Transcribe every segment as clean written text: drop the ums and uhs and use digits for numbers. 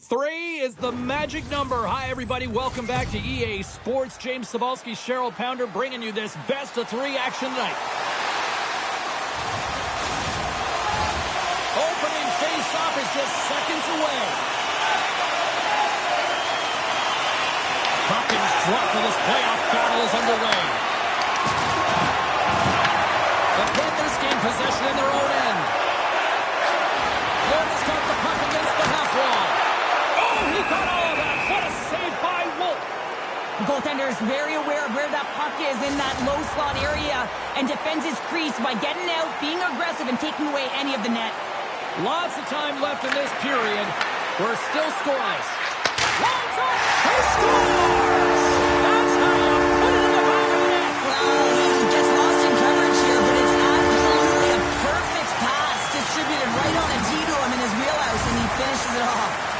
Three is the magic number. Hi, everybody. Welcome back to EA Sports. James Cebulski, Cheryl Pounder bringing you this best-of-3 action tonight. Opening face-off is just seconds away. Hopkins dropped and this playoff battle is underway. The Panthers gain possession in their own end. Florida's got the puck against the half wall. He got all of that. What a save by Wolf. The goaltender is very aware of where that puck is in that low slot area and defends his crease by getting out, being aggressive, and taking away any of the net. Lots of time left in this period. We're still scoreless. Lines up. He scores! That's how you put it in the back of the net. Well, he gets lost in coverage here, but it's absolutely a perfect pass distributed right on a tee to him in his wheelhouse, and he finishes it off.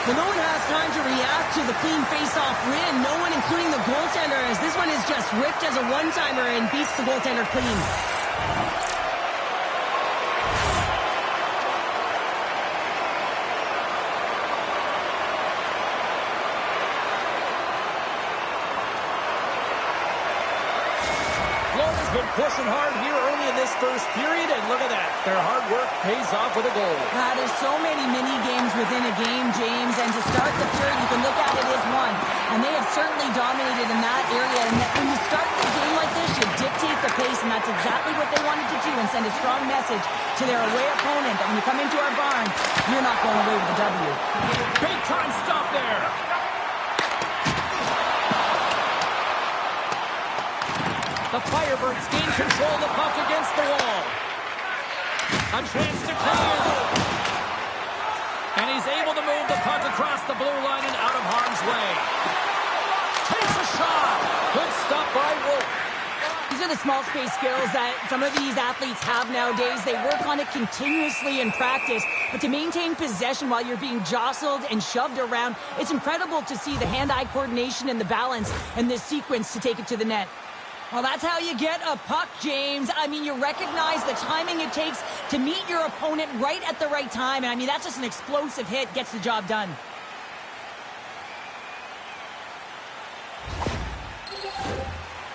Well, no one has time to react to the clean face-off win. No one, including the goaltender, as this one is just ripped as a one-timer and beats the goaltender clean. Florida's been pushing hard here early in this first period, and look at that. Their hard work pays off with a goal. There's so many mini-games within a game, James, and to start the period, you can look at it as one. And they have certainly dominated in that area. And when you start the game like this, you dictate the pace, and that's exactly what they wanted to do and send a strong message to their away opponent that when you come into our barn, you're not going away with a W. Big time stop there. The Firebirds gain control of the puck against the wall. A chance to clear. And he's able to move the puck across the blue line and out of harm's way. Takes a shot. Good stop by Wolf. These are the small space skills that some of these athletes have nowadays. They work on it continuously in practice. But to maintain possession while you're being jostled and shoved around, it's incredible to see the hand-eye coordination and the balance in this sequence to take it to the net. Well, that's how you get a puck, James. I mean, you recognize the timing it takes to meet your opponent right at the right time. And I mean, that's just an explosive hit, gets the job done.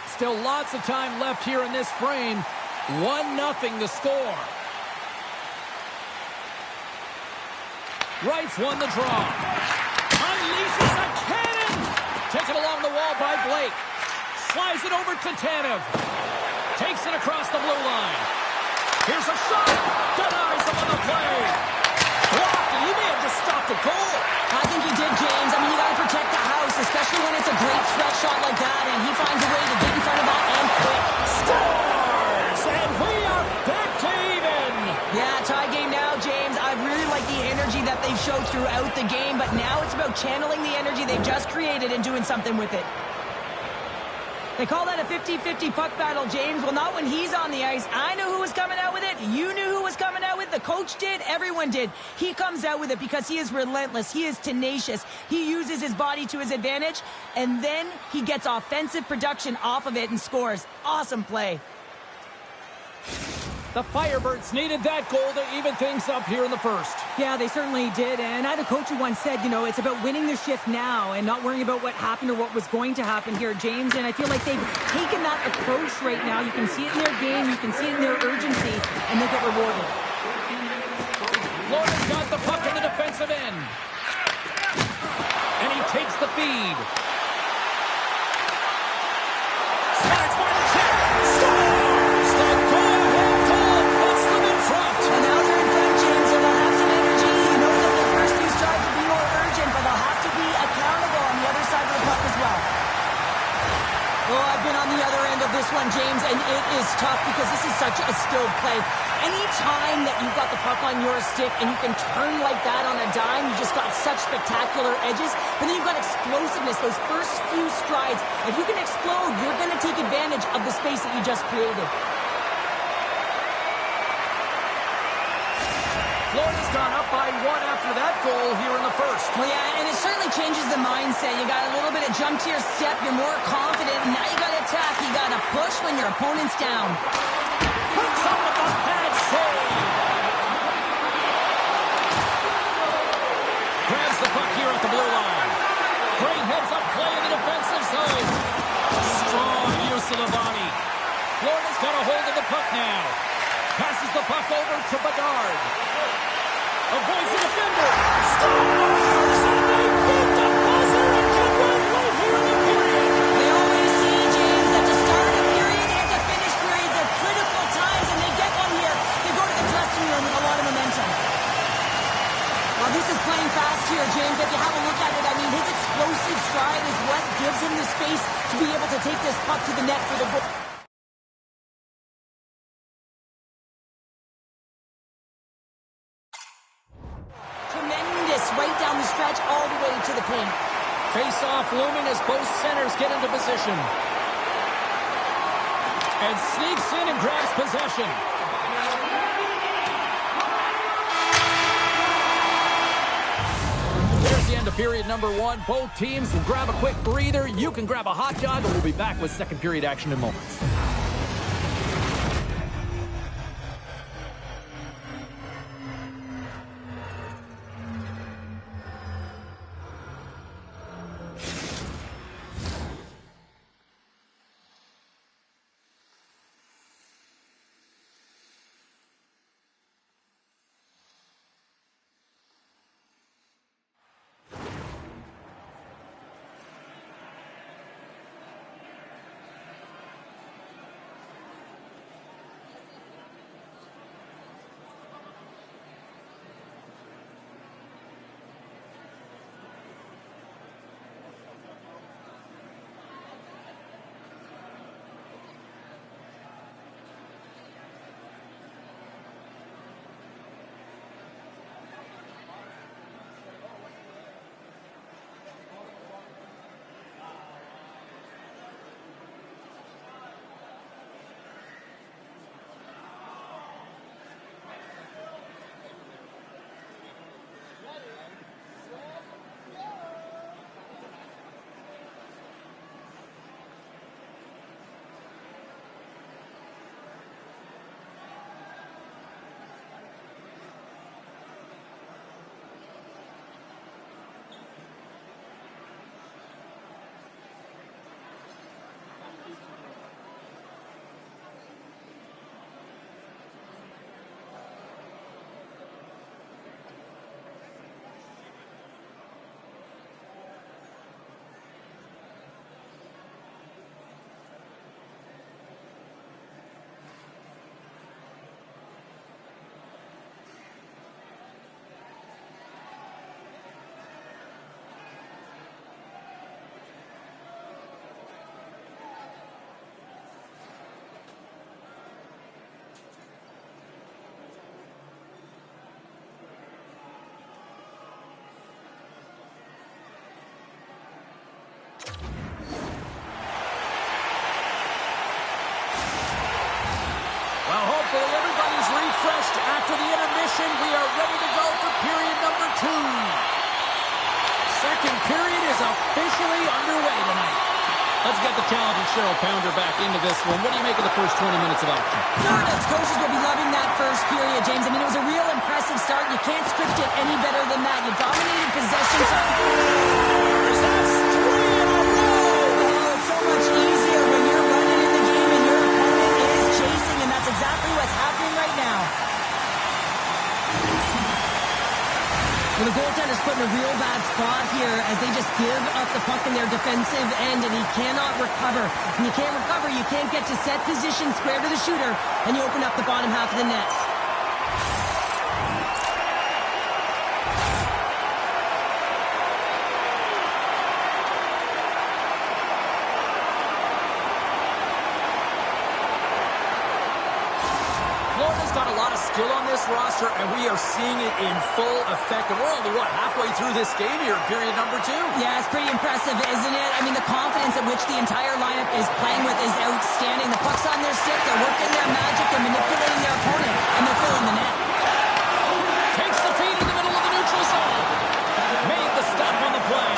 Still lots of time left here in this frame. 1-0 the score. Wrights won the draw. Unleashes a cannon. Taken along the wall by Blake. Slides it over to Tanev. Takes it across the blue line. Here's a shot. Denies him on the play. Blocked, and he may have just stopped a goal. I think he did, James. I mean, you got to protect the house, especially when it's a great stretch shot like that, and he finds a way to get in front of that and quick. Scores! And we are back to even. Yeah, tie game now, James. I really like the energy that they've showed throughout the game, but now it's about channeling the energy they've just created and doing something with it. They call that a 50-50 puck battle, James. Well, not when he's on the ice. I knew who was coming out with it. You knew who was coming out with it. The coach did. Everyone did. He comes out with it because he is relentless. He is tenacious. He uses his body to his advantage, and then he gets offensive production off of it and scores. Awesome play. The Firebirds needed that goal to even things up here in the first. Yeah, they certainly did. And I had a coach who once said, it's about winning the shift now and not worrying about what happened or what was going to happen here, James. And I feel like they've taken that approach right now. You can see it in their game. You can see it in their urgency. And they get rewarded. Florida's got the puck in the defensive end. And he takes the feed. Slides by the check. Scores! The go-ahead goal puts them in front. And now they're in front, James, and they'll have some energy. You know that their first few strides will be more urgent, but they'll have to be accountable on the other side of the puck as well. Well, I've been on the other end of this one, James, and it is tough because this is such a skilled play. Any time that you've got the puck on your stick and you can turn like that on a dime, you just got such spectacular edges. But then you've got explosiveness, those first few strides. If you can explode, you're going to take advantage of the space that you just created. Florida's gone up by 1 after that goal here in the first. Well, yeah, and it certainly changes the mindset. You got a little bit of jump to your step. You're more confident. And now you got to attack. You got to push when your opponent's down. Puts up with the pad save. Grabs the puck here at the blue line. Great heads-up play in the defensive zone. Strong use of the body. Florida's got a hold of the puck now. Passes the puck over to Bedard. Avoids the defender. Scores! And they beat the buzzer and can win right here in the period. They always see, James, that to start a period and to finish periods are critical times, and they get one here. They go to the dressing room with a lot of momentum. Well, this is playing fast here, James. If you have a look at it, I mean, his explosive stride is what gives him the space to be able to take this puck to the net for the goal. Tremendous right down the stretch all the way to the paint. Face-off looming as both centers get into position. And sneaks in and grabs possession. There's the end of period number 1. Both teams can grab a quick breather. You can grab a hot dog, and we'll be back with second period action in moments. Hopefully everybody's refreshed after the intermission. We are ready to go for period number 2. Second period is officially underway tonight. Let's get the talented Cheryl Pounder back into this one. What do you make of the first 20 minutes of action? Florida's coaches will be loving that first period, James. I mean, it was a real impressive start. You can't script it any better than that. You dominated possession. That's 3 in a row! Oh, it's so much easier when you're running in the game and your opponent is chasing, and that's exactly what's happening right now. Well, the goaltender's put in a real bad spot here as they just give up the puck in their defensive end, and he cannot recover. When you can't recover, you can't get to set position square to the shooter, and you open up the bottom half of the net. Florida's got a lot of skill on this roster, and we are seeing it in full effect. And we're only, halfway through this game here, period number 2? Yeah, it's pretty impressive, isn't it? I mean, the confidence at which the entire lineup is playing with is outstanding. The puck's on their stick, they're working their magic, they're manipulating their opponent, and they're filling the net. Takes the feed in the middle of the neutral zone. Made the stop on the play.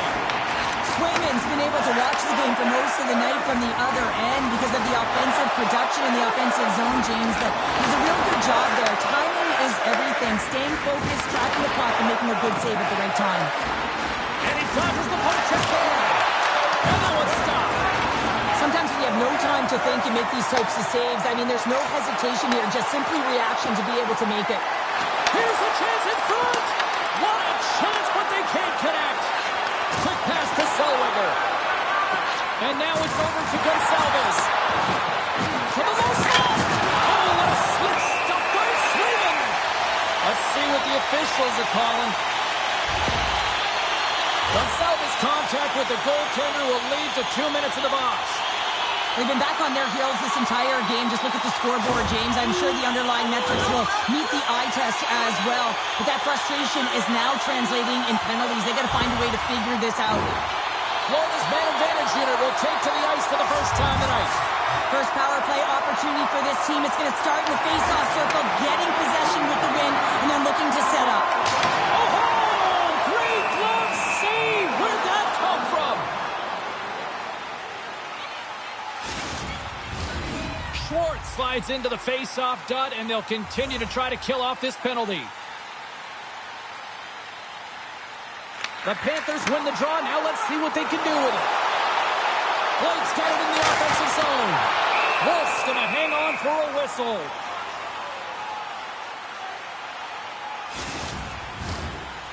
Swayman's been able to watch the game for most of the night from the other end because of the offensive production in the offensive zone, James. But he's a real good job there. Timing is everything. Staying focused, tracking the puck, and making a good save at the right time. And he dodges the poke check there. And that one's stopped. Sometimes when you have no time to think, you make these types of saves. I mean, there's no hesitation here, just simply reaction to be able to make it. Here's a chance in front. What a chance, but they can't connect. Quick pass to Zellweger. And now it's over to Gonsalves. To the low slot. Oh, what a slick stop by Swayman. Let's see what the officials are calling. Gonsalves' contact with the goaltender will lead to 2 minutes in the box. They've been back on their heels this entire game. Just look at the scoreboard, James. I'm sure the underlying metrics will meet the eye test as well. But that frustration is now translating in penalties. They got to find a way to figure this out. Florida's man advantage unit will take to the ice for the first time tonight. First power play opportunity for this team. It's going to start in the face-off circle, getting possession with the win, and then looking to set up. Oh, great glove save! Where'd that come from? Schwartz slides into the face-off dot, and they'll continue to try to kill off this penalty. The Panthers win the draw. Now let's see what they can do with it. Blake's got it in the offensive zone. Wolf's going to hang on for a whistle.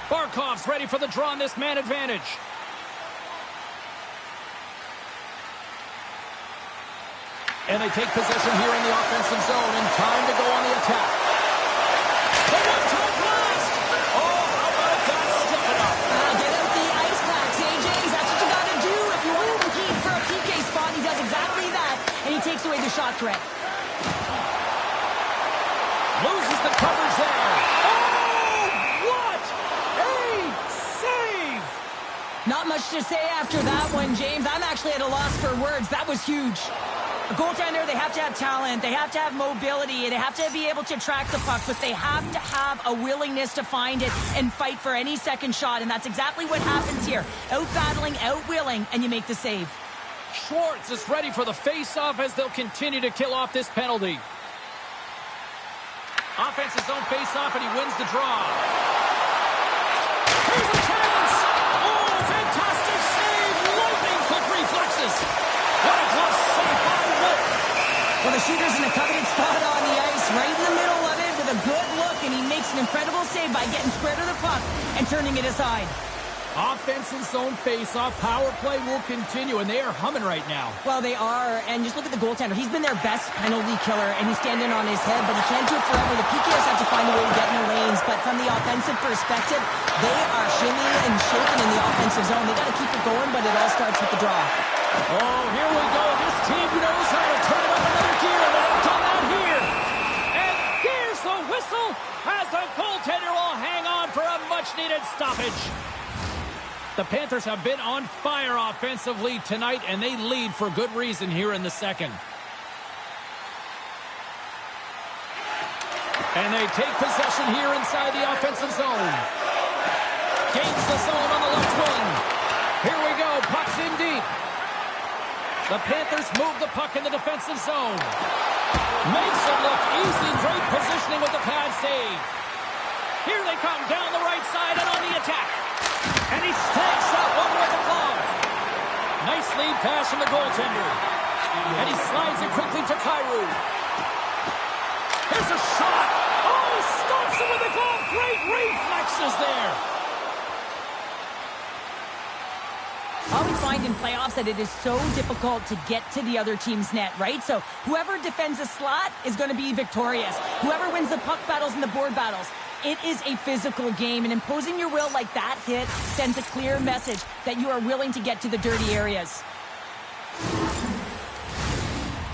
Barkov's ready for the draw on this man advantage. And they take possession here in the offensive zone, and time to go on the attack. The one-time blast! Oh, how about that? Step it up. Get out the ice packs, James. That's what you got to do if you want to compete for a PK spot. He does exactly that, and he takes away the shot threat. Loses the coverage there. Oh, what a save! Not much to say after that one, James. I'm actually at a loss for words. That was huge. A goaltender, they have to have talent, they have to have mobility, they have to be able to track the puck, but they have to have a willingness to find it and fight for any second shot, and that's exactly what happens here. Out-battling, out-willing, and you make the save. Schwartz is ready for the face-off as they'll continue to kill off this penalty. Offensive zone face-off, and he wins the draw. Here's a chance! Oh, fantastic save! Lightning-quick reflexes! What a glove save by Wolf! Well, the shooter's in a coveted spot on the ice, right in the middle of it with a good look, and he makes an incredible save by getting square to the puck and turning it aside. Offensive zone face-off, power play will continue, and they are humming right now. Well, they are, and just look at the goaltender. He's been their best penalty killer, and he's standing on his head, but he can't do it forever. The PKers have to find a way to get in the lanes, but from the offensive perspective, they are shimmying and shaking in the offensive zone. They got to keep it going, but it all starts with the draw. Oh, here we go. This team knows how to turn it up another gear, and they've done that here. And here's the whistle as the goaltender will hang on for a much-needed stoppage. The Panthers have been on fire offensively tonight, and they lead for good reason here in the second. And they take possession here inside the offensive zone. Gains the zone on the left wing. Here we go. Puck's in deep. The Panthers move the puck in the defensive zone. Makes it look easy. Great positioning with the pad save. Here they come down the right side and on the attack. And he snags that one with the glove. Nice lead pass from the goaltender. And he slides it quickly to Kyrou. Here's a shot. Oh, he stops it with the glove. Great reflexes there. I always find in playoffs that it is so difficult to get to the other team's net, right? So whoever defends a slot is going to be victorious. Whoever wins the puck battles and the board battles. It is a physical game, and imposing your will like that hit sends a clear message that you are willing to get to the dirty areas.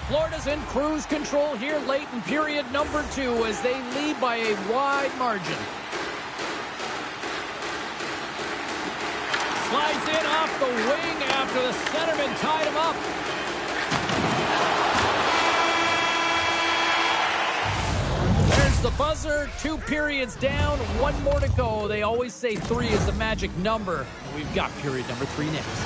Florida's in cruise control here late in period number 2 as they lead by a wide margin. Slides in off the wing after the centerman tied him up. There's the buzzer. 2 periods down, 1 more to go. They always say 3 is the magic number. We've got period number 3 next.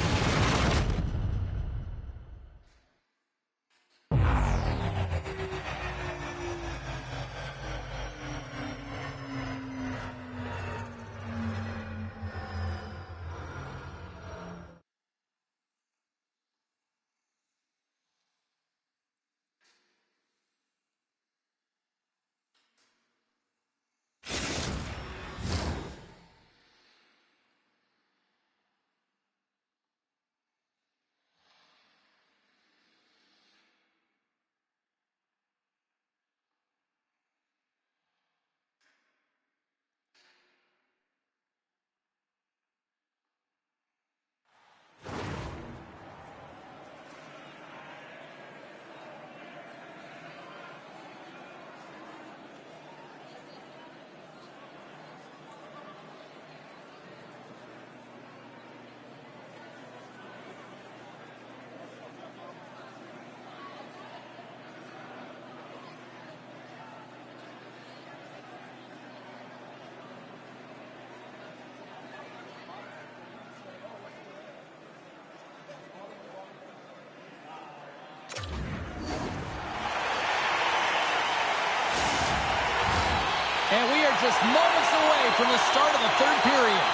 And we are just moments away from the start of the 3rd period.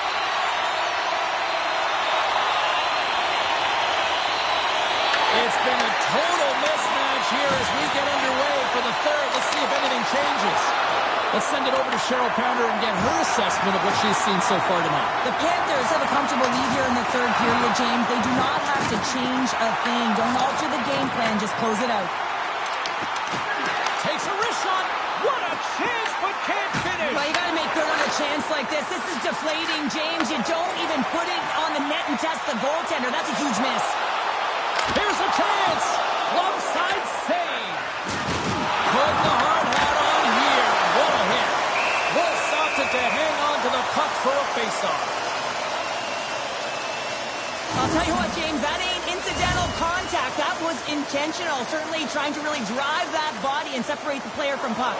It's been a total mismatch here as we get underway for the 3rd. Let's see if anything changes. Let's send it over to Cheryl Pounder and get her assessment of what she's seen so far tonight. The Panthers have a comfortable lead here in the 3rd period, James. They do not have to change a thing. Don't alter the game plan. Just close it out. Takes a wrist shot. What a chance, but can't finish. Well, you got to make good on a chance like this. This is deflating, James. You don't even put it on the net and test the goaltender. That's a huge miss. Here's a chance. Left side save. Put the hard hat on here. What a hit. Wolves opted to hang on to the puck for a faceoff. I'll tell you what, James, that ain't incidental contact. That was intentional. Certainly trying to really drive that body and separate the player from puck.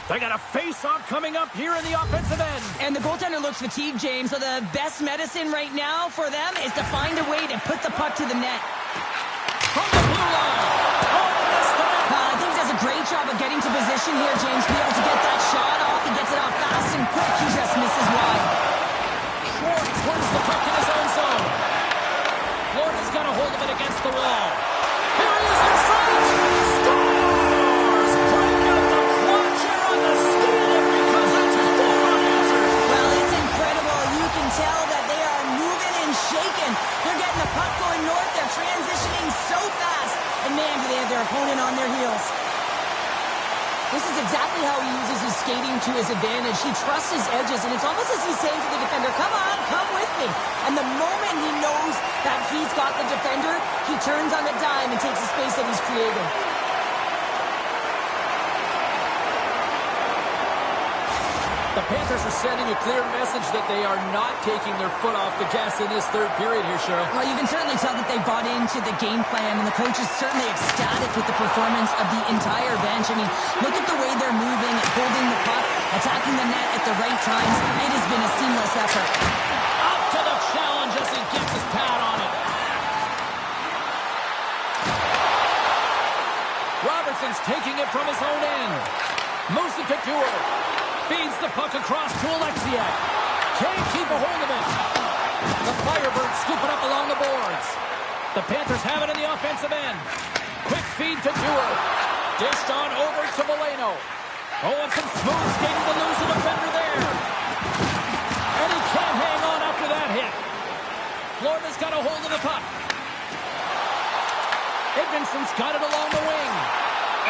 They got a face-off coming up here in the offensive end. And the goaltender looks fatigued, James, so the best medicine right now for them is to find a way to put the puck to the net. From the blue line. Oh, missed that. I think he does a great job of getting to position here, James, to be able to get that shot off. He gets it off fast and quick. He just misses wide. Schwartz wins the puck in his own zone. Florida's got a hold of it against the wall. Here he is in front. Scores! Break out the clutch here on the steal because it's 4 unanswered. Well, it's incredible. You can tell that they are moving and shaking. They're getting the puck going north. They're transitioning so fast. And man, do they have their opponent on their heels. This is exactly how he uses his skating to his advantage. He trusts his edges, and it's almost as he's saying to the defender, come on, come with me. And the moment he knows that he's got the defender, he turns on the dime and takes the space that he's created. The Panthers are sending a clear message that they are not taking their foot off the gas in this third period here, Cheryl. Well, you can certainly tell that they bought into the game plan, and the coach is certainly ecstatic with the performance of the entire bench. I mean, look at the way they're moving, holding the puck, attacking the net at the right times. It has been a seamless effort. Up to the challenge as he gets his pad on it. Robertson's taking it from his own end. Moves it to Duer. Feeds the puck across to Alexiak. Can't keep a hold of it. The Firebirds scoop it up along the boards. The Panthers have it in the offensive end. Quick feed to Duer. Dished on over to Moreno. Oh, and some smooth skating to lose a defender there. And he can't hang on after that hit. Florida's got a hold of the puck. Edvinson's got it along the wing.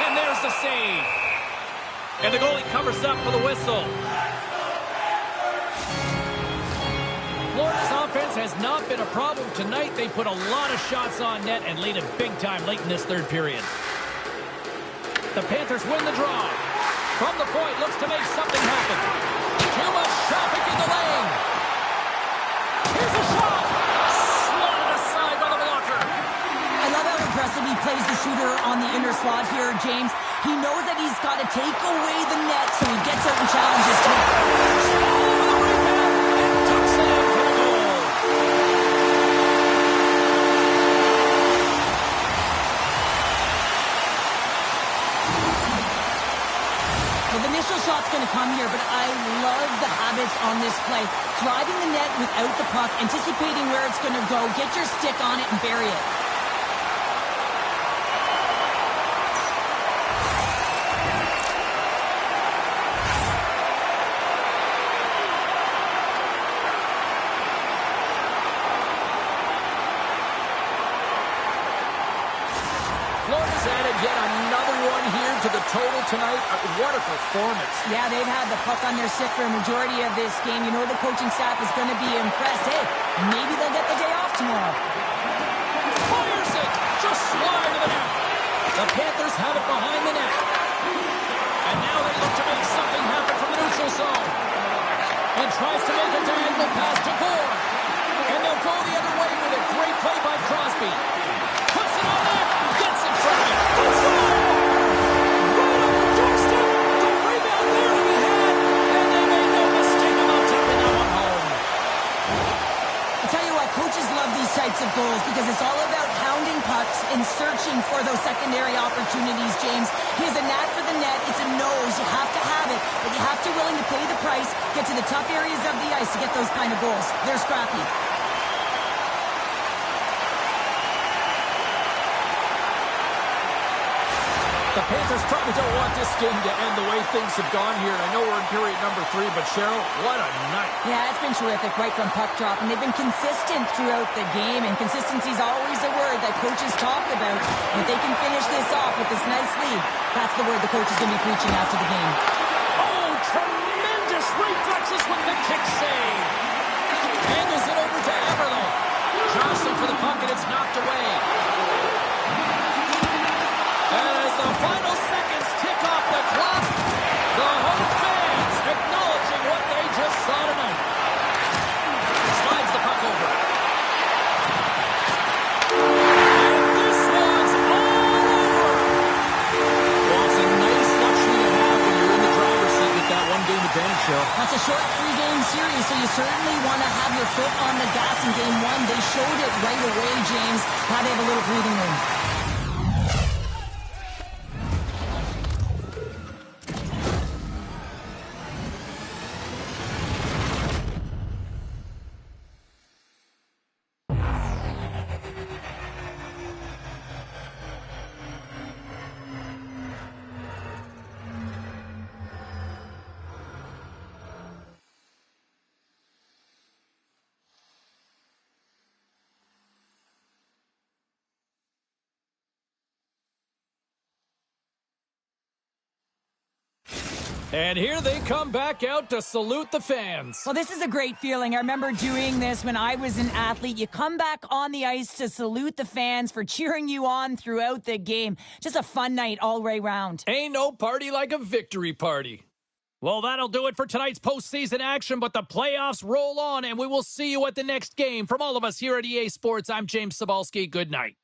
And there's the save. And the goalie covers up for the whistle. Florida's offense has not been a problem tonight. They put a lot of shots on net and lead it big time late in this third period. The Panthers win the draw. From the point, looks to make something happen. Too much traffic in the lane. Here's a shot. Slotted aside by the blocker. I love how impressive he plays the shooter on the inner slot here, James. He knows that he's got to take away the net, so he gets out and challenges to it. And tucks it in for the goal. Well, the initial shot's going to come here, but I love the habits on this play. Driving the net without the puck, anticipating where it's going to go, get your stick on it and bury it. Florida's added yet another one here to the total tonight. What a performance. Yeah, they've had the puck on their stick for a majority of this game. You know the coaching staff is going to be impressed. Hey, maybe they'll get the day off tomorrow. Fires it! Just slide to the net. The Panthers have it behind the net. And now they look to make something happen from the neutral zone. And tries to make a diagonal pass to Gore. And they'll go the other way with a great play by Crosby. Puts it on net. Gets in front of it. It's right on the doorstep. The rebound there to be had. And they made no mistake about taking that one home. I tell you what, coaches love these types of goals because it's all about hounding pucks and searching for those secondary opportunities, James. He has a knack for the net. It's a nose. You have to have it, but you have to willing to pay the price, get to the tough areas of the ice to get those kind of goals. They're scrappy. The Panthers probably don't want this game to end the way things have gone here. I know we're in period number 3, but Cheryl, what a night. Yeah, it's been terrific right from puck drop, and they've been consistent throughout the game, and consistency is always a word that coaches talk about. And if they can finish this off with this nice lead, that's the word the coach is going to be preaching after the game. Oh, tremendous reflexes with the kick save. Angles it over to Everly. Jostling for the puck, and it's knocked away. As the final seconds tick off the clock, the home fans acknowledging what they just saw tonight. Slides the puck over. And this one's all over. Well, it's a nice luxury to have when you're in the driver's seat with that one-game advantage, Chel. That's a short 3-game series, so you certainly want to have your foot on the gas in game 1. They showed it right away, James. Now they have a little breathing room. And here they come back out to salute the fans. Well, this is a great feeling. I remember doing this when I was an athlete. You come back on the ice to salute the fans for cheering you on throughout the game. Just a fun night all the way round. Ain't no party like a victory party. Well, that'll do it for tonight's postseason action, but the playoffs roll on, and we will see you at the next game. From all of us here at EA Sports, I'm James Cebulski. Good night.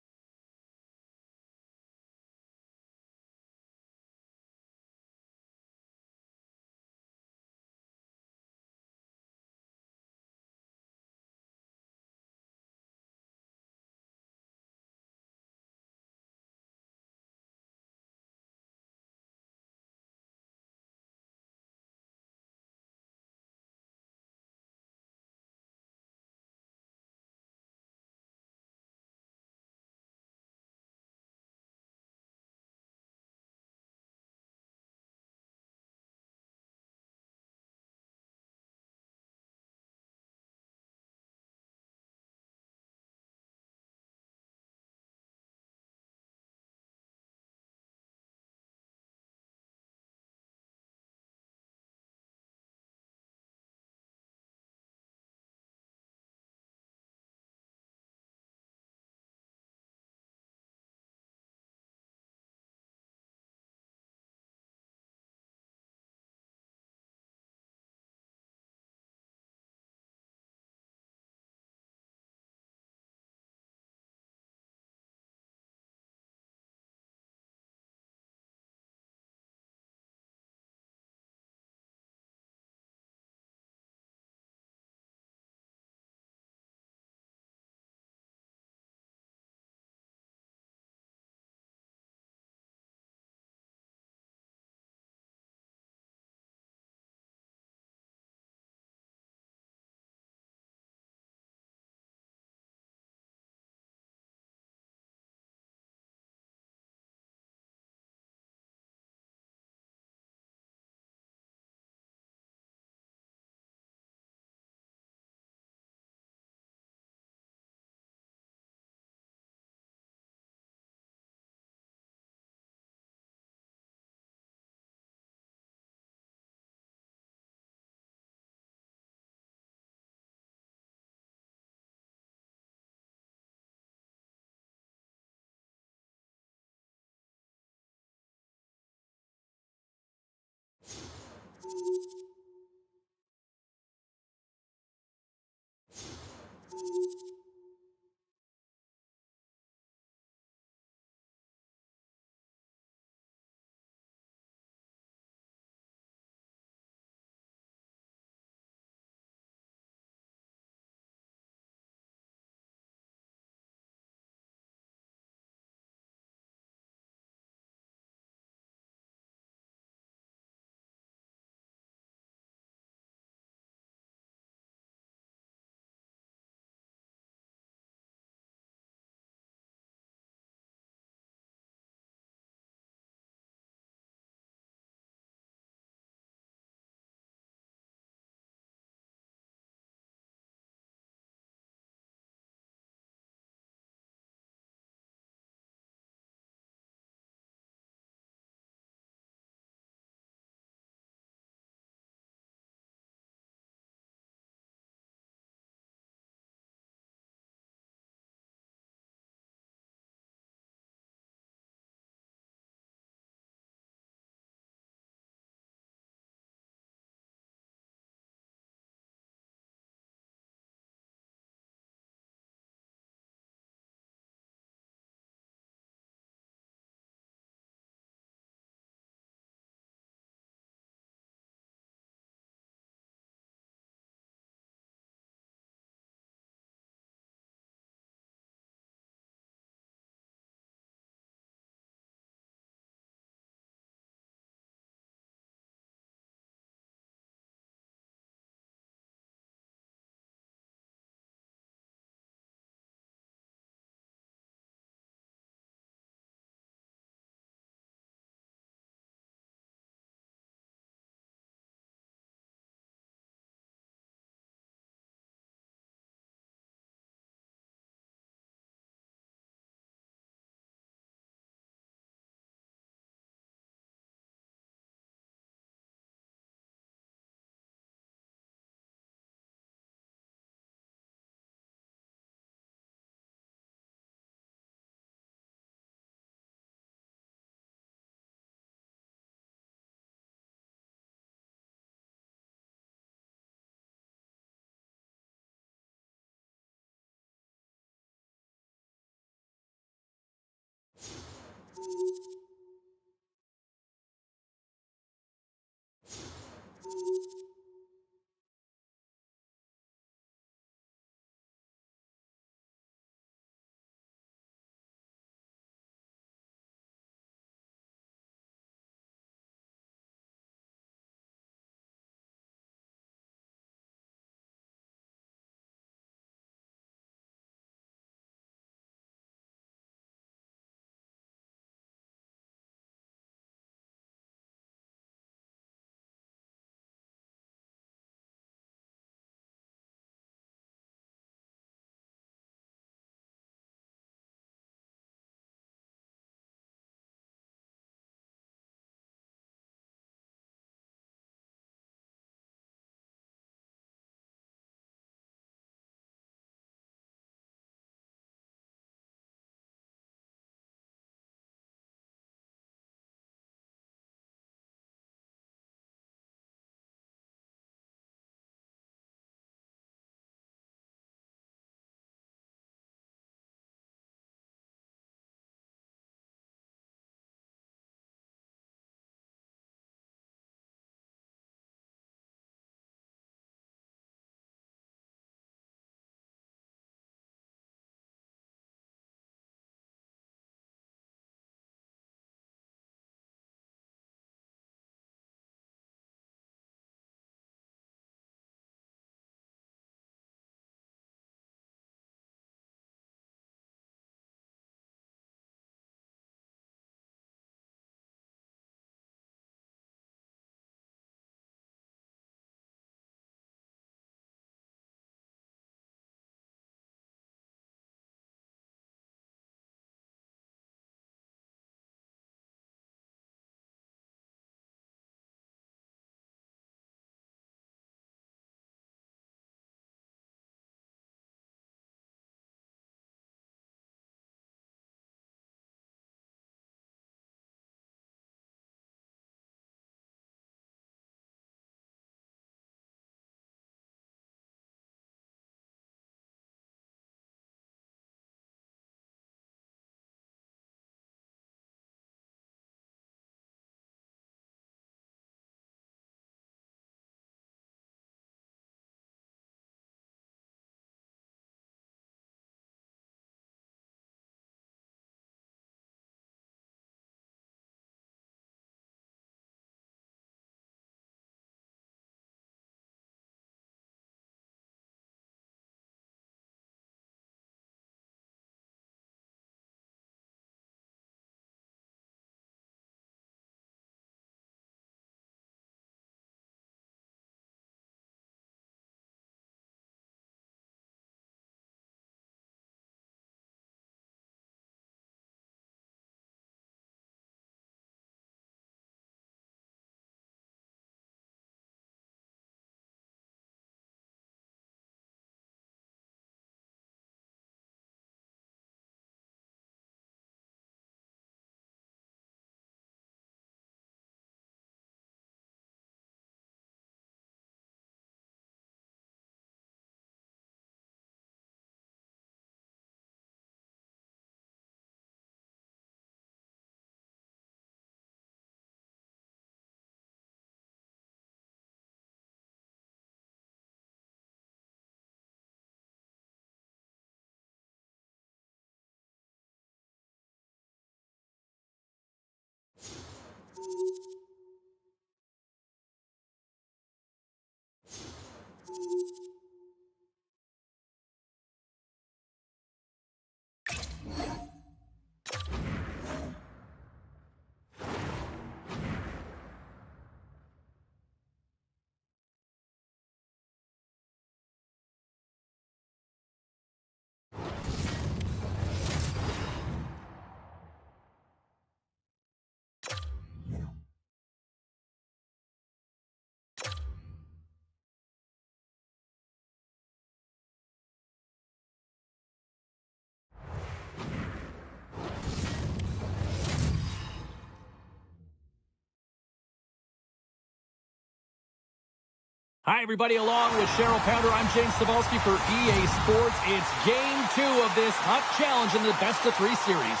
Hi, everybody. Along with Cheryl Pounder, I'm James Cebulski for EA Sports. It's Game 2 of this hot challenge in the best-of-3 series.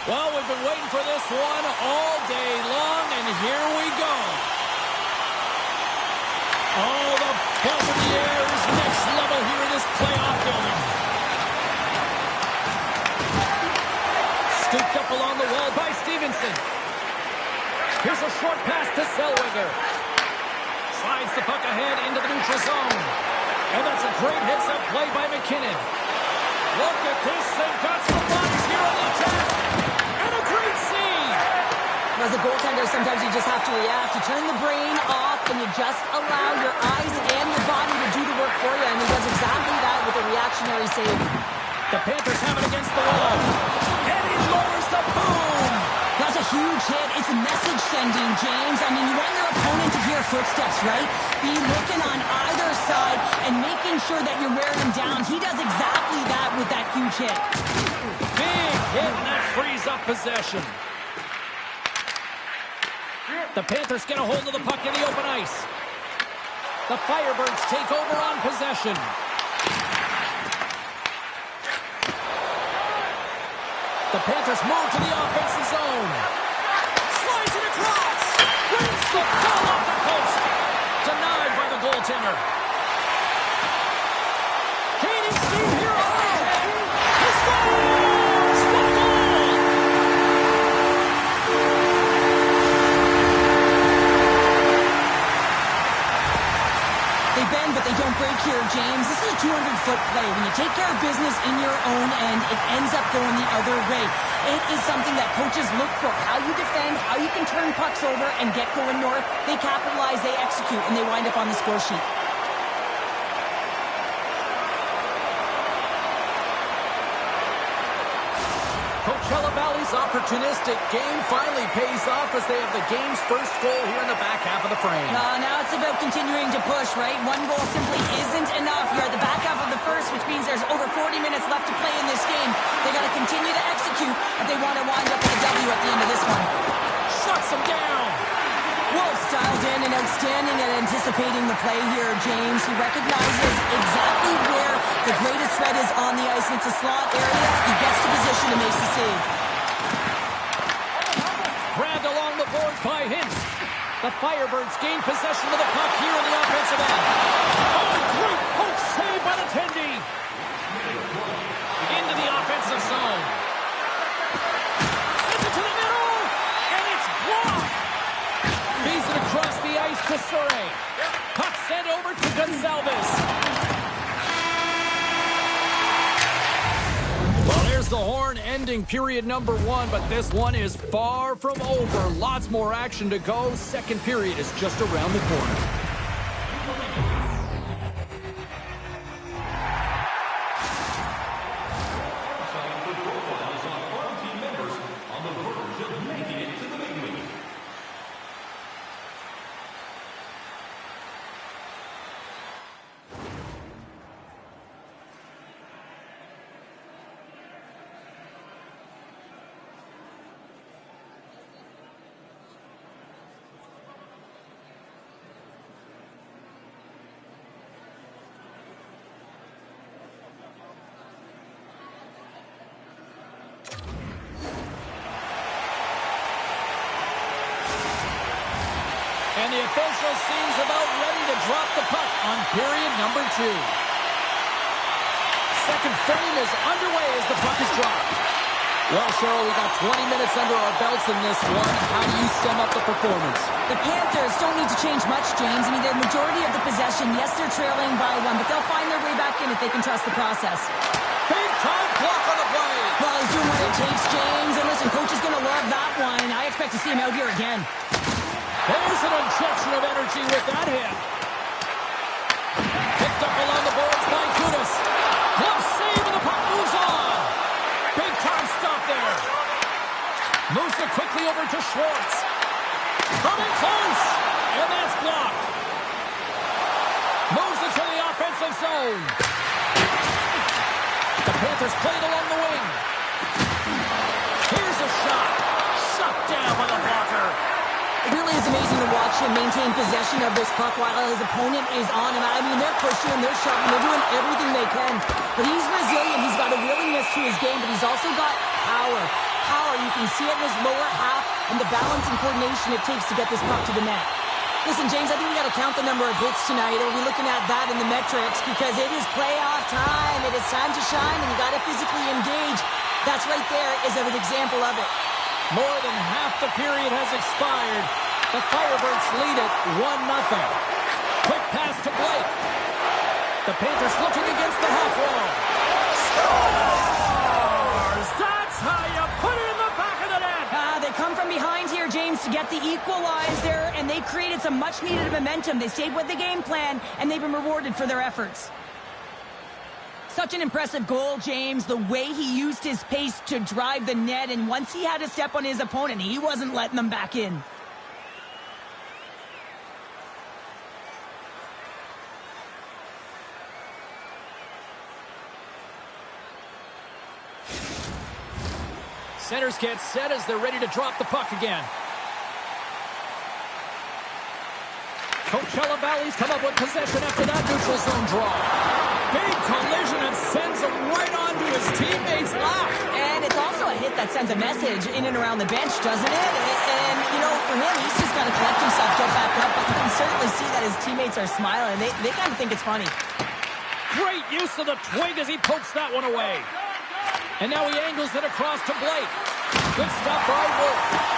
Well, we've been waiting for this one all day long, and here we go. Oh, the belt in the air is next level here in this playoff building. Scooped up along the wall by Stevenson. Here's a short pass to Zellweger. Slides the puck ahead into the neutral zone. And that's a great hits-up play by McKinnon. Look at this. They've got some bodies here on the attack. And a great scene. As a goaltender, sometimes you just have to react. You turn the brain off and you just allow your eyes and your body to do the work for you. And he does exactly that with a reactionary save. The Panthers have it against the wall. And he lowers the boom. That's a huge hit. It's a message sending, James. I mean, you want your opponent to hear footsteps, right? Be looking on either side and making sure that you're wearing him down. He does exactly that with that huge hit. Big hit, and that frees up possession. The Panthers get a hold of the puck in the open ice. The Firebirds take over on possession. The Panthers move to the offensive zone. Slides it across. Wins the ball off the post. Denied by the goaltender. Gaining speed here on the attack. He scores! What a goal! They bend, but they don't break here, James. This is a 200-foot play. When you take care of business in your own end, it ends up going the other way. It is something that coaches look for. How you defend, how you can turn pucks over and get going north. They capitalize, they execute, and they wind up on the score sheet. Chel opportunistic game finally pays off as they have the game's first goal here in the back half of the frame. Now it's about continuing to push, right? One goal simply isn't enough. You're at the back half of the first, which means there's over 40 minutes left to play in this game. They got to continue to execute if they want to wind up with a W at the end of this one. Shuts them down. Wolf dialed in and outstanding at anticipating the play here, James. He recognizes exactly where the greatest threat is on the ice. It's a slot area. He gets to position and makes the save. Grabbed along the boards by Hintz. The Firebirds gain possession of the puck here in the offensive end. Oh, great poke save by the Tendy. Into the offensive zone. Sends it to the middle, and it's blocked. Feeds it across the ice to Surrey. Puck sent over to Gonsalves. Well, there's the horn ending period number 1, but this one is far from over. Lots more action to go. Second period is just around the corner. And the official seems about ready to drop the puck on period number 2. Second frame is underway as the puck is dropped. Well, Cheryl, we got 20 minutes under our belts in this one. How do you sum up the performance? The Panthers don't need to change much, James. I mean, the majority of the possession, yes, they're trailing by one, but they'll find their way back in if they can trust the process. Big time block on the play. Well, he's doing what it takes, James. And listen, coach is going to love that one. I expect to see him out here again. There's an injection of energy with that hit. Picked up along the boards by Kunis. Glove save and the puck moves on. Big time stop there. Moves it quickly over to Schwartz. Coming close. And that's blocked. Moves it to the offensive zone. The Panthers play it along the wing. Here's a shot. Shut down by the blocker. It really is amazing to watch him maintain possession of this puck while his opponent is on him. I mean, they're pushing, they're shoving, they're doing everything they can. But he's resilient. He's got a willingness to his game, but he's also got power. Power, you can see it in his lower half and the balance and coordination it takes to get this puck to the net. Listen, James, I think we got to count the number of hits tonight. We'll be looking at that in the metrics because it is playoff time. It is time to shine, and you got to physically engage. That's right there is an example of it. More than half the period has expired. The Firebirds lead it 1-0. Quick pass to Blake. The Panthers looking against the half wall. Scores! That's how you put it in the back of the net. They come from behind here, James, to get the equalizer, and they created some much-needed momentum. They stayed with the game plan, and they've been rewarded for their efforts. Such an impressive goal, James. The way he used his pace to drive the net, and once he had a step on his opponent, he wasn't letting them back in. Centers get set as they're ready to drop the puck again. Coach Valley's come up with possession after that neutral zone draw. Big collision and sends him right onto his teammate's lap. And it's also a hit that sends a message in and around the bench, doesn't it? And you know, for him, he's just got to collect himself, get back up. But you can certainly see that his teammates are smiling. They kind of think it's funny. Great use of the twig as he pokes that one away. And now he angles it across to Blake. Good stuff by Wolf.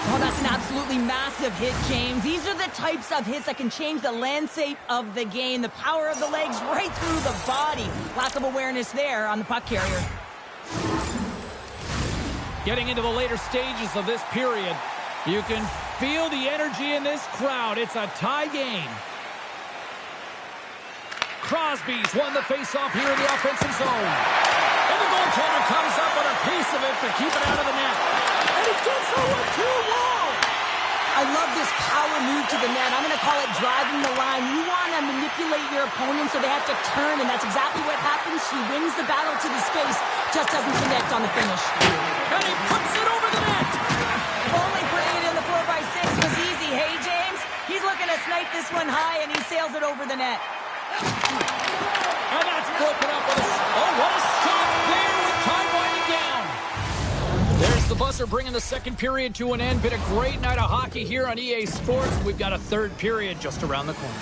Oh, that's an absolutely massive hit, James. These are the types of hits that can change the landscape of the game. The power of the legs right through the body. Lack of awareness there on the puck carrier. Getting into the later stages of this period, you can feel the energy in this crowd. It's a tie game. Crosby's won the face-off here in the offensive zone. And the goaltender comes up with a piece of it to keep it out of the net. And he gets over 2-1. I love this power move to the net. I'm going to call it driving the line. You want to manipulate your opponent so they have to turn, and that's exactly what happens. He wins the battle to the space, just doesn't connect on the finish. And he puts it over the net. Only putting it in the 4x6 was easy. Hey, James, he's looking to snipe this one high, and he sails it over the net. And that's broken up with a... Oh, what a stop there with time winding down. There's the buzzer bringing the second period to an end. Been a great night of hockey here on EA Sports. We've got a third period just around the corner.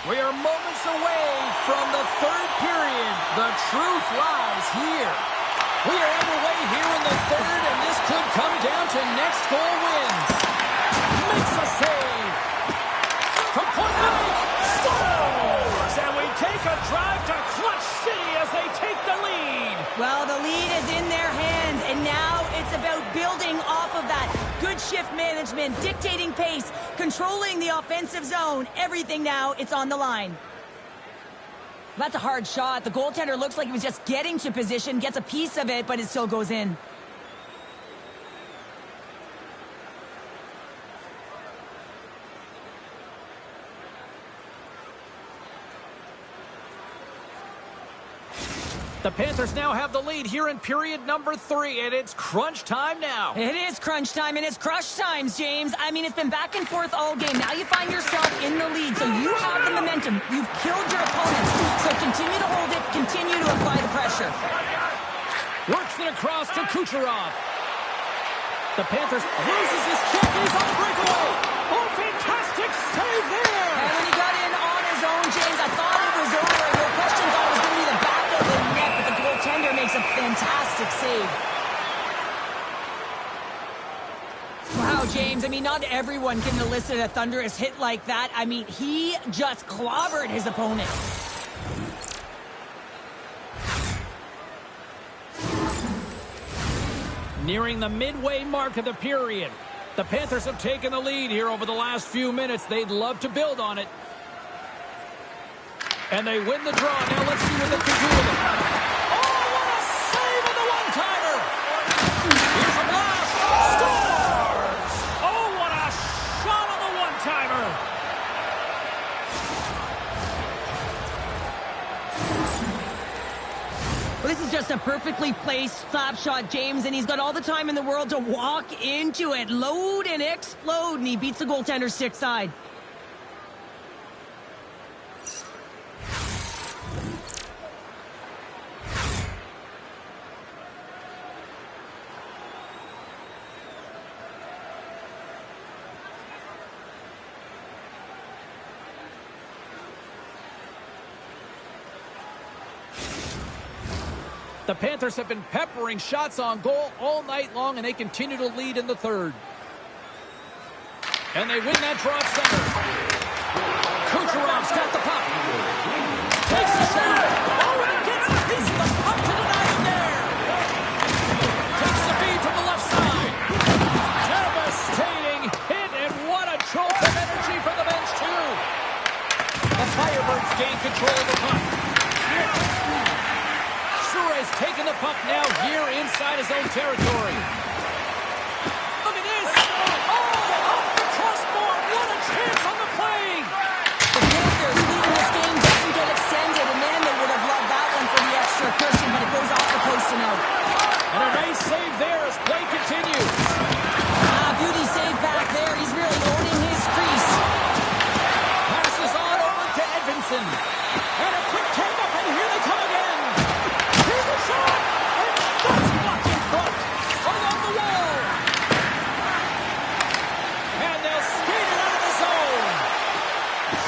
We are moments away from the third period. The truth lies here. We are underway here in the third, and this could come down to next goal wins. Makes a save. From point blank, scores! And we take a drive to Clutch City as they take the lead. Well, the lead is in their hands, and now it's about building off of that. Good shift management, dictating pace, controlling the offensive zone. Everything now, it's on the line. That's a hard shot. The goaltender looks like he was just getting to position, gets a piece of it, but it still goes in. The Panthers now have the lead here in period number 3, and it's crunch time now. It is crunch time, and it's crush times, James. I mean, it's been back and forth all game. Now you find yourself in the lead, so you have the momentum. You've killed your opponents, so continue to hold it, continue to apply the pressure. Works it across to Kucherov. The Panthers loses his check, and he's on the breakaway. Oh, fantastic save there! And when he got in on his own, James, I thought it was over. No question thought it was going to be the back of the net, but the goaltender makes a fantastic save. Wow, James, I mean, not everyone can elicit a thunderous hit like that. I mean, he just clobbered his opponent. Nearing the midway mark of the period. The Panthers have taken the lead here over the last few minutes. They'd love to build on it. And they win the draw. Now let's see what they can do with it. Oh, what a save on the one-timer! Here's a blast. Scores! Oh, what a shot on the one-timer! Well, this is just a perfectly placed slap shot, James, and he's got all the time in the world to walk into it, load and explode, and he beats the goaltender's stick side. The Panthers have been peppering shots on goal all night long, and they continue to lead in the third. And they win that draw at center. Kucherov's got the puck. Takes the shot. Oh, and he gets a piece of the puck to deny him there. Takes the feed from the left side. Devastating hit, and what a jolt of energy for the bench, too. The Firebirds gain control of the puck. Has taken the puck now here inside his own territory. Look at this. Oh, off the crossbar. What a chance on the play. The Panthers leading this game doesn't get extended, and then they would have loved that one for the extra cushion, but it goes off the post and out. And a nice save there as play continues. Beauty save back there. He's really owning his crease. Passes on over to Edvinsson. And a quick take-up, and here they come again. Shot! And that's blocked in front! Along the wall! And they'll skate it out of the zone!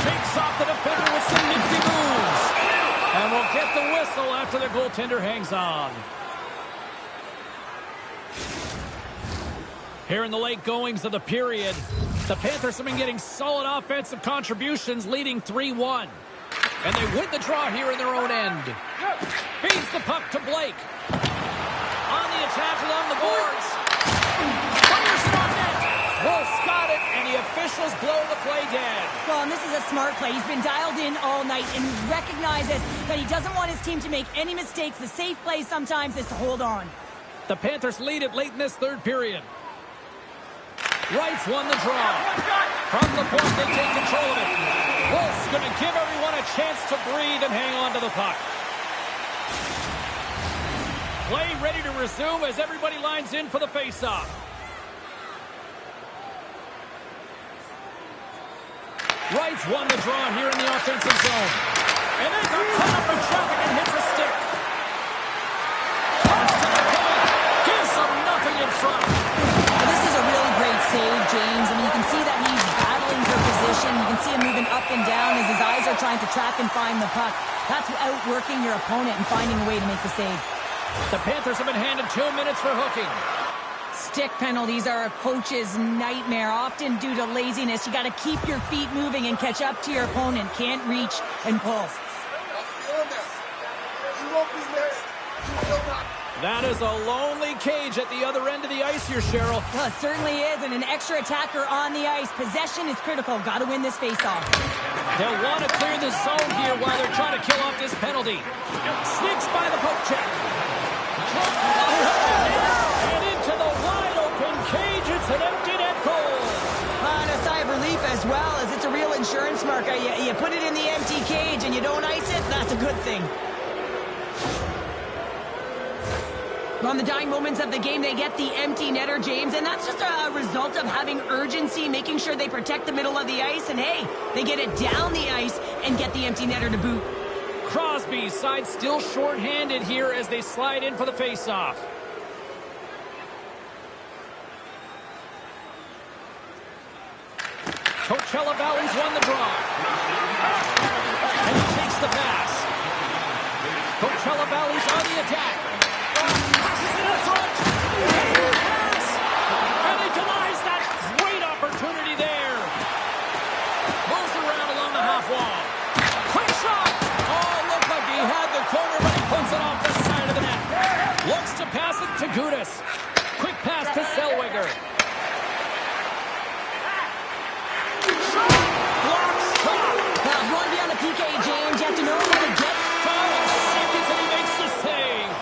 Shakes off the defender with some nifty moves! And we'll get the whistle after the goaltender hangs on. Here in the late goings of the period, the Panthers have been getting solid offensive contributions, leading 3-1. And they win the draw here in their own end. Feeds the puck to Blake. On the attack along the boards. Fires it on net. Wolf's got it, and the officials blow the play dead. Well, and this is a smart play. He's been dialed in all night and recognizes that he doesn't want his team to make any mistakes. The safe play sometimes is to hold on. The Panthers lead it late in this third period. Wright's won the draw. From the point, they take control of it. Wolf's going to give everyone a chance to breathe and hang on to the puck. Play ready to resume as everybody lines in for the face-off. Wright's won the draw here in the offensive zone. And they got caught up in traffic and hits a stick. Toss to the point. Gives them nothing in front. Well, this is a really great save, James. I mean, you can see that he's battling for position. You can see him moving up and down as his eyes are are trying to track and find the puck. That's outworking your opponent and finding a way to make the save. The Panthers have been handed 2 minutes for hooking. Stick penalties are a coach's nightmare, often due to laziness. You got to keep your feet moving and catch up to your opponent. Can't reach and pull. That is a lonely cage at the other end of the ice here, Cheryl. Well, it certainly is, and an extra attacker on the ice. Possession is critical. Got to win this faceoff. They'll want to clear the zone here while they're trying to kill off this penalty. Sneaks by the poke check. And into the wide-open cage. It's an empty net goal. And a sigh of relief as well, as it's a real insurance marker. You put it in the empty cage and you don't ice it, that's a good thing. On the dying moments of the game, they get the empty netter, James, and that's just a result of having urgency, making sure they protect the middle of the ice, and hey, they get it down the ice and get the empty netter to boot. Crosby's side still shorthanded here as they slide in for the faceoff. Chel won the draw. And he takes the pass. Chel on the attack. Passes it up front. Pass. And he denies that great opportunity there. Moves around along the half wall. Quick shot. Oh, looked like he had the corner, but he puts it off the side of the net. Looks to pass it to Gudas. Quick pass to Zellweger. You want to be on the PK, James, you have to know how to get 5 seconds and he makes the save.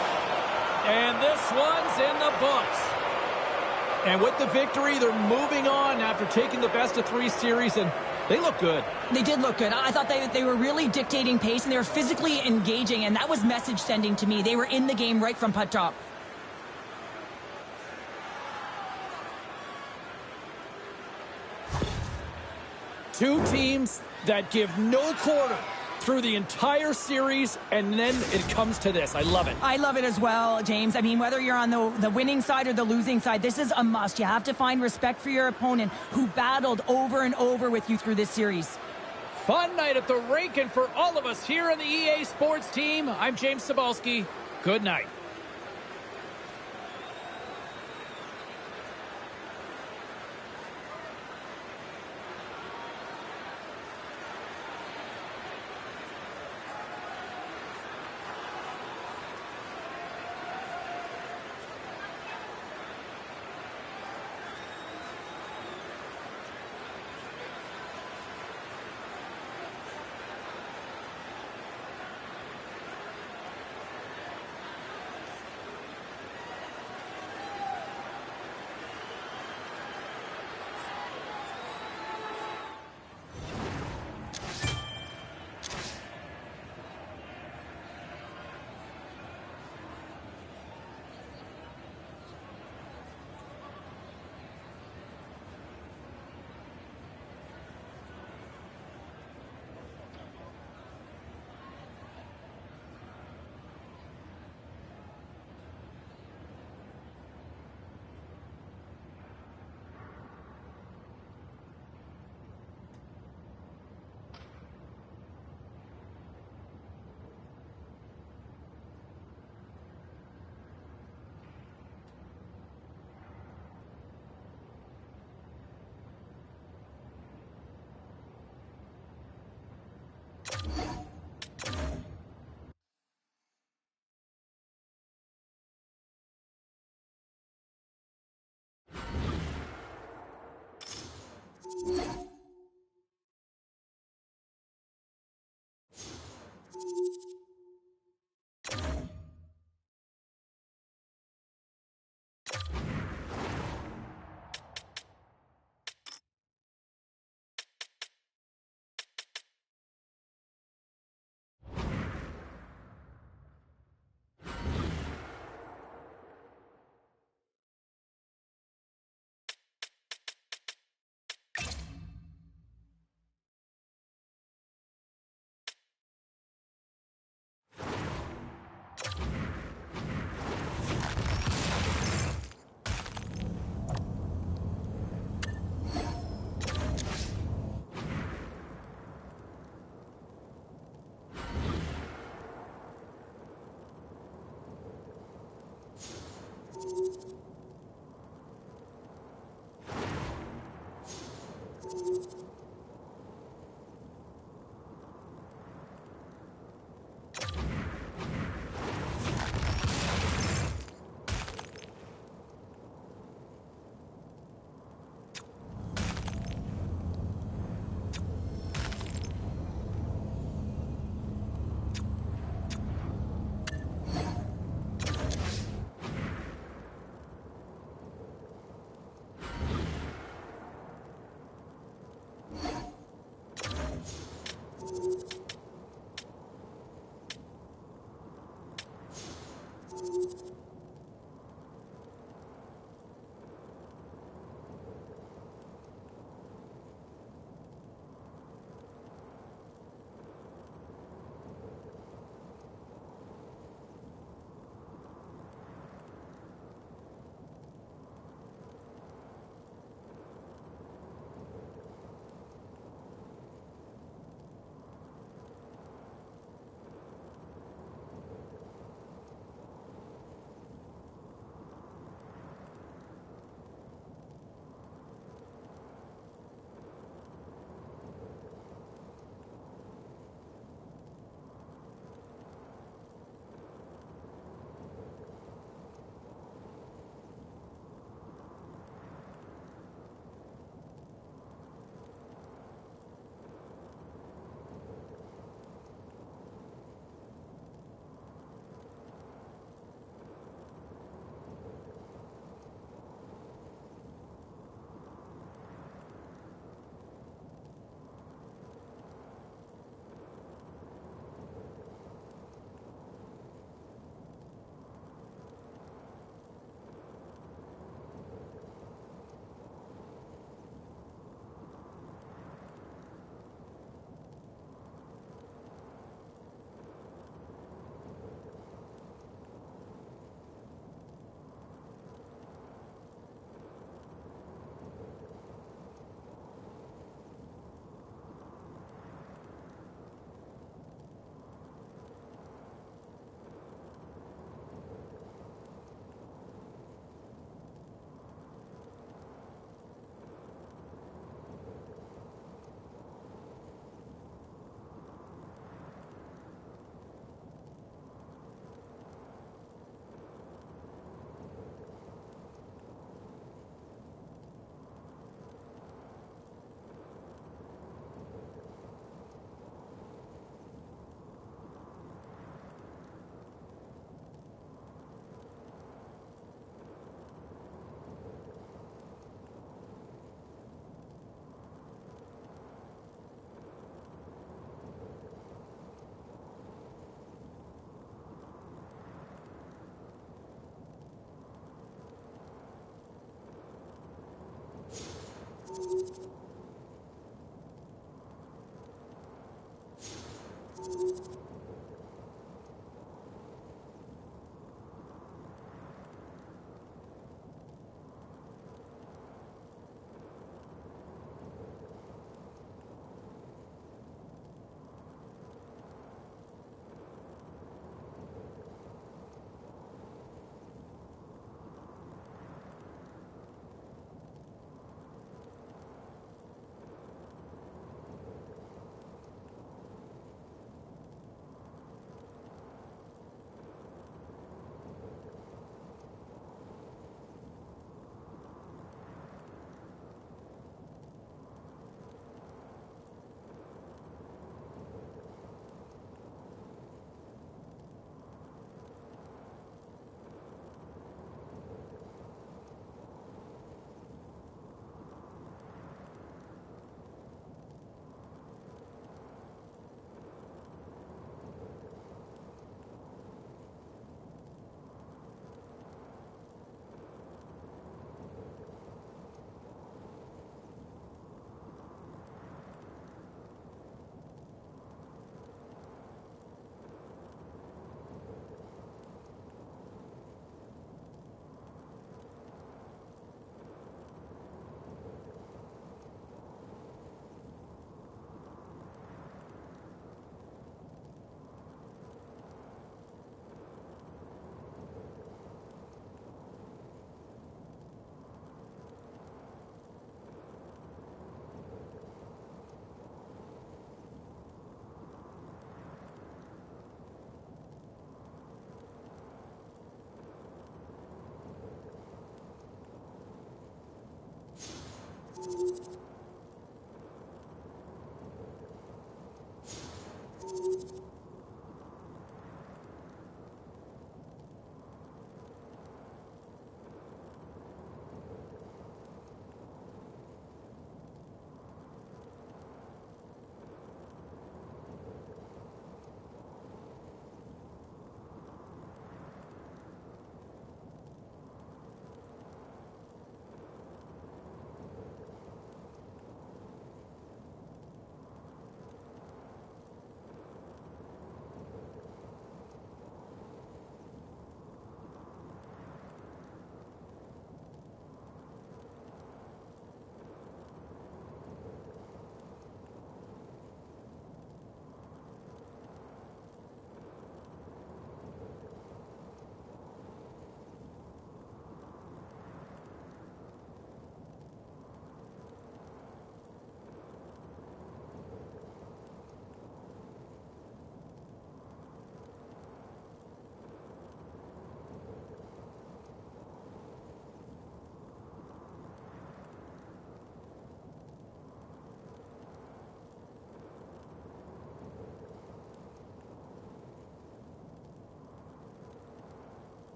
And this one's in the books. And with the victory, they're moving on after taking the best-of-3 series, and they look good. They did look good. I thought they were really dictating pace, and they were physically engaging, and that was message sending to me. They were in the game right from puck drop. Two teams that give no quarter through the entire series, and then it comes to this. I love it. I love it as well, James. I mean, whether you're on the winning side or the losing side, this is a must. You have to find respect for your opponent who battled over and over with you through this series. Fun night at the rink, and for all of us here on the EA Sports team, I'm James Cybulski. Good night.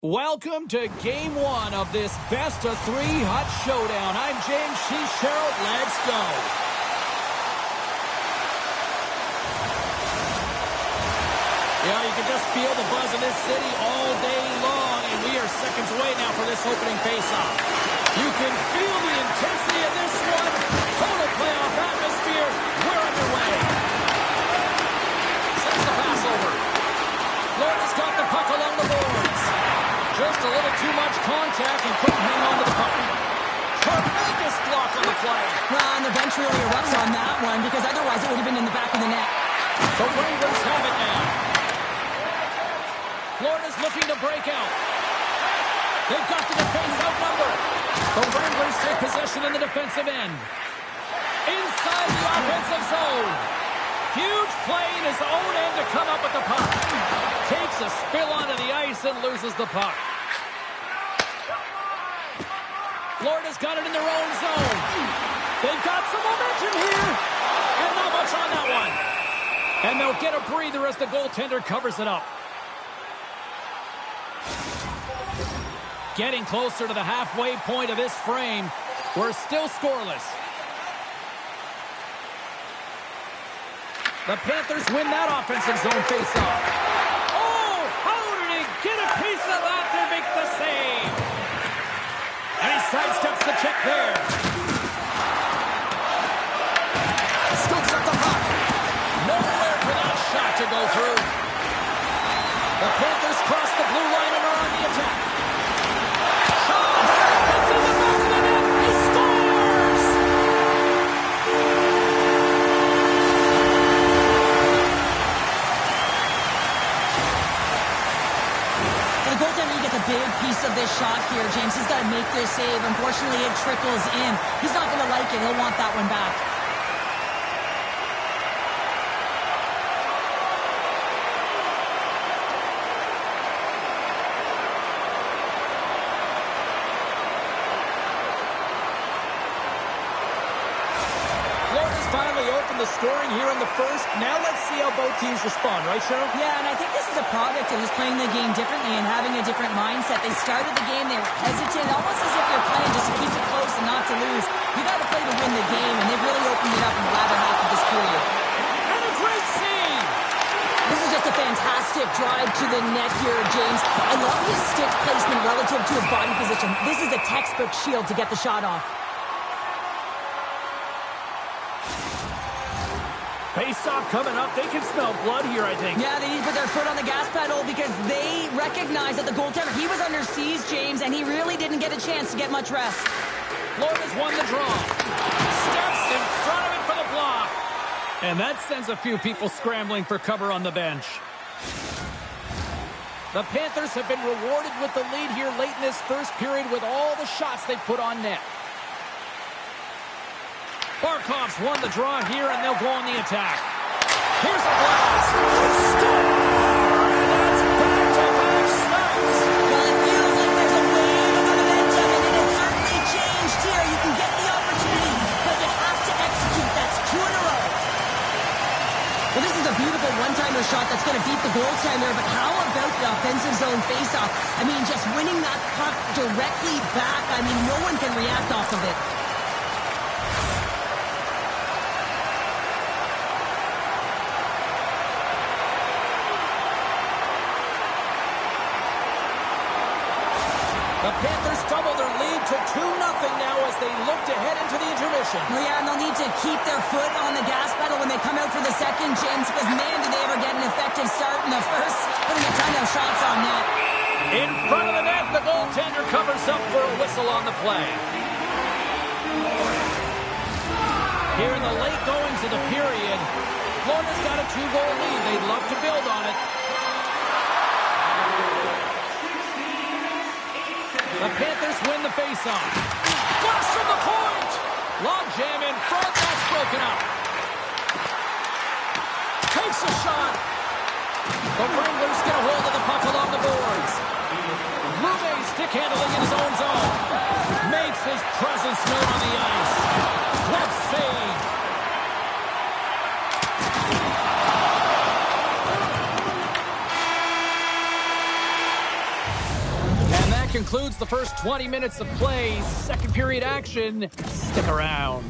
Welcome to Game 1 of this best-of-3 hot showdown. I'm James, she's Cheryl. Let's go. Yeah, you can just feel the buzz in this city all day long, and we are seconds away now for this opening face-off. You can feel the intensity of this one. Total playoff atmosphere. We're underway. Sends the pass over. Florida's got the puck along the boards. Just a little too much contact and couldn't hang on to the puck. Tremendous block on the play. Well, and the bench really erupts on that one because otherwise it would have been in the back of the net. The Wranglers have it now. Florida's looking to break out. They've got the defense outnumbered. The Wranglers take possession in the defensive end. Inside the offensive zone. Huge play in his own end to come up with the puck. Takes a spill onto the ice and loses the puck. Florida's got it in their own zone. They've got some momentum here. And not much on that one. And they'll get a breather as the goaltender covers it up. Getting closer to the halfway point of this frame. We're still scoreless. The Panthers win that offensive zone faceoff. Oh, how did he get a piece of that to make the save? And he sidesteps the check there. Scoops up the puck. Nowhere for that shot to go through. The Panthers cross the blue line and are on the attack. It's in the back of the net. He scores! The goaltender gets a big piece of this shot here, James. He's got to make this save. Unfortunately, it trickles in. He's not going to like it. He'll want that one back. Finally opened the scoring here in the first. Now let's see how both teams respond, right, Cheryl? Yeah, and I think this is a product of just playing the game differently and having a different mindset. They started the game, they were hesitant, almost as if they're playing just to keep it close and not to lose. You got to play to win the game, and they've really opened it up in the latter half of this period. And a great save! This is just a fantastic drive to the net here, James. I love his stick placement relative to his body position. This is a textbook shield to get the shot off. Face-off coming up. They can smell blood here, I think. Yeah, they need to put their foot on the gas pedal because they recognize that the goaltender, he was under siege, James, and he really didn't get a chance to get much rest. Florida's won the draw. Steps in front of it for the block. And that sends a few people scrambling for cover on the bench. The Panthers have been rewarded with the lead here late in this first period with all the shots they put on net. Barkov's won the draw here, and they'll go on the attack. Here's a blast. Score! And that's back-to-back snaps. Well, it feels like there's a wave of momentum, and it has certainly changed here. You can get the opportunity, but you have to execute. That's 2 in a row. Well, this is a beautiful one-timer shot that's going to beat the goaltender, but how about the offensive zone faceoff? I mean, just winning that puck directly back. I mean, no one can react off of it. The Panthers double their lead to 2-0 now as they look to head into the intermission. Well, yeah, and they'll need to keep their foot on the gas pedal when they come out for the second, James, because, man, did they ever get an effective start in the first, putting a ton of shots on net. In front of the net, the goaltender covers up for a whistle on the play. Here in the late goings of the period, Florida's got a 2-goal lead. They'd love to build on it. The Panthers win the faceoff. Blast from the point! Long jam in front, that's broken up. Takes a shot. The Wranglers get a hold of the puck along the boards. Rube stick handling in his own zone. Makes his presence known on the ice. Glove save. Concludes the first 20 minutes of play. Second period action. Stick around.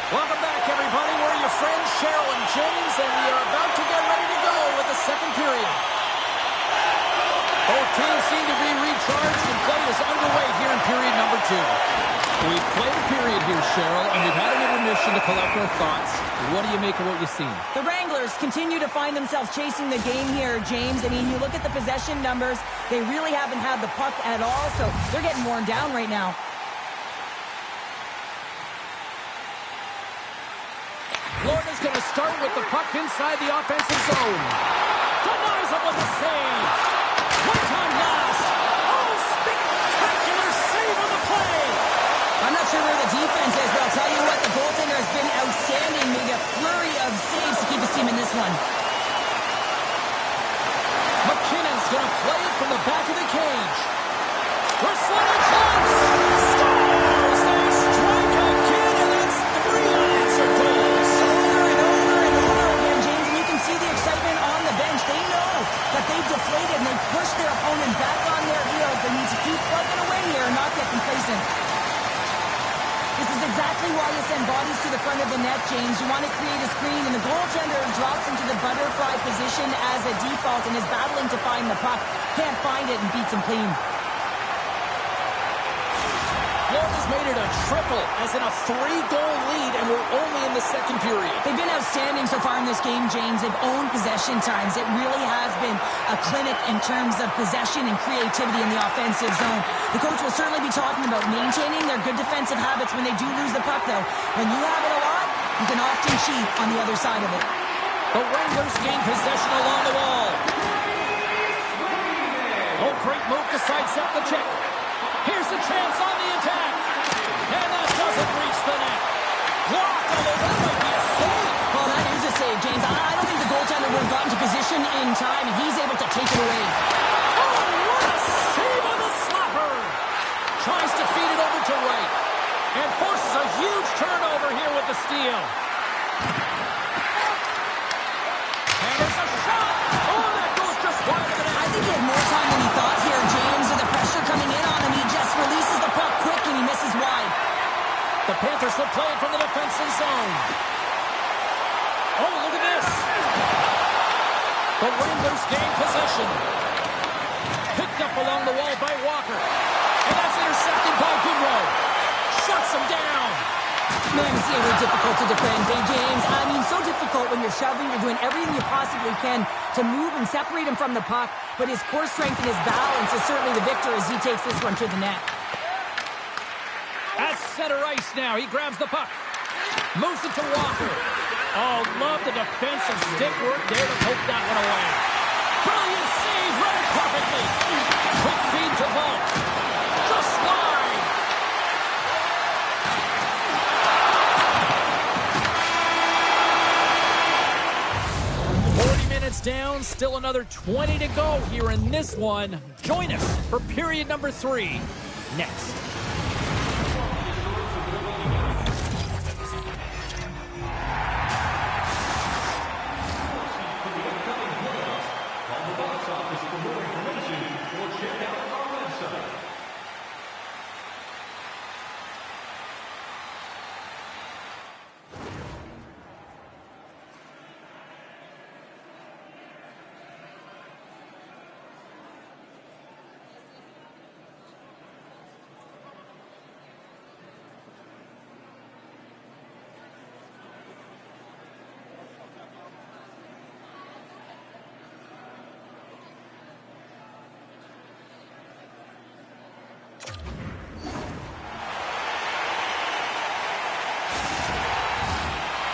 Welcome back, everybody. We're your friends, Chel and James, and we are about to get ready to go with the second period. Both teams seem to be recharged, and play is underway here in period number 2. We've played a period here, Cheryl, and we've had an intermission to collect our thoughts. What do you make of what you've seen? The Wranglers continue to find themselves chasing the game here, James. I mean, you look at the possession numbers, they really haven't had the puck at all, so they're getting worn down right now. Florida's going to start with the puck inside the offensive zone. Denies him with a save. One-time blast. Oh, spectacular save on the play. I'm not sure where the defense is, but I'll tell you what, the goaltender has been outstanding. Maybe a flurry of saves to keep his team in this one. McKinnon's going to play it from the back of the cage. Wrestling chance. Scores! They strike again, and that's 3 unanswered goals. Over and over and over again, James, and you can see the excitement on the bench. They know that they've deflated and they've pushed their opponent back on their heels. They need to keep plugging away here and not get complacent. This is exactly why you send bodies to the front of the net, James. You want to create a screen, and the goaltender drops into the butterfly position as a default and is battling to find the puck. Can't find it and beats him clean. Florida's made it a triple, as in a 3-goal lead, and we're only in the second period. They've been outstanding so far in this game, James. They've owned possession times. It really has been a clinic in terms of possession and creativity in the offensive zone. The coach will certainly be talking about maintaining their good defensive habits when they do lose the puck, though. When you have it a lot, you can often cheat on the other side of it. The Wranglers gain possession along the wall. Oh, great move to sidestep the check. Here's a chance on the attack. And that doesn't reach the net. Blocked, although that might be a save. Well, that is a save, James. I don't think the goaltender would have gotten to position in time, and he's able to take it away. Oh, what a save on the slapper. Tries to feed it over to right. And forces a huge turnover here with the steal. And there's a shot. Oh, that goes just wide of the net. I think he had more time than he thought here, James, with the pressure coming in on him. He just releases the puck quick and he misses wide. The Panthers will play it from the defensive zone. Oh, look at this. The Wranglers gain possession. Picked up along the wall by Walker. And that's intercepted by Goodrow. Shuts him down. Man, it's really difficult to defend, big James. I mean, so difficult when you're shoving. You're doing everything you possibly can to move and separate him from the puck. But his core strength and his balance is certainly the victor as he takes this one to the net. At center ice now. He grabs the puck. Moves it to Walker. Oh, love the defensive stick work there to poke that one away. Brilliant save. Read it perfectly. Quick feed to Vault. Just wide. 40 minutes down. Still another 20 to go here in this one. Join us for period number 3 next.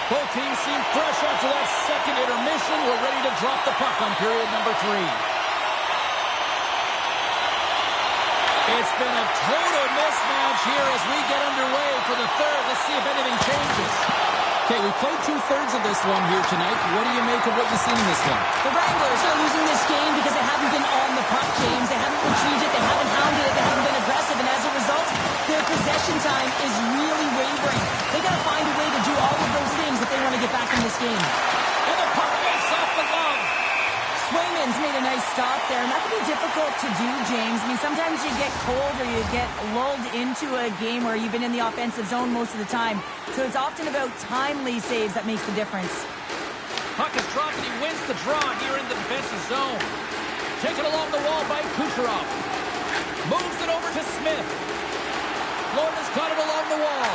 Both teams seem fresh after that second intermission. We're ready to drop the puck on period number 3. It's been a total mismatch here as we get underway for the third. Let's see if anything changes. Okay, we played 2/3 of this one here tonight. What do you make of what you've seen in this one? The Wranglers are losing this game because they haven't been on the puck, James. They haven't retreated, they haven't hounded it, they haven't been aggressive, and as a result, their possession time is really wavering. They got to find a way to do all of those things if they want to get back in this game. And the puck makes off the glove. Swayman's made a nice stop there, and that can be difficult to do, James. I mean, sometimes you get cold or you get lulled into a game where you've been in the offensive zone most of the time. So it's often about timely saves that makes the difference. Puck is dropped and he wins the draw here in the defensive zone. Taken along the wall by Kucherov. Moves it over to Smith. Florida's got it along the wall.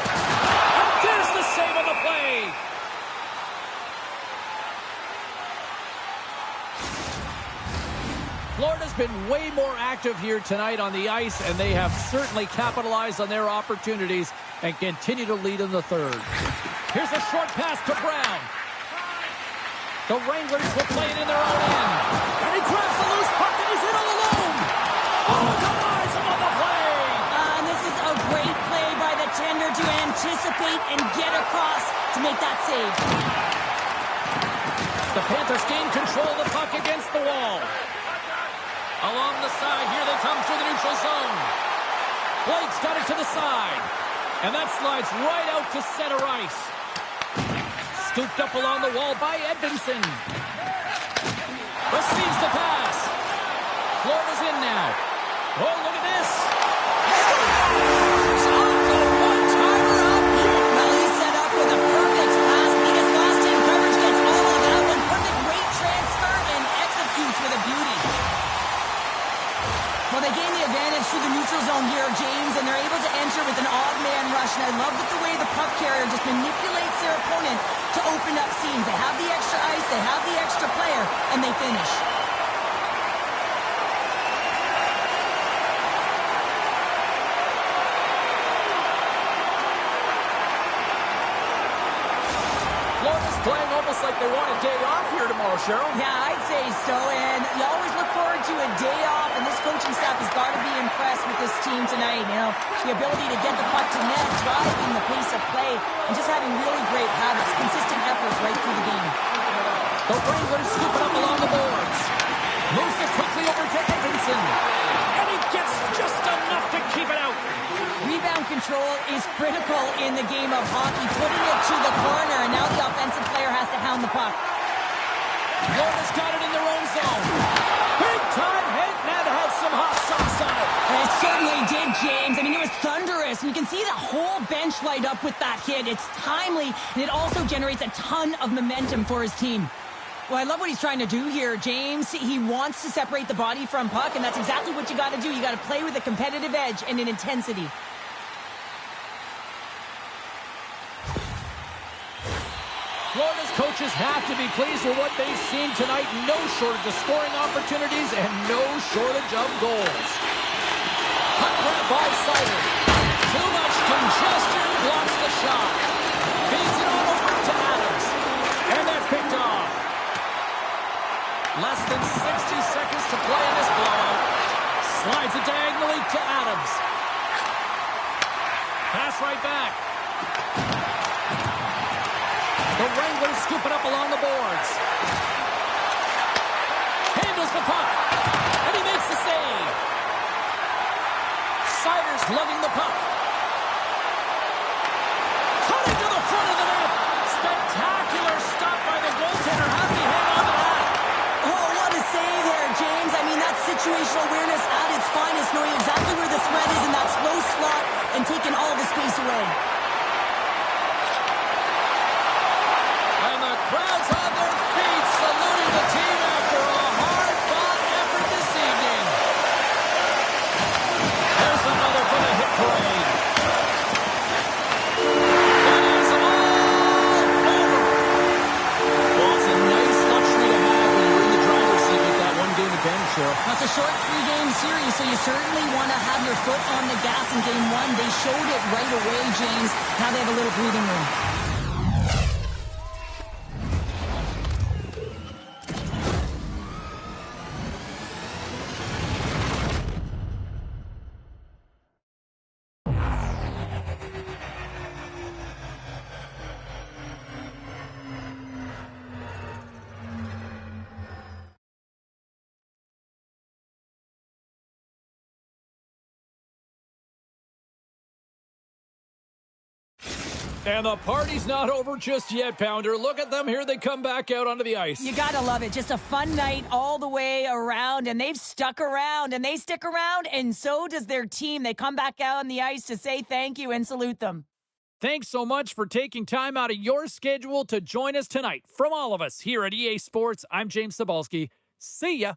And there's the save on the play. Florida's been way more active here tonight on the ice, and they have certainly capitalized on their opportunities and continue to lead in the third. Here's a short pass to Brown. The Wranglers will play it in their own end. And he grabs the loose puck and he's in all alone. Oh, denies him on the play. And this is a great play by the tender to anticipate and get across to make that save. The Panthers gain control of the puck against the wall. Along the side, here they come through the neutral zone. Blake's got it to the side. And that slides right out to center ice. Scooped up along the wall by Edvinsson. Receives the pass. Florida's in now. Oh, look at this. Scores on the one-timer up here. Well, he's set up with a perfect pass. He gets lost in coverage, gets all of that one. Perfect weight transfer and executes with a beauty. Well, they gain the advantage through the neutral zone here, James, and they're able to enter with an odd man rush. And I love the way the puck carrier just manipulates their opponent to open up seams. They have the extra ice, they have the extra player, and they finish. Florida's playing almost like they want a day off here tomorrow, Cheryl. Yeah, I'd say so, and you always look forward to a day off, and this coaching staff has got to be impressed with this team tonight. You know, the ability to get the puck to net, driving the pace of play, and just having really great habits, consistent efforts right through the game. The Wranglers scoop it up along the boards. Moves it quickly over to Edvinsson. And he gets just enough to keep it out. Rebound control is critical in the game of hockey, putting it to the corner, and now the offensive player has to hound the puck. Florida's got it in their own zone. Big time hit, and that had some hot sauce on it. It certainly did, James. I mean, it was thunderous, and you can see the whole bench light up with that hit. It's timely, and it also generates a ton of momentum for his team. Well, I love what he's trying to do here, James. He wants to separate the body from puck, and that's exactly what you got to do. You got to play with a competitive edge and an intensity. Florida's coaches have to be pleased with what they've seen tonight. No shortage of scoring opportunities and no shortage of goals. Puck grab by Sider. Too much congestion, blocks the shot. Feeds it on over to Adams. And that's picked off. Less than 60 seconds to play in this blowout. Slides it diagonally to Adams. Pass right back. The Wranglers scoop it up along the boards. Handles the puck. And he makes the save. Sider's lugging the puck. Cutting to the front of the net. Spectacular stop by the goaltender. How did he hang on to that? Oh, what a save there, James. I mean, that's situational awareness at its finest, knowing exactly where the threat is in that slow slot and taking all the space away. Crowds on their feet, saluting the team after a hard-fought effort this evening. There's another for the hit parade. That is all over. Well, it's a nice luxury to have when you're in the driver's seat with that one-game advantage, Cheryl. That's a short three-game series, so you certainly want to have your foot on the gas in game one. They showed it right away, James. Now they have a little breathing room. And the party's not over just yet, Pounder. Look at them. Here they come back out onto the ice. You gotta love it. Just a fun night all the way around, and they've stuck around, and they stick around, and so does their team. They come back out on the ice to say thank you and salute them. Thanks so much for taking time out of your schedule to join us tonight. From all of us here at EA Sports, I'm James Cebulski. See ya.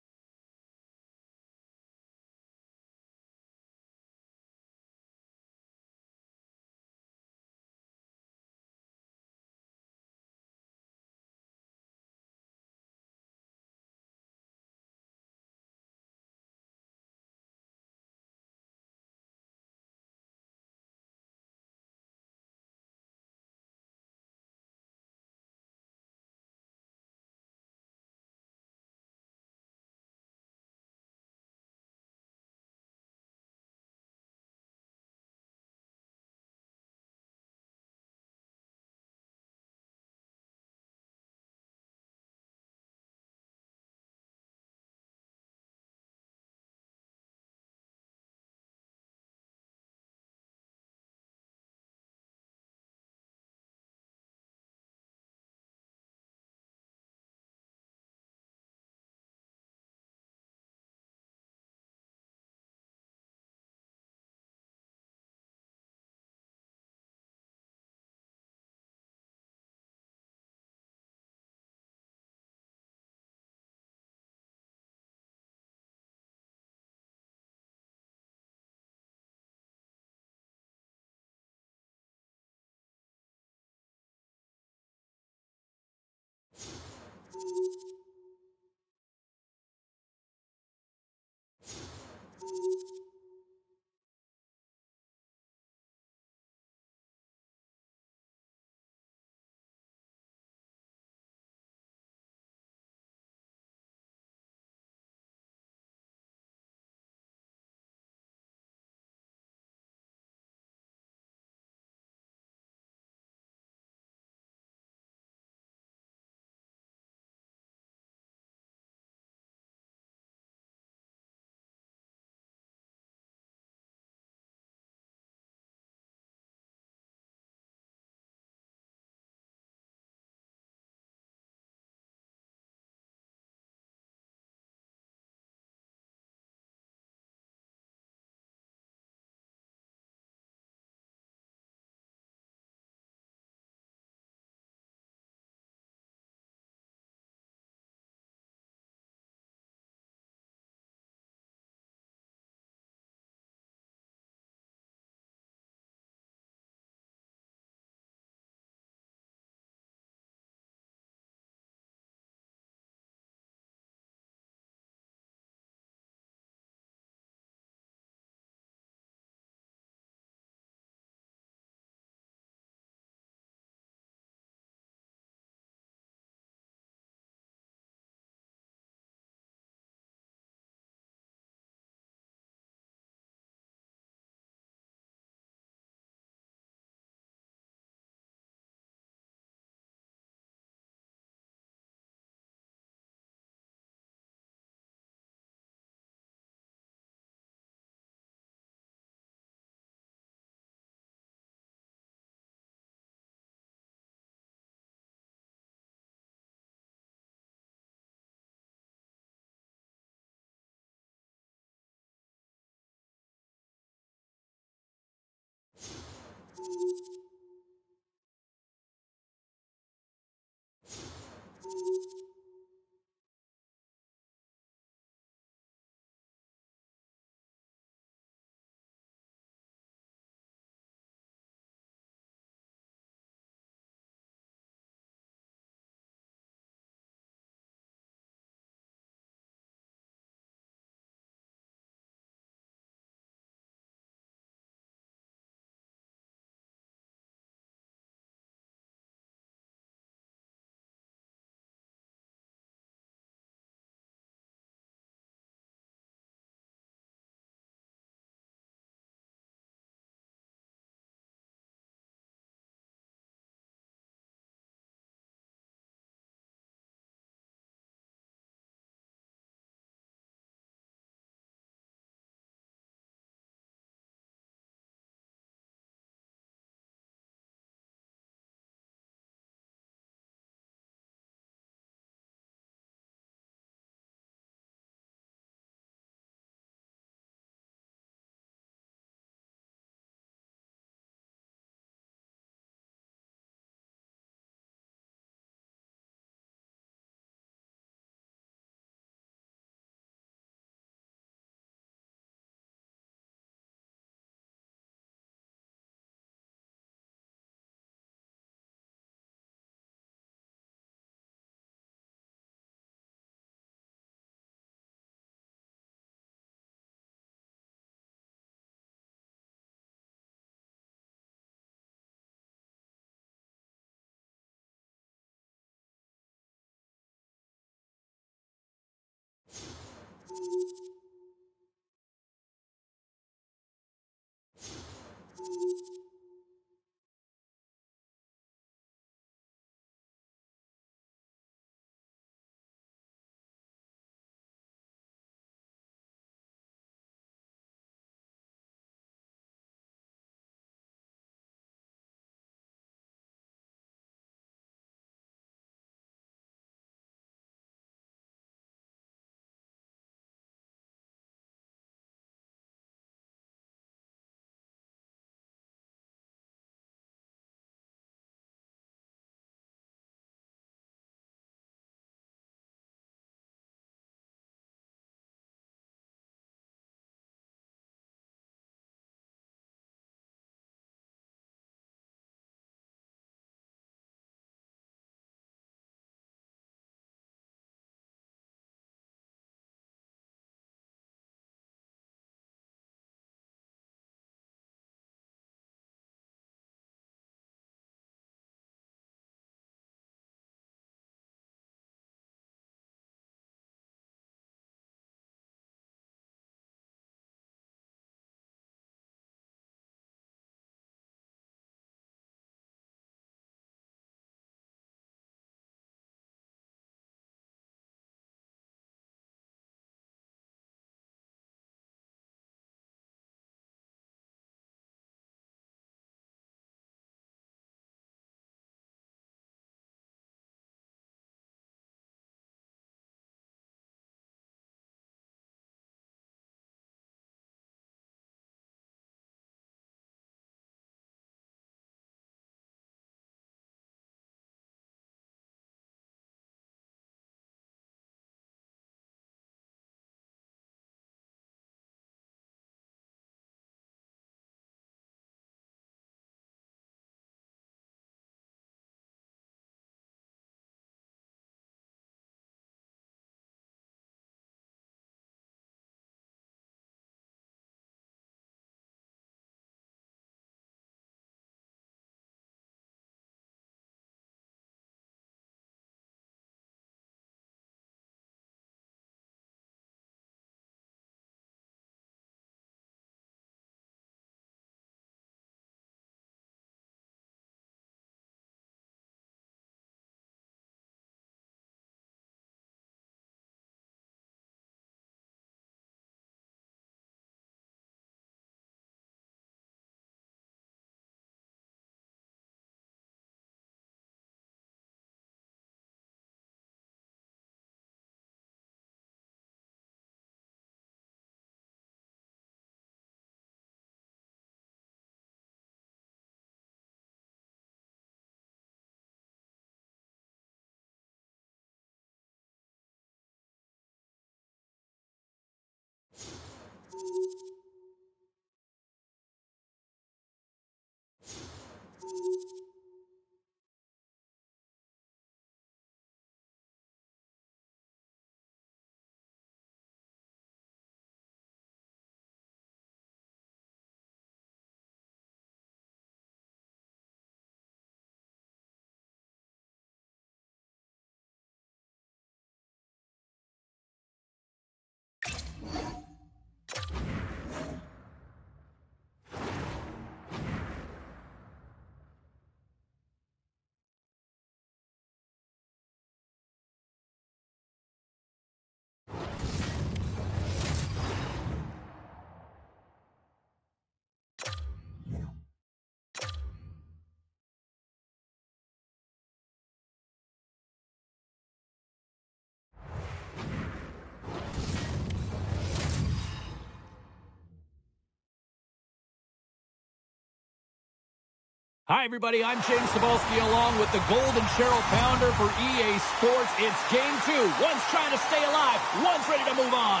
Hi, everybody. I'm James Cebulski along with the Golden Cheryl Pounder for EA Sports. It's Game 2. One's trying to stay alive. One's ready to move on.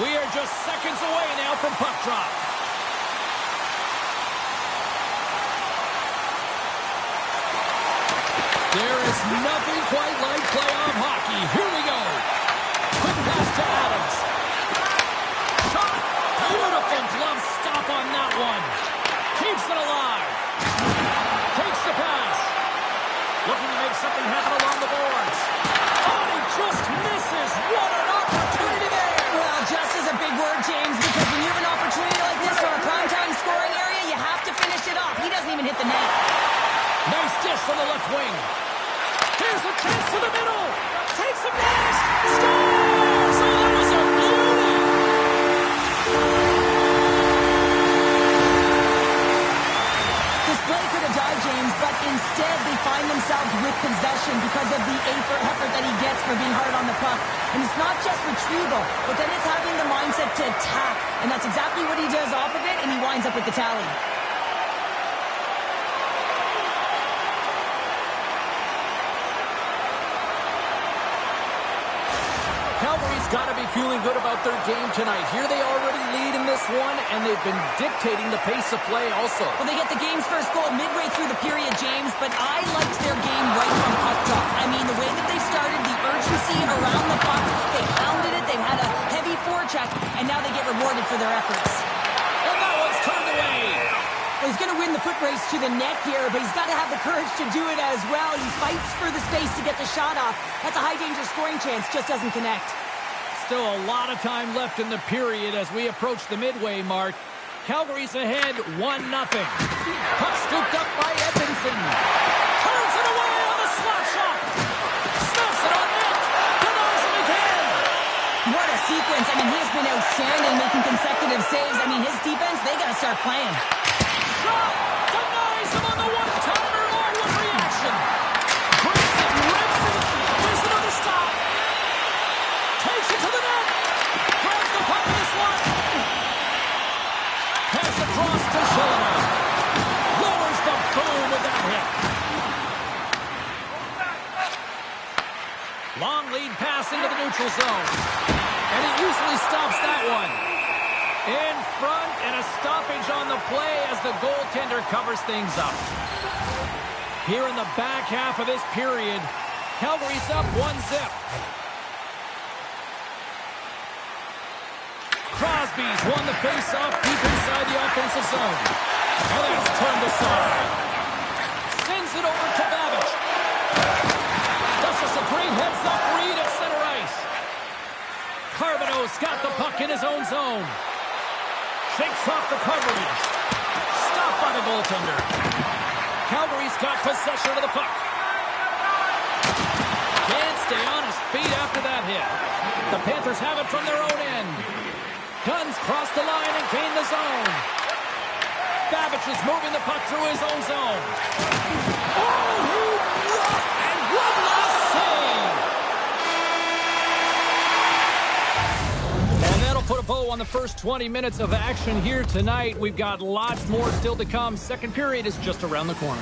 We are just seconds away now from puck drop. There is nothing quite like playoff hockey. Here we go. Quick pass to Adams. Shot. Beautiful glove stop on that one. Keeps it alive. Takes the pass. Looking to make something happen along the boards. Oh, he just misses. What an opportunity there. Well, just is a big word, James, because when you have an opportunity like this from a primetime scoring area, you have to finish it off. He doesn't even hit the net. Nice dish from the left wing. Here's a chance to the middle. Takes a blast. Scores! Oh, that was a beauty. This play could have died, James, but instead they find themselves with possession because of the effort that he gets for being hard on the puck. And it's not just retrieval, but then it's having the mindset to attack. And that's exactly what he does off of it, and he winds up with the tally. Calgary's got to be feeling good about their game tonight. Here they already lead in this one, and they've been dictating the pace of play also. Well, they get the game's first goal midway through the period, James, but I liked their game right from puck drop. I mean, the way that they started, the urgency around the puck, they hounded it, they've had a heavy forecheck, and now they get rewarded for their efforts. And that one's turned away. Well, he's going to win the foot race to the net here, but he's got to have the courage to do it as well. He fights for the space to get the shot off. That's a high-danger scoring chance, just doesn't connect. Still a lot of time left in the period as we approach the midway mark. Calgary's ahead 1-0. Puck scooped up by Edmondson. Turns it away on the slap shot. Stuffs it on net. Denies him again. What a sequence. I mean, he has been outstanding, making consecutive saves. I mean, his defense, they got to start playing. Shot. Denies him on the one-timer. Oh, what reaction. Breaks it, rips it. There's another stop. Takes it to the net. Grabs the puck in the slot. Pass across to Chel. Lowers the boom with that hit. Long lead pass into the neutral zone. And he easily stops that one. In front, and a stoppage on the play as the goaltender covers things up. Here in the back half of this period, Calgary's up 1-0. Crosby's won the face-off deep inside the offensive zone. And that's turned aside. Sends it over to Babbage. That's just a great heads-up read at center ice. Carbonneau's got the puck in his own zone. Shakes off the coverage. Stopped by the goaltender. Calgary's got possession of the puck. Can't stay on his feet after that hit. The Panthers have it from their own end. Guns cross the line and gain the zone. Babbage is moving the puck through his own zone. Oh, he blocked, and one last save. And that'll put a bow on the first 20 minutes of action here tonight. We've got lots more still to come. Second period is just around the corner.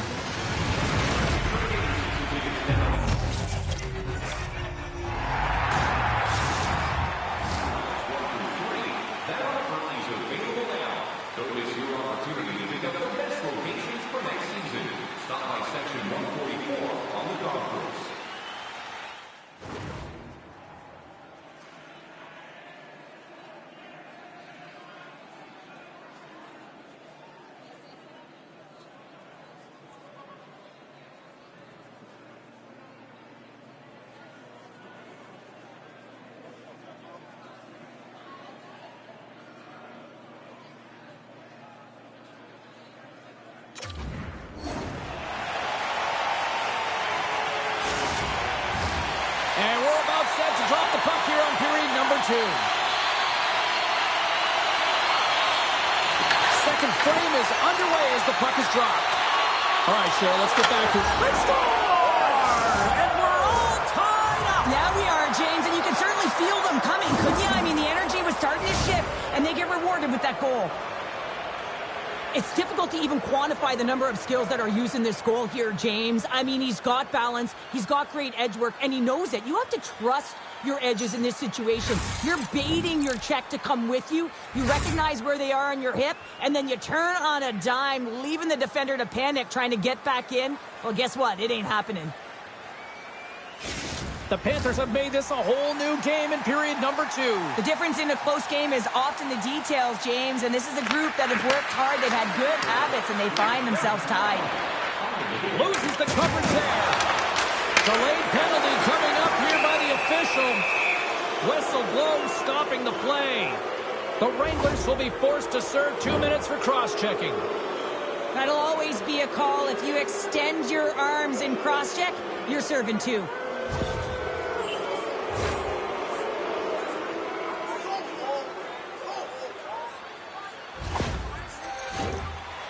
will drop the puck here on period number 2. Second frame is underway as the puck is dropped. All right, Chel, let's get back to it. Let's score! And we're all tied up. Yeah, we are, James, and you can certainly feel them coming, couldn't you? I mean, the energy was starting to shift, and they get rewarded with that goal. It's difficult to even quantify the number of skills that are used in this goal here, James. I mean, he's got balance, he's got great edge work, and he knows it. You have to trust your edges in this situation. You're baiting your check to come with you. You recognize where they are on your hip, and then you turn on a dime, leaving the defender to panic, trying to get back in. Well, guess what? It ain't happening. The Panthers have made this a whole new game in period number 2. The difference in a close game is often the details, James, and this is a group that have worked hard, they've had good habits, and they find themselves tied. Loses the coverage there. Delayed penalty coming up here by the official. Whistle blows, stopping the play. The Wranglers will be forced to serve 2 minutes for cross-checking. That'll always be a call. If you extend your arms in cross-check, you're serving 2.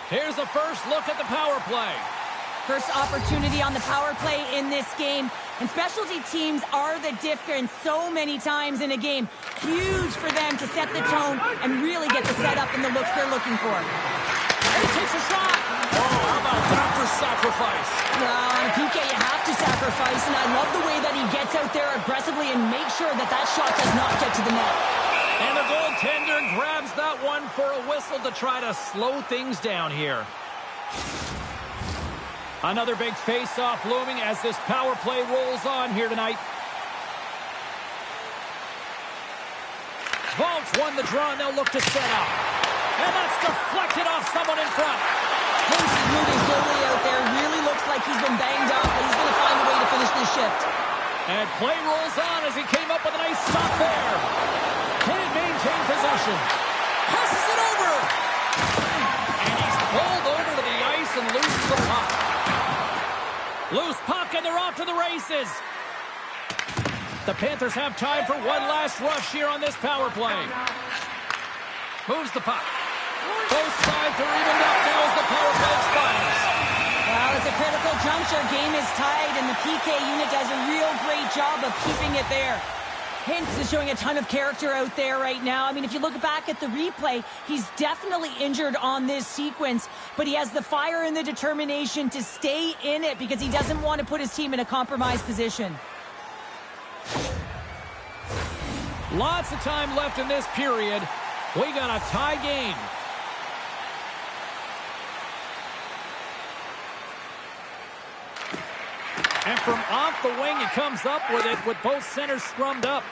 Here's a first look at the power play. First opportunity on the power play in this game. And specialty teams are the difference so many times in a game. Huge for them to set the tone and really get the setup and the looks they're looking for. And he takes a shot. Oh, how about that for sacrifice? Well, on PK, you have to sacrifice, and I love the way that he gets out there aggressively and makes sure that that shot does not get to the net. And the goaltender grabs that one for a whistle to try to slow things down here. Another big face-off looming as this power play rolls on here tonight. Vaults won the draw, and they'll look to set up. And that's deflected off someone in front. Pace is moving slowly out there. Really looks like he's been banged up, but he's going to find a way to finish this shift. And play rolls on as he came up with a nice stop there. Can't maintain possession. Passes it over. And he's pulled over to the ice and loses the puck. Loose puck, and they're off to the races. The Panthers have time for one last rush here on this power play. Moves the puck. Both sides are evened up now as the power play expires. Well, it's a critical juncture. Game is tied, and the PK unit does a real great job of keeping it there. Hintz is showing a ton of character out there right now. I mean, if you look back at the replay, he's definitely injured on this sequence, but he has the fire and the determination to stay in it because he doesn't want to put his team in a compromised position. Lots of time left in this period. We got a tie game. And from off the wing, he comes up with it with both centers scrummed up.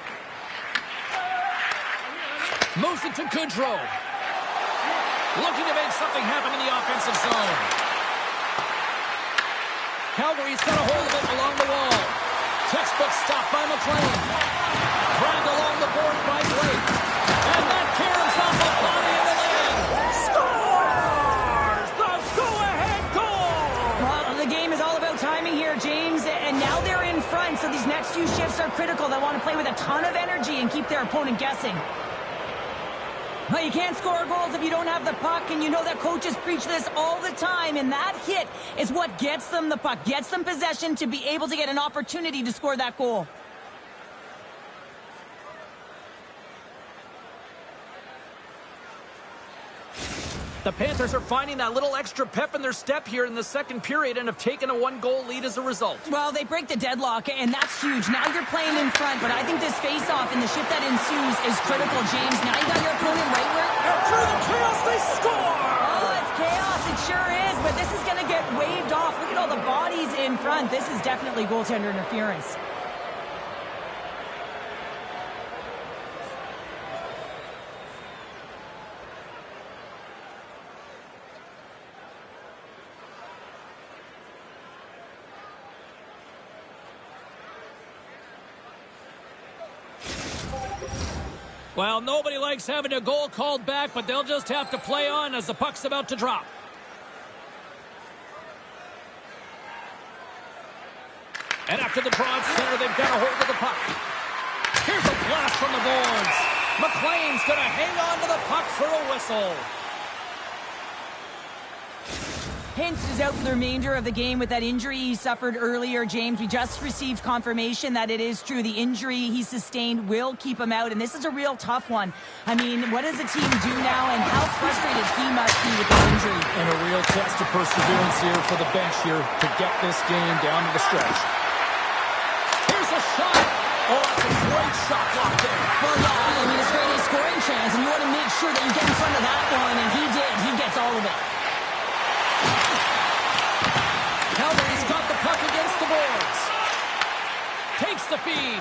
Moves it to Goodrow. Looking to make something happen in the offensive zone. Calgary's got a hold of it along the wall. Textbook stop by McLean. Dragged along the board by Blake. And that caroms off the body of the land. Scores! The go-ahead goal! Well, the game is all about timing here, James, and now they're in front, so these next few shifts are critical. They want to play with a ton of energy and keep their opponent guessing. Well, you can't score goals if you don't have the puck, and you know that coaches preach this all the time, and that hit is what gets them the puck, gets them possession to be able to get an opportunity to score that goal. The Panthers are finding that little extra pep in their step here in the second period and have taken a one-goal lead as a result. Well, they break the deadlock, and that's huge. Now you're playing in front, but I think this face-off and the shift that ensues is critical, James. Now you got your opponent right where... And through the chaos, they score! Oh, it's chaos. It sure is, but this is going to get waved off. Look at all the bodies in front. This is definitely goaltender interference. Well, nobody likes having a goal called back, but they'll just have to play on as the puck's about to drop. And after the draw at center, they've got a hold of the puck. blast from the boards. McLean's going to hang on to the puck for a whistle. Hintz is out for the remainder of the game with that injury he suffered earlier, James. We just received confirmation that it is true. The injury he sustained will keep him out, and this is a real tough one. I mean, what does the team do now, and how frustrated he must be with this injury? And a real test of perseverance here for the bench here to get this game down to the stretch. Here's a shot. Oh, that's a great shot block there. Well, yeah, I mean, it's great scoring chance, and you want to make sure that you get in front of that one, and he did. He gets all of it. Calgary's got the puck against the boards. Takes the feed.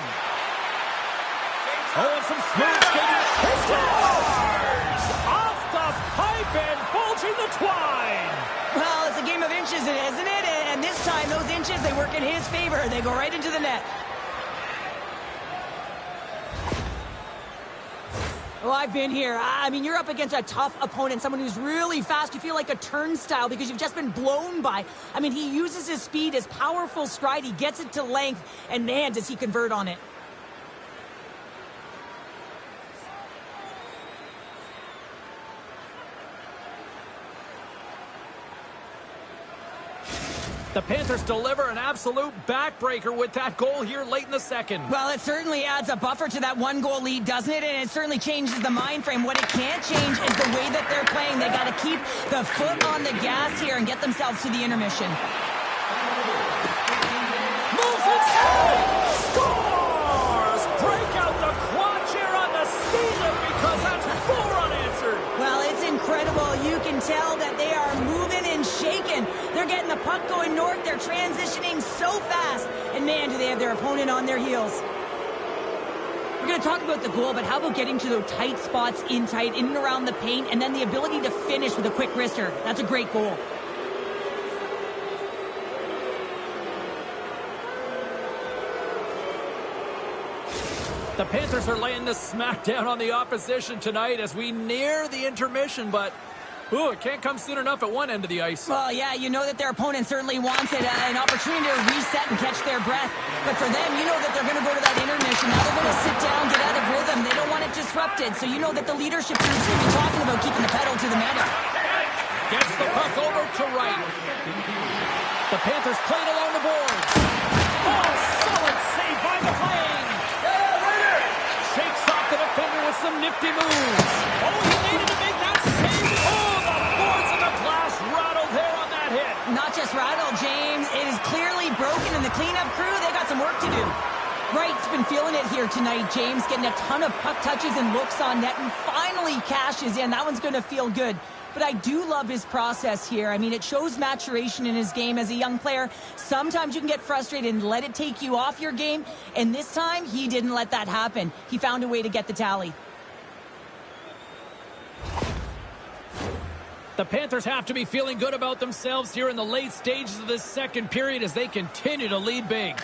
Oh, and some smooth skating. He scores! Off the pipe and bulging the twine. Well, it's a game of inches, isn't it? And this time, those inches, they work in his favor. They go right into the net. Oh, I've been here. I mean, you're up against a tough opponent, someone who's really fast. You feel like a turnstile because you've just been blown by. I mean, he uses his speed, his powerful stride. He gets it to length, and man, does he convert on it. The Panthers deliver an absolute backbreaker with that goal here late in the second. Well, it certainly adds a buffer to that one-goal lead, doesn't it? And it certainly changes the mind frame. What it can't change is the way that they're playing. They got to keep the foot on the gas here and get themselves to the intermission. Moves inside! Scores! Break out the crotch here on the season because that's 4 unanswered. Well, it's incredible. You can tell that they are moving and shaking. They're getting the puck going north. They're transitioning so fast. And man, do they have their opponent on their heels. We're going to talk about the goal, but how about getting to those tight spots in and around the paint, and then the ability to finish with a quick wrister. That's a great goal. The Panthers are laying the smackdown on the opposition tonight as we near the intermission, but ooh, it can't come soon enough at one end of the ice. Well, yeah, you know that their opponent certainly wants it, an opportunity to reset and catch their breath. But for them, you know that they're going to go to that intermission. Now they're going to sit down, get out of rhythm. They don't want it disrupted. So you know that the leadership team is going to be talking about keeping the pedal to the metal. Gets the puck over to right. The Panthers played along the boards. Oh, solid save by McLean. Shakes off the defender with some nifty moves. Oh, he needed to make that save. Oh, the boards and the glass rattled there on that hit. Not just rattled, James. It is clearly broken, and the cleanup crew, they got some work to do. Wright's been feeling it here tonight, James, getting a ton of puck touches and looks on net, and finally cashes in. That one's going to feel good. But I do love his process here. I mean, it shows maturation in his game as a young player. Sometimes you can get frustrated and let it take you off your game. And this time, he didn't let that happen. He found a way to get the tally. The Panthers have to be feeling good about themselves here in the late stages of this second period as they continue to lead big.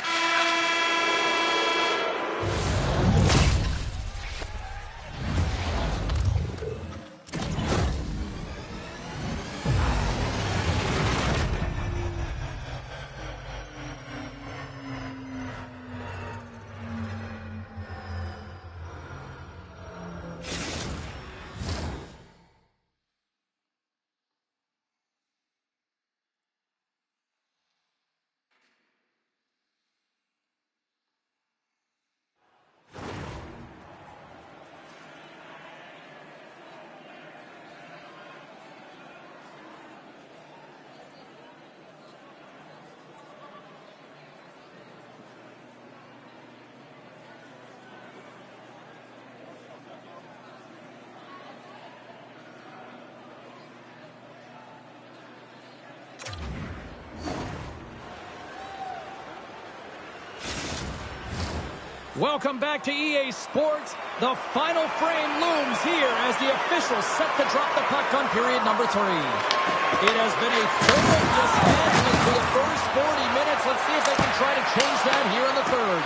Welcome back to EA Sports. The final frame looms here as the officials set to drop the puck on period number 3. It has been a thorough dismantling for the first 40 minutes. Let's see if they can try to change that here in the third.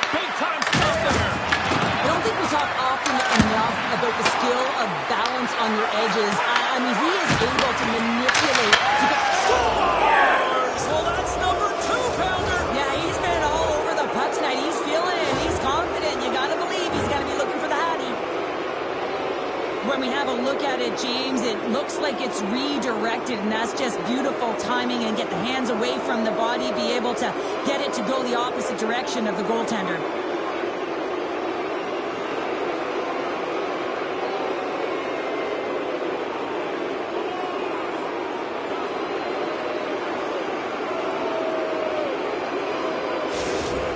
Big time stuff there. I don't think we talk often enough about the skill of balance on your edges. I mean, he is able to manipulate. Scores! Well, that's number 2, Pounder. Yeah, he's been all over the puck tonight. He's feeling it. He's confident. You got to believe he's going to it, James. It looks like it's redirected, and that's just beautiful timing, and get the hands away from the body, be able to get it to go the opposite direction of the goaltender.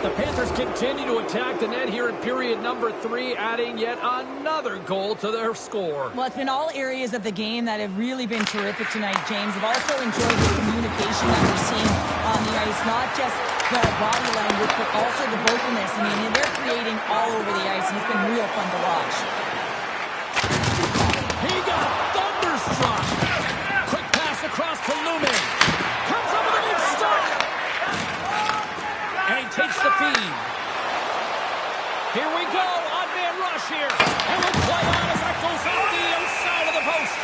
The Panthers continue to attack the net here in period number 3, adding yet another goal to their score. Well, it's been all areas of the game that have really been terrific tonight, James. I've also enjoyed the communication that we're seeing on the ice, not just the body language, but also the vocalness. I mean, they're creating all over the ice, and it's been real fun to watch. He got thunderstruck. Quick pass across to Lumen. Comes up with a big start. And he takes the feed. Here we go. Odd man rush here. And we'll play on as that goes out the outside of the post.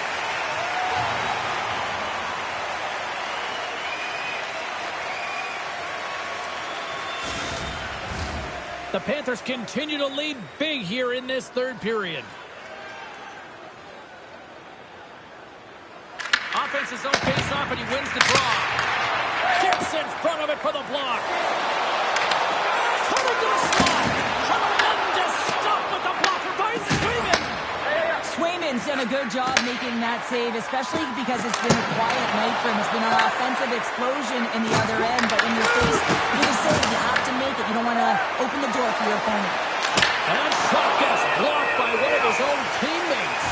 The Panthers continue to lead big here in this third period. Offense's own face-off, and he wins the draw. Gets in front of it for the block. Coming to the slot. Tremendous stop with the blocker by Swayman. Swayman's done a good job making that save, especially because it's been a quiet night for him. It's been an offensive explosion in the other end, but when you're faced with a save, you have to make it. You don't want to open the door for your opponent. And shot gets blocked by one of his own teammates.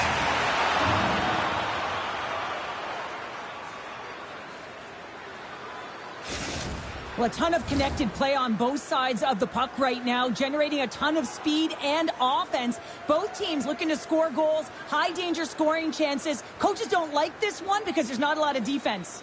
Well, a ton of connected play on both sides of the puck right now, generating a ton of speed and offense. Both teams looking to score goals, high-danger scoring chances. Coaches don't like this one because there's not a lot of defense.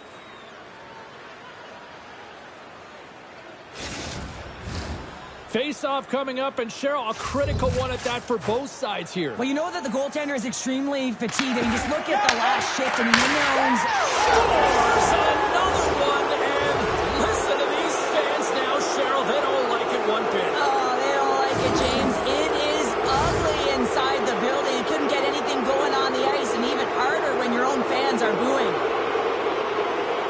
Face-off coming up, and Cheryl, a critical one at that for both sides here. Well, you know that the goaltender is extremely fatigued. I mean, just look at the last shift. I mean, in their own... Scores another one, and listen to these fans now, Cheryl. They don't like it one bit. Oh, they don't like it, James. It is ugly inside the building. You couldn't get anything going on the ice, and even harder when your own fans are booing.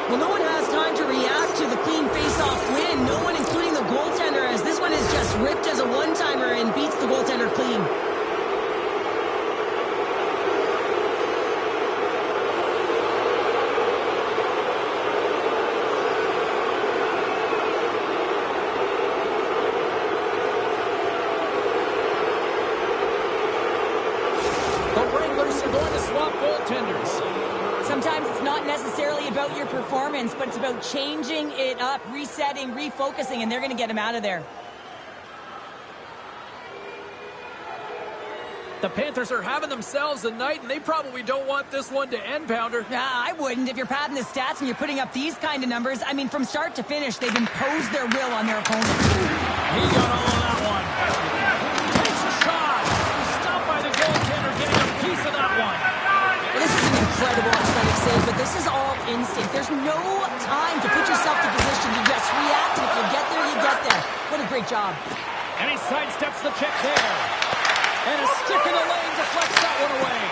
Well, no one has time to react to the clean face-off win. No one, including the goaltender, as this one is just ripped as a one-timer and beats the goaltender clean. The Wranglers are going to swap goaltenders. Sometimes it's not necessarily about your performance, but it's about changing it up, resetting, refocusing, and they're going to get him out of there. The Panthers are having themselves a night, and they probably don't want this one to end, Pounder. I wouldn't. If you're padding the stats and you're putting up these kind of numbers, I mean, from start to finish, they've imposed their will on their opponent. He got all of that one. Takes a shot. Stopped by the goaltender, getting a piece of that one. Well, this is an incredible athletic save, but this is all instinct. There's no time to put yourself to position. You just react, and if you get there, you get there. What a great job. And he sidesteps the check there. And a stick in the lane deflects that one away.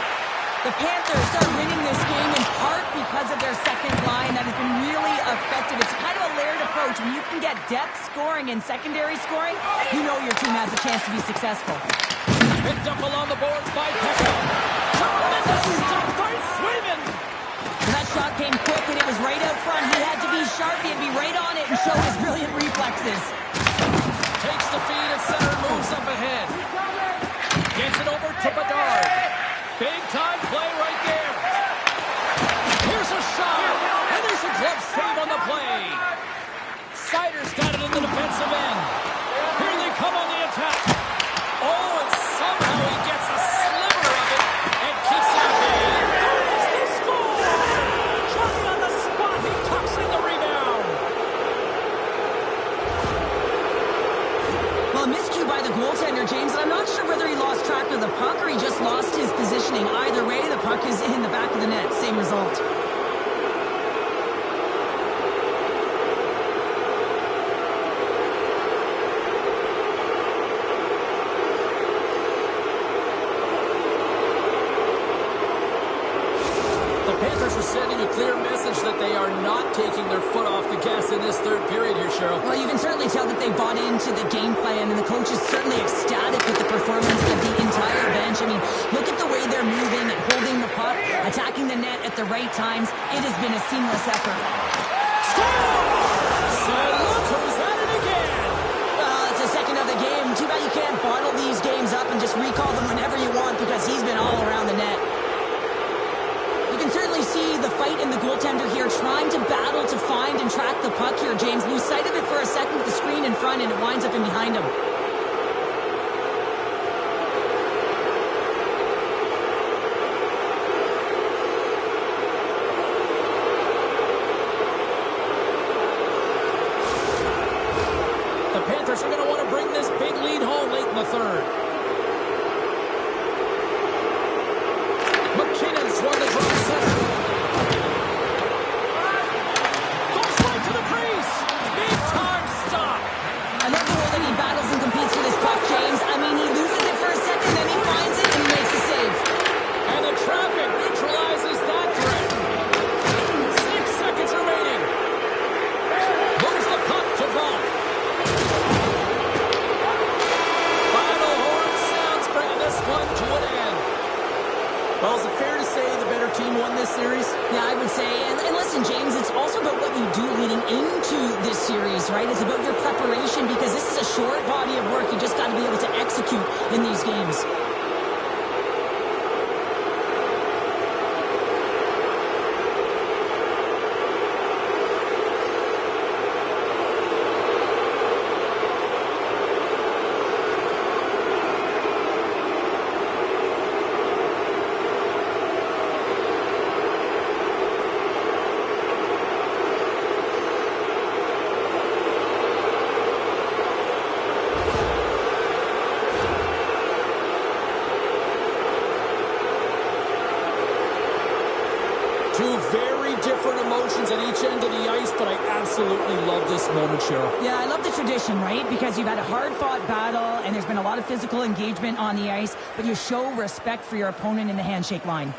The Panthers are winning this game in part because of their second line that has been really effective. It's kind of a layered approach. When you can get depth scoring and secondary scoring, you know your team has a chance to be successful. Picked up along the boards by Pekka. Tremendous stop by Swayman. That shot came quick, and it was right out front. He had to be sharp. He had to be right on it and show his brilliant reflexes. Takes the feed at center, moves up ahead. Gets it over to Bedard. Big time play right there. Here's a shot. And there's a glove save on the play. Sider's got it in the defensive end. Here they come on the attack. Oh, and somehow he gets a sliver of it and keeps it at bay. There's the score. Johnny on the spot. He tucks in the rebound. Well, a miscue by the goaltender, James, and I'm not sure whether he lost track of the puck or he just lost his positioning. Either way, the puck is in the back of the net. Same result. message that they are not taking their foot off the gas in this third period here, Cheryl. Well, you can certainly tell that they bought into the game plan, and the coach is certainly ecstatic with the performance of the entire bench. I mean, look at the way they're moving and holding the puck, attacking the net at the right times. It has been a seamless effort. And look who's at it again. Well, it's the second of the game. Too bad you can't bottle these games up and just recall them whenever you want, because he's been all around the net. You can certainly see the fight in the goaltender here, trying to battle to find and track the puck here. James lose sight of it for a second with the screen in front, and it winds up in behind him. The Panthers are going to want to bring this big lead home late in the third. McKinnon's won the draw center. Goes right to the crease. Big time stop. I love the way that he battles and competes for this puck, James. I mean, he loses it for a second, then he finds it and he makes a save. And the traffic neutralizes that threat. 6 seconds remaining. Moves the puck to Vaughan. Final horn sounds, bringing this one to an end. Well, is it fair to say the better team won this series? Yeah, I would say. And listen, James, it's also about what you do leading into this series, right? It's about your preparation, because this is a short body of work. You just got to be able to execute in these games. Two very different emotions at each end of the ice, but I absolutely love this moment, Cheryl. Yeah, I love the tradition, right? Because you've had a hard-fought battle, and there's been a lot of physical engagement on the ice, but you show respect for your opponent in the handshake line.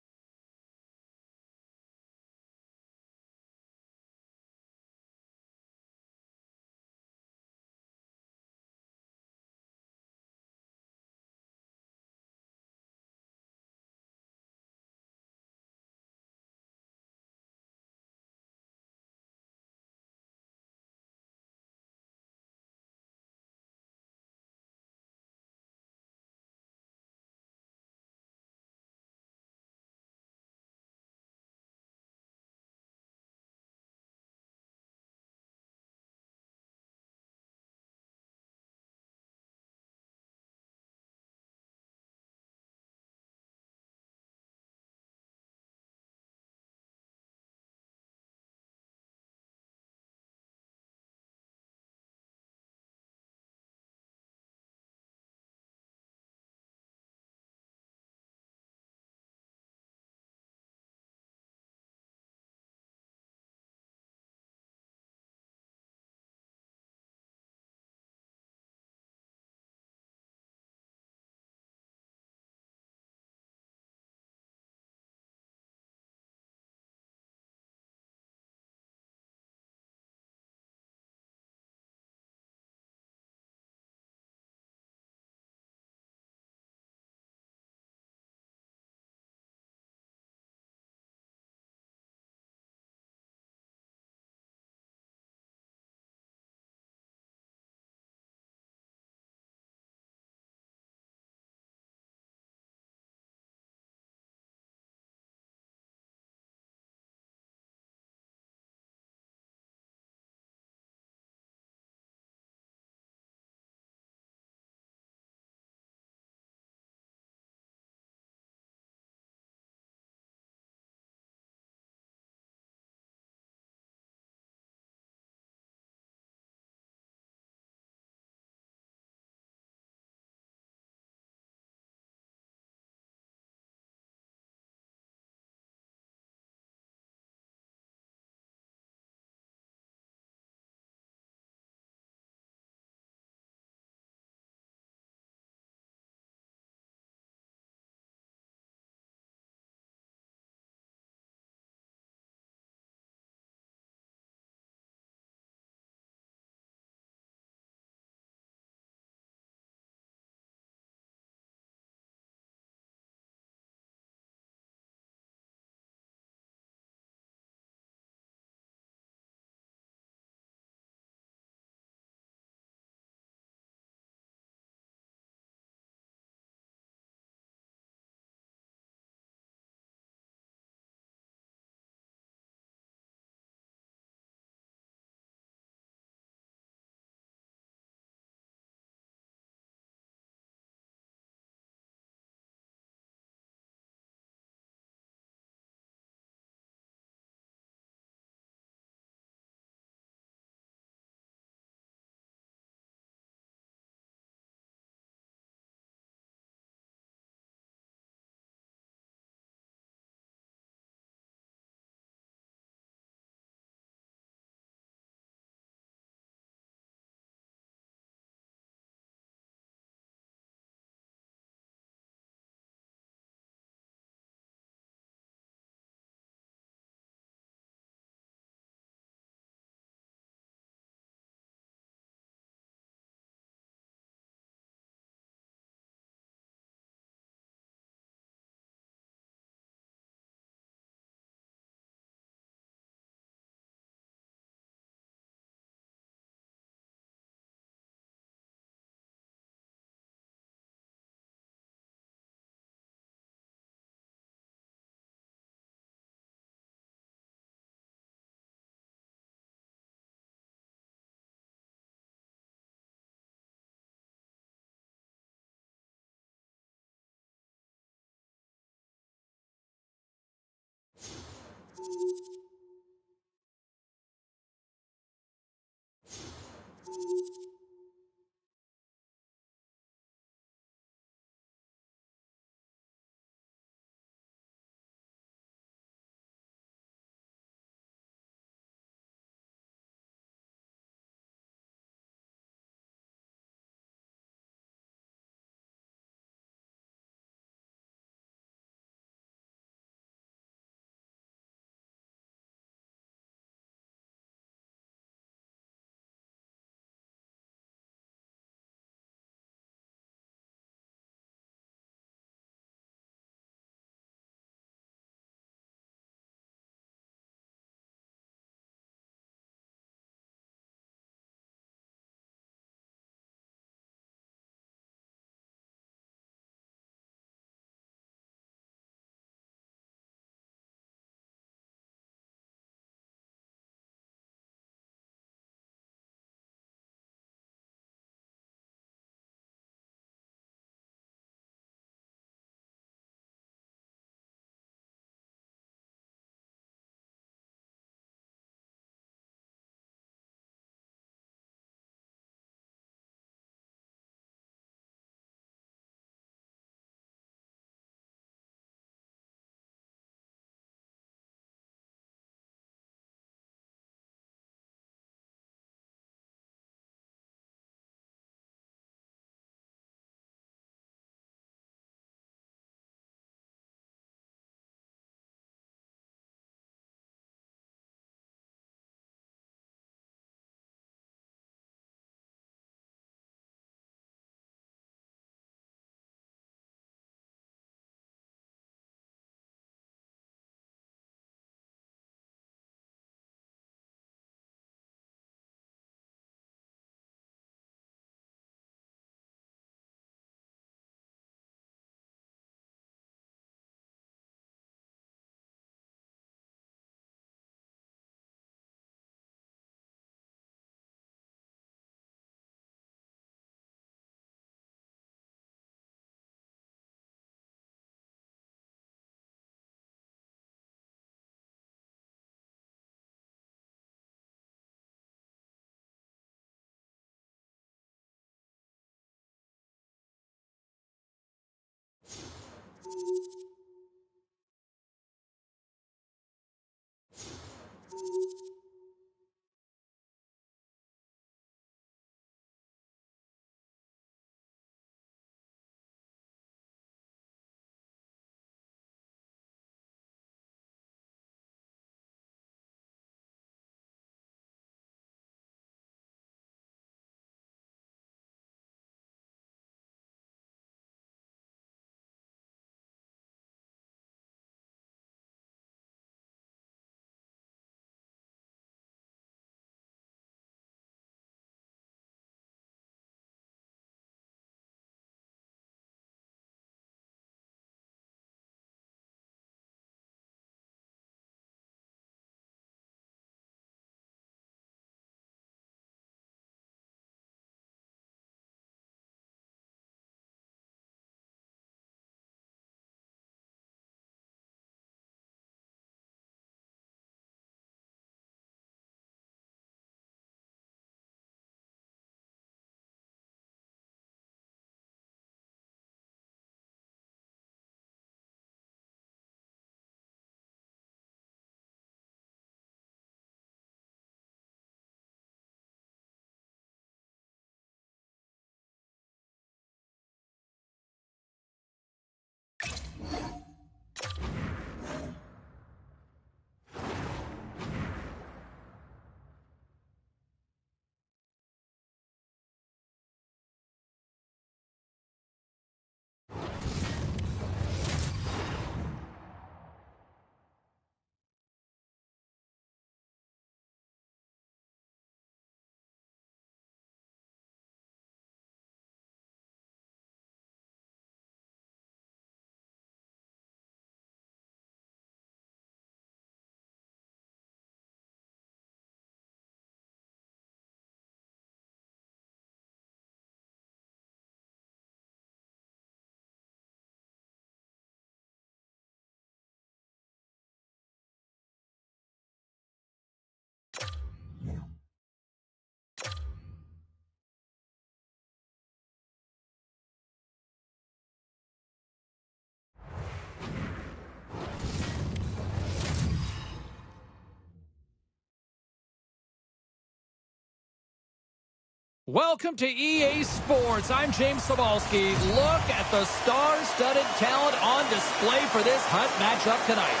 Welcome to EA Sports. I'm James Cebulski. Look at the star-studded talent on display for this hunt matchup tonight.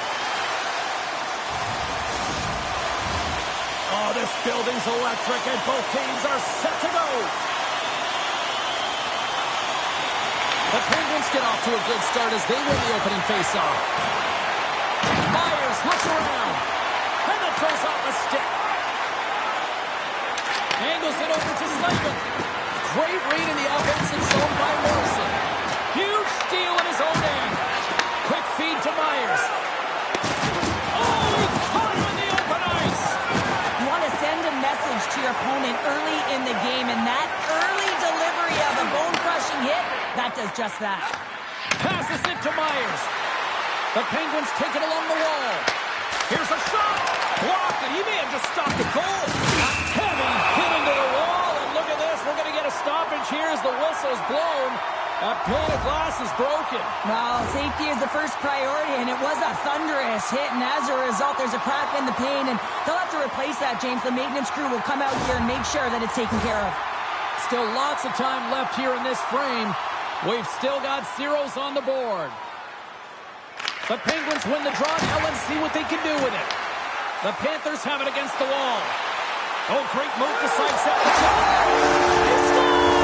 Oh, this building's electric, and both teams are set to go. The Penguins get off to a good start as they win the opening faceoff. Myers looks around, and it throws off a stick. Angles it over to Slavin. Great read in the offensive zone by Morrison. Huge steal in his own end. Quick feed to Myers. Oh, he caught him in the open ice. You want to send a message to your opponent early in the game, and that early delivery of a bone-crushing hit, that does just that. Passes it to Myers. The Penguins take it along the wall. Here's a shot. Blocked, and he may have just stopped the goal. Heavy hit into the wall, and look at this. We're going to get a stoppage here as the whistle's blown. That pane of glass is broken. Well, safety is the first priority, and it was a thunderous hit, and as a result, there's a crack in the pane, and they'll have to replace that, James. The maintenance crew will come out here and make sure that it's taken care of. Still lots of time left here in this frame. We've still got zeros on the board. The Penguins win the draw. Now let's see what they can do with it. The Panthers have it against the wall. Oh, great move to sidestep the shot. He scores!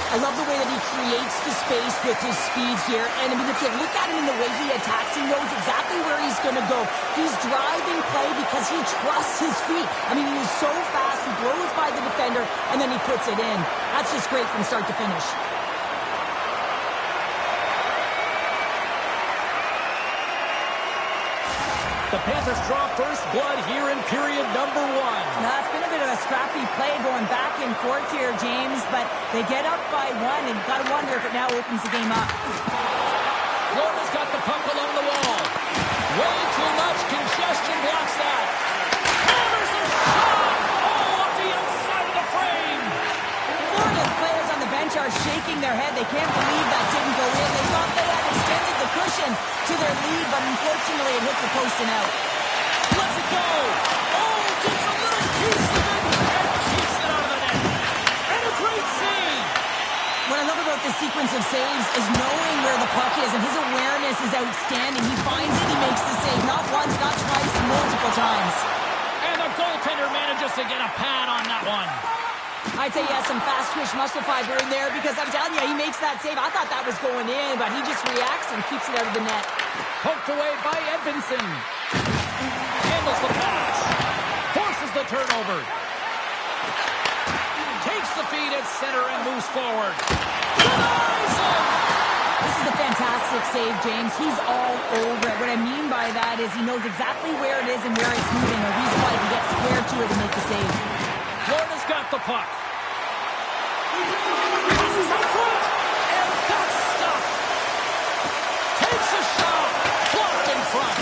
I love the way that he creates the space with his speed here. And, I mean, if you look at him in the way he attacks, he knows exactly where he's going to go. He's driving play because he trusts his feet. I mean, he is so fast. He blows by the defender, and then he puts it in. That's just great from start to finish. The Panthers draw first blood here in period number 1. Now, it's been a bit of a scrappy play going back and forth here, James, but they get up by 1, and you've got to wonder if it now opens the game up. Florida's got the puck along the wall. Way too much congestion blocks that. Hammers a shot! Oh, off the outside of the frame! Florida's players on the bench are shaking their head. They can't believe that didn't go in. They thought they had extended the cushion to their lead, but unfortunately it hits the post and out. Let's it go! Oh, gets a little piece of it and keeps it out of the net. And a great save! What I love about this sequence of saves is knowing where the puck is, and his awareness is outstanding. He finds it, he makes the save. Not once, not twice, multiple times. And the goaltender manages to get a pad on that one. I'd say he has some fast-twitch muscle fiber in there because I'm telling you, he makes that save. I thought that was going in, but he just reacts and keeps it out of the net. Poked away by Edvinsson. Handles the pass. Forces the turnover. Takes the feed at center and moves forward. Denies him! This is a fantastic save, James. He's all over it. What I mean by that is he knows exactly where it is and where it's moving. A reason why he can get squared to it and make the save. Florida's got the puck. Passes up front, and that's stopped. Takes a shot, blocked in front.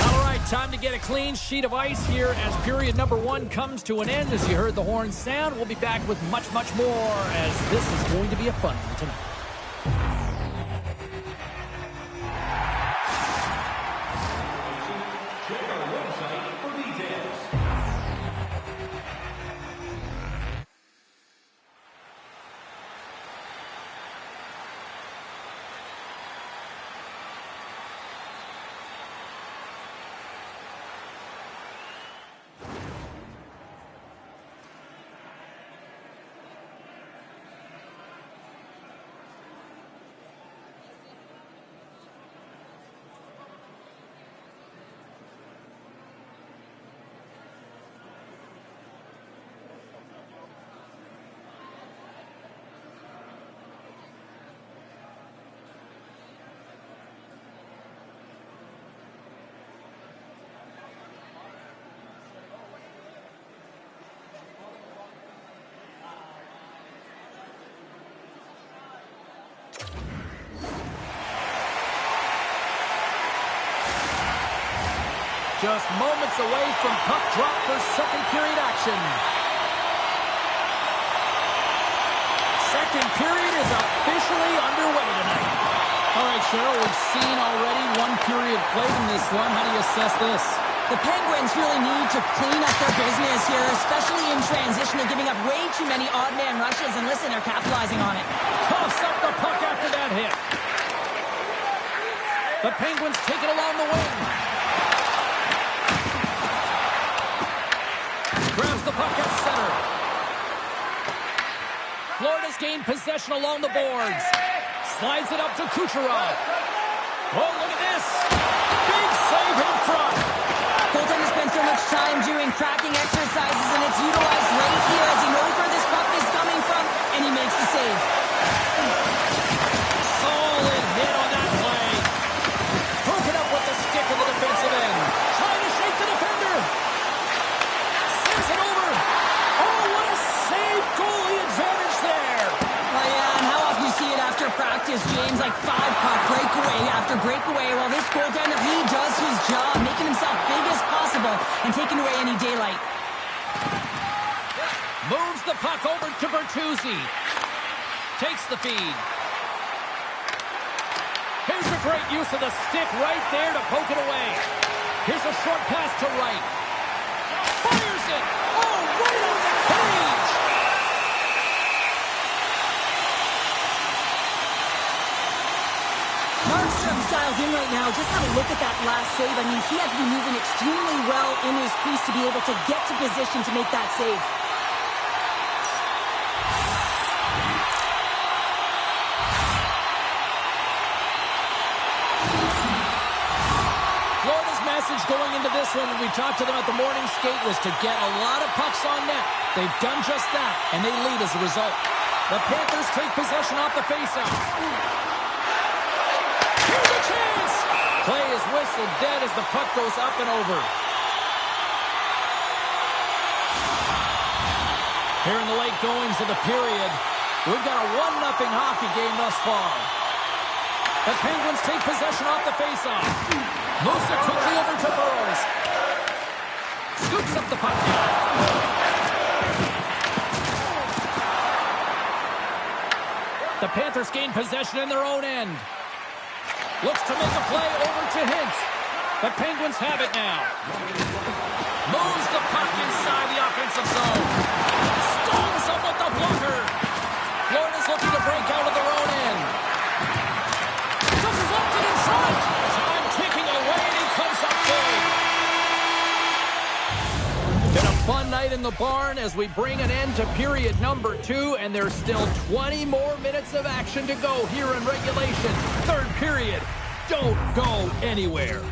All right, time to get a clean sheet of ice here as period number 1 comes to an end. As you heard the horn sound, we'll be back with much, much more as this is going to be a fun one tonight. Just moments away from puck drop for second period action. second period is officially underway tonight. All right, Cheryl, we've seen already one period played in this one. How do you assess this? The Penguins really need to clean up their business here, especially in transition. They're giving up way too many odd man rushes, and listen, they're capitalizing on it. Coughs up the puck after that hit. The Penguins take it along the wing. Grabs the puck at center. Florida's gained possession along the boards. Slides it up to Kucherov. Oh, look at this. Big save in front. Colton has spent so much time doing cracking exercises, and it's utilized right here as he knows where this puck is coming from, and he makes the save. Solid hit on that play. Broke it up with the stick in the defensive end. Trying to shake the defender. Sends it over. Oh, what a save. Goalie advantage there. Oh, yeah, and how often you see it after practice, James, like 5-puck breakaway after breakaway. Well, this goaltender, he does his job, making himself big as possible and taking away any daylight. Moves the puck over to Bertuzzi. Takes the feed. Here's a great use of the stick right there to poke it away. Here's a short pass to right. Fires it. Oh, right on the cage. Markstrom's dialed in right now. Just have a look at that last save. I mean, he had to be moving extremely well in his crease to be able to get to position to make that save. Florida's message going into this one when we talked to them at the morning skate was to get a lot of pucks on net. They've done just that, and they lead as a result. The Panthers take possession off the faceoff. Here's a chance! Play is whistled dead as the puck goes up and over. Here in the late goings of the period, we've got a 1-0 hockey game thus far. The Penguins take possession off the faceoff. Moves it quickly over to Burrows. Scoops up the puck. The Panthers gain possession in their own end. Looks to make a play over to Hintz. The Penguins have it now. Moves the puck inside the offensive zone. Stalls up with the blocker. Florida's looking to break out of their own end. Deflected in front. Time ticking away, and he comes up big. Been a fun night in the barn as we bring an end to period number 2, and there's still 20 more minutes of action to go here in regulation. Third period. Don't go anywhere.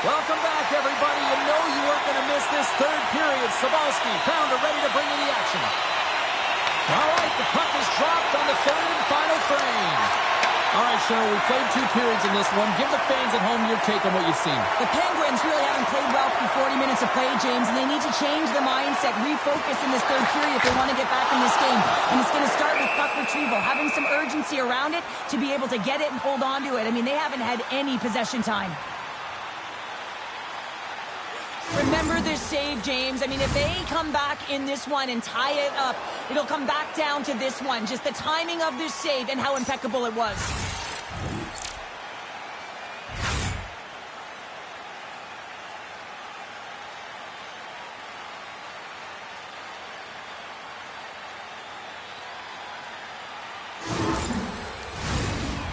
Welcome back, everybody. You know you weren't going to miss this third period. Sabalski, Pounder ready to bring you the action. All right, the puck is dropped on the third and final frame. All right, Cheryl, we played 2 periods in this one. Give the fans at home your take on what you've seen. The Penguins really haven't played well for 40 minutes of play, James, and they need to change the mindset, refocus in this third period if they want to get back in this game. And it's going to start with puck retrieval, having some urgency around it to be able to get it and hold on to it. I mean, they haven't had any possession time. Remember this save, James. I mean, if they come back in this one and tie it up, it'll come back down to this one. Just the timing of this save and how impeccable it was.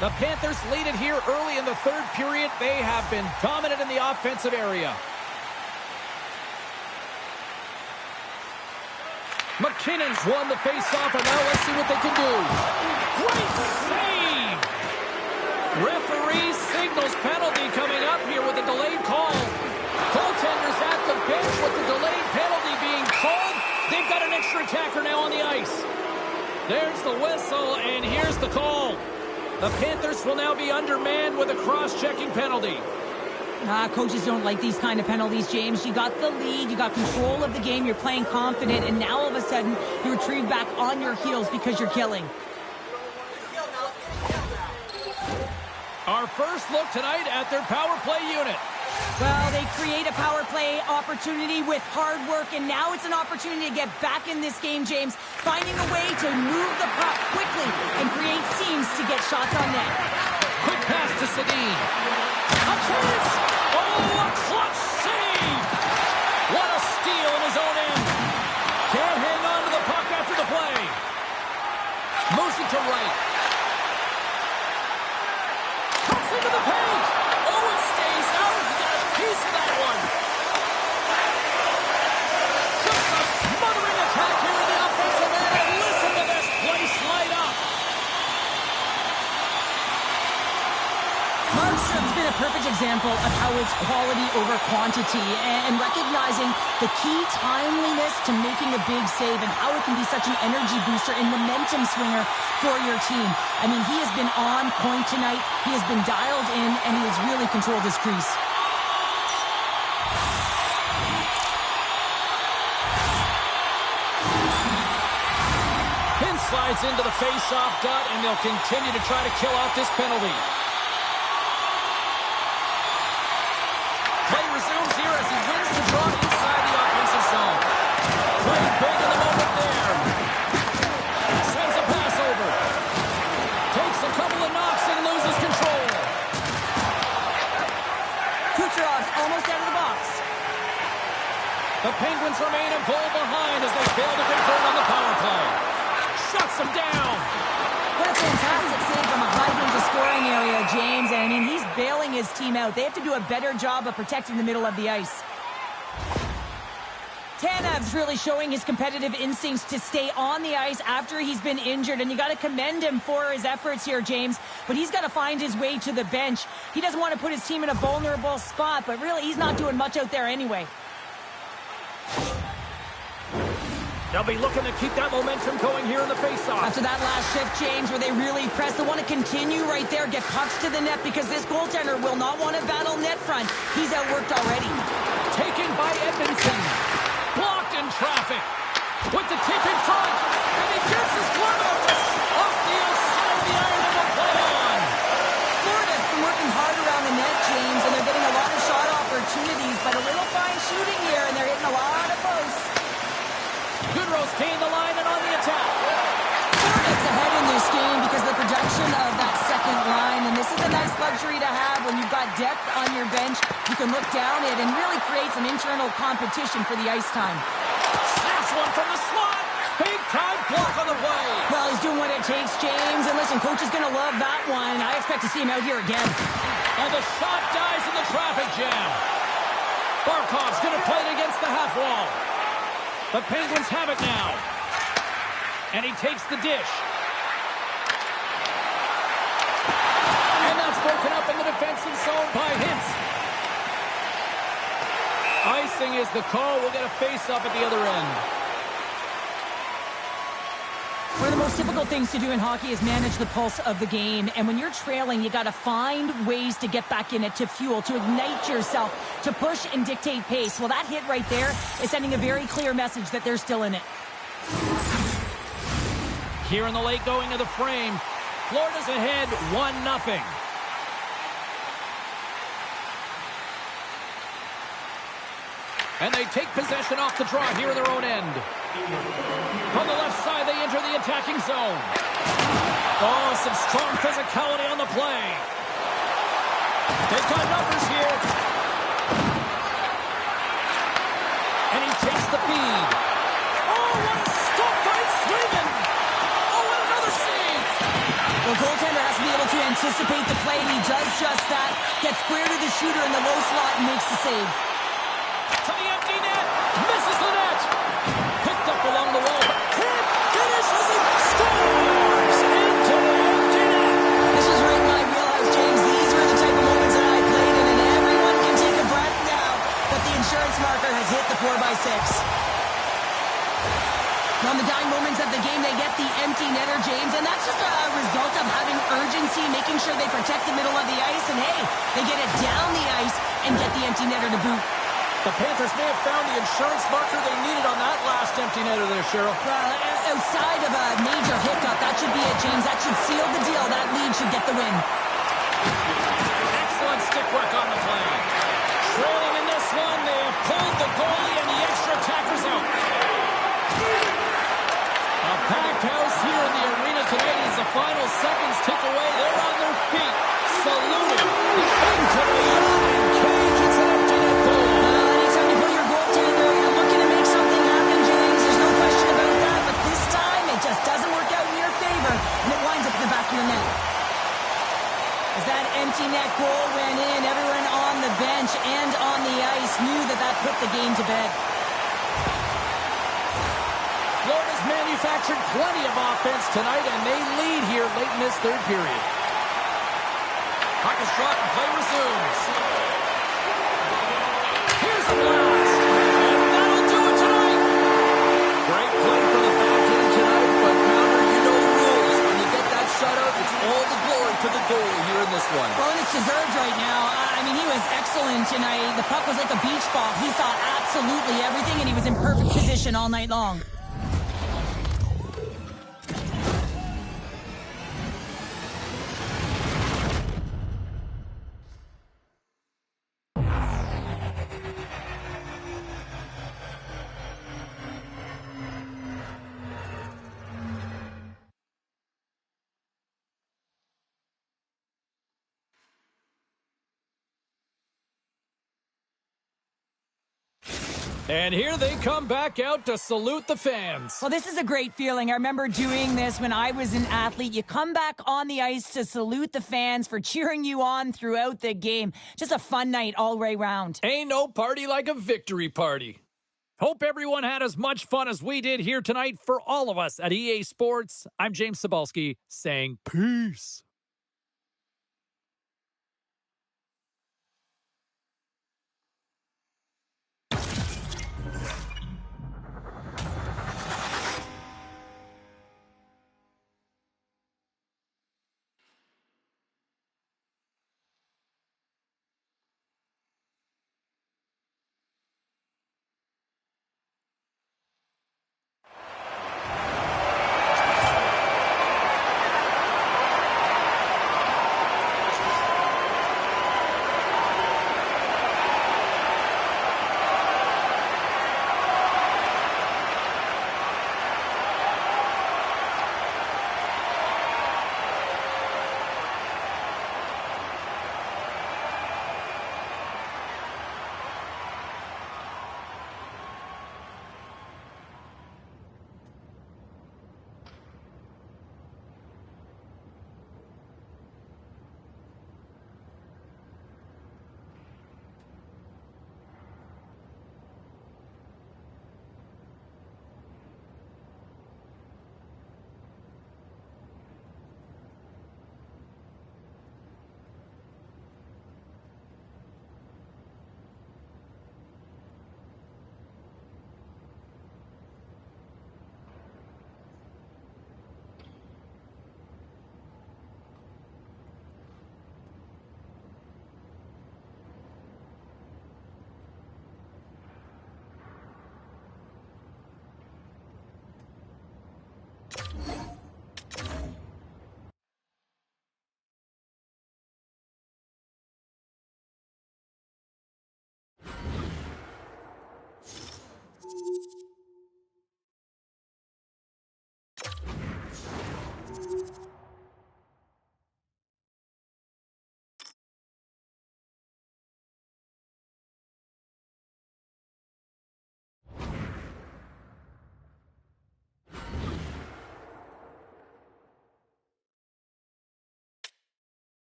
The Panthers lead it here early in the third period. They have been dominant in the offensive area. McKinnon's won the face-off, and now let's see what they can do. Great save! Referee signals penalty coming up here with a delayed call. Goaltenders at the bench with the delayed penalty being called. They've got an extra attacker now on the ice. There's the whistle, and here's the call. The Panthers will now be undermanned with a cross-checking penalty. Coaches don't like these kind of penalties, James. You got the lead, you got control of the game, you're playing confident, and now all of a sudden you retrieve back on your heels because you're killing. Our first look tonight at their power play unit. Well, they create a power play opportunity with hard work, and now it's an opportunity to get back in this game, James. Finding a way to move the puck quickly and create seams to get shots on net. Quick pass to Sedin. A chance! Oh, a clutch save! What a steal in his own end. Can't hang on to the puck after the play. Moves it to right. Cuts into the paint. Oh, it stays out. He got a piece of that one. Just a smothering attack here in the offensive end. And listen to this place light up. Markstrom's been a perfect example of how it's quality over quantity and recognizing the key timeliness to making a big save and how it can be such an energy booster and momentum swinger for your team. I mean, he has been on point tonight. He has been dialed in, and he has really controlled his crease. Pin slides into the face-off dot, and they'll continue to try to kill off this penalty. Play resumes here as he wins the draw inside the offensive zone. Playing big in the moment there. Sends a pass over. Takes a couple of knocks and loses control. Kucherov's almost out of the box. The Penguins remain a goal behind as they fail to convert on the power play. Shuts them down. What a fantastic save from a high-danger scoring area, James. And I mean, he's bailing his team out. They have to do a better job of protecting the middle of the ice. Tanev's really showing his competitive instincts to stay on the ice after he's been injured, and you got to commend him for his efforts here, James. But he's got to find his way to the bench. He doesn't want to put his team in a vulnerable spot, but really he's not doing much out there anyway. They'll be looking to keep that momentum going here in the face-off. After that last shift, James, where they really press, they want to continue right there, get pucks to the net, because this goaltender will not want to battle net front. He's outworked already. Taken by Edmondson. Blocked in traffic. With the tip in front. And he gets his glove out just off the outside of the iron and will play on. Florida's been working hard around the net, James, and they're getting a lot of shot opportunities, but a little fine shooting here, and they're hitting a lot of posts. Goodrow's gained the line and on the attack. Florida's ahead in this game because of the production of that second line, and this is a nice luxury to have when you've got depth on your bench. You can look down it and really create some internal competition for the ice time. Snaps one from the slot. Big time block on the play. Well, he's doing what it takes, James, and listen, coach is going to love that one. I expect to see him out here again. And the shot dies in the traffic jam. Barkov's going to play it against the half wall. The Penguins have it now. And he takes the dish. And that's broken up in the defensive zone by Hintz. Icing is the call. We'll get a face-up at the other end. One of the most difficult things to do in hockey is manage the pulse of the game. And when you're trailing, you got to find ways to get back in it, to fuel, to ignite yourself, to push and dictate pace. Well, that hit right there is sending a very clear message that they're still in it. Here in the late going of the frame, Florida's ahead 1-0. And they take possession off the draw here in their own end. From the left side, they enter the attacking zone. Oh, some strong physicality on the play. They've got numbers here. And he takes the feed. Oh, what a stop by Sweden. Oh, and another save. The goaltender has to be able to anticipate the play, and he does just that. Gets square to the shooter in the low slot and makes the save. To the empty net. Misses the net. Picked up along the wall. Can't finish as he scores into the empty net. This was right in my wheelhouse, James. These were the type of moments that I played in, and everyone can take a breath now that the insurance marker has hit the 4x6. On the dying moments of the game, they get the empty netter, James, and that's just a result of having urgency, making sure they protect the middle of the ice, and hey, they get it down the ice and get the empty netter to boot. The Panthers may have found the insurance marker they needed on that last empty netter there, Cheryl. Well, outside of a major hiccup, that should be it, James. That should seal the deal. That lead should get the win. Excellent stick work on the play. Trailing in this one, they have pulled the goalie and the extra attacker's out. A packed house here in the arena tonight as the final seconds tick away. They're on their feet, saluting into the opening cage. It's an empty net goal. Anytime you put your goaltender, you're looking to make something happen, James. There's no question about that. But this time, it just doesn't work out in your favor, and it winds up in the back of your net. As that empty net goal went in, everyone on the bench and on the ice knew that that put the game to bed. Florida's manufactured plenty of offense tonight, and they lead here late in this third period. Puck is dropped and play resumes. Here's the blast, and that'll do it tonight. Great play for the back end tonight, but Pounder, you know the rules. When you get that shutout, it's all the glory to the goalie here in this one. Well, and it's deserved right now. I mean, he was excellent tonight. The puck was like a beach ball. He saw absolutely everything, and he was in perfect position all night long. And here they come back out to salute the fans. Well, this is a great feeling. I remember doing this when I was an athlete. You come back on the ice to salute the fans for cheering you on throughout the game. Just a fun night all the way round. Ain't no party like a victory party. Hope everyone had as much fun as we did here tonight. For all of us at EA Sports, I'm James Cybulski saying peace.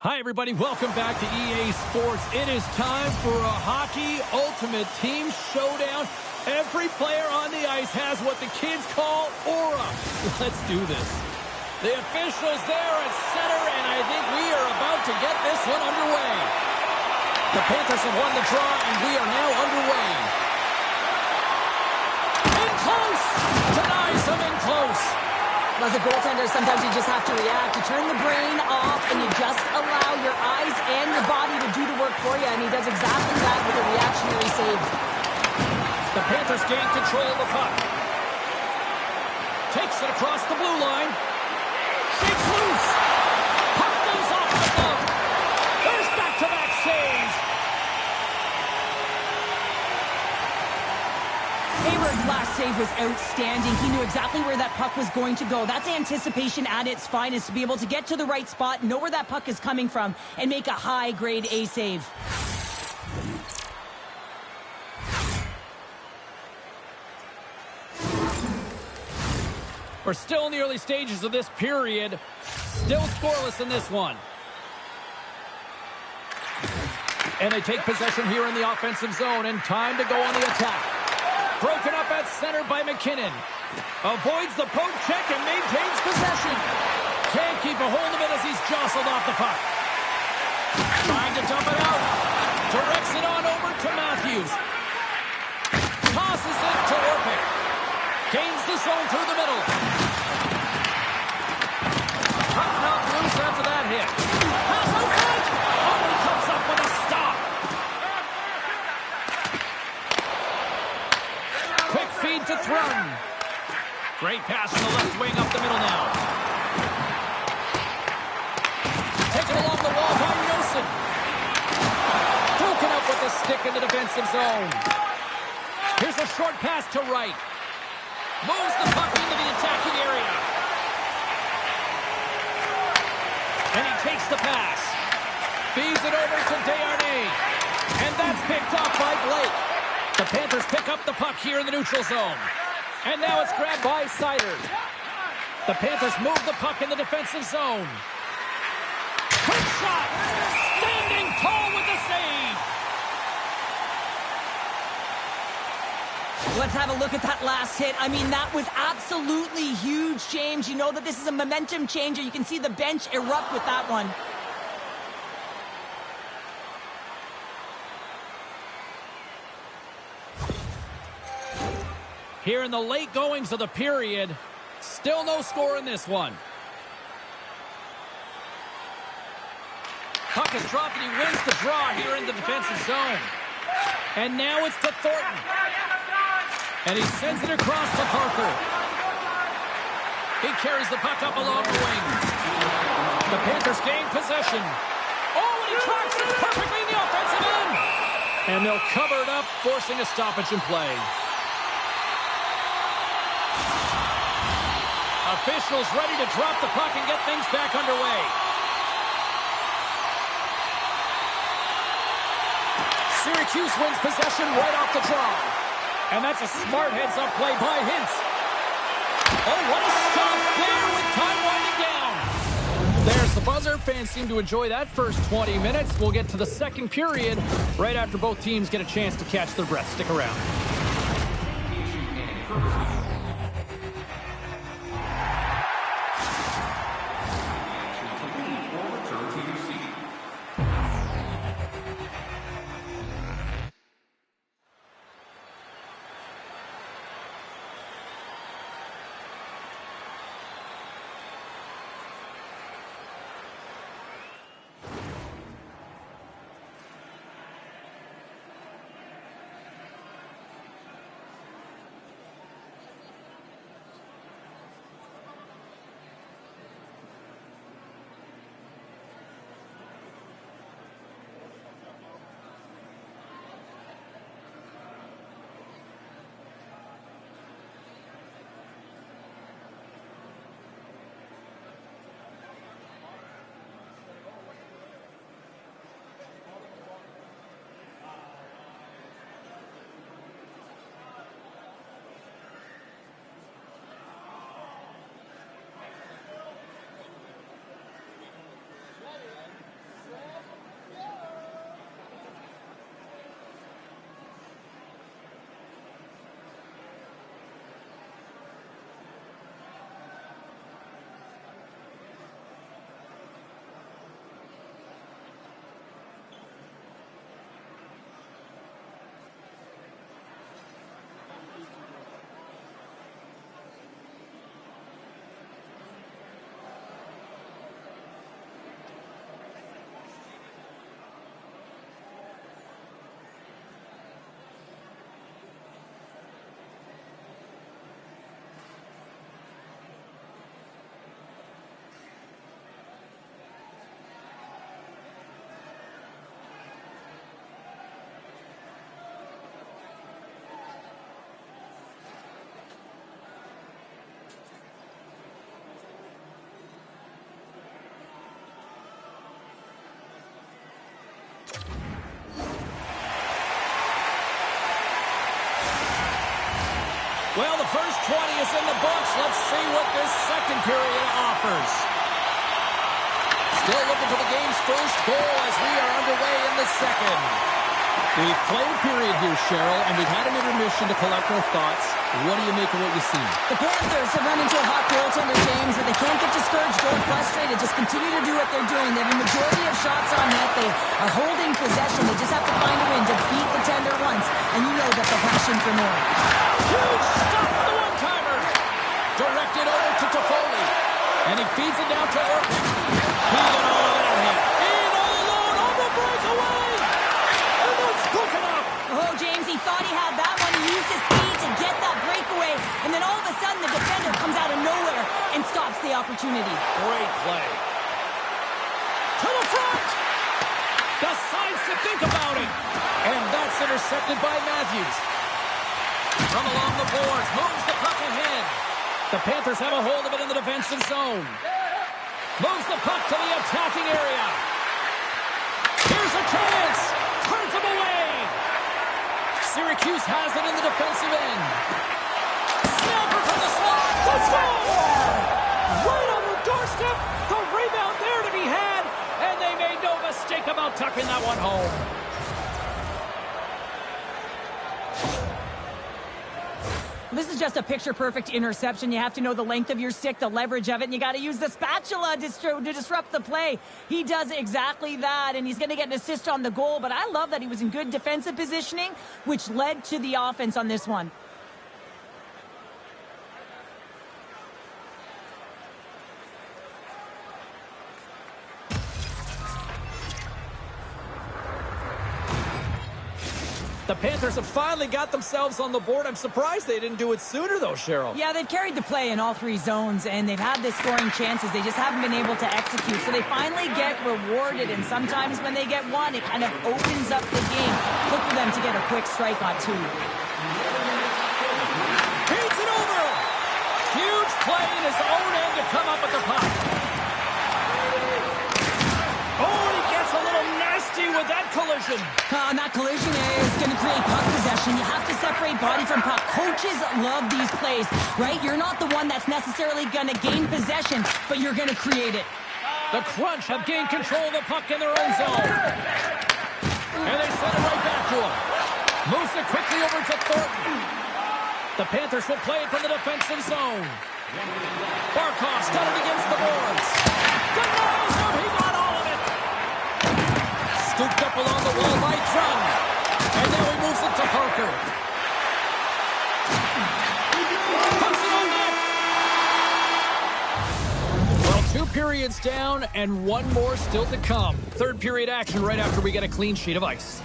Hi, everybody. Welcome back to EA Sports. It is time for a Hockey Ultimate Team Showdown. Every player on the ice has what the kids call aura. Let's do this. The officials there at center, and I think we are about to get this one underway. The Panthers have won the draw, and we are now underway. In close! Denies them in close. As a goaltender, sometimes you just have to react. You turn the brain off, and you just allow your eyes and your body to do the work for you, and he does exactly that with a reactionary save. The Panthers gain control of the puck. Takes it across the blue line. Shakes loose. Puck goes off the glove. There's back-to-back saves. Hayward's last save was outstanding. He knew exactly where that puck was going to go. That's anticipation at its finest, to be able to get to the right spot, know where that puck is coming from, and make a high-grade A save. We're still in the early stages of this period. Still scoreless in this one. And they take possession here in the offensive zone, and time to go on the attack. Broken up at center by McKinnon. Avoids the poke check and maintains possession. Can't keep a hold of it as he's jostled off the puck. Trying to dump it out. Directs it on over to Matthews. Tosses it to Orpik. Gains the zone through the middle. Puck knocked loose after that hit. Pass out front. Oh, he comes up with a stop. Quick feed to Thrun. Great pass from the left wing up the middle now. Taken along the wall by Nelson. Broken up with the stick in the defensive zone. Here's a short pass to Wright. Moves the puck into the attacking area. And he takes the pass. Feeds it over to Desharnais. And that's picked up by Blake. The Panthers pick up the puck here in the neutral zone. And now it's grabbed by Seider. The Panthers move the puck in the defensive zone. Quick shot! Standing tall with the save! Let's have a look at that last hit. I mean, that was absolutely huge, James. You know that this is a momentum changer. You can see the bench erupt with that one. Here in the late goings of the period, still no score in this one. Puck is dropped and he wins the draw here in the defensive zone. And now it's to Thornton. And he sends it across to Parker. He carries the puck up along the wing. The Panthers gain possession. Oh, and he tracks it perfectly in the offensive end. And they'll cover it up, forcing a stoppage in play. Officials ready to drop the puck and get things back underway. Syracuse wins possession right off the draw. And that's a smart heads-up play by Hintz. Oh, what a stop there with time winding down. There's the buzzer. Fans seem to enjoy that first 20 minutes. We'll get to the second period right after both teams get a chance to catch their breath. Stick around. Well, the first 20 is in the books. Let's see what this second period offers. Still looking for the game's first goal as we are underway in the second. We've played a period here, Cheryl, and we've had an intermission to collect our thoughts. What do you make of what you see? The Panthers have run into a hot goaltender, James, but they can't get discouraged or frustrated. Just continue to do what they're doing. They have a majority of shots on net. They are holding possession. They just have to find a way to beat the tender once, and you know that they're passion for more. Huge stop for the one-timer. Directed over to Toffoli, and he feeds it down to Orton. He got all of that hit. In all alone on the breakaway. And that's broken up. Oh, James, he thought he had that one. He used his speed to get that breakaway, and then all of a sudden the defender comes out of nowhere and stops the opportunity. Great play. To the front. Decides to think about it. And that's intercepted by Matthews. From along the boards, moves the puck ahead. The Panthers have a hold of it in the defensive zone. Moves the puck to the attacking area. Here's a chance. Turns him away. Syracuse has it in the defensive end. Snapper from the slot. Let's go! Right on the doorstep. The rebound there to be had. And they made no mistake about tucking that one home. This is just a picture-perfect interception. You have to know the length of your stick, the leverage of it, and you got to use the spatula to disrupt the play. He does exactly that, and he's going to get an assist on the goal, but I love that he was in good defensive positioning, which led to the offense on this one. The Panthers have finally got themselves on the board. I'm surprised they didn't do it sooner, though, Cheryl. Yeah, they've carried the play in all three zones, and they've had the scoring chances. They just haven't been able to execute. So they finally get rewarded, and sometimes when they get one, it kind of opens up the game. Look for them to get a quick strike on two. Feeds it over. Huge play in his own end to come up with the puck. Oh, he gets a little nasty with that collision. And that collision is going to create puck possession. You have to separate body from puck. Coaches love these plays, right? You're not the one that's necessarily going to gain possession, but you're going to create it. The Crunch have gained control of the puck in their own zone. And they send it right back to him. Moves it quickly over to Thornton. The Panthers will play it from the defensive zone. Barkov's got it against the boards. Denies him. He got all of it. Scooped up along the wall by Trun. And now he moves it to Parker. Puts it on net. Well, 2 periods down and 1 more still to come. Third period action right after we get a clean sheet of ice.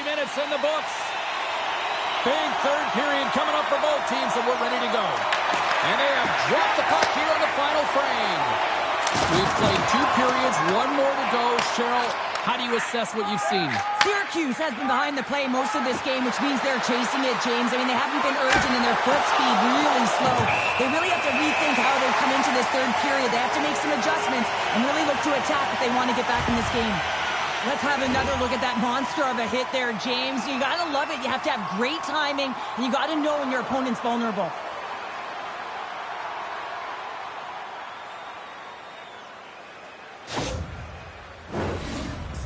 Minutes in the books. Big third period coming up for both teams, and we're ready to go. And they have dropped the puck here in the final frame. We've played 2 periods, 1 more to go. Cheryl, how do you assess what you've seen? Syracuse has been behind the play most of this game, which means they're chasing it, James. I mean, they haven't been urgent and their foot speed really slow. They really have to rethink how they've come into this third period. They have to make some adjustments and really look to attack if they want to get back in this game. Let's have another look at that monster of a hit there, James. You got to love it. You have to have great timing, and you got to know when your opponent's vulnerable.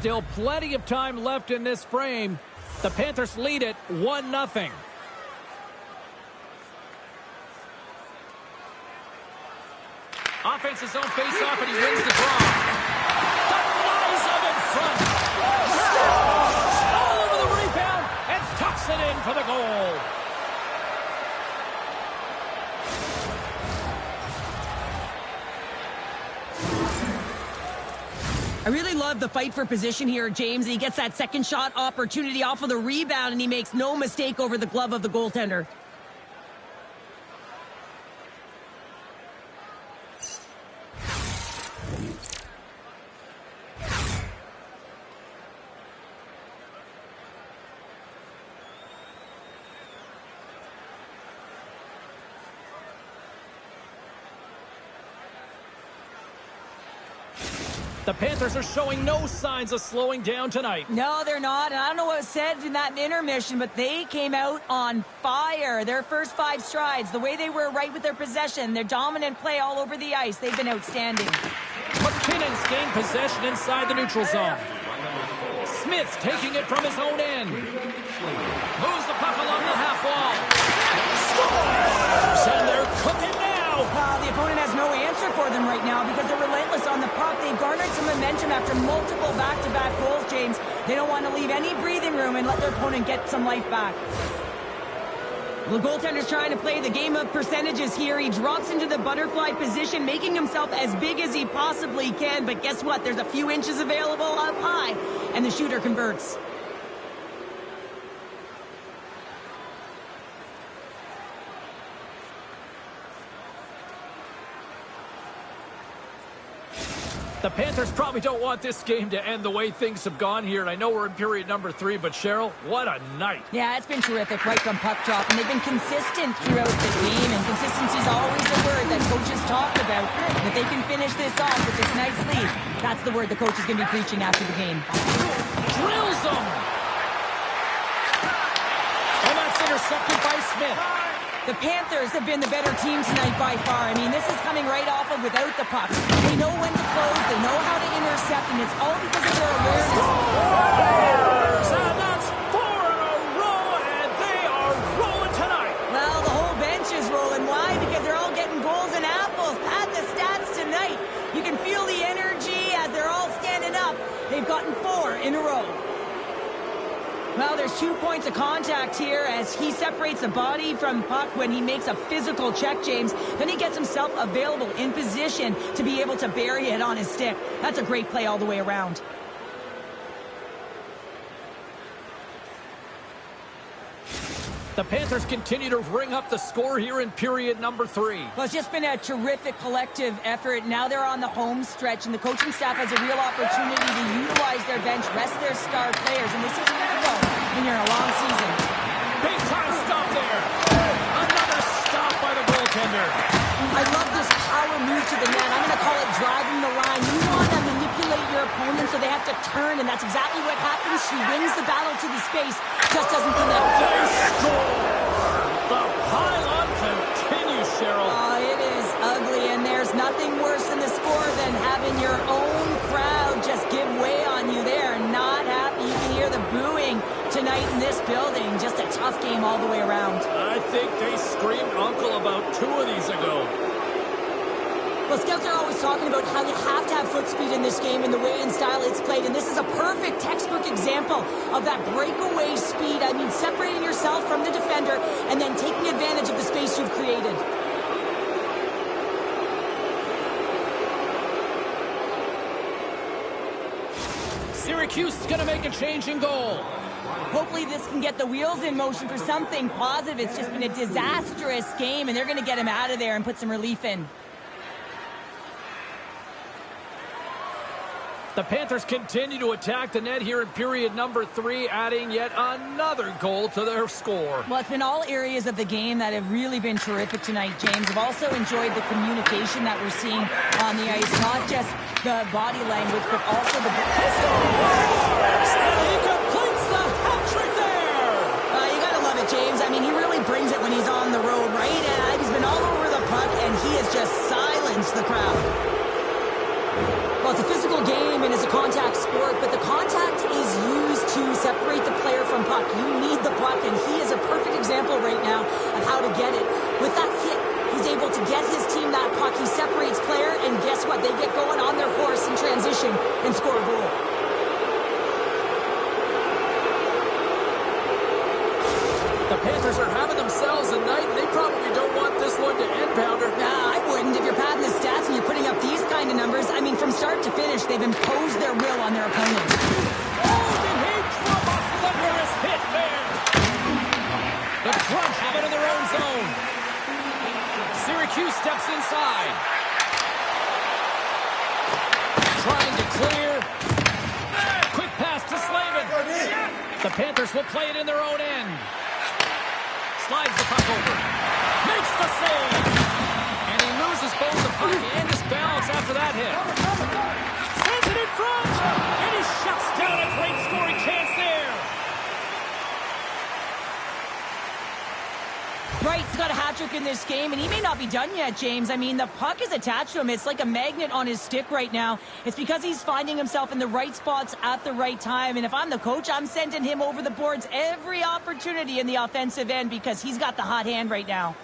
Still plenty of time left in this frame. The Panthers lead it 1-0. Offense his own face-off, and he wins the draw. Denies him in front. All over the rebound, and tucks it in for the goal. I really love the fight for position here, James. He gets that second shot opportunity off of the rebound, and he makes no mistake over the glove of the goaltender. The Panthers are showing no signs of slowing down tonight. No, they're not. And I don't know what was said in that intermission, but they came out on fire. Their first 5 strides, the way they were right with their possession, their dominant play all over the ice, they've been outstanding. McKinnon's gained possession inside the neutral zone. Smith's taking it from his own end. Moves the puck along the half wall. Scores! And they're cooking now. The opponent has no answer for them right now because they're relentless on the puck. They've garnered some momentum after multiple back-to-back goals, James. They don't want to leave any breathing room and let their opponent get some life back. The goaltender's trying to play the game of percentages here. He drops into the butterfly position, making himself as big as he possibly can. But guess what? There's a few inches available up high, and the shooter converts. The Panthers probably don't want this game to end the way things have gone here. And I know we're in period number 3, but Cheryl, what a night. Yeah, it's been terrific right from puck drop. And they've been consistent throughout the game. And consistency is always a word that coaches talk about. If they can finish this off with this nice lead, that's the word the coach is going to be preaching after the game. Drills them. And that's intercepted by Smith. The Panthers have been the better team tonight by far. I mean, this is coming right off of without the puck. They know when to close, they know how to intercept, and it's all because of their awareness. And that's 4 in a row, and they are rolling tonight. Well, the whole bench is rolling. Why? Because they're all getting goals and apples. Pat the stats tonight. You can feel the energy as they're all standing up. They've gotten 4 in a row. Well, there's 2 points of contact here as he separates the body from puck when he makes a physical check, James. Then he gets himself available in position to be able to bury it on his stick. That's a great play all the way around. The Panthers continue to ring up the score here in period number 3. Well, it's just been a terrific collective effort. Now they're on the home stretch, and the coaching staff has a real opportunity to utilize their bench, rest their star players, and this is critical when you're in a long season. Big time stop there. Another stop by the goaltender. I love this power move to the net. I'm going to call it driving the line. You want to manipulate your opponent so they have to turn, and that's exactly what happens. She wins the battle to the space, just doesn't connect. They score! The pile-on continues, Cheryl. Oh, it is ugly, and there's nothing worse than the score than having your own crowd just give way on you. They are not happy. You can hear the booing tonight in this building. Just a tough game all the way around. I think they screamed uncle about 2 of these ago. Well, scouts are always talking about how you have to have foot speed in this game and the way and style it's played, and this is a perfect textbook example of that breakaway speed. I mean, separating yourself from the defender and then taking advantage of the space you've created. Syracuse is going to make a change in goal. Hopefully this can get the wheels in motion for something positive. It's just been a disastrous game, and they're going to get him out of there and put some relief in. The Panthers continue to attack the net here in period number 3, adding yet another goal to their score. Well, it's been all areas of the game that have really been terrific tonight, James. I've also enjoyed the communication that we're seeing on the ice, not just the body language, but also the... He completes the hat trick there! You gotta love it, James. I mean, he really brings it when he's on the road, right? He's been all over the puck, and he has just silenced the crowd. Well, it's a physical game and it's a contact sport, but the contact is used to separate the player from puck. You need the puck, and he is a perfect example right now of how to get it. With that hit, he's able to get his team that puck. He separates player, and guess what? They get going on their horse in transition and score a goal. The Panthers are having themselves a night, and they probably don't want this one to end, Pounder. Nah, I wouldn't. If you're padding the stats and you're putting up these kind of numbers, I mean, from start to finish, they've imposed their will on their opponents. Oh, did he drop off the thunderous hit there? The Crunch have it in their own zone. Syracuse steps inside. Trying to clear. Quick pass to Slavin. The Panthers will play it in their own end. Slides the puck over. Makes the save. And he loses both the puck and his balance after that hit. Sends it in front. And he shuts down a great scoring chance there. Wright's got a hat trick in this game, and he may not be done yet, James. I mean, the puck is attached to him. It's like a magnet on his stick right now. It's because he's finding himself in the right spots at the right time. And if I'm the coach, I'm sending him over the boards every opportunity in the offensive end because he's got the hot hand right now.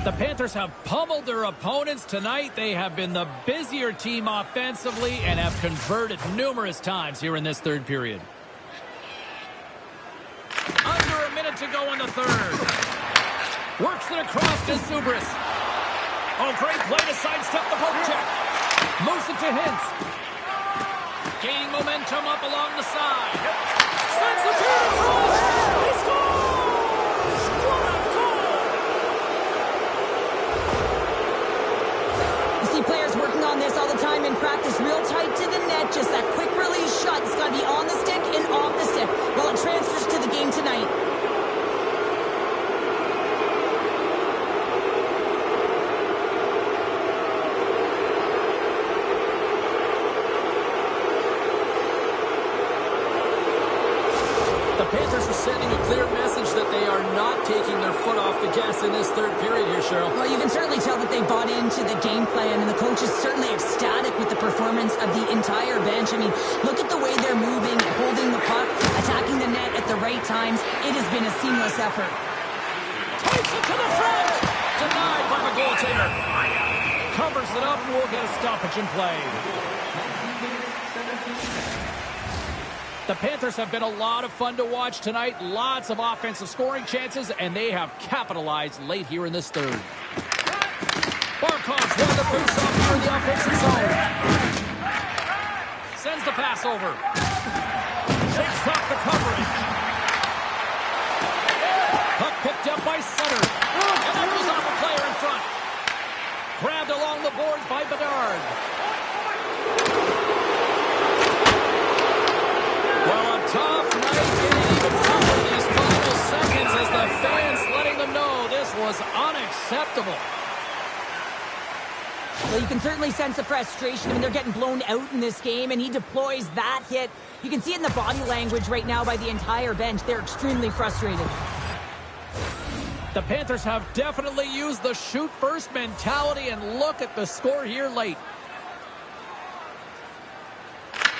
The Panthers have pummeled their opponents tonight. They have been the busier team offensively and have converted numerous times here in this third period. Under a minute to go in the third. Works it across to Zubris. Oh, great play to sidestep the poke check. Moves it to Hintz. Gaining momentum up along the side. Sends the feed across. He scores! What a goal! You see players working on this all the time in practice, real tight to the net, just that quick release shot. It's got to be on the stick and off the stick. Well, it transfers to the game tonight. The Panthers are sending a clear message that they are not taking their foot off the gas in this third period here, Cheryl. Well, you can certainly tell that they bought into the game plan, and the coach is certainly ecstatic with the performance of the entire bench. I mean, look at the way they're moving, holding the puck, attacking the net at the right times. It has been a seamless effort. Takes it to the front. Denied by the goaltender. Covers it up, and we'll get a stoppage in play. The Panthers have been a lot of fun to watch tonight. Lots of offensive scoring chances, and they have capitalized late here in this third. Barkov's won the face-off here in the offensive zone. Sends the pass over. Shakes off the coverage. Puck picked up by Sutter. And that goes off a player in front. Grabbed along the boards by Bedard. Well, a tough night getting even tougher these final seconds as the fans letting them know this was unacceptable. Well, you can certainly sense the frustration. I mean, they're getting blown out in this game, and he deploys that hit. You can see it in the body language right now by the entire bench. They're extremely frustrated. The Panthers have definitely used the shoot-first mentality, and look at the score here late.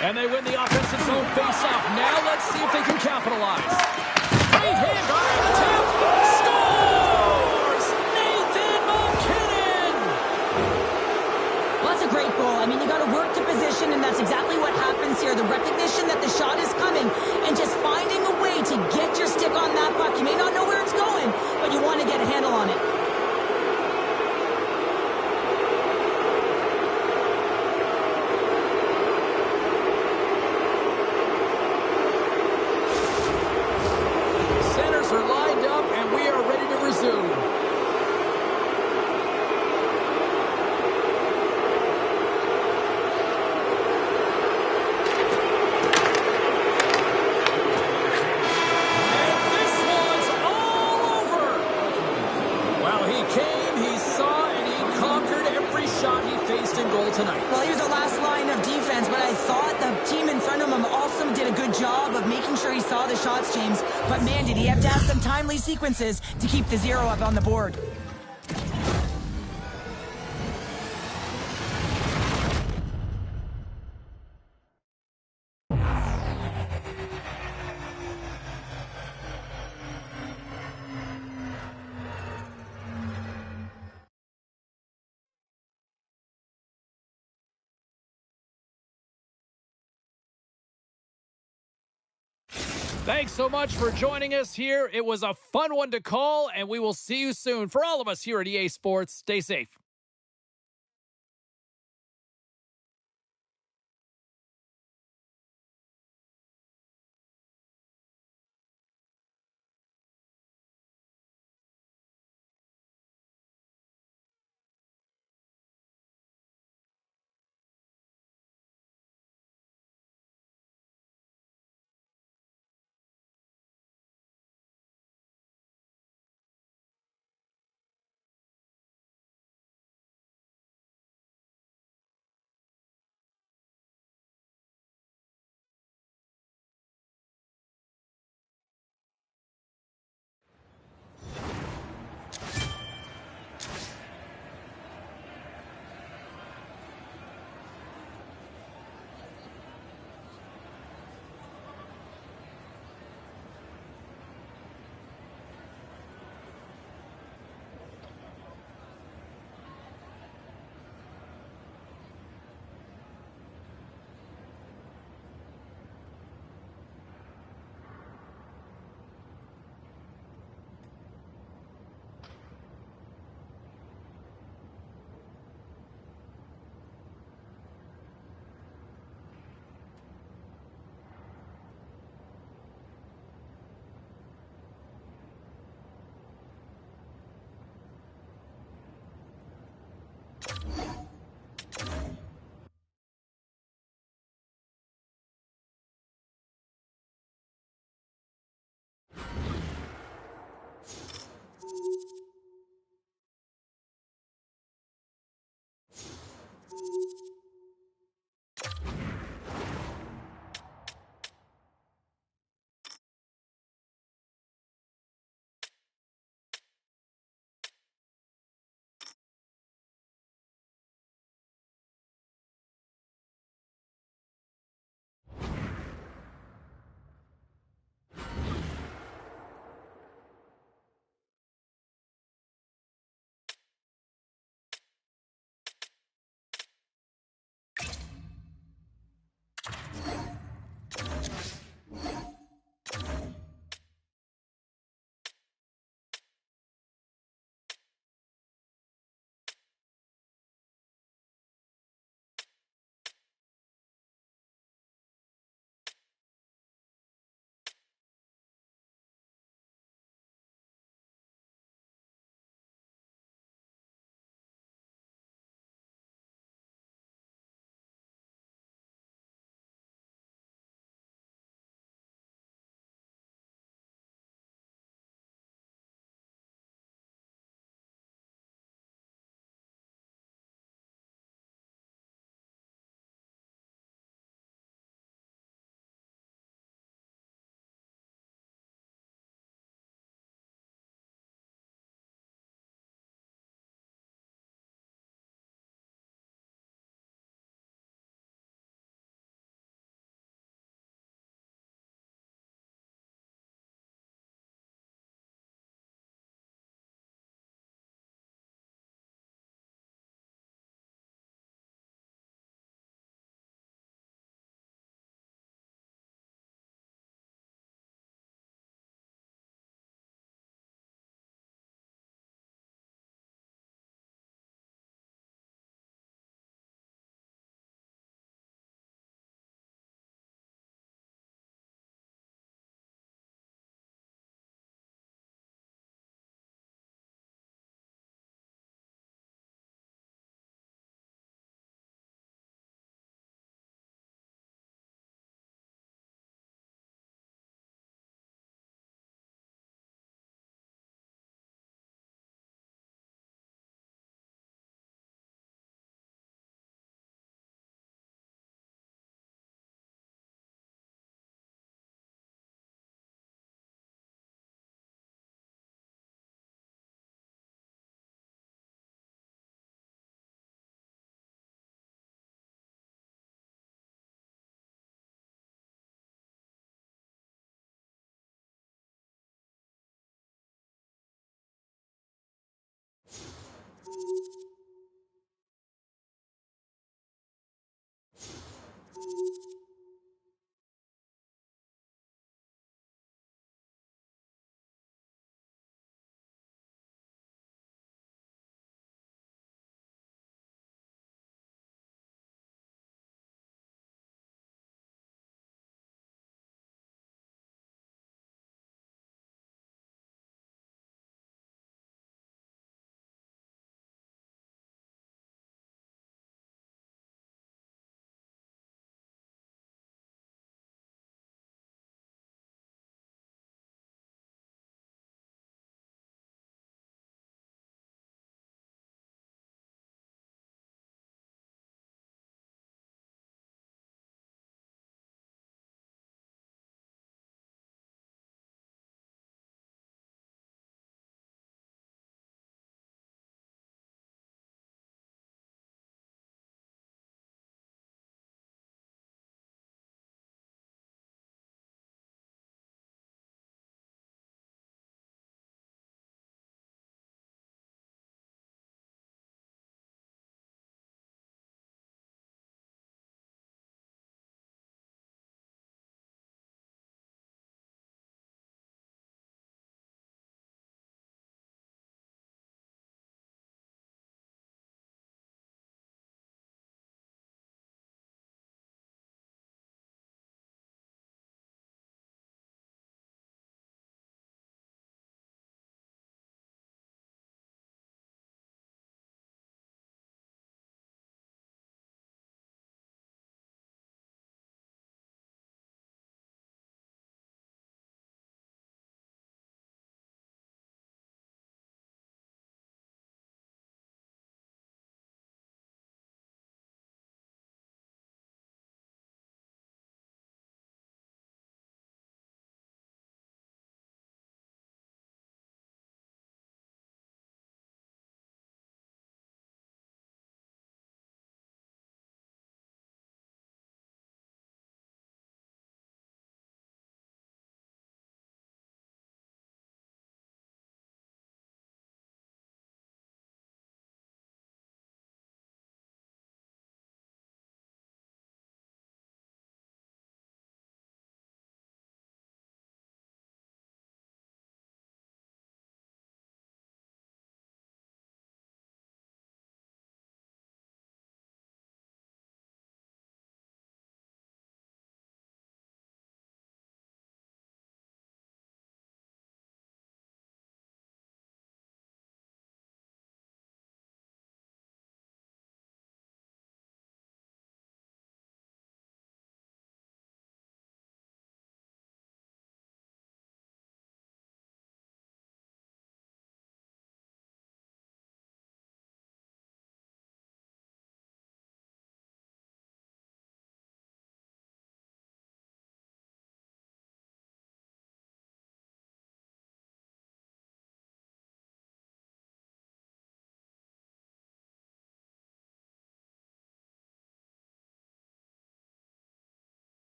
And they win the offensive zone face-off. Now let's see if they can capitalize. Great hand on the tip. Scores! Nathan McKinnon! Well, that's a great goal. I mean, you got to work to position, and that's exactly what happens here. The recognition that the shot is coming and just finding a way to get your stick on that puck. You may not know where it's going, but you want to get a handle on it. in goal tonight? Well, he was the last line of defense, but I thought the team in front of him also did a good job of making sure he saw the shots, James. But man, did he have to have some timely sequences to keep the 0 up on the board. Thanks so much for joining us here. It was a fun one to call, and we will see you soon. For all of us here at EA Sports, stay safe.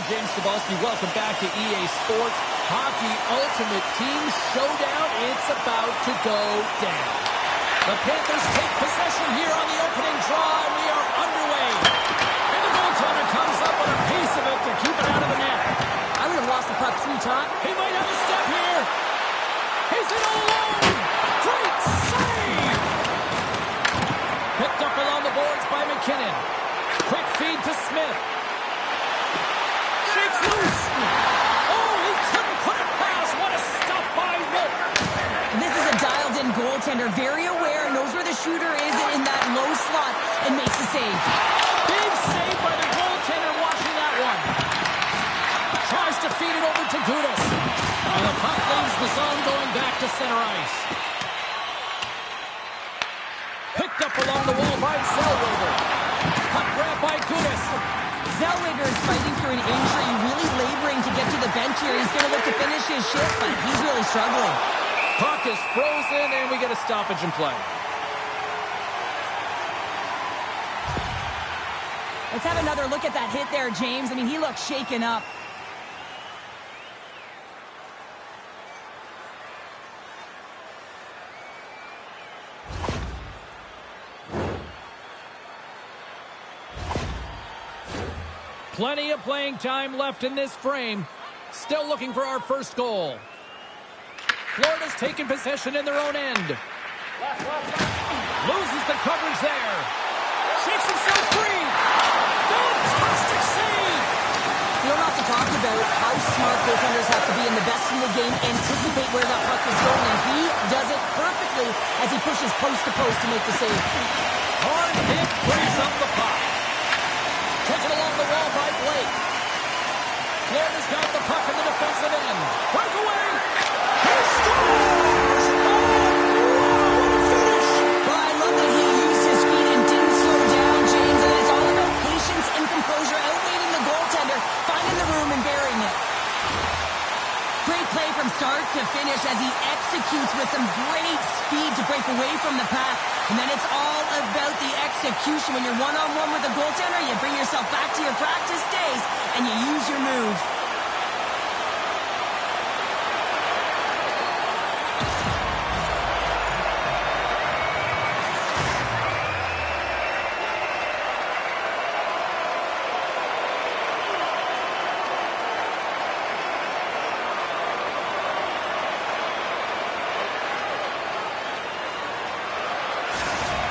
James Cebulski. Welcome back to EA Sports Hockey Ultimate Team Showdown. It's about to go down. The Panthers take possession here on the opening draw, and we are underway. And the goaltender comes up with a piece of it to keep it out of the net. I would have lost the puck 3 times. He might have a step here. He's in all alone. Great save. Picked up along the boards by McKinnon. Quick feed to Smith. Shakes loose. Oh, he couldn't put it past. What a stop by Wolf. This is a dialed-in goaltender, very aware, knows where the shooter is in that low slot, and makes the save. Big save by the goaltender watching that one. Tries to feed it over to Gudas. And the puck leaves the zone going back to center ice. Picked up along the wall by Zellweger. Puck grab by Gudas. Zellweger is fighting through an injury, really laboring to get to the bench here. He's going to look to finish his shift, but he's really struggling. Puck is frozen, and we get a stoppage in play. Let's have another look at that hit there, James. I mean, he looks shaken up. Plenty of playing time left in this frame. Still looking for our first goal. Florida's taking possession in their own end. Loses the coverage there. Shakes himself free. Fantastic save. You don't have to talk about how smart goaltenders have to be in the best in the game, anticipate where that puck is going, and he does it perfectly as he pushes post to post to make the save. Hard hit frees up the puck. Taken along the wall by Blake. Florida's got the puck in the defensive end. Breakaway. He scores! Oh, what a finish! Well, I love that he used his feet and didn't slow down, James, and it's all about patience and composure, outweighing the goaltender, finding the room and burying it. Great play from start to finish as he executes with some great speed to break away from the pack. And then it's all about the execution. When you're one-on-one with a goaltender, you bring yourself back to your practice days and you use your moves.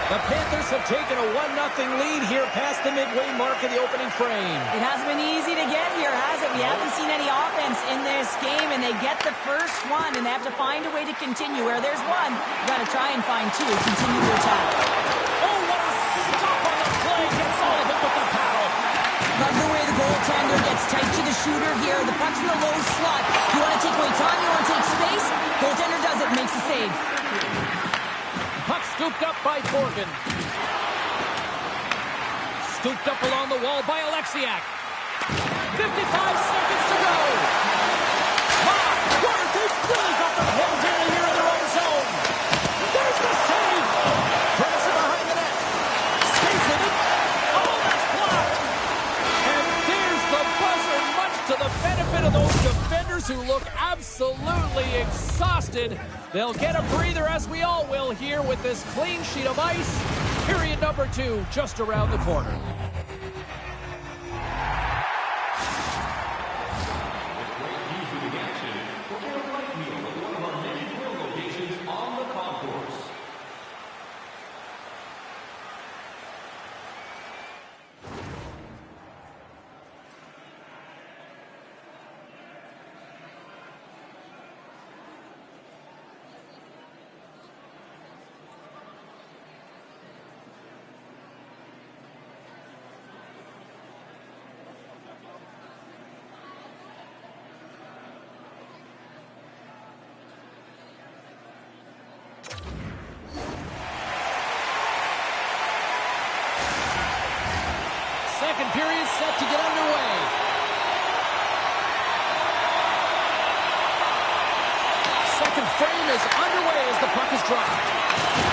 The Panthers have taken a 1-0 lead here past the midway mark of the opening frame. It hasn't been easy to get here, has it? We haven't seen any offense in this game, and they get the first one, and they have to find a way to continue. Where there's one, you got to try and find two. Continue to attack. Oh, what a stop on the play. Gets all of it with the paddle. Love the way the goaltender gets tight to the shooter here. The puck's in the low slot. You want to take away time, you want to take space. Goaltender does it, makes the save. Puck scooped up by Corbin. Scooped up along the wall by Alexiak. 55 seconds to go. My word, they've really got the Panthers here in their own zone. There's the save. Pressing behind the net. Stays with it. Oh, that's blocked. And there's the buzzer, much to the benefit of those defenders who look absolutely exhausted. They'll get a breather, as we all will here, with this clean sheet of ice. Period number 2 just around the corner. Second period set to get underway. Second frame is underway as the puck is dropped.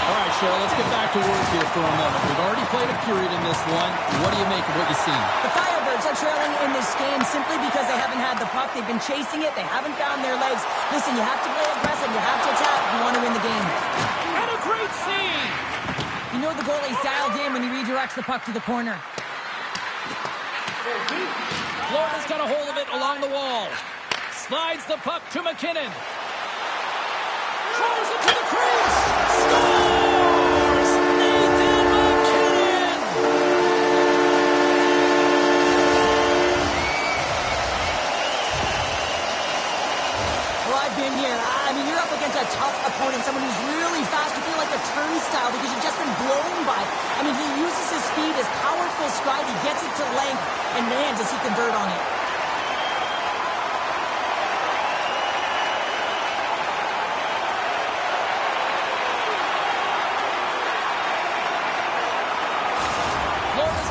All right, Cheryl, let's get back to work here for a moment. We've already played a period in this one. What do you make of what you've seen? The Firebirds are trailing in this game simply because they haven't had the puck. They've been chasing it. They haven't found their legs. Listen, you have to play aggressive. You have to attack if you want to win the game. And a great save! You know the goalie's dialed in when he redirects the puck to the corner. Florida's got a hold of it along the wall. Slides the puck to McKinnon. Drives it to the crease. Scores! Nathan McKinnon! Well, I've been here. I mean, you're up against a tough opponent, someone who's really fast. You feel like a turnstile because you've just been blown by. I mean, he uses his speed, his powerful stride. He gets it to length, and man, does he convert on it.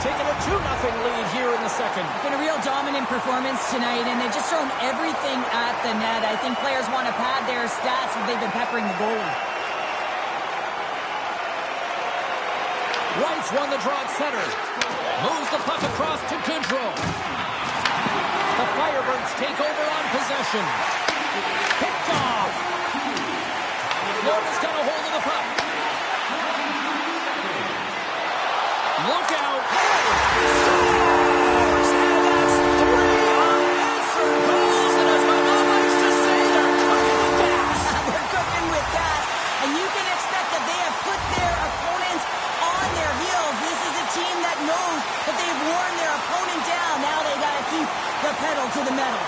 Taking a 2-0 lead here in the second. Been a real dominant performance tonight, and they've just thrown everything at the net. I think players want to pad their stats as they've been peppering the goalie. Wright's won the draw at center. Moves the puck across to Goodrow. The Firebirds take over on possession. Picked off. Florida's got a hold of the puck. Look out. Scores! And that's 3 unanswered goals. And as my mom likes to say, they're cooking with gas. They're cooking with gas. And you can expect that they have put their opponents on their heels. This is a team that knows that they've worn their opponent down. Now they got to keep the pedal to the metal.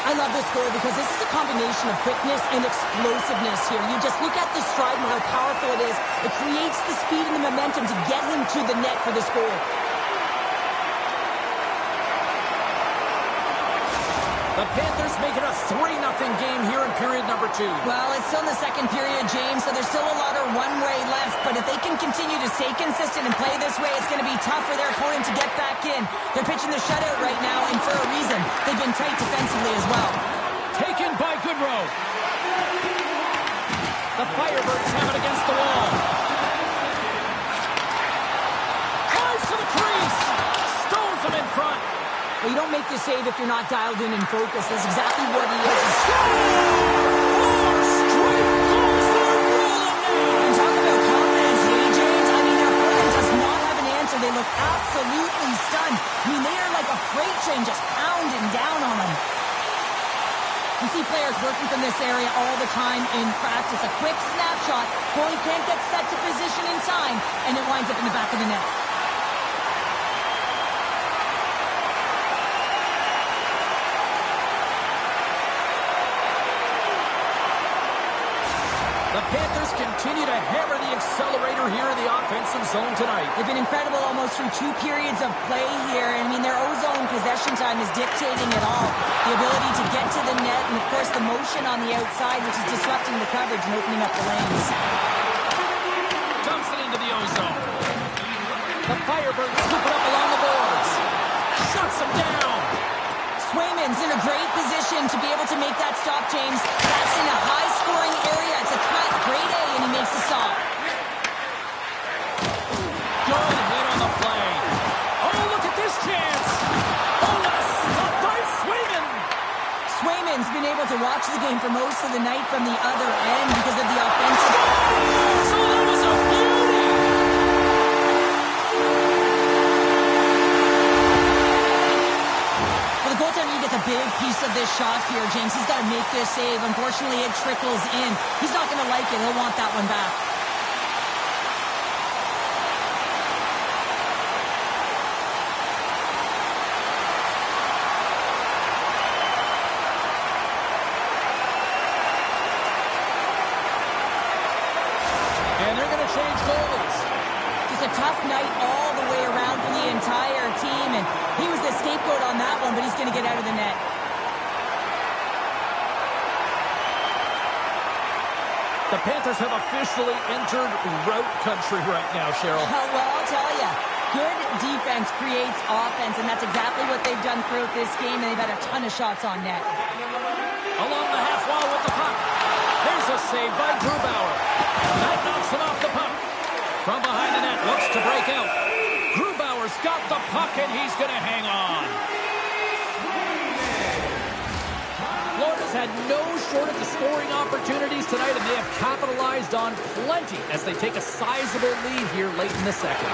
I love this goal because this is a combination of quickness and explosiveness here. You just look at the stride and how powerful it is. It creates the speed and the momentum to get him to the net for this goal. The Panthers make it a 3-0 game here in period number 2. Well, it's still in the second period, James, so there's still a lot of runway left. But if they can continue to stay consistent and play this way, it's going to be tough for their opponent to get back in. They're pitching the shutout right now, and for a reason. They've been tight defensively as well. Taken by Goodrow. The Firebirds have it against the wall. Drives to the crease. Stones him in front. Well, you don't make the save if you're not dialed in and focused. That's exactly what he is. Four straight goals that are rolling now. And talk about confidence, hey, James. I mean, their opponent does not have an answer. They look absolutely stunned. I mean, they are like a freight train just pounding down on them. You see players working from this area all the time in practice. A quick snapshot. Goalie can't get set to position in time, and it winds up in the back of the net. The Panthers continue to hammer the accelerator here in the offensive zone tonight. They've been incredible almost through 2 periods of play here. I mean, their O-zone possession time is dictating it all. The ability to get to the net and, of course, the motion on the outside, which is disrupting the coverage and opening up the lanes. Dumps it into the O-zone. The Firebirds scoop it up along the boards. Shuts them down. Swayman's in a great position to be able to make that stop, James. That's in a high-scoring area. It's a cut, grade A, and he makes the stop. Good hit on the play. Oh, look at this chance. Oh, what a stop by Swayman. Swayman's been able to watch the game for most of the night from the other end because of the offensive. So that was a beauty. Well, the goaltender gets a big piece of this shot here, James. He's got to make this save. Unfortunately, it trickles in. He's not going to like it. He'll want that one back. And they're going to change goalies. Just a tough night all the way around for the entire team, and he was the scapegoat on that one, but he's going to get out of the net. The Panthers have officially entered route country right now, Cheryl. Well, I'll tell you, good defense creates offense, and that's exactly what they've done throughout this game, and they've had a ton of shots on net. Along the half wall with the puck. There's a save by Grubauer. That knocks him off the puck. From behind the net, opponent looks to break out. Grubauer's got the puck, and he's going to hang on. Florida's had no shortage of scoring opportunities tonight, and they have capitalized on plenty as they take a sizable lead here late in the second.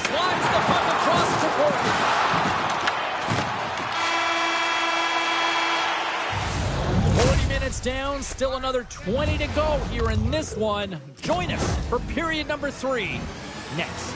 Slides the puck across to Portland. 40 minutes down, still another 20 to go here in this one. Join us for period number 3 next.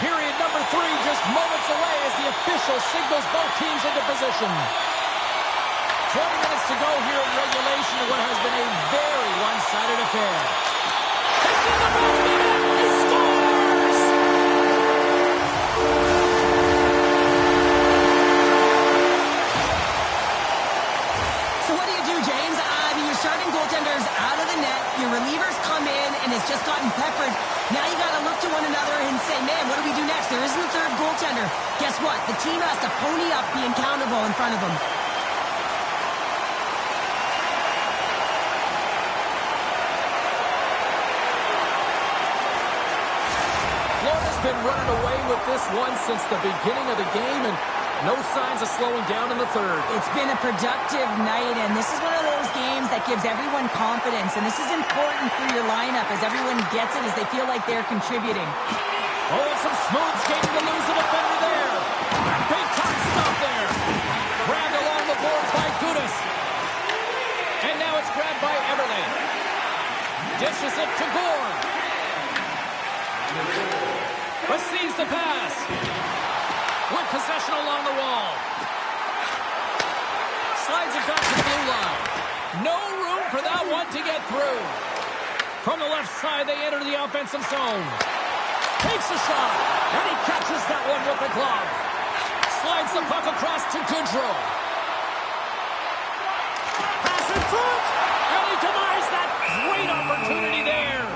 Period number 3 just moments away as the official signals both teams into position. 20 minutes to go here in regulation of what has been a very one-sided affair. It's in the back of the net. He scores! So what do you do, James? Your starting goaltender's out of the net. Your relievers come in and has just gotten peppered. Now you got to look to one another and say, man, what do we do next? There isn't a third goaltender. Guess what? The team has to pony up, be accountable in front of them. Florida's been running away with this one since the beginning of the game, and no signs of slowing down in the third. It's been a productive night, and this is one of those games that gives everyone confidence, and this is important for your lineup as everyone gets it, as they feel like they're contributing. Oh, some smooth skating to lose the defender there. Big time stop there. Grabbed along the boards by Gudas. And now it's grabbed by Everly. Dishes it to Gore. Receives the pass. With possession along the wall. Slides it back to the blue line. No room for that one to get through. From the left side, they enter the offensive zone. Takes a shot, and he catches that one with the glove. Slides the puck across to Goodrow. Pass in front, and he denies that great opportunity there.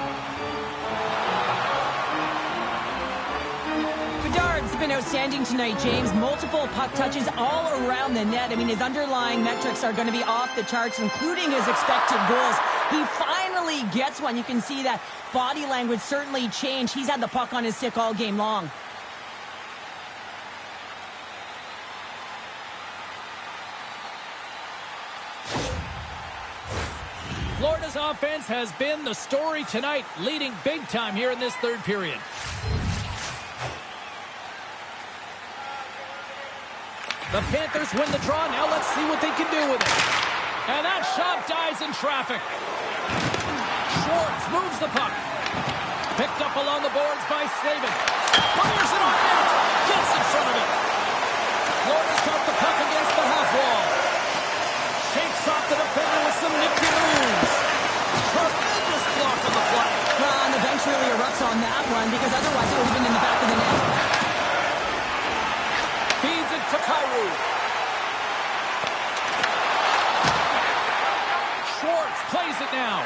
Bedard's been outstanding tonight, James. Multiple puck touches all around the net. I mean, his underlying metrics are going to be off the charts, including his expected goals. He finally gets one. You can see that body language certainly changed. He's had the puck on his stick all game long. Florida's offense has been the story tonight, leading big time here in this third period. The Panthers win the draw. Now let's see what they can do with it. And that shot dies in traffic. Schwartz moves the puck. Picked up along the boards by Slavin. Fires it on net. Gets in front of it. Florida's got the puck against the half wall. Shakes off the defender with some nifty moves. Tremendous block on the play. Well, and the bench really erupts on that one because otherwise it would have been in the back of the net. Feeds it to Kyrou. Schwartz plays it now.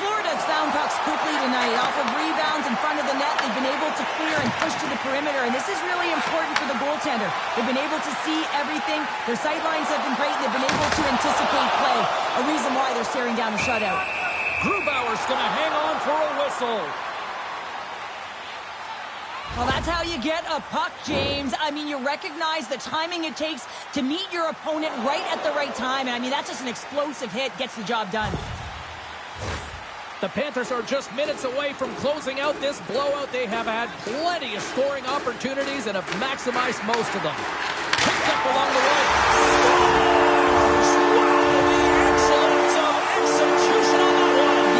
Florida's found pucks quickly tonight. Off of rebounds in front of the net, they've been able to clear and push to the perimeter, and this is really important for the goaltender. They've been able to see everything. Their sightlines have been great. They've been able to anticipate play, a reason why they're staring down a shutout. Grubauer's going to hang on for a whistle. Well, that's how you get a puck, James. I mean, you recognize the timing it takes to meet your opponent right at the right time, and I mean, that's just an explosive hit, gets the job done. The Panthers are just minutes away from closing out this blowout. They have had plenty of scoring opportunities and have maximized most of them. Picked up along the way. Wow, the excellence of execution on that one.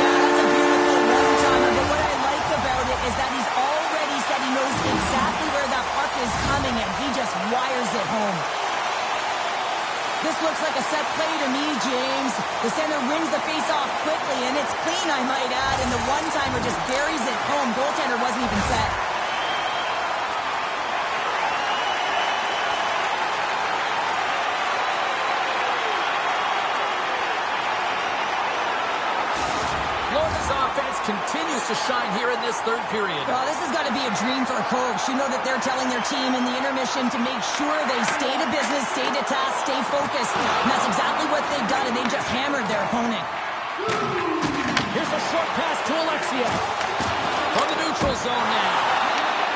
clean, I might add, and the one-timer just buries it home. Goaltender wasn't even set. Florida's offense continues to shine here in this third period. Well, this has got to be a dream for a coach. You know that they're telling their team in the intermission to make sure they stay to business, stay to task, stay focused. And that's exactly what they've done, and they just hammered their opponent. Here's a short pass to Alexia. From the neutral zone now.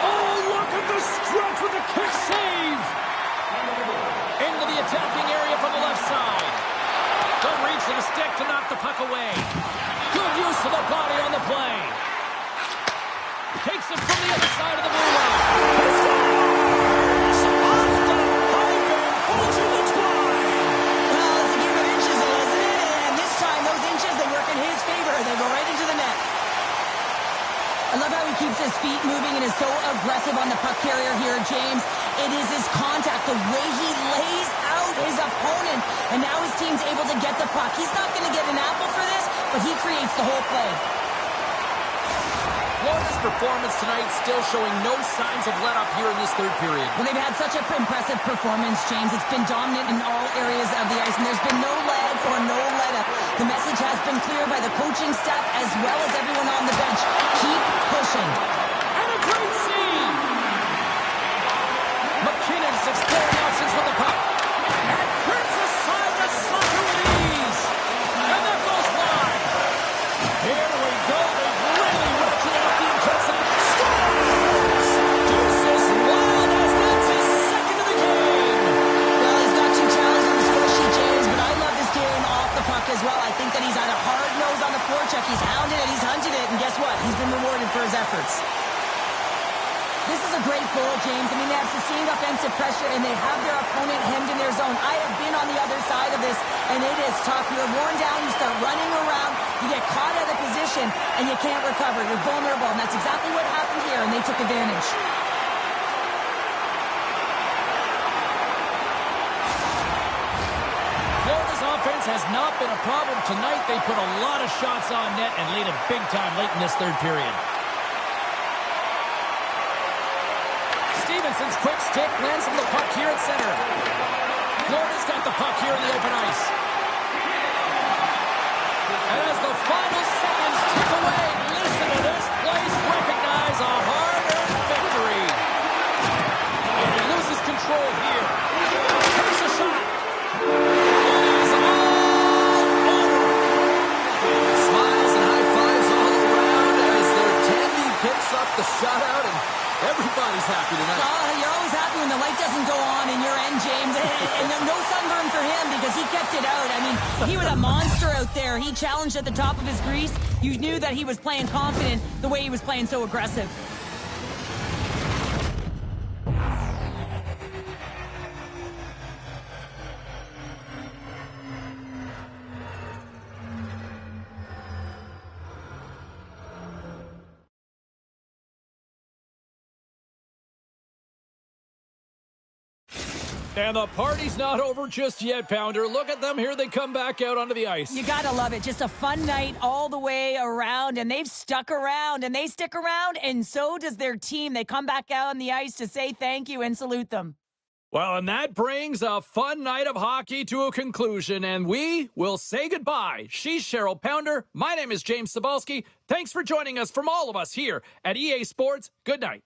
Oh, look at the stretch with a kick save. Into the attacking area from the left side. Good reach to the stick to knock the puck away. Good use of the body on the play. Takes it from the other side of the blue line. Off the pipe and holds in the twine. Well, it's a game of inches, isn't it? And this time, those inches, they work in his favor. They go right into the net. I love how he keeps his feet moving and is so aggressive on the puck carrier here, James. It is his contact, the way he lays out his opponent. And now his team's able to get the puck. He's not going to get an apple for this, but he creates the whole play. Florida's performance tonight still showing no signs of let-up here in this third period. Well, they've had such an impressive performance, James. It's been dominant in all areas of the ice, and there's been no lag or no let-up. The message has been clear by the coaching staff as well as everyone on the bench. Keep pushing. And a great save! McKinnon's exploring options with the puck. And turns aside the soccer with ease. And that goes wide. Here we go. They've really ratcheted up the intensity. Scores! Deuces Wild as that's his second of the game. Well, he's got 2 challenges on the score sheet, James, but I love this game off the puck as well. I think that he's had a hard nose on the forecheck. He's hounded it, he's hunted it, and guess what? He's been rewarded for his efforts. This is a great goal, James. I mean, they have sustained offensive pressure, and they have their opponent hemmed in their zone. I have been on the other side of this, and it is tough. You're worn down, you start running around, you get caught out of position, and you can't recover. You're vulnerable, and that's exactly what happened here, and they took advantage. Florida's offense has not been a problem tonight. They put a lot of shots on net and laid it big time late in this third period. Stevenson's quick stick lands from the puck here at center. Florida's got the puck here in the open ice. And as the final seconds tick away, listen to this place recognize a hard-earned victory. And he loses control here. Takes a shot. It is all over. Smiles and high fives all around as their Tandy picks up the shutout, and everybody's happy tonight. You're always happy when the light doesn't go on in your end, James. And no sunburn for him because he kept it out. I mean, he was a monster out there. He challenged at the top of his crease. You knew that he was playing confident the way he was playing so aggressive. And the party's not over just yet, Pounder. Look at them. Here they come back out onto the ice. You gotta love it. Just a fun night all the way around, and they've stuck around, and they stick around, and so does their team. They come back out on the ice to say thank you and salute them. Well, and that brings a fun night of hockey to a conclusion, and we will say goodbye. She's Cheryl Pounder. My name is James Cybulski. Thanks for joining us from all of us here at EA Sports. Good night.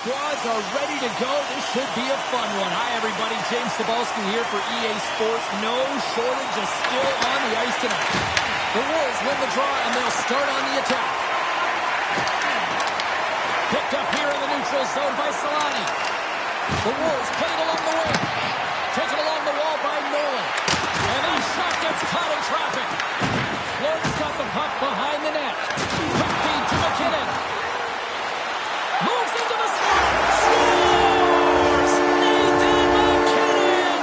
Squads are ready to go. This should be a fun one. Hi, everybody. James Cebulski here for EA Sports. No shortage of skill on the ice tonight. The Wolves win the draw, and they'll start on the attack. Picked up here in the neutral zone by Solani. The Wolves played along the wing. Taken along the wall by Nolan. And that shot gets caught in traffic. Florida's got the puck behind the net. Quick feed to McKinnon. Moves into the slot. Scores! Nathan McKinnon!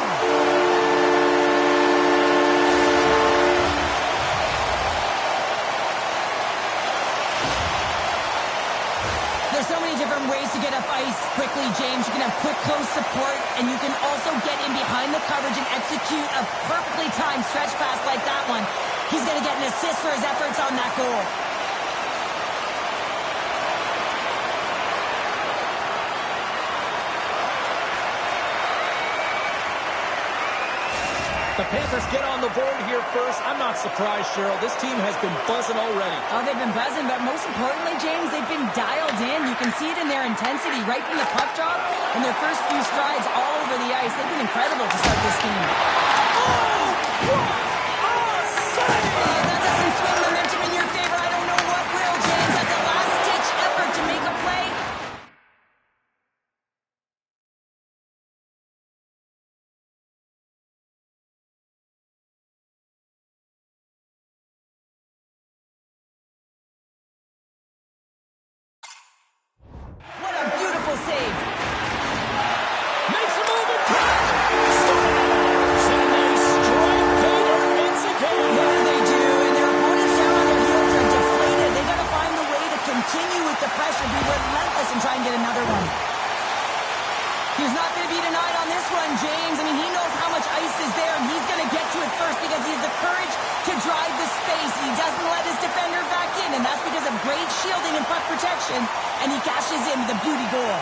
There's so many different ways to get up ice quickly, James. You can have quick, close support, and you can also get in behind the coverage and execute a perfectly timed stretch pass like that one. He's going to get an assist for his efforts on that goal. The Panthers get on the board here first. I'm not surprised, Cheryl. This team has been buzzing already. Oh, they've been buzzing, but most importantly, James, they've been dialed in. You can see it in their intensity right from the puck drop and their first few strides all over the ice. They've been incredible to start this game. Oh, what a save! That doesn't swing momentum in your favor. I don't know what will, James. That's a last-ditch effort to protection, and he cashes in the beauty goal.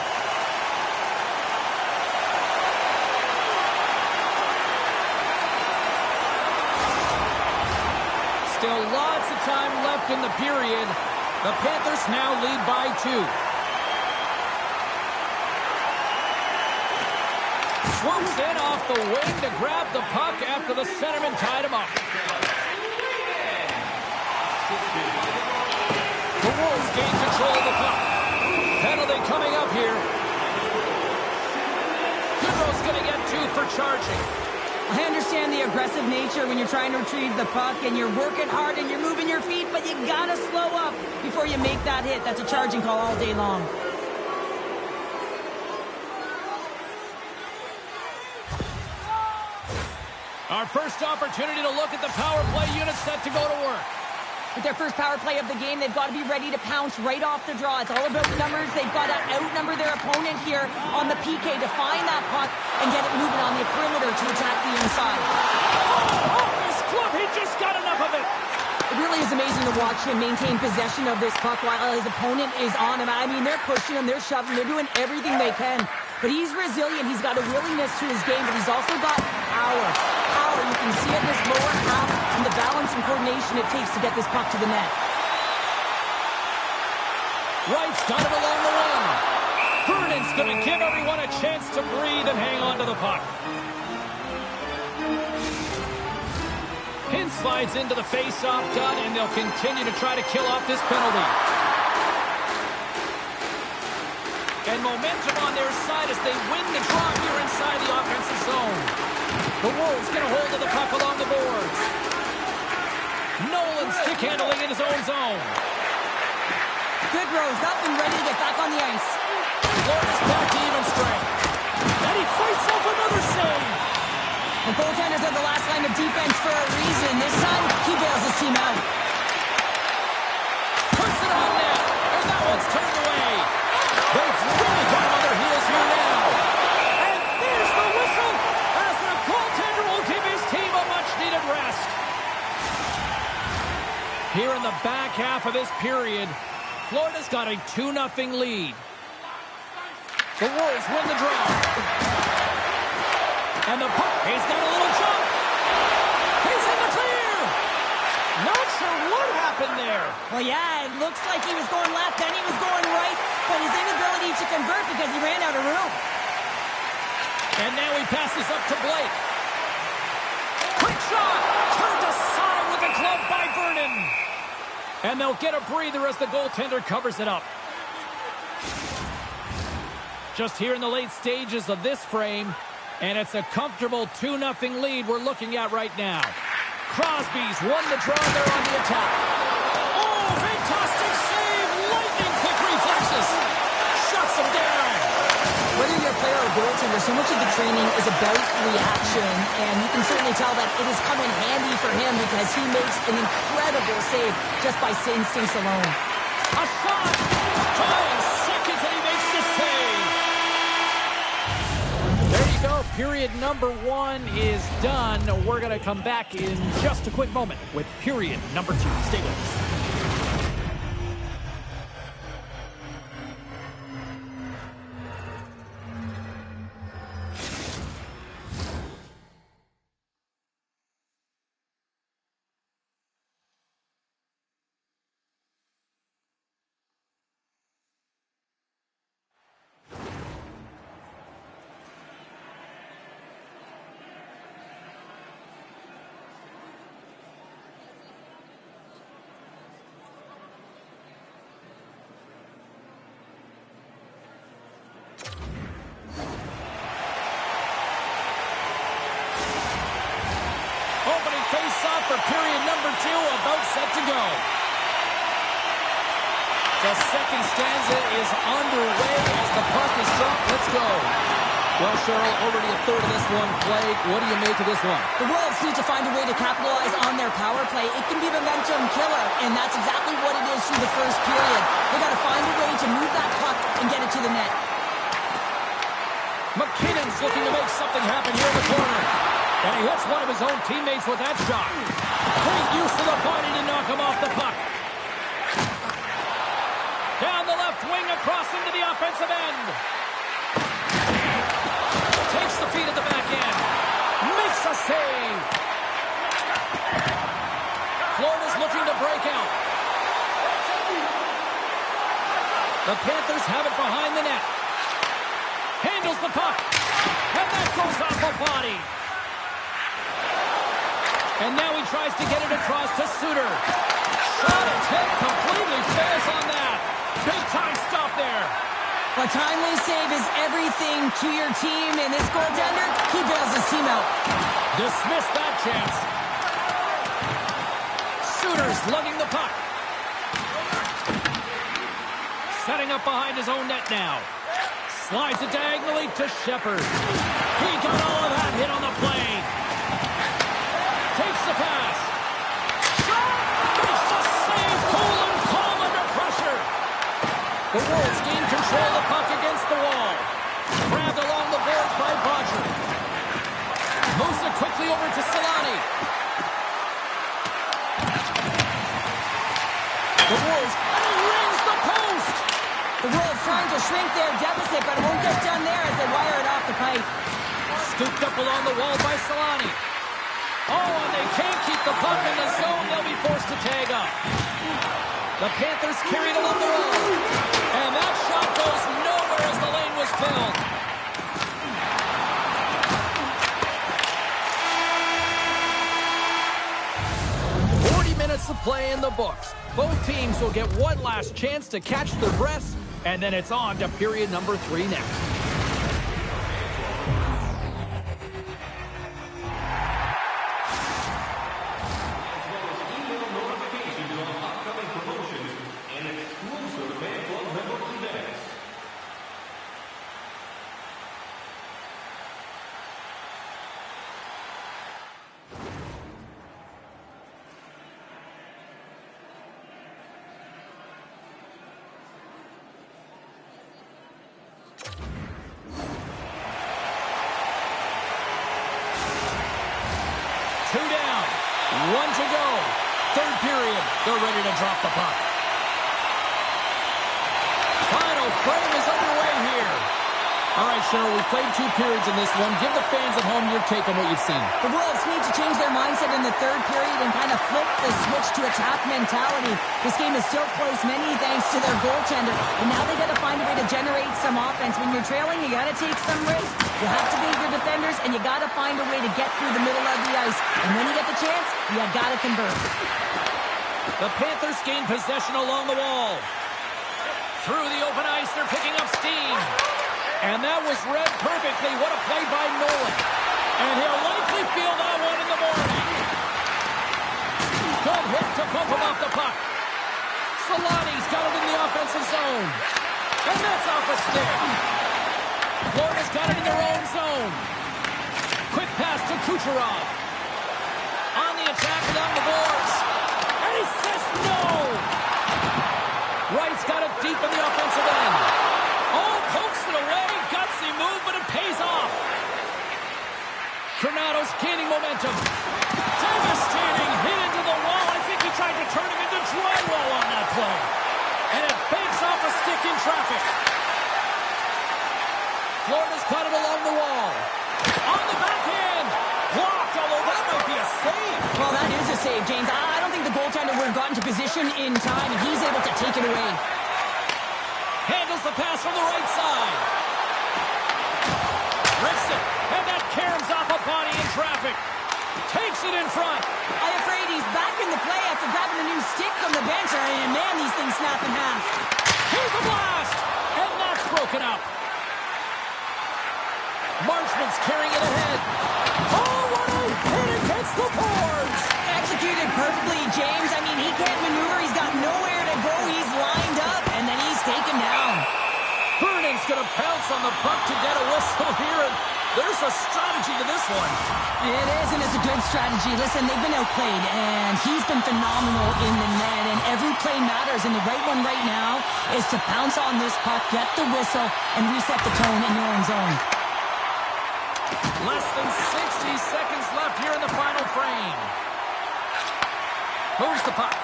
Still lots of time left in the period. The Panthers now lead by 2. Swoops in off the wing to grab the puck after the centerman tied him up. The Wolves gain control of the puck. Penalty coming up here. Goodrow's going to get 2 for charging. I understand the aggressive nature when you're trying to retrieve the puck and you're working hard and you're moving your feet, but you gotta slow up before you make that hit. That's a charging call all day long. Our first opportunity to look at the power play unit set to go to work. With their first power play of the game, they've got to be ready to pounce right off the draw. It's all about the numbers. They've got to outnumber their opponent here on the PK to find that puck and get it moving on the perimeter to attack the inside. Oh, his glove, he just got enough of it. It really is amazing to watch him maintain possession of this puck while his opponent is on him. I mean, they're pushing him, they're shoving, they're doing everything they can. But he's resilient. He's got a willingness to his game, but he's also got power. Power, you can see it in this lower half and the balance and coordination it takes to get this puck to the net. Wright's got it along the wing. Vernon's going to give everyone a chance to breathe and hang on to the puck. Hint slides into the face-off dot, and they'll continue to try to kill off this penalty. And momentum on their side as they win the draw here inside the offensive zone. The Wolves get a hold of the puck along the boards. Nolan stick handling in his own zone. Goodrow's up and ready to get back on the ice. Florida's back to even strength. And he fights off another save. The goaltenders are the last line of defense for a reason. This time, he bails his team out. Puts it on net, and that one's turned away. They've really got him on their heels here now. And there's the whistle as the goaltender will give his team a much-needed rest. Here in the back half of this period, Florida's got a 2-0 lead. The Wolves win the draw. And the puck, he's got a little jump. He's in the clear. Not sure what happened there. Well, yeah, it looks like he was going left, then he was going right, but his inability to convert because he ran out of room. And now he passes up to Blake. Quick shot. Turned aside with a glove by Vernon. And they'll get a breather as the goaltender covers it up. Just here in the late stages of this frame, and it's a comfortable 2-0 lead we're looking at right now. Crosby's won the draw there on the attack. Oh, fantastic save! Lightning quick reflexes. Shuts him down. Whether you're a player or goaltender, so much of the training is about reaction, and you can certainly tell that it has come in handy for him because he makes an incredible save just by instincts alone. A shot! 5 seconds and he makes the save. There you go. Period number 1 is done. We're going to come back in just a quick moment with period number 2. Stay with us. For period number 2, about set to go. The second stanza is underway as the puck is dropped. Let's go. Well, Cheryl, over to your third of this one. Blake, what do you make of this one? The Wolves need to find a way to capitalize on their power play. It can be a momentum killer, and that's exactly what it is through the first period. They got to find a way to move that puck and get it to the net. McKinnon's looking to make something happen here in the corner. And he hits one of his own teammates with that shot. Great use of the body to knock him off the puck. Down the offensive end. Takes the feed at the back end. Makes a save. Florida's looking to break out. The Panthers have it behind the net. Handles the puck. And that goes off a body. And now he tries to get it across to Suter. Shot attempt completely fails on that. Big time stop there. A timely save is everything to your team, and this goaltender, he bails his team out. Dismiss that chance. Suter's lugging the puck. Setting up behind his own net now. Slides it diagonally to Shepherd. He got all of that hit on the play. Takes the pass. Shot! Makes the save. Cool and calm under pressure. The Wolves gain control of the puck against the wall. Grabbed along the boards by Bodger. Moves it quickly over to Solani. The Wolves, and he rings the post! The Wolves trying to shrink their deficit, but it won't get done there as they wire it off the pipe. Scooped up along the wall by Solani. Oh, and they can't keep the puck in the zone. They'll be forced to tag up. The Panthers carried along the wall. And that shot goes nowhere as the lane was filled. Minutes of play in the books. Both teams will get one last chance to catch their breaths, and then it's on to period number 3 next. One to go. Third period. They're ready to drop the puck. Final frame is underway here. All right, Cheryl, we've played 2 periods in this one. Give the fans at home your take on what you've seen. The Wolves need to change their mindset in the third period and kind of flip the switch to attack mentality. This game is still close, many thanks to their goaltender. And now they got to find a way to generate some offense. When you're trailing, you got to take some risks. You have to beat your defenders, and you got to find a way to get through the middle of the ice. And when you get the chance, you got to convert. The Panthers gain possession along the wall. Through the open ice, they're picking up steam. And that was read perfectly. What a play by Nolan. And he'll likely feel that one in the morning. Good hit to bump him off the puck. Solani's got it in the offensive zone. And that's off a stick. Florida's got it in their own zone. Quick pass to Kucherov. On the attack along the boards. And he says no. Wright's got it deep in the offensive end. Oh, pokes it away. Gutsy move, but it pays off. Granado's gaining momentum. Devastating hit into the wall. I think he tried to turn him into drywall on that play. And it banks off a stick in traffic. Florida's got it along the wall. On the backhand. Blocked, although that might be a save. Well, that is a save, James. I don't think the goaltender would have gotten to position in time, and he's able to take it away. Handles the pass from the right side. Rips it, and that caroms off a body in traffic. Takes it in front. I'm afraid he's back in the play after grabbing a new stick from the bench, and man, these things snap in half. Here's a blast, and that's broken up. Marchman's carrying it ahead. Oh, what a hit against the boards! Executed perfectly, James. I mean, he can't maneuver. He's got nowhere to go. He's lined up, and then he's taken down. Vernon's going to pounce on the puck to get a whistle here, and there's a strategy to this one. It is, and it's a good strategy. Listen, they've been outplayed, and he's been phenomenal in the net, and every play matters, and the right one right now is to pounce on this puck, get the whistle, and reset the tone in your own zone. Less than 60 seconds left here in the final frame. Moves the puck.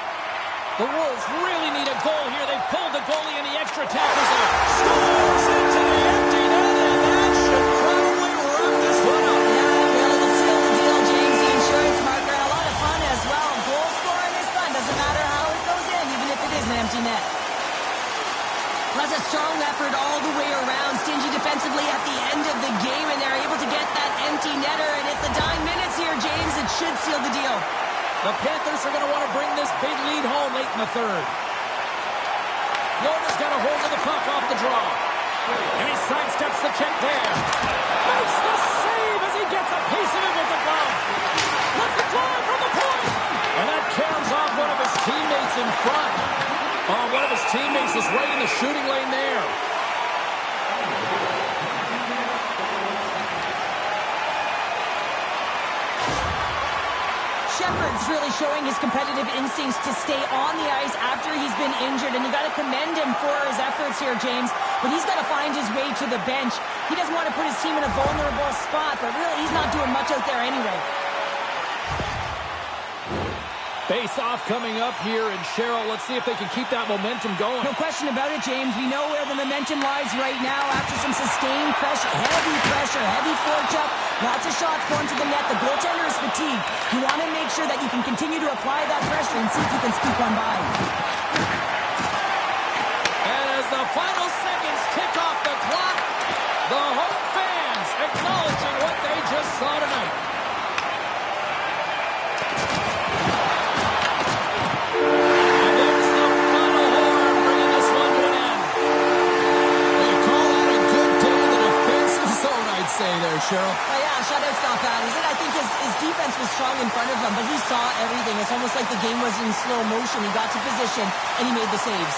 The Wolves really need a goal here. They pulled the goalie and the extra tackles out. Scores into the empty net, and that should probably wrap this one up. Yeah, well, it'll seal the deal, James, the insurance marker. A lot of fun as well. Goal scoring is fun. Doesn't matter how it goes in, even if it is an empty net. That's a strong effort all the way around. Stingy defensively at the end of the game, and they're able to get that empty netter. And it's the dying minutes here, James. It should seal the deal. The Panthers are going to want to bring this big lead home late in the third. Florida's got a hold of the puck off the draw. And he sidesteps the check there. Makes the save as he gets a piece of it with the glove. Let's it fly from the point. And that caroms off one of his teammates in front. Oh, one of his teammates was right in the shooting lane there. Shepard's really showing his competitive instincts to stay on the ice after he's been injured, and you got to commend him for his efforts here, James. But he's got to find his way to the bench. He doesn't want to put his team in a vulnerable spot, but really he's not doing much out there anyway. Face-off coming up here, and Cheryl, let's see if they can keep that momentum going. No question about it, James. We know where the momentum lies right now after some sustained pressure, heavy forecheck, lots of shots going to the net. The goaltender is fatigued. You want to make sure that you can continue to apply that pressure and see if you can scoop one by. And as the final seconds tick off the clock, the home fans acknowledging what they just saw tonight. Say there, Cheryl. Oh, yeah, shutout's not bad, is it? I think his defense was strong in front of him, but he saw everything. It's almost like the game was in slow motion. He got to position, and he made the saves.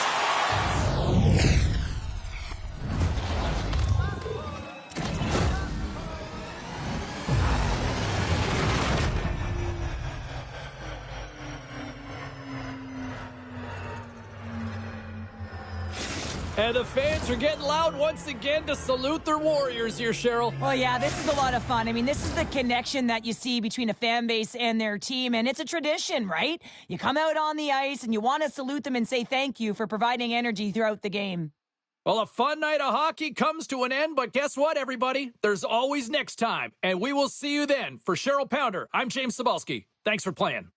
And the fans are getting loud once again to salute their Warriors here, Cheryl. Well, yeah, this is a lot of fun. I mean, this is the connection that you see between a fan base and their team, and it's a tradition, right? You come out on the ice, and you want to salute them and say thank you for providing energy throughout the game. Well, a fun night of hockey comes to an end, but guess what, everybody? There's always next time, and we will see you then. For Cheryl Pounder, I'm James Cebulski. Thanks for playing.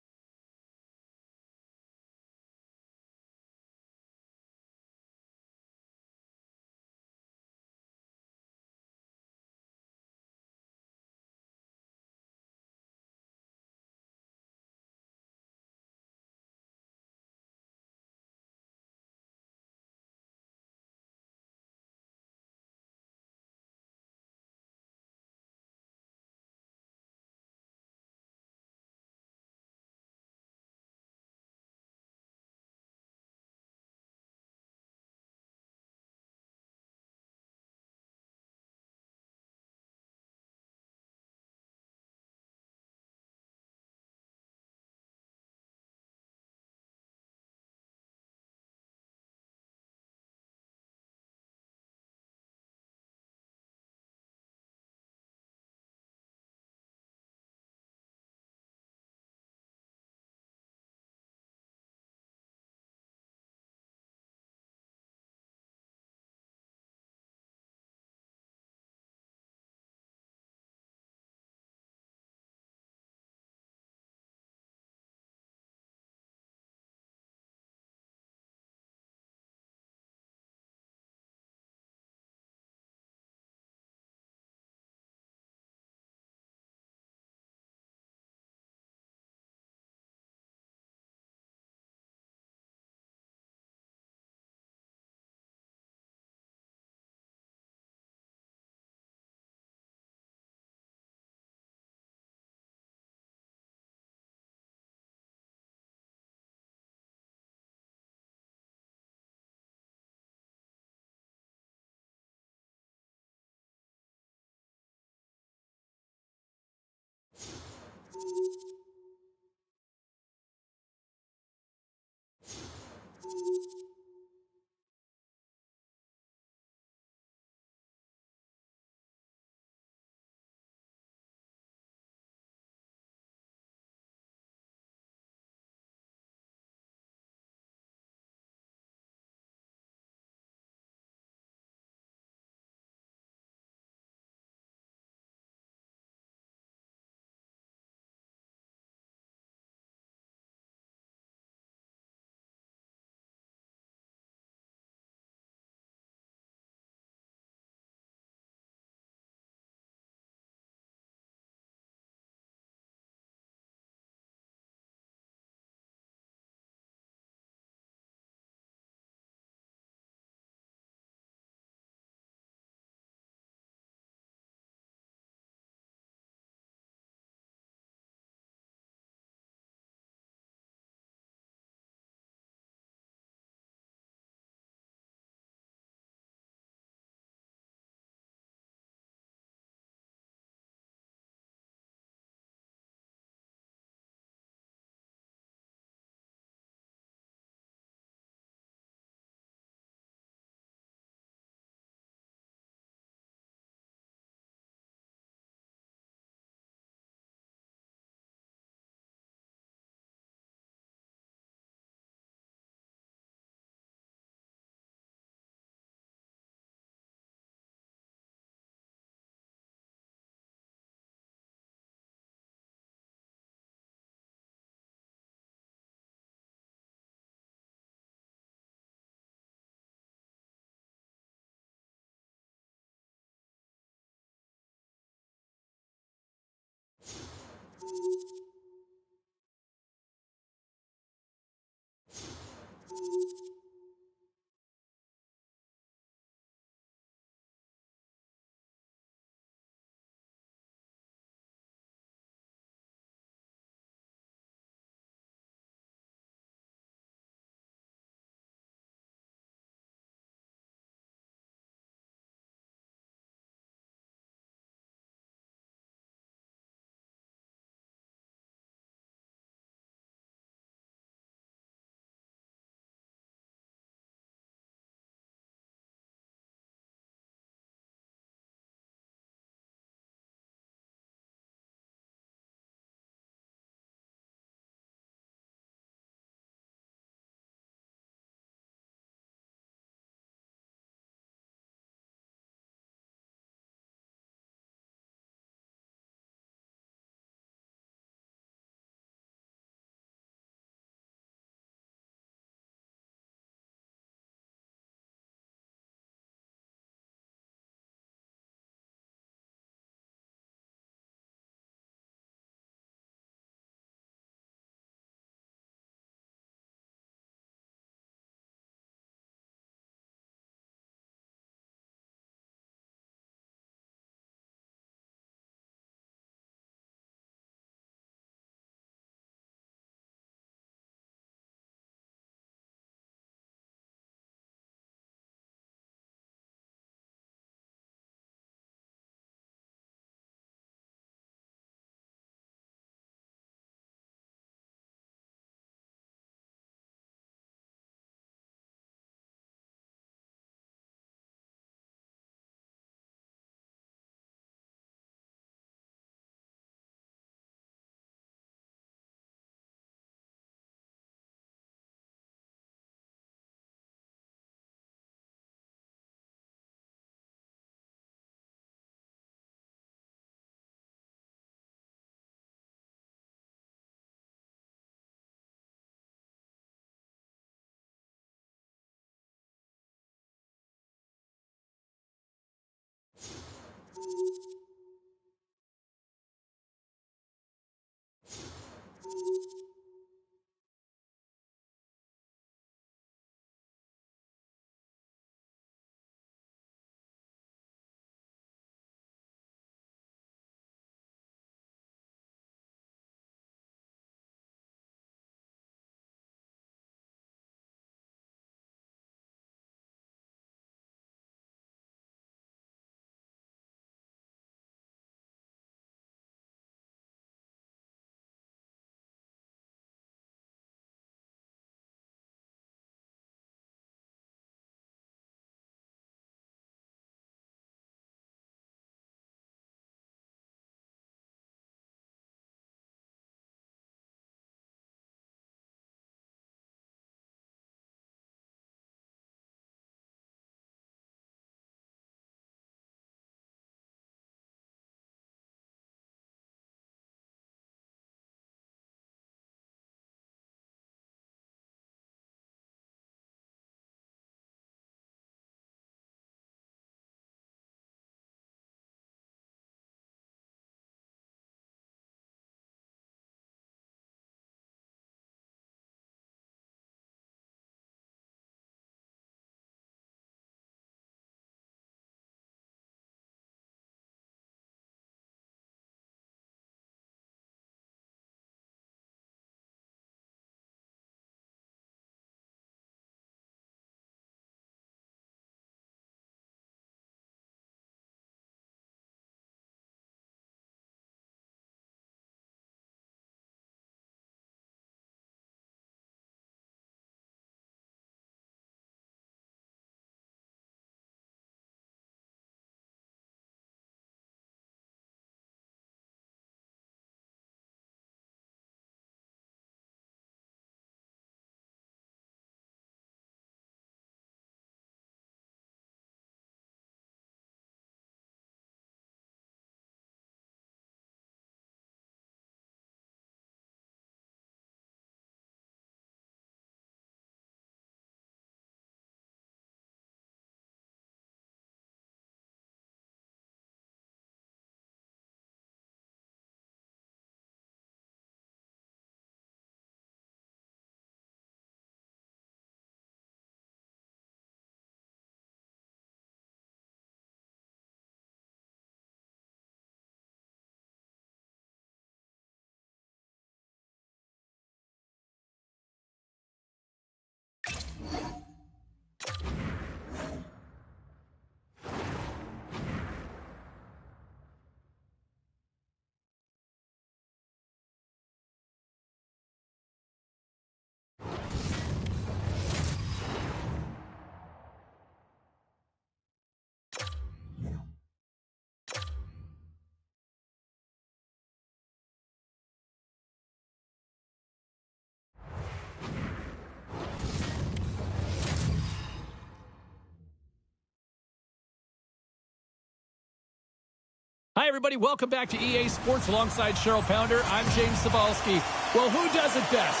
Hi, everybody. Welcome back to EA Sports alongside Cheryl Pounder. I'm James Cebulski. Well, who does it best?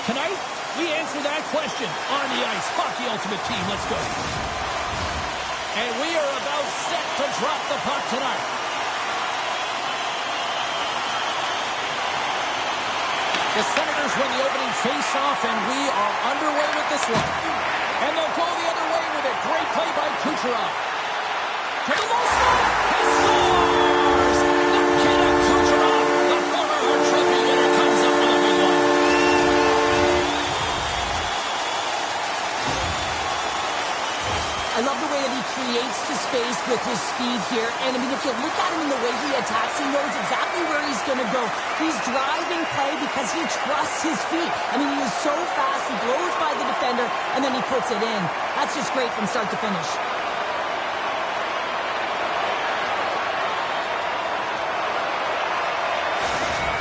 Tonight, we answer that question on the ice. Hockey Ultimate Team. Let's go. And we are about set to drop the puck tonight. The Senators win the opening face-off, and we are underway with this one. And they'll go the other way with it. Great play by Kucherov. To the low slot. He scores! Nikita Kucherov, the former Hart Trophy winner, comes up with a big one. I love the way that he creates the space with his speed here. And, I mean, if you look at him in the way he attacks, he knows exactly where he's going to go. He's driving play because he trusts his feet. I mean, he is so fast. He blows by the defender, and then he puts it in. That's just great from start to finish.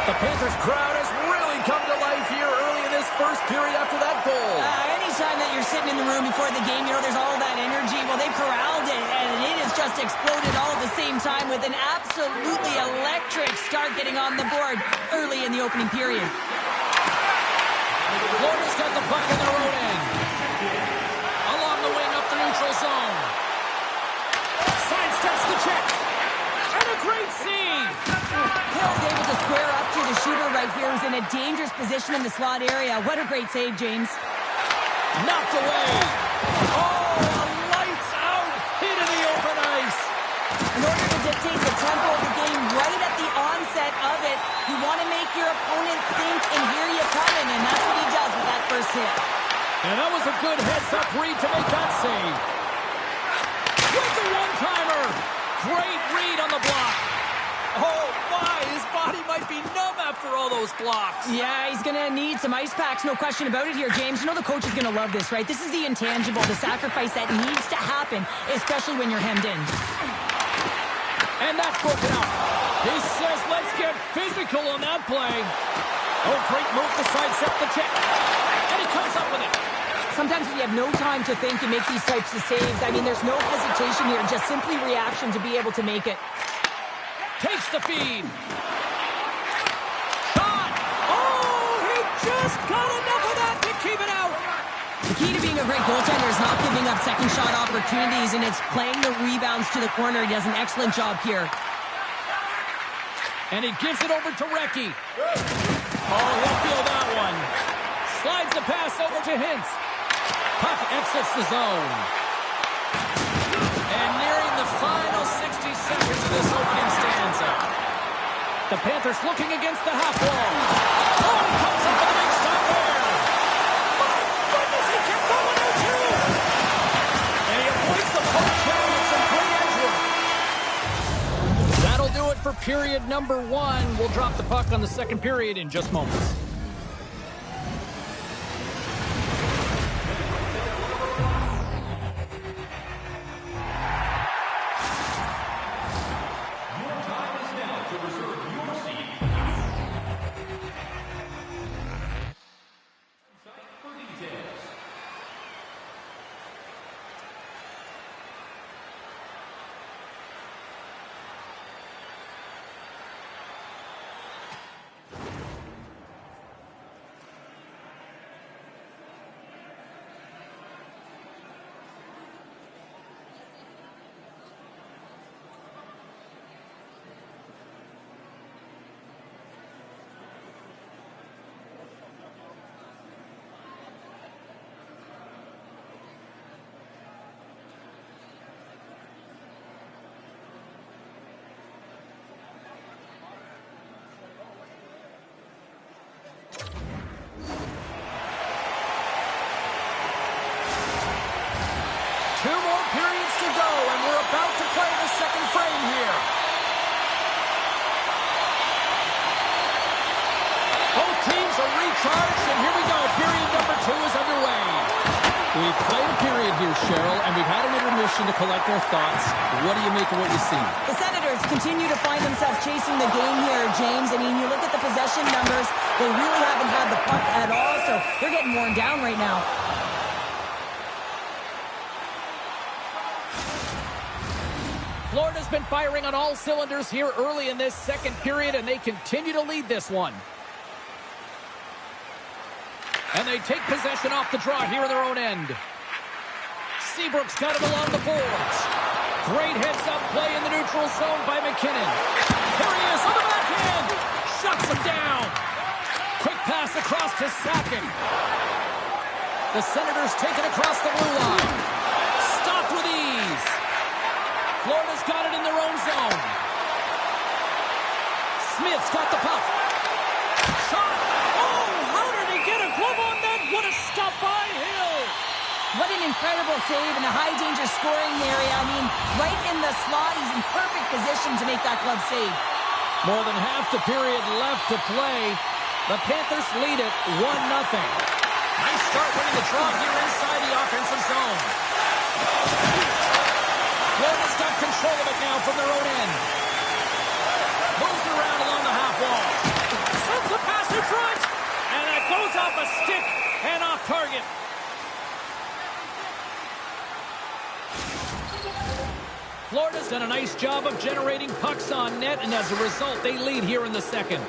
The Panthers crowd has really come to life here early in this first period after that goal. Anytime that you're sitting in the room before the game, you know, there's all that energy. Well, they've corralled it, and it has just exploded all at the same time with an absolutely electric start getting on the board early in the opening period. Florida's got the puck in their own end. Along the wing up the neutral zone. Sidesteps the check. And a great save. Hill's able to square up to the shooter right here, who's in a dangerous position in the slot area. What a great save, James. Knocked away. Oh, a lights out hit in the open ice. In order to dictate the tempo of the game right at the onset of it, you want to make your opponent think and hear you coming, and that's what he does with that first hit. And that was a good heads-up read to make that save. With the one-timer. Great read on the block. Oh, my, his body might be numb after all those blocks. Yeah, he's going to need some ice packs, no question about it here, James. You know the coach is going to love this, right? This is the intangible, the sacrifice that needs to happen, especially when you're hemmed in. And that's broken out. He says, let's get physical on that play. Oh, great move to sidestep the check. And he comes up with it. Sometimes when you have no time to think and make these types of saves, I mean, there's no hesitation here, just simply reaction to be able to make it. Takes the feed. Shot. Oh, he just got enough of that to keep it out. The key to being a great goaltender is not giving up second shot opportunities, and it's playing the rebounds to the corner. He does an excellent job here. And he gives it over to Recchi. Oh, he'll feel that one. Slides the pass over to Hintz. Puck exits the zone. And nearing the final 60 seconds of this opening stanza. The Panthers looking against the half wall. Oh, he comes up with a big stop there. My goodness, he kept going out too. And he avoids the puck down with some great edge work. That'll do it for period number 1. We'll drop the puck on the second period in just moments. charged, and here we go. Period number 2 is underway. We've played a period here, Cheryl, and we've had an intermission to collect our thoughts. What do you make of what you see? The Senators continue to find themselves chasing the game here, James. I mean, you look at the possession numbers, they really haven't had the puck at all, so they're getting worn down right now. Florida's been firing on all cylinders here early in this second period, and they continue to lead this one. And they take possession off the draw here in their own end. Seabrook's got it along the boards. Great heads-up play in the neutral zone by McKinnon. Here he is on the backhand. Shuts him down. Quick pass across to Sakic. The Senators take it across the blue line. Stopped with ease. Florida's got it in their own zone. Smith's got the puck. Shot. Oh, how did he get a glove on that? What a stop by Hill. What an incredible save in a high-danger scoring area. I mean, right in the slot, he's in perfect position to make that glove save. More than half the period left to play. The Panthers lead it 1-0. Nice start winning the draw here inside the offensive zone. Florida's got control of it now from their own end. Moves it around along the half wall. Sends a pass in front. And that goes off a stick and off target. Florida's done a nice job of generating pucks on net, and as a result, they lead here in the second.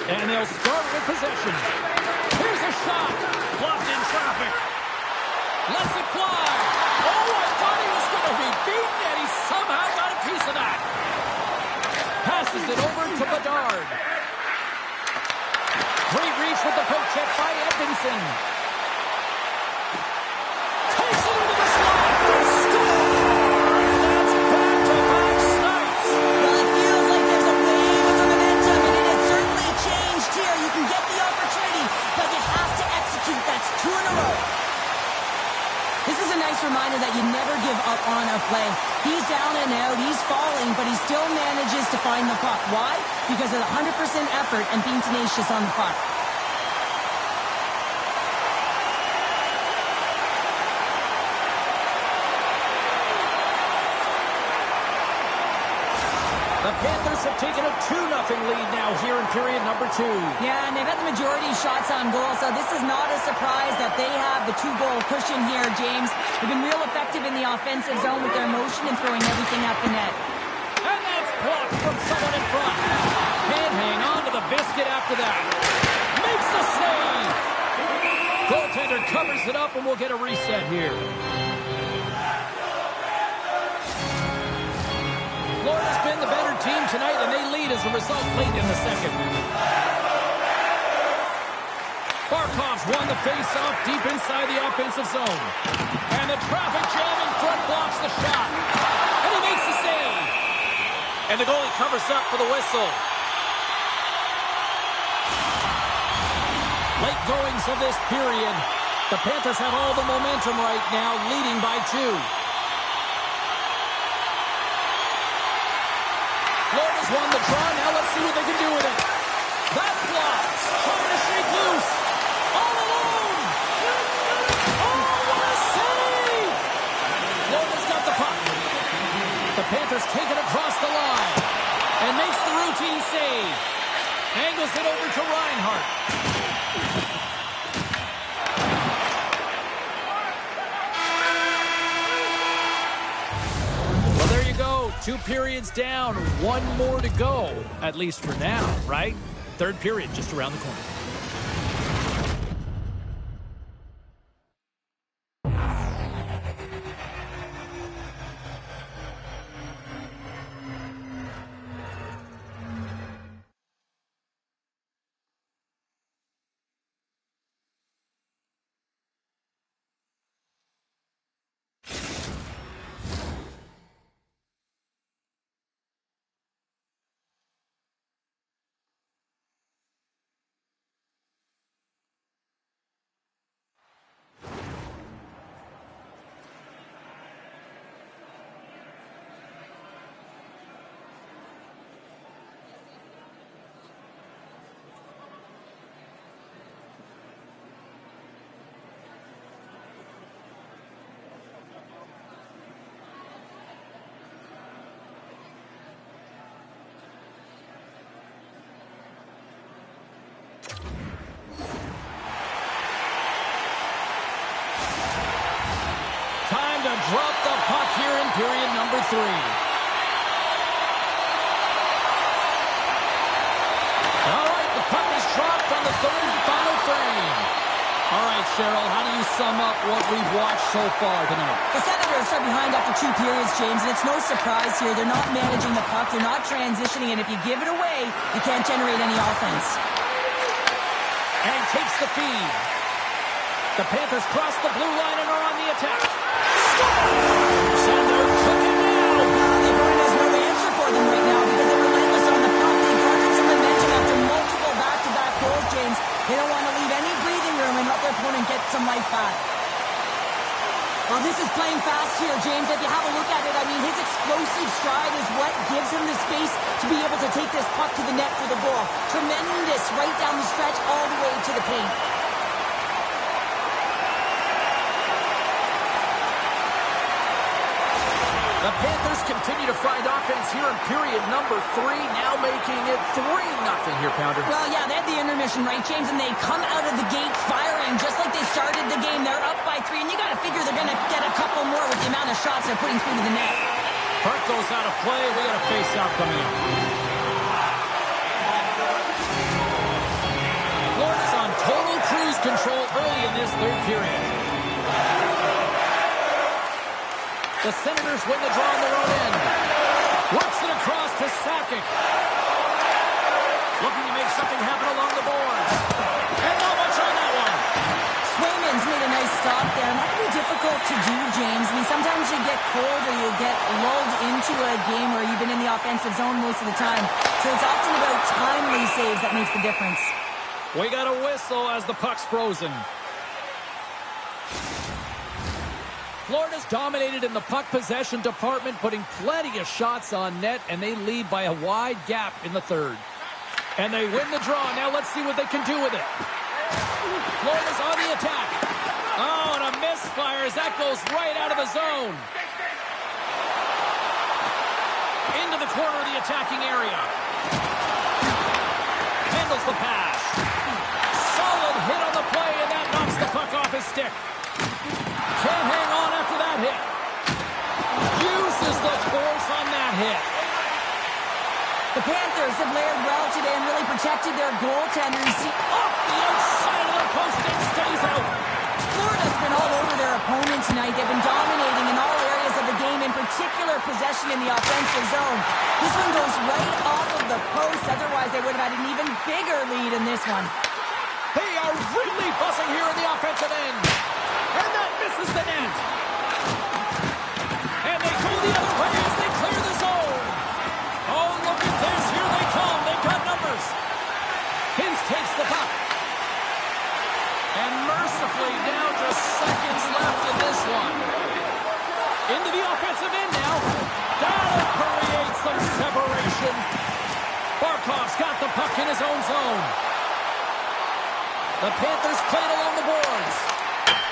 And they'll start with possession. Here's a shot. Blocked in traffic. Lets it fly. Oh, I thought he was going to be beaten, and he somehow got a piece of that. Passes it over to Bedard. Great reach with the poke check by Edmondson. Takes it into the slot. They score! And that's back-to-back snipes. Well, it feels like there's a wave of momentum, and it has certainly changed here. You can get the opportunity, but you have to execute. That's 2 in a row. This is a nice reminder that you never give up on a play. He's down and out, he's falling, but he still manages to find the puck. Why? Because of 100% effort and being tenacious on the puck. The Panthers have taken a 2-0 lead now here in period number 2. Yeah, and they've had the majority of shots on goal, so this is not a surprise that they have the 2-goal cushion here, James. They've been real effective in the offensive zone with their motion and throwing everything at the net. And that's blocked from someone in front. Can't hang on to the biscuit after that. Makes the save. Goaltender covers it up, and we'll get a reset here. Florida's been the better team tonight, and they lead as a result late in the second. Barkov's won the face-off deep inside the offensive zone. And the traffic jam in front blocks the shot. And he makes the save. And the goalie covers up for the whistle. Late goings of this period. The Panthers have all the momentum right now, leading by 2. Florida's won the draw. Now let's see what they can do with it. That's blocked. Trying to shake loose. All alone. Oh, what a save! Florida's got the puck. The Panthers take it across the line. And makes the routine save. Angles it over to Reinhart. Well, there you go. 2 periods down, 1 more to go, at least for now, right? Third period just around the corner. drop the puck here in period number 3. All right, the puck is dropped on the third and final frame. All right, Cheryl, how do you sum up what we've watched so far tonight? The Senators are behind after 2 periods, James, and it's no surprise here. They're not managing the puck. They're not transitioning, and if you give it away, you can't generate any offense. And takes the feed. The Panthers cross the blue line and are on the attack. Scores! And they're cooking now. The Bruin has no answer for them right now because they're relentless on the puck. They garnered some momentum after multiple back-to-back goals, James. They don't want to leave any breathing room and let their opponent get some life back. Well, this is playing fast here, James. If you have a look at it, I mean, his explosive stride is what gives him the space to be able to take this puck to the net for the goal. Tremendous right down the stretch all the way to the paint. The Panthers continue to find offense here in period number 3, now making it 3-0 here, Pounder. Well, yeah, they had the intermission, right, James? And they come out of the gate firing just like they started the game. They're up by 3, and you got to figure they're going to get a couple more with the amount of shots they're putting through to the net. Puck goes out of play. We got a face-off coming in. Florida's on total cruise control early in this third period. The Senators win the draw on their own end. Works it across to Sakic. Looking to make something happen along the boards. And not much on that one. Swayman's made a nice stop there. And that can be difficult to do, James. I mean, sometimes you get cold or you get lulled into a game where you've been in the offensive zone most of the time. So it's often about timely saves that makes the difference. We got a whistle as the puck's frozen. Florida's dominated in the puck possession department, putting plenty of shots on net, and they lead by a wide gap in the third. And they win the draw. Now let's see what they can do with it. Florida's on the attack. Oh, and a misfire as that goes right out of the zone. Into the corner of the attacking area. Handles the pass. Solid hit on the play, and that knocks the puck off his stick. Can't hang on after that hit. Uses the force on that hit. The Panthers have layered well today and really protected their goaltenders. Off the outside of the post and stays out. Florida's been all over their opponent tonight. They've been dominating in all areas of the game, in particular possession in the offensive zone. This one goes right off of the post. Otherwise, they would have had an even bigger lead in this one. They are really buzzing here in the offensive end. And that misses the net. And they go the other way as they clear the zone. Oh, look at this. Here they come. They've got numbers. Hintz takes the puck. And mercifully, now just seconds left in this one. Into the offensive end now. That'll create some separation. Barkov's got the puck in his own zone. The Panthers played along the boards.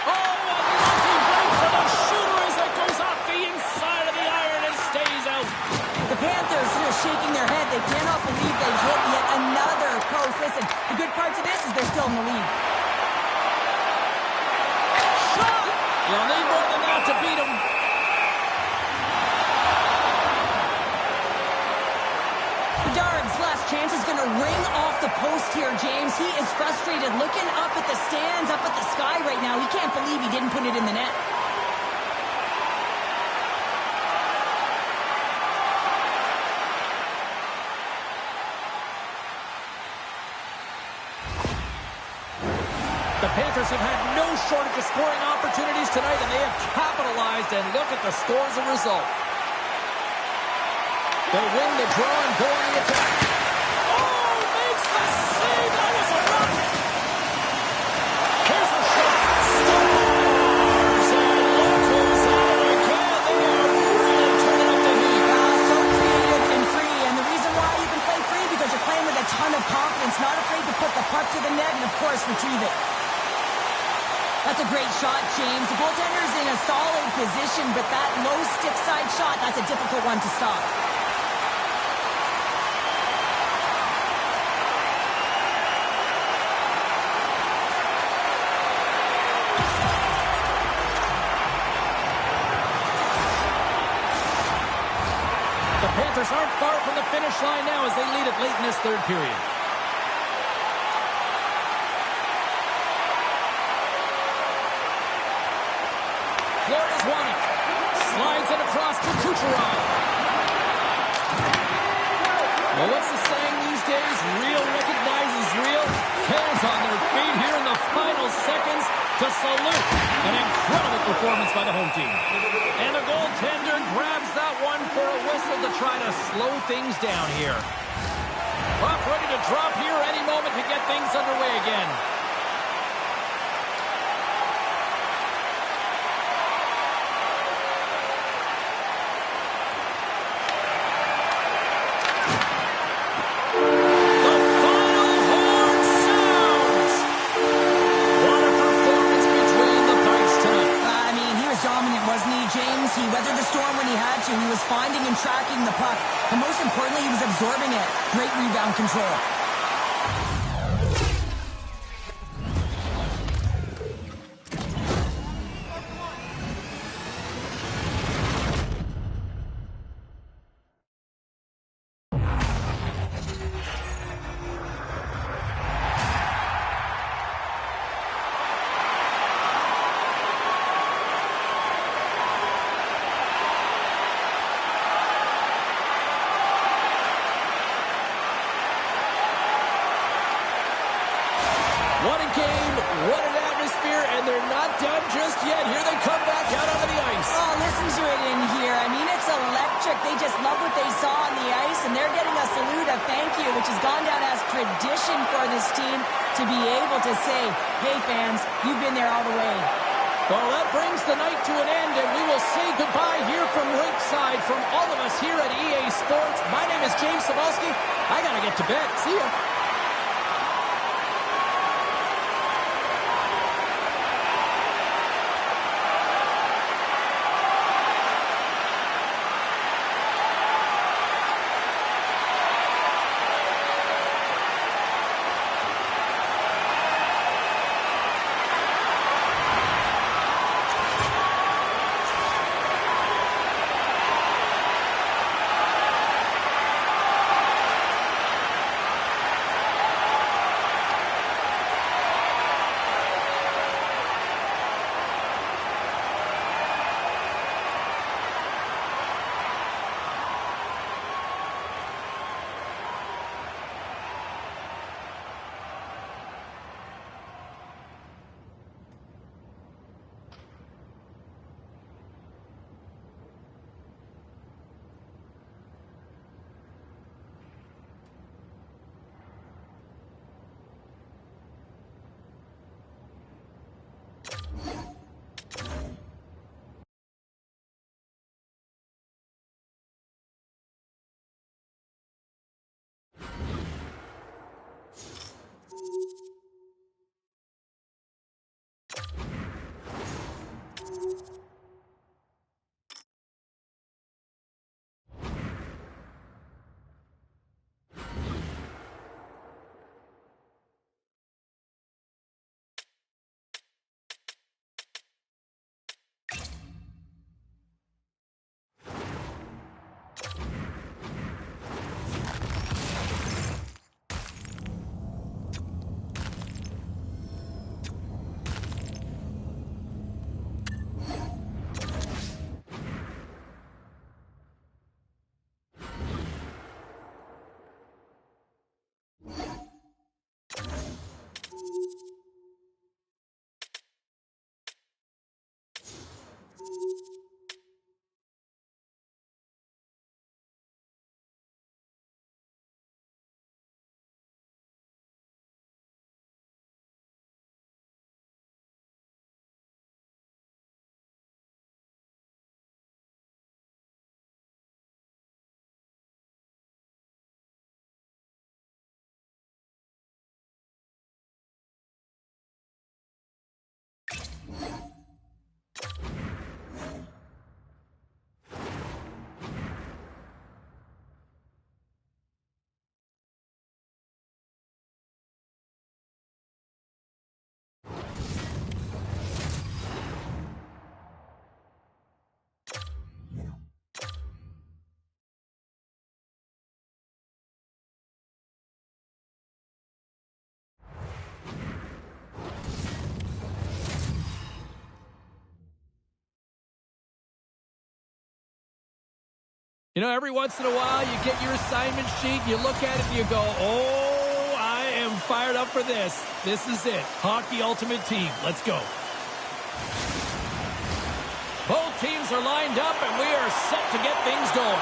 Oh, a lucky break for the shooter as it goes off the inside of the iron and stays out. The Panthers are shaking their head. They cannot believe they hit yet another post. Listen, the good part to this is they're still in the lead. Shot! You'll need more than that to beat them. Bedard's last chance is going to ring off the post here, James. He is frustrated, looking up at the stands, up at the sky right now. He can't believe he didn't put it in the net. The Panthers have had no shortage of scoring opportunities tonight, and they have capitalized, and look at the score as a result. They win the draw and go on the attack. Oh, makes the save. That was a run. Here's a shot. Scores! And look who's at it again. They are really turning up the heat. So creative and free. And the reason why you can play free, because you're playing with a ton of confidence, not afraid to put the puck to the net and, of course, retrieve it. That's a great shot, James. The goaltender's in a solid position, but that low stick side shot, that's a difficult one to stop. finish line now as they lead it late in this third period. Florida's won it. Slides it across to Kucherov. Well, what's the saying these days? Real recognizes real. Fans on their feet here in the final seconds to salute an incredible performance by the home team. And the goaltender grabs that one for a whistle to try to slow things down here. Puck ready to drop here any moment to get things underway again. He weathered the storm when he had to. He was finding and tracking the puck. And most importantly, he was absorbing it. Great rebound control. What a game, what an atmosphere, and they're not done just yet. Here they come back out onto the ice. Oh, listen to it in here. I mean, it's electric. They just love what they saw on the ice, and they're getting a salute, a thank you, which has gone down as tradition for this team to be able to say, hey, fans, you've been there all the way. Well, that brings the night to an end, and we will say goodbye here from Rinkside from all of us here at EA Sports. My name is James Cebulski. I got to get to bed. See ya. You know, every once in a while, you get your assignment sheet, you look at it, and you go, oh, I am fired up for this. This is it. Hockey Ultimate Team. Let's go. Both teams are lined up, and we are set to get things going.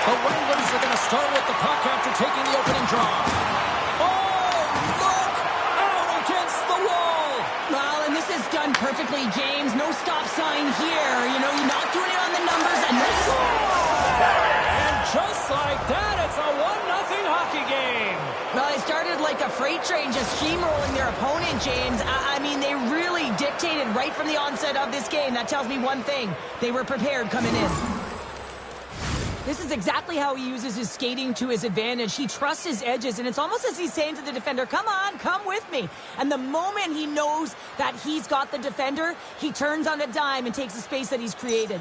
The Wranglers are going to start with the puck after taking the opening draw. Oh, look! Out against the wall! Well, and this is done perfectly, James. No stop sign here. You know, you're not doing it on the numbers, and this... And just like that, it's a 1-0 hockey game. Well, they started like a freight train just steamrolling their opponent, James. I mean, they really dictated right from the onset of this game. That tells me one thing. They were prepared coming in. This is exactly how he uses his skating to his advantage. He trusts his edges, and it's almost as he's saying to the defender, come on, come with me. And the moment he knows that he's got the defender, he turns on a dime and takes the space that he's created.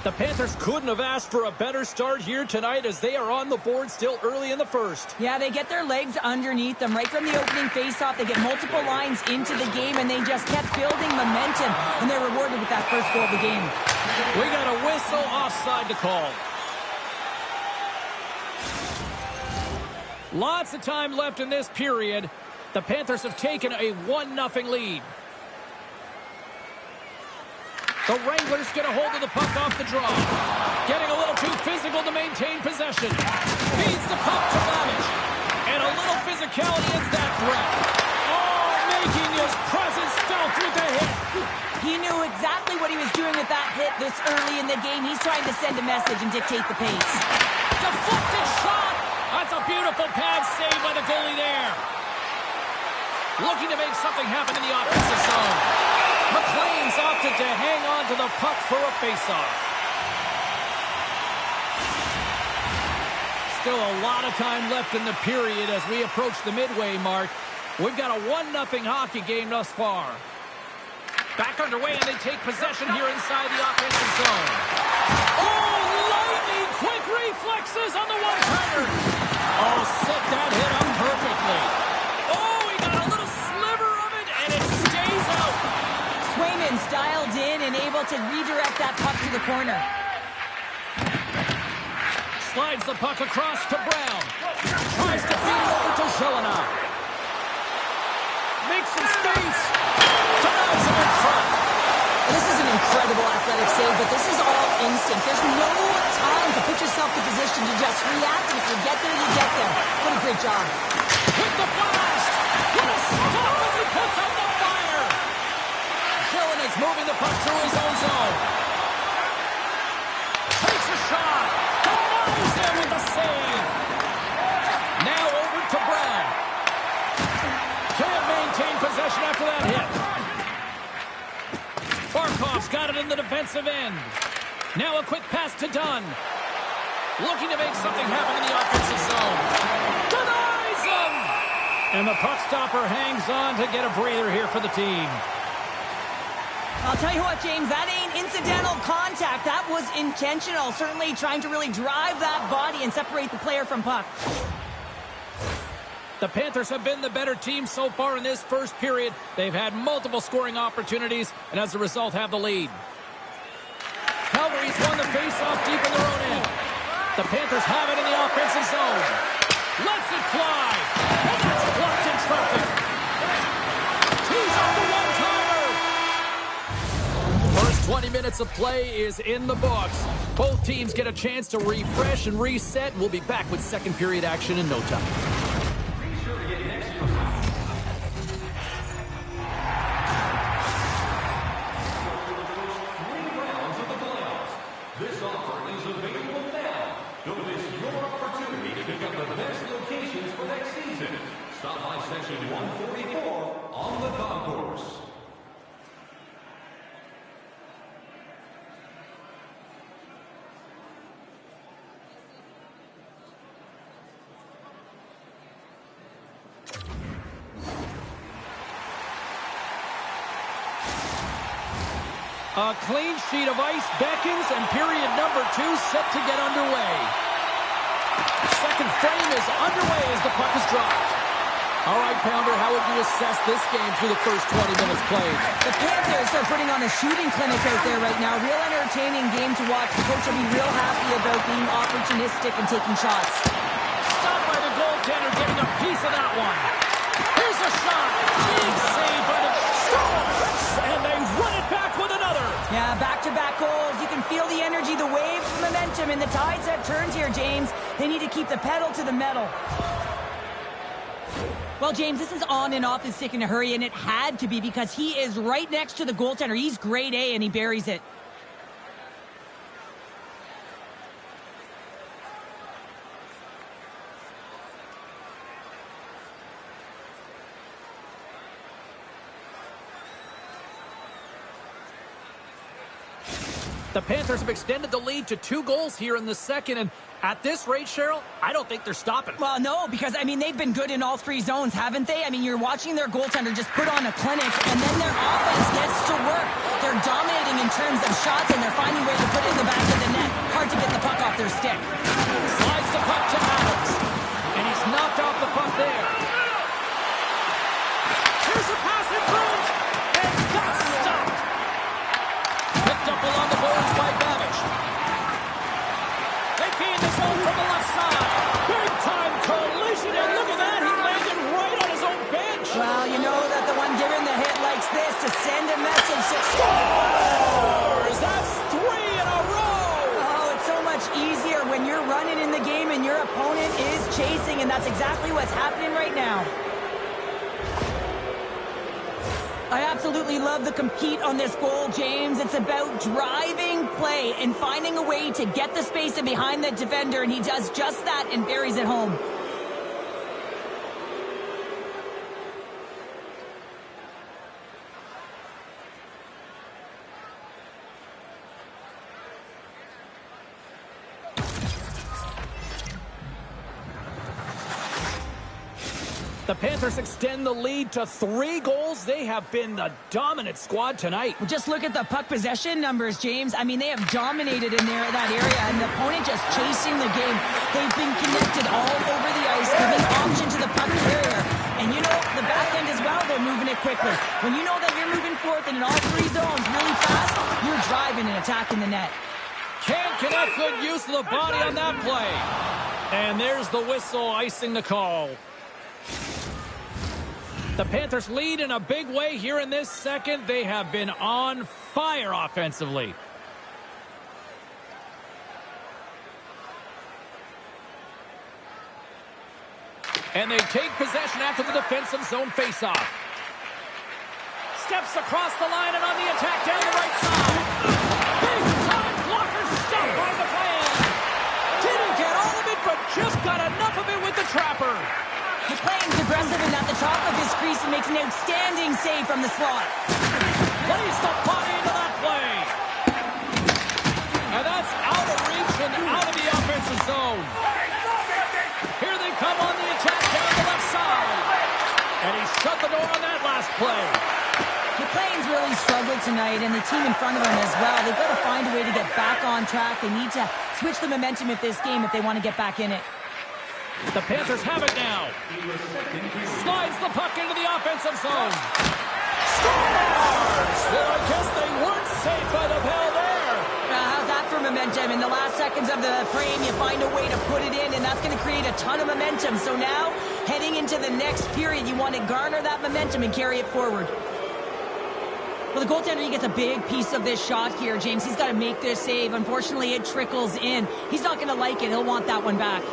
The Panthers couldn't have asked for a better start here tonight as they are on the board still early in the first. Yeah, they get their legs underneath them right from the opening faceoff. They get multiple lines into the game, and they just kept building momentum, and they're rewarded with that first goal of the game. We got a whistle offside to call. Lots of time left in this period. The Panthers have taken a 1-0 lead. The Wranglers get a hold of the puck off the draw. Getting a little too physical to maintain possession. Feeds the puck to Babic. And a little physicality ends that threat. Oh, making his presence felt through the hit. He knew exactly what he was doing with that hit this early in the game. He's trying to send a message and dictate the pace. Deflected shot. That's a beautiful pad save by the goalie there. Looking to make something happen in the offensive zone. McLean's opted to hang on to the puck for a faceoff. Still a lot of time left in the period as we approach the midway mark. We've got a 1-0 hockey game thus far. Back underway, and they take possession here inside the offensive zone. Oh, lightning quick reflexes on the one-timer. Oh, set that hit up perfectly. Oh, he got a little sliver of it, and it stays out. Swayman's dialed in and able to redirect that puck to the corner. Slides the puck across to Brown. Tries to feed it over to Zelena. Makes some space. Denies him in front. This is an incredible athletic save, but this is all instinct. There's no time to put yourself in position to just react. If you get there, you get there. What a great job. With the blast. What a stop as he puts out the fire. Is moving the puck through his own zone. Takes a shot. Denies him with the save. Now over to Brown. Can't maintain possession after that hit. Barkov's got it in the defensive end. Now a quick pass to Dunn. Looking to make something happen in the offensive zone. Denies him. And the puck stopper hangs on to get a breather here for the team. I'll tell you what, James, that ain't incidental contact. That was intentional. Certainly trying to really drive that body and separate the player from puck. The Panthers have been the better team so far in this first period. They've had multiple scoring opportunities, and as a result have the lead. Calgary's won the face-off deep in their own end. The Panthers have it in the offensive zone. Lets it fly. And that's blocked in traffic. Tees up the one-timer. First 20 minutes of play is in the books. Both teams get a chance to refresh and reset. We'll be back with second period action in no time. This offer is available now. Don't miss your opportunity to pick up the best locations for next season. Stop by section 144 on the concourse. A clean sheet of ice beckons, and period number 2 set to get underway. Second frame is underway as the puck is dropped. All right, Pounder, how would you assess this game through the first 20 minutes played? The Panthers are putting on a shooting clinic out there right now. Real entertaining game to watch. The coach will be real happy about being opportunistic and taking shots. Stopped by the goaltender, getting a piece of that one. Here's a shot. Big save by the Stars. And they run it back with another. Yeah, back-to-back goals. You can feel the energy, the waves, the momentum, and the tides have turned here, James. They need to keep the pedal to the metal. Well, James, this is on and off his stick in a hurry, and it had to be because he is right next to the goaltender. He's grade A, and he buries it. The Panthers have extended the lead to 2 goals here in the second, and at this rate, Cheryl, I don't think they're stopping. Well, no, because, I mean, they've been good in all 3 zones, haven't they? I mean, you're watching their goaltender just put on a clinic, and then their offense gets to work. They're dominating in terms of shots, and they're finding a way to put it in the back of the net. Hard to get the puck off their stick. Slides the puck to Adams, and he's knocked off the puck there. Here's a pass in front, and that's stopped. Picked up along the boards by Babish. They feed the zone from the left side. Big time collision, and look at that. He landed right on his own bench. Well, you know that the one giving the hit likes this to send a message to Scores! That's 3 in a row. Oh, it's so much easier when you're running in the game and your opponent is chasing, and that's exactly what's happening right now. I absolutely love the compete on this goal, James. It's about driving play and finding a way to get the space in behind the defender, and he does just that and buries it home. The Panthers extend the lead to 3 goals. They have been the dominant squad tonight. Well, just look at the puck possession numbers, James. I mean, they have dominated in that area, and the opponent just chasing the game. They've been connected all over the ice, giving option to the puck carrier. And you know, the back end as well, they're moving it quickly. When you know that you're moving forth and in all 3 zones really fast, you're driving and attacking the net. Can't connect. Good use of the body on that play. And there's the whistle icing the call. The Panthers lead in a big way here in this second. They have been on fire offensively. And they take possession after the defensive zone faceoff. Steps across the line and on the attack down the right side. Big time blocker stopped by the fan. Didn't get all of it, but just got enough of it with the trapper. McLean's aggressive and at the top of his crease and makes an outstanding save from the slot. Plays the body into that play. And that's out of reach and out of the offensive zone. Here they come on the attack down the left side. And he shut the door on that last play. McLean's really struggled tonight, and the team in front of him as well. They've got to find a way to get back on track. They need to switch the momentum of this game if they want to get back in it. The Panthers have it now. Slides the puck into the offensive zone. Scores! Well, I guess they weren't safe by the bell there. How's that for momentum? In the last seconds of the frame, you find a way to put it in, and that's going to create a ton of momentum. So now, heading into the next period, you want to garner that momentum and carry it forward. Well, the goaltender, he gets a big piece of this shot here, James. He's got to make this save. Unfortunately, it trickles in. He's not going to like it. He'll want that one back.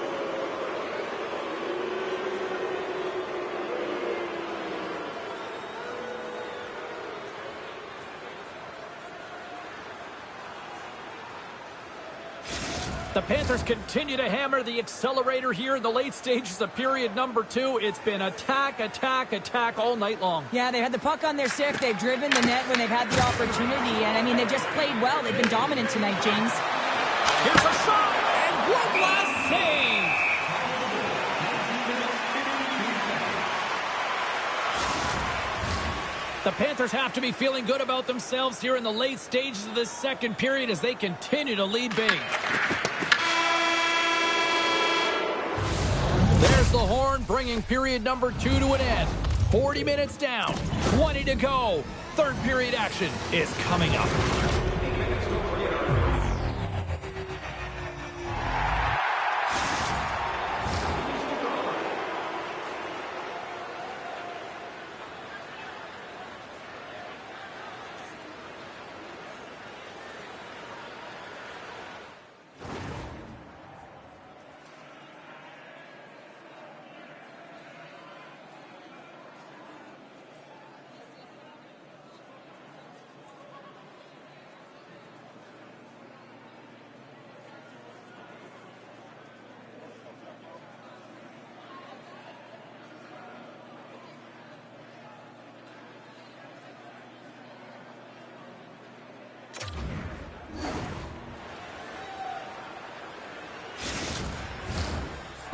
The Panthers continue to hammer the accelerator here in the late stages of period number 2. It's been attack, attack, attack all night long. Yeah, they had the puck on their stick. They've driven the net when they've had the opportunity. And, I mean, they've just played well. They've been dominant tonight, James. Here's a shot, and one last save. The Panthers have to be feeling good about themselves here in the late stages of this second period as they continue to lead big. There's the horn, bringing period number 2 to an end. 40 minutes down, 20 to go. Third period action is coming up.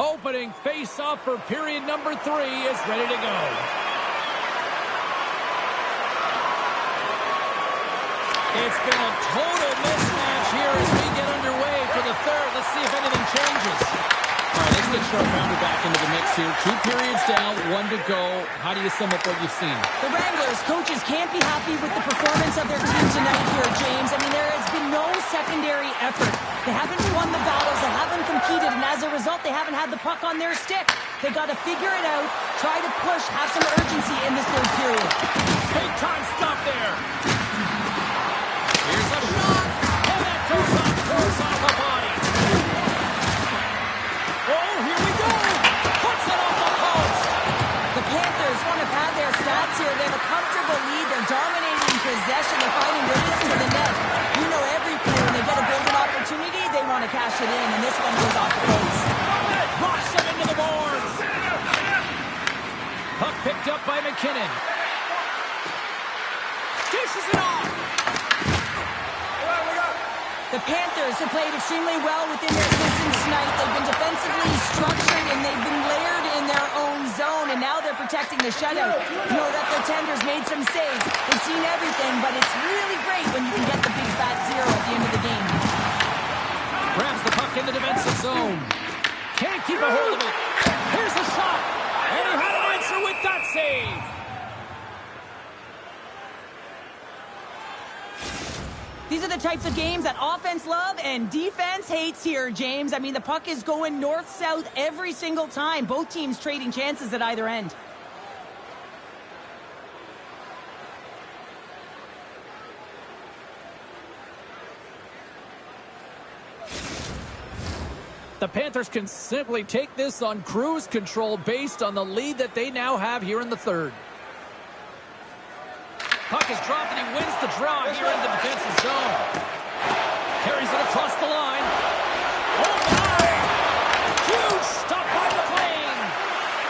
Opening face-off for period number 3 is ready to go. It's been a total mismatch here as we get underway for the third. Let's see if anything changes. All right, let's get Sharp-Pounder back into the mix here. 2 periods down, 1 to go. How do you sum up what you've seen? The Wranglers coaches can't be happy with the performance of their team tonight here, James. I mean, there has been no secondary effort. They haven't won the battles, they haven't competed, and as a result, they haven't had the puck on their stick. They got to figure it out, try to push, have some urgency in this third period. Big time stop there. Here's a shot, and that goes off a body. Oh, here we go. Puts it off the post. The Panthers want to pad their stats here. They have a comfortable lead. They're dominating possession. They're finding ways to the net. You know, every play when they get a golden opportunity, they want to cash it in, and this one goes off the post. Rocks them into the boards. Puck picked up by McKinnon. Dishes it off. The Panthers have played extremely well within their systems tonight. They've been defensively structured, and they've been layered in their own zone, and now they're protecting the shutout. You know that the Tenders made some saves. They've seen everything, but it's really great when you can get the big fat zero at the end of the game. Grabs the puck in the defensive zone. Can't keep a hold of it. Here's the shot, and he had an answer with that save. These are the types of games that offense love and defense hates here, James. I mean, the puck is going north-south every single time. Both teams trading chances at either end. The Panthers can simply take this on cruise control based on the lead that they now have here in the third. Puck is dropped and he wins the draw here in the defensive zone. Carries it across the line. Oh my! Huge stop by the plane.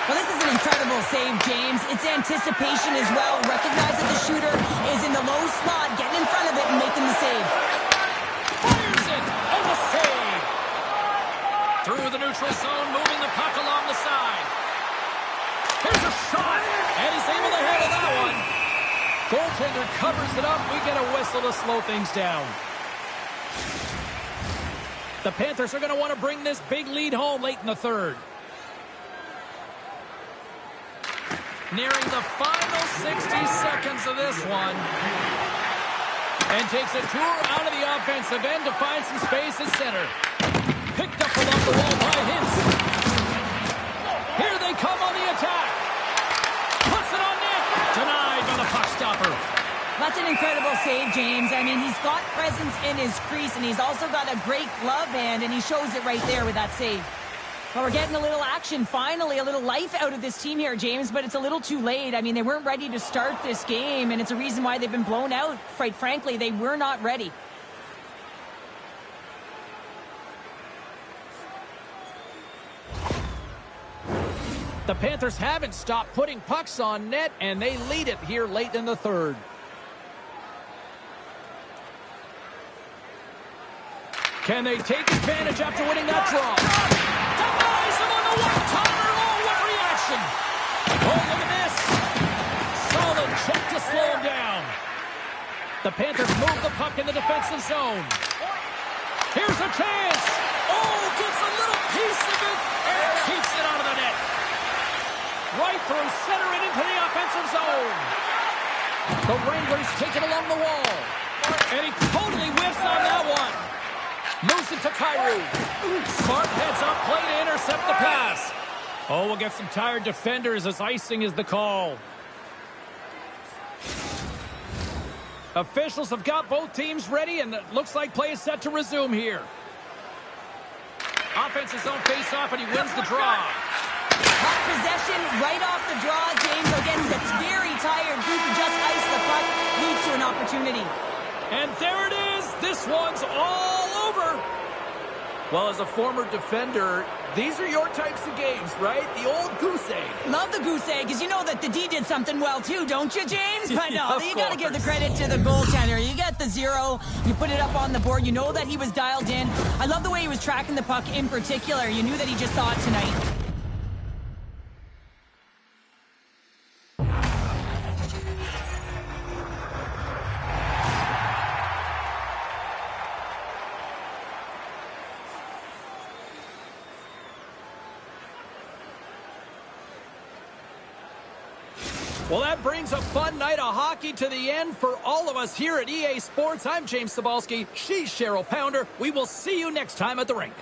Well, this is an incredible save, James. It's anticipation as well. Recognize that the shooter is in the low slot, getting in front of it and making the save. Fires it, and the save. Through the neutral zone, moving the puck along the side. Here's a shot, and he's able to handle that one. Goaltender covers it up. We get a whistle to slow things down. The Panthers are going to want to bring this big lead home late in the third. Nearing the final 60 seconds of this one. And takes a tour out of the offensive end to find some space at center. Picked up along the wall by Hintz. Here they come on the attack. Puts it on net. Denied by the puck stopper. That's an incredible save, James. I mean, he's got presence in his crease, and he's also got a great glove hand, and he shows it right there with that save. Well, we're getting a little action, finally, a little life out of this team here, James, but it's a little too late. I mean, they weren't ready to start this game, and it's a reason why they've been blown out. Quite frankly, they were not ready. The Panthers haven't stopped putting pucks on net, and they lead it here late in the third. Can they take advantage after winning that draw? Denies him on the one-timer. Oh, what reaction! Oh, look at this. Solid check to slow him down. The Panthers move the puck in the defensive zone. Here's a chance. Oh, gets a little piece of it and keeps it out of the net. Right through center and into the offensive zone. The Wranglers take it along the wall. And he totally whiffs on that one. Moves it to Kyrou. Smart heads up play to intercept the pass. Oh, we'll get some tired defenders as icing is the call. Officials have got both teams ready, and it looks like play is set to resume here. Offensive zone face-off, and he wins the draw. Hot possession right off the draw. James again gets very tired. Who can just ice the puck leads to an opportunity. And there it is. This one's all over. Well, as a former defender, these are your types of games, right? The old goose egg. Love the goose egg, because you know that the D did something well too, don't you, James? But no, Of you got to give the course. credit to the goaltender. You got the 0, you put it up on the board, you know that he was dialed in. I love the way he was tracking the puck in particular. You knew that he just saw it tonight. Well, that brings a fun night of hockey to the end for all of us here at EA Sports. I'm James Cybulski. She's Cheryl Pounder. We will see you next time at the rink.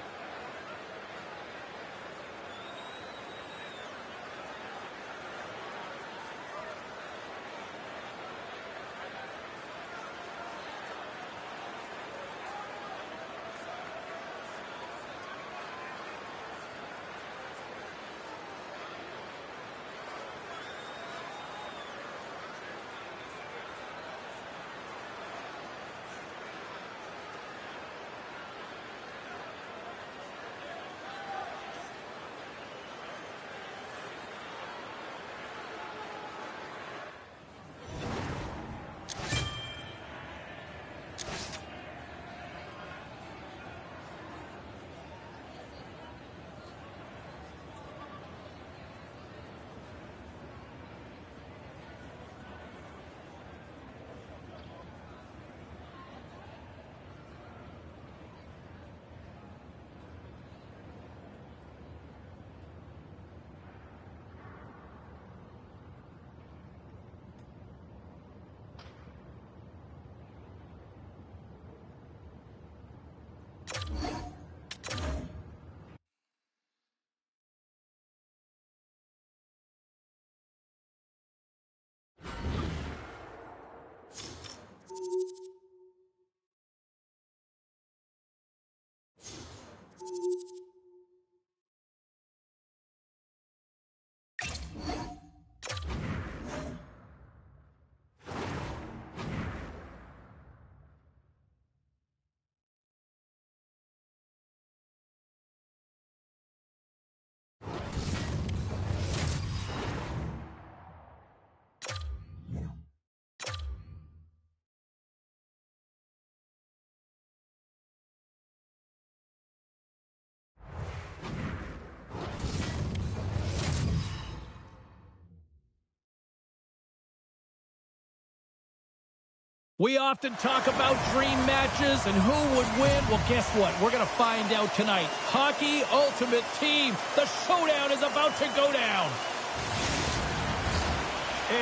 We often talk about dream matches and who would win. Well, guess what? We're going to find out tonight. Hockey Ultimate Team. The showdown is about to go down.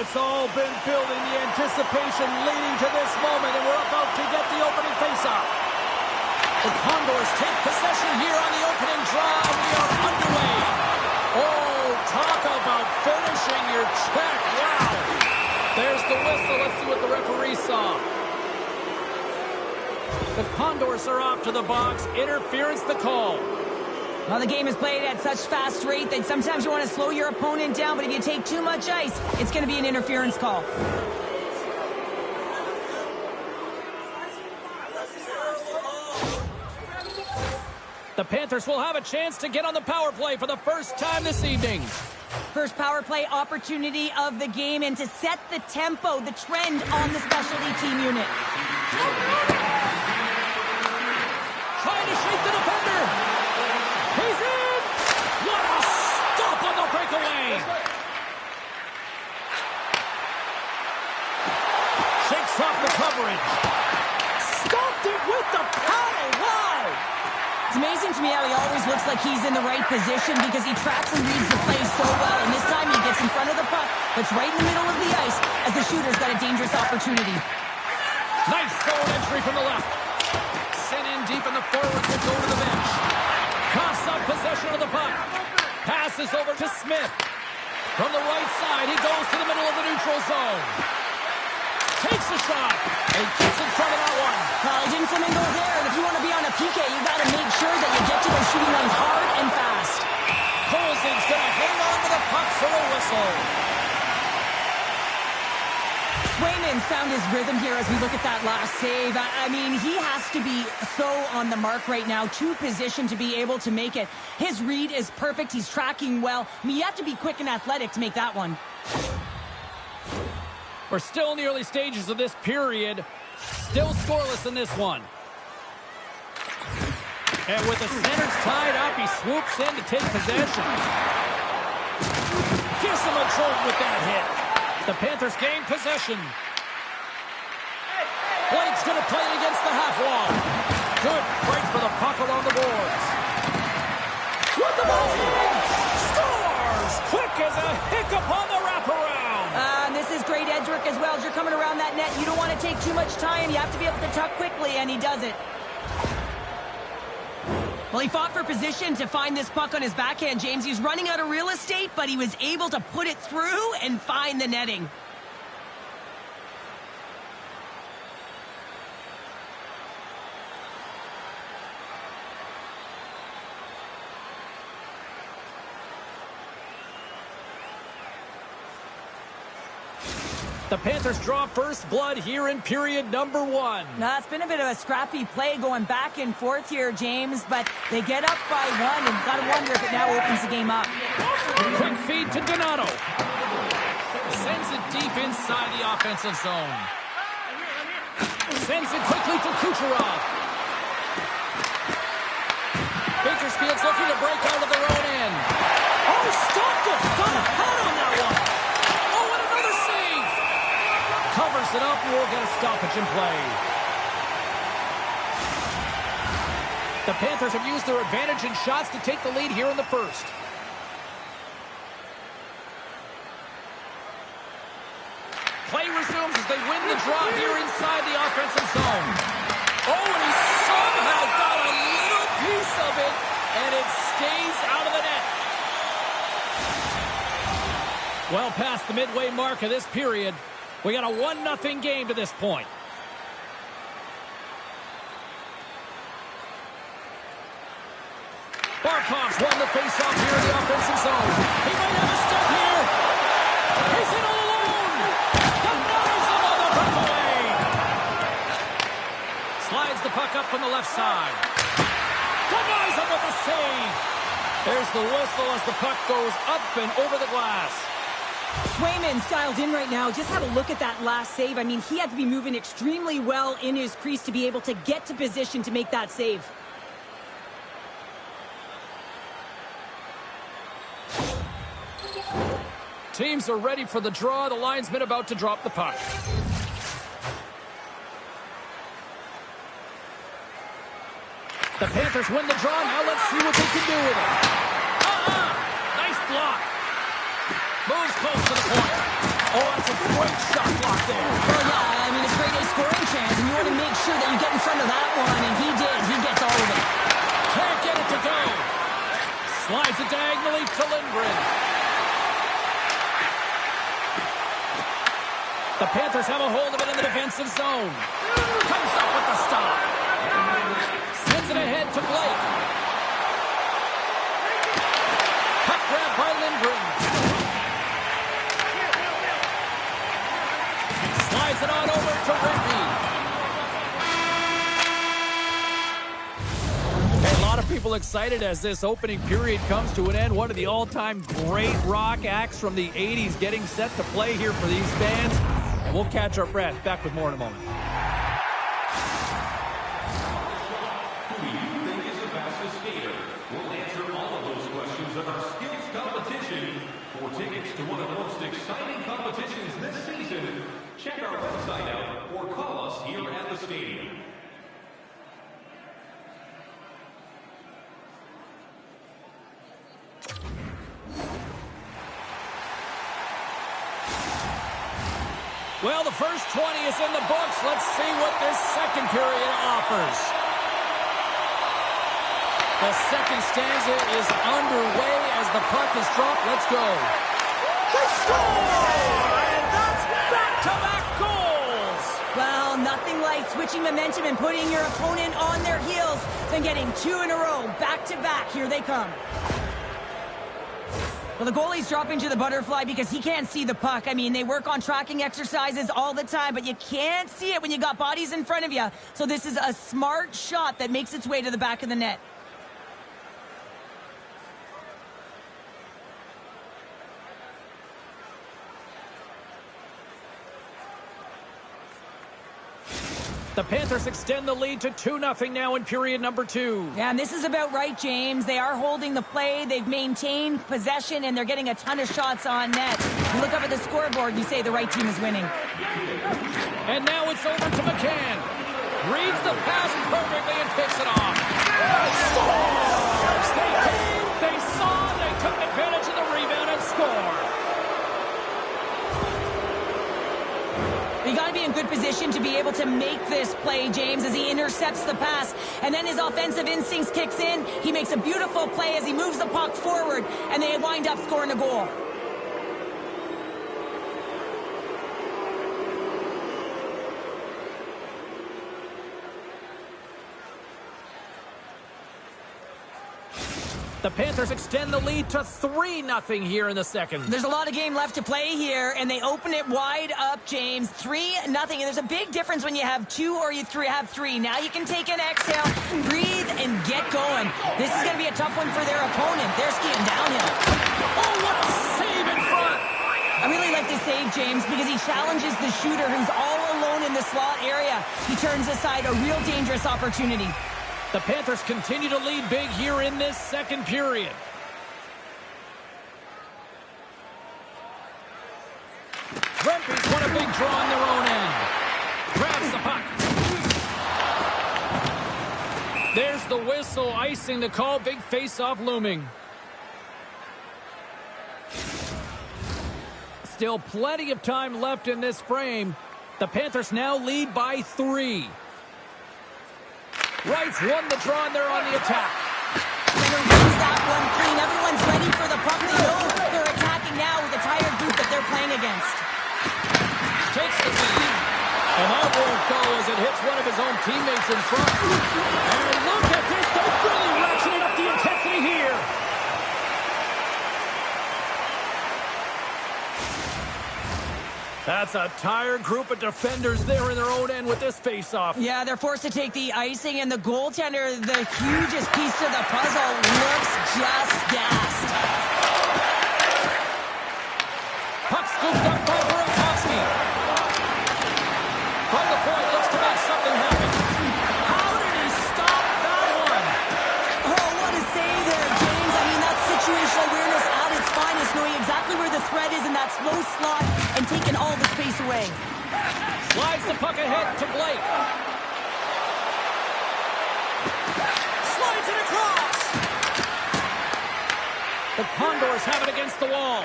It's all been building, the anticipation leading to this moment, and we're about to get the opening faceoff. The Condors take possession here on the opening draw, and we are underway. Oh, talk about finishing your check. Wow. There's the whistle. Let's see what the referee saw. The Condors are off to the box. Interference the call. Well, the game is played at such fast rate that sometimes you want to slow your opponent down, but if you take too much ice, it's going to be an interference call. The Panthers will have a chance to get on the power play for the first time this evening. First power play opportunity of the game, and to set the tempo, the trend on the specialty team unit. Trying to shake the defender. He's in. What a stop on the breakaway. amazing to me how he always looks like he's in the right position because he tracks and reads the play so well. And this time he gets in front of the puck, that's right in the middle of the ice as the shooter's got a dangerous opportunity. Nice zone entry from the left. Sent in deep and the forwards will go to the bench. Coughs up possession of the puck. Passes over to Smith. From the right side, he goes to the middle of the neutral zone. Takes a shot. And gets in front of that one. Well, he didn't flamingo there. And if you want to be on a PK, you got to make sure that you get to those shooting lanes hard and fast. Colson's going to hang on to the puck for a whistle. Swayman's found his rhythm here as we look at that last save. I mean, he has to be so on the mark right now, to position to be able to make it. His read is perfect. He's tracking well. I mean, you have to be quick and athletic to make that one. We're still in the early stages of this period. Still scoreless in this one. And with the centers tied up, he swoops in to take possession. Gives him a jolt with that hit. The Panthers gain possession. Blake's going to play it against the half wall. Good break for the puck along the boards. With the ball in. Scores! Quick as a hiccup on the wraparound. And this is great edge work as well. As you're coming around that net, you don't want to take too much time. You have to be able to tuck quickly, and he does it. Well, he fought for position to find this puck on his backhand, James. He was running out of real estate, but he was able to put it through and find the netting. The Panthers draw first blood here in period number 1. Now, it's been a bit of a scrappy play going back and forth here, James, but they get up by one, and got to wonder if it now opens the game up. Quick feed to Donato. Sends it deep inside the offensive zone. Sends it quickly to Kucherov. Bakersfield's looking to break out of their own end. Oh, stopped it! Got a head on that one! Oh, and another save! Covers it up, and we'll get a stoppage in play. The Panthers have used their advantage in shots to take the lead here in the first. Play resumes as they win the draw here inside the offensive zone. Oh, and he somehow got a little piece of it, and it stays out of the net. Well past the midway mark of this period, we got a 1-0 game to this point. Barkov's won the faceoff here in the offensive zone. He might have a step here. He's in all alone. Denies him on the breakaway. Slides the puck up from the left side. Denies him with the save. There's the whistle as the puck goes up and over the glass. Swayman's dialed in right now. Just have a look at that last save. I mean, he had to be moving extremely well in his crease to be able to get to position to make that save. Teams are ready for the draw. The linesman about to drop the puck. The Panthers win the draw. Now let's see what they can do with it. Nice block. Moves close to the point. Oh, that's a great shot block there. Well, yeah, I mean, it's a great A scoring chance, and you want to make sure that you get in front of that one, and he did. He gets all of it. Can't get it to go. Slides it diagonally to Lindgren. The Panthers have a hold of it in the defensive zone. Comes up with the stop. Sends it ahead to Blake. Puck grab by Lindgren. Slides it on over to Rigby. A lot of people excited as this opening period comes to an end. One of the all-time great rock acts from the 80s getting set to play here for these fans. And we'll catch our breath. Back with more in a moment. Who do you think is the fastest skater? We'll answer all of those questions in our skills competition. For tickets to one of the most exciting competitions this season, check our website out or call us here at the stadium. Well, the first 20 is in the books. Let's see what this second period offers. The second stanza is underway as the puck is dropped. Let's go. They score! And that's back-to-back goals! Well, nothing like switching momentum and putting your opponent on their heels than getting 2 in a row, back-to-back. Here they come. Well, the goalie's dropping to the butterfly because he can't see the puck. I mean, they work on tracking exercises all the time, but you can't see it when you got bodies in front of you. So this is a smart shot that makes its way to the back of the net. The Panthers extend the lead to 2-0 now in period number 2. Yeah, and this is about right, James. They are holding the play. They've maintained possession, and they're getting a ton of shots on net. You look up at the scoreboard, you say the right team is winning. And now it's over to McCann. Reads the pass perfectly and picks it off. Scores! They came, they saw, they took advantage of the rebound and score. You got to be in good position to be able to make this play, James, as he intercepts the pass. And then his offensive instincts kicks in. He makes a beautiful play as he moves the puck forward, and they wind up scoring a goal. The Panthers extend the lead to 3-0 here in the second. There's a lot of game left to play here, and they open it wide up, James. 3-0. And there's a big difference when you have 2 or you have 3. Now you can take an exhale, breathe, and get going. This is going to be a tough one for their opponent. They're skiing downhill. Oh, what a save in front! I really like this save, James, because he challenges the shooter who's all alone in the slot area. He turns aside a real dangerous opportunity. The Panthers continue to lead big here in this second period. Brumbies want a big draw on their own end. Grabs the puck. There's the whistle, icing the call. Big face-off looming. Still plenty of time left in this frame. The Panthers now lead by 3. Wrights won the draw, and they're on the attack. Center wins that one clean. Everyone's ready for the puck. They know they're attacking now with the tired group that they're playing against. Takes the lead. And that won't go as it hits one of his own teammates in front. And look at this. They're really ratcheting up the intensity here. That's a tired group of defenders there in their own end with this face-off. Yeah, they're forced to take the icing, and the goaltender, the hugest piece to the puzzle, looks just gassed. Puck scooped up by Burakovsky. From the point, looks to make something happen. How did he stop that one? Oh, what a save there, James. I mean, that's situational awareness at its finest, knowing exactly where the threat is in that slow slot and taking all the space away. Slides the puck ahead to Blake. Slides it across. The Condors have it against the wall.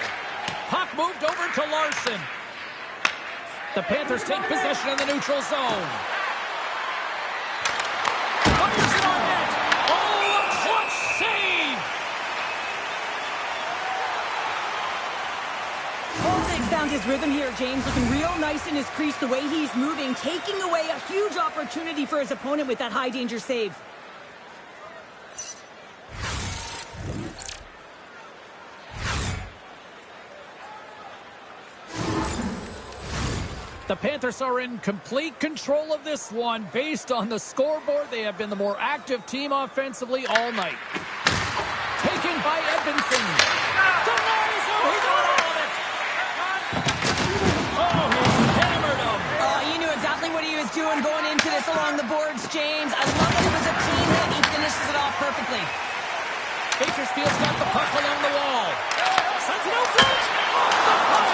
Puck moved over to Larson. The Panthers take possession in the neutral zone. Fires it on net. Oh, a clutch save. Holzig found his rhythm here, James, looking real nice in his crease, the way he's moving, taking away a huge opportunity for his opponent with that high-danger save. The Panthers are in complete control of this one. Based on the scoreboard, they have been the more active team offensively all night. Taken by Edmondson. Denies him. He got all of it. Oh, he hammered him. He knew exactly what he was doing going into this along the boards, James. I love that it was a clean hit. He finishes it off perfectly. Bakersfield's got the puck along the wall. Sends it out front. Off the puck.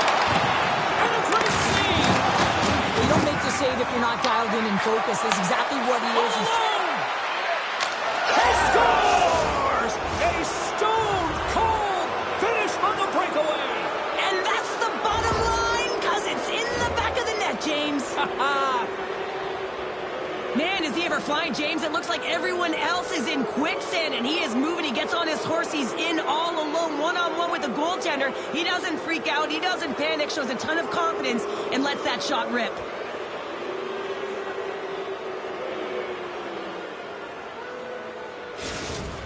And a great save. You don't make the save if you're not dialed in and focused. That's exactly what he is. He scores! A stone-cold finish on the breakaway. And that's the bottom line, because it's in the back of the net, Man, is he ever flying, James? It looks like everyone else is in quicksand, and he is moving. He gets on his horse. He's in all alone, one-on-one with the goaltender. He doesn't freak out. He doesn't panic. Shows a ton of confidence and lets that shot rip.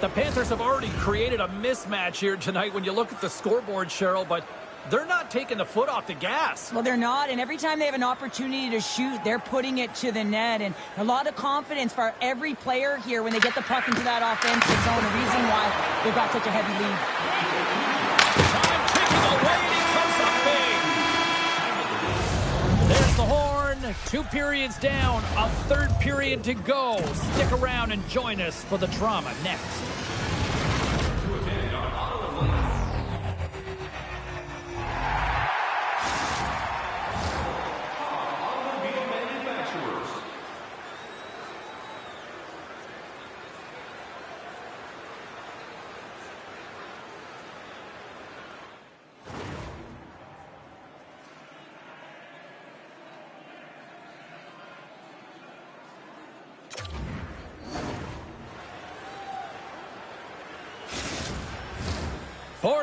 The Panthers have already created a mismatch here tonight when you look at the scoreboard, Cheryl, but they're not taking the foot off the gas. Well, they're not, and every time they have an opportunity to shoot, they're putting it to the net, and a lot of confidence for every player here when they get the puck into that offensive zone, the reason why they've got such a heavy lead. Time ticking away, and he comes up big. There's the horn. 2 periods down, a third period to go. Stick around and join us for the drama next.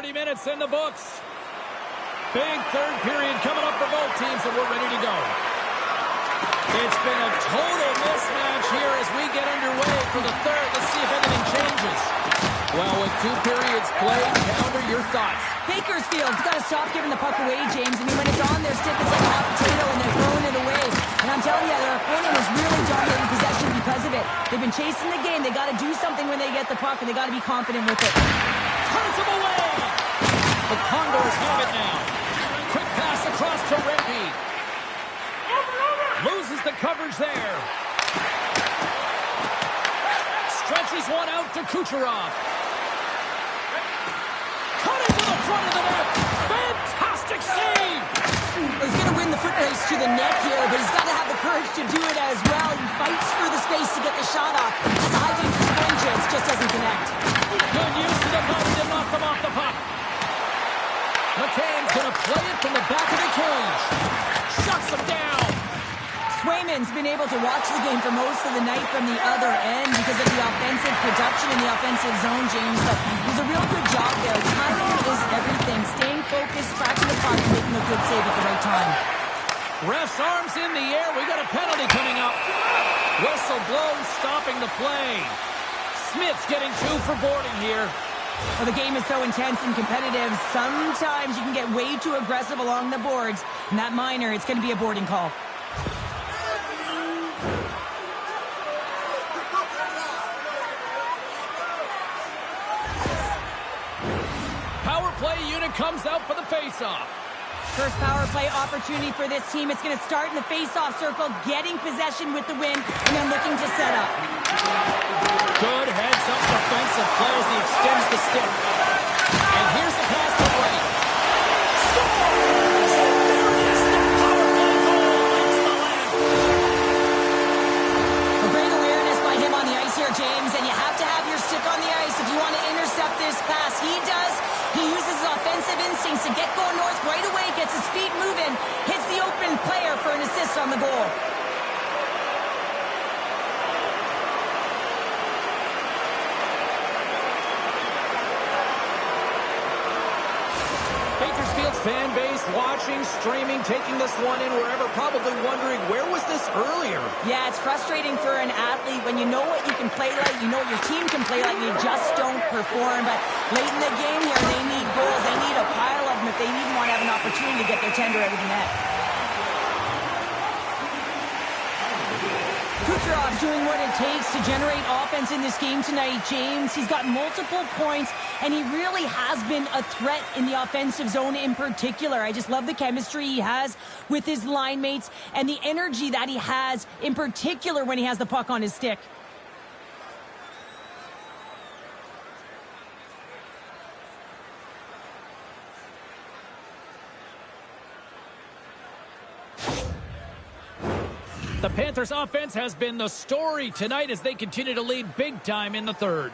Minutes in the books. Big third period coming up for both teams, and we're ready to go. It's been a total mismatch here as we get underway for the third. Let's see if anything changes. Well, with 2 periods played, Calder, your thoughts? Bakersfield's got to stop giving the puck away, James. I mean, when it's on their stick, it's like a hot potato, and they're throwing it away. And I'm telling you, their opponent is really dominating possession because of it. They've been chasing the game. They got to do something when they get the puck, and they got to be confident with it. Turns him away. The Condors have it now. Quick pass across to Rempe. Loses the coverage there. Stretches one out to Kucherov. Cutting to the front of the net. Fantastic save. He's going to win the foot race to the net here, but he's got to have the courage to do it as well. He fights for the space to get the shot off. That's a high danger scoring chance, just doesn't connect. Good use of the body to knock them off the puck. McCann's going to play it from the back of the cage. Shuts him down. Swayman's been able to watch the game for most of the night from the other end because of the offensive production in the offensive zone, James. But it was a real good job there. Timing is everything. Staying focused, tracking the puck, and making a good save at the right time. Ref's arms in the air. We got a penalty coming up. Whistle blows, stopping the play. Smith's getting 2 for boarding here. Well, the game is so intense and competitive, sometimes you can get way too aggressive along the boards. And that minor, it's going to be a boarding call. Power play unit comes out for the face-off. First power play opportunity for this team. It's going to start in the face-off circle, getting possession with the win, and then looking to set up. Good heads-up defensive play as he extends the stick. And here's the pass to Wright. Scores! There is the power play goal. It's the lamp. A great awareness by him on the ice here, James, and you have to have your stick on the ice if you want to intercept this pass. He does. He uses his offensive instincts to get going north right away, gets his feet moving, hits the open player for an assist on the goal. Bakersfield's fan base watching, streaming, taking this one in wherever, probably wondering, where was this earlier? Yeah, it's frustrating for an athlete when you know what you can play like, you know what your team can play like, you just don't perform. But late in the game here, they need goals. They need a pile of them if they even want to have an opportunity to get their tender out of the net. Kucherov's doing what it takes to generate offense in this game tonight, James. He's got multiple points, and he really has been a threat in the offensive zone in particular. I just love the chemistry he has with his line mates and the energy that he has in particular when he has the puck on his stick. The Panthers' offense has been the story tonight as they continue to lead big time in the third.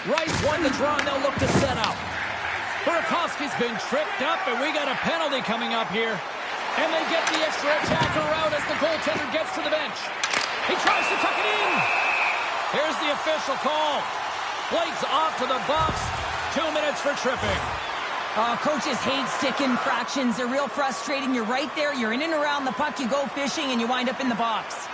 Rice won the draw, and they'll look to set up. Burakovsky's been tripped up, and we got a penalty coming up here. And they get the extra attacker out as the goaltender gets to the bench. He tries to tuck it in. Here's the official call. Blake's off to the box. 2 minutes for tripping. Coaches hate stick infractions. They're real frustrating. You're right there. You're in and around the puck. You go fishing, and you wind up in the box.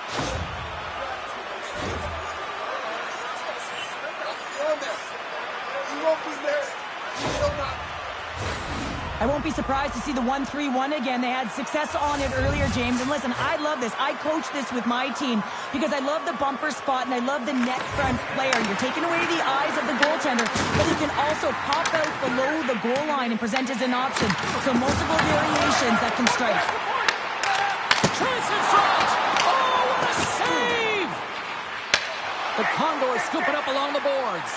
I won't be surprised to see the 1-3-1 again. They had success on it earlier, James. And listen, I love this. I coach this with my team because I love the bumper spot and I love the net front player. You're taking away the eyes of the goaltender, but you can also pop out below the goal line and present as an option. So multiple variations that can strike. Chance in front! Oh, what a save! The Condors scoop it up along the boards.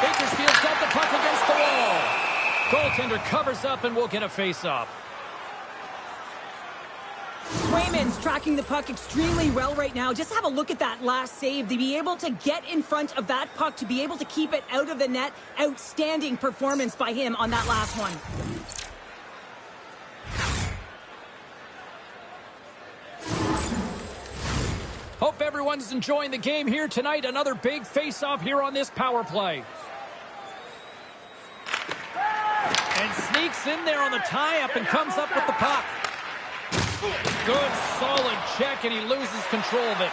Bakersfield's got the puck against the wall. Goaltender covers up and will get a face-off. Swayman's tracking the puck extremely well right now. Just have a look at that last save. To be able to get in front of that puck, to be able to keep it out of the net, outstanding performance by him on that last one. Hope everyone's enjoying the game here tonight. Another big face-off here on this power play. And sneaks in there on the tie-up and comes up with the puck. Good, solid check, and he loses control of it.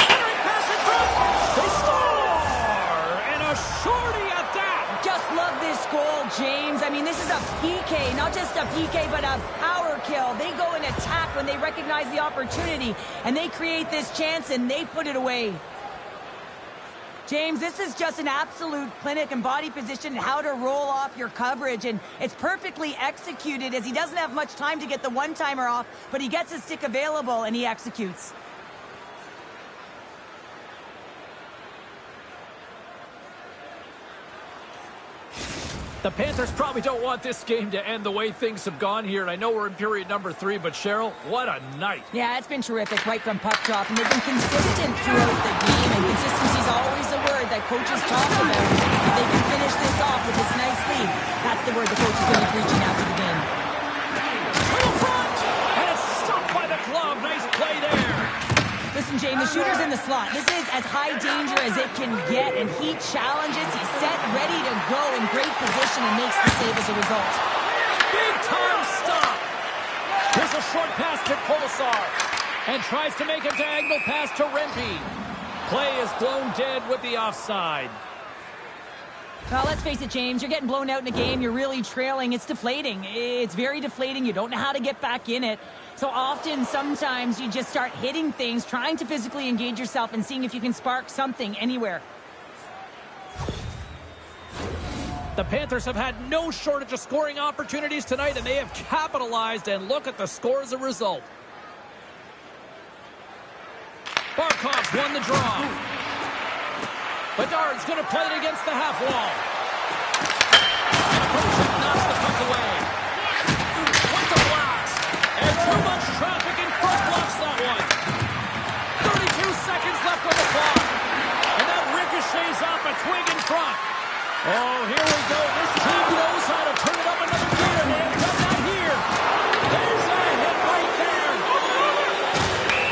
Centering pass in front. They score! And a shorty at that! Just love this goal, James. I mean, this is a PK, not just a PK, but a power kill. They go and attack when they recognize the opportunity, and they create this chance, and they put it away. James, this is just an absolute clinic and body position and how to roll off your coverage, and it's perfectly executed as he doesn't have much time to get the one-timer off, but he gets his stick available, and he executes. The Panthers probably don't want this game to end the way things have gone here, and I know we're in period number 3, but Cheryl, what a night. Yeah, it's been terrific right from puck drop, and they've been consistent throughout the game, and consistency is always a word that coaches talk about. If they can finish this off with this nice lead, that's the word the coach is going to be preaching after the game. To the front, and it's stopped by the glove. Nice play there. Listen, Jane, the shooter's in the slot. This is as high danger as it can get, and he challenges. He's set, ready to go in great position, and makes the save as a result. Big time stop. Here's a short pass to Kolasar, and tries to make a diagonal pass to Rempe. Play is blown dead with the offside. Well, let's face it, James, you're getting blown out in a game. You're really trailing. It's deflating. It's very deflating. You don't know how to get back in it. So often, sometimes you just start hitting things, trying to physically engage yourself and seeing if you can spark something anywhere. The Panthers have had no shortage of scoring opportunities tonight, and they have capitalized, and look at the score as a result. Barkov's won the draw. Bedard's going to play it against the half wall. And a poke check knocks the puck away. With the blast. And too much traffic in front blocks that one. 32 seconds left on the clock. And that ricochets off a twig in front. Oh, here we go. This team knows how to turn it up another gear. They have done that here. There's a hit right there.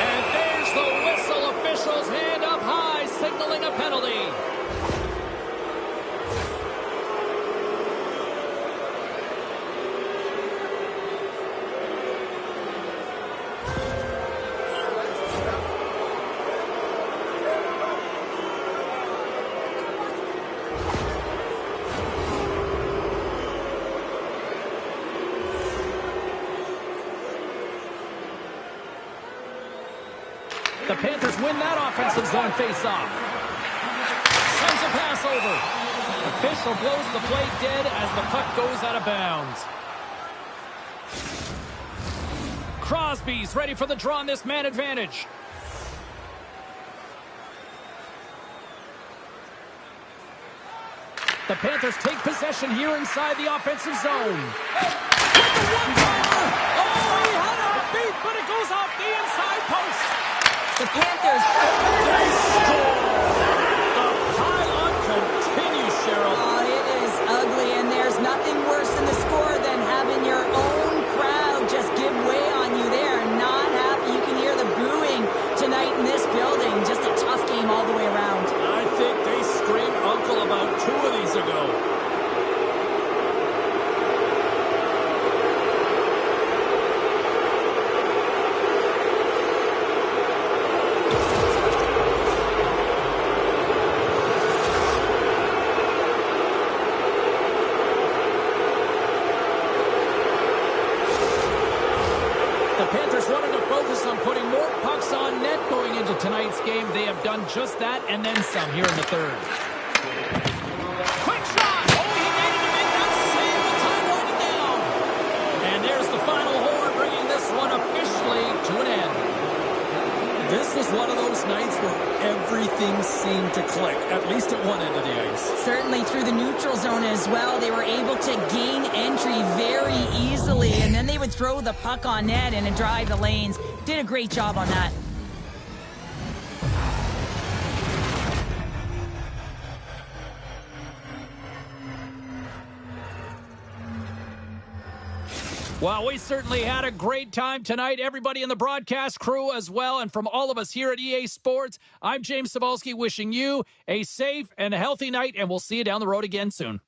And there's the whistle. Officials hand up high, signaling a penalty. The Panthers win that offensive zone face-off. Sends a pass over. Official blows the play dead as the puck goes out of bounds. Crosby's ready for the draw on this man advantage. The Panthers take possession here inside the offensive zone. With the one-timer! Oh, he had a beat, but it goes off the inside post. The Panthers. They score. The pile-on continues, Cheryl. Oh, it is ugly, and there's nothing worse in the score than having your own crowd just give way on you. They are not happy. You can hear the booing tonight in this building. Just a tough game all the way around. I think they screamed uncle about 2 of these ago. The Panthers wanted to focus on putting more pucks on net going into tonight's game. They have done just that and then some here in the third. Quick shot! Oh, he needed to make that save with time winding down. And there's the final horn, bringing this one officially to an end. This was one of those nights where everything seemed to click, at least at one end of the ice. Certainly through the neutral zone as well. They were able to gain entry very easily, and then they would throw the puck on net and drive the lanes. Did a great job on that. Well, we certainly had a great time tonight. Everybody in the broadcast crew as well. And from all of us here at EA Sports, I'm James Cebulski wishing you a safe and a healthy night, and we'll see you down the road again soon.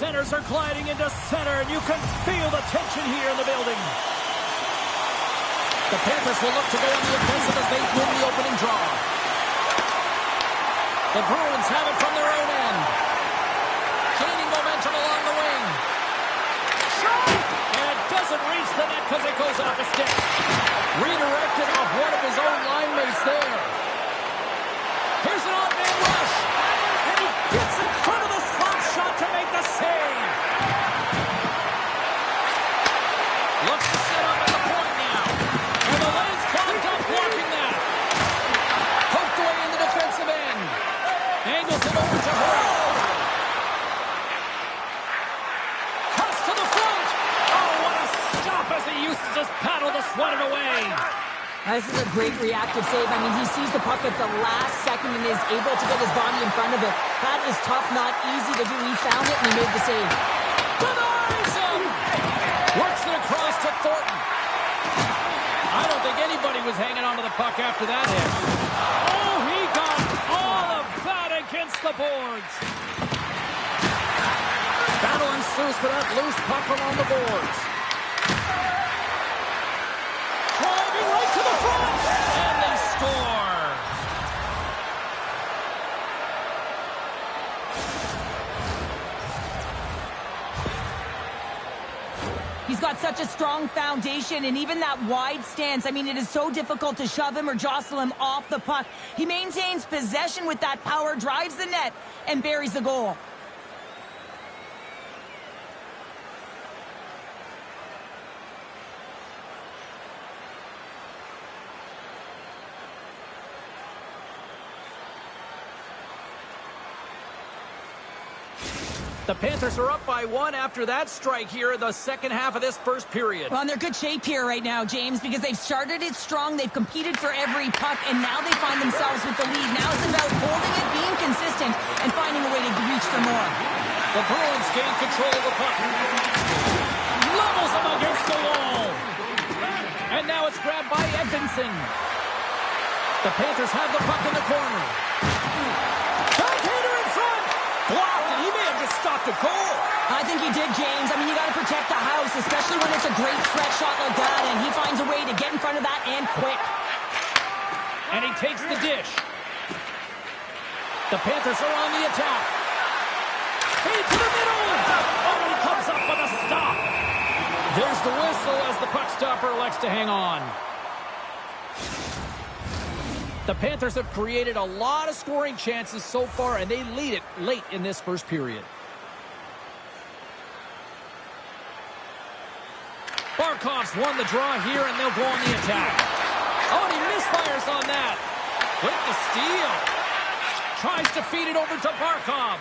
centers are gliding into center, and you can feel the tension here in the building. The Panthers will look to go on the offensive as they win the opening draw. The Bruins have it from their own end. Gaining momentum along the wing. Shot! And it doesn't reach the net because it goes off the stick. Redirected off one of his own line mates there. Here's an odd-man rush. And he gets in front of the slot shot to make the save. Looks to set up at the point now. And the lane's clogged up blocking that. Poked away in the defensive end. Angles it over to Hurl. Cuts to the front. Oh, what a stop as he used to just paddle to swat it away. This is a great reactive save. I mean, he sees the puck at the last second and is able to get his body in front of it. That is tough, not easy to do. He found it and he made the save. Denies him. Works it across to Thornton. I don't think anybody was hanging onto the puck after that hit. Oh, he got all of that against the boards. Battle ensues for that loose puck along the boards. Driving right to the front. And they score. He's got such a strong foundation, and even that wide stance, I mean, it is so difficult to shove him or jostle him off the puck. He maintains possession with that power, drives the net, and buries the goal. The Panthers are up by 1 after that strike here in the second half of this first period. Well, and they're good shape here right now, James, because they've started it strong, they've competed for every puck, and now they find themselves with the lead. Now it's about holding it, being consistent, and finding a way to reach for more. The Bruins gain control of the puck. Levels him against the wall. And now it's grabbed by Edvinsson. The Panthers have the puck in the corner. Backhander in front. Blocked, and he may have just stopped a goal. I think he did, James. I mean, you got to protect the house, especially when it's a great threat shot like that, and he finds a way to get in front of that and quick. And he takes the dish. The Panthers are on the attack. Feed to the middle. Oh, he comes up with a stop. There's the whistle as the puck stopper elects to hang on. The Panthers have created a lot of scoring chances so far, and they lead it late in this first period. Barkov's won the draw here, and they'll go on the attack. Oh, and he misfires on that. With the steal. Tries to feed it over to Barkov.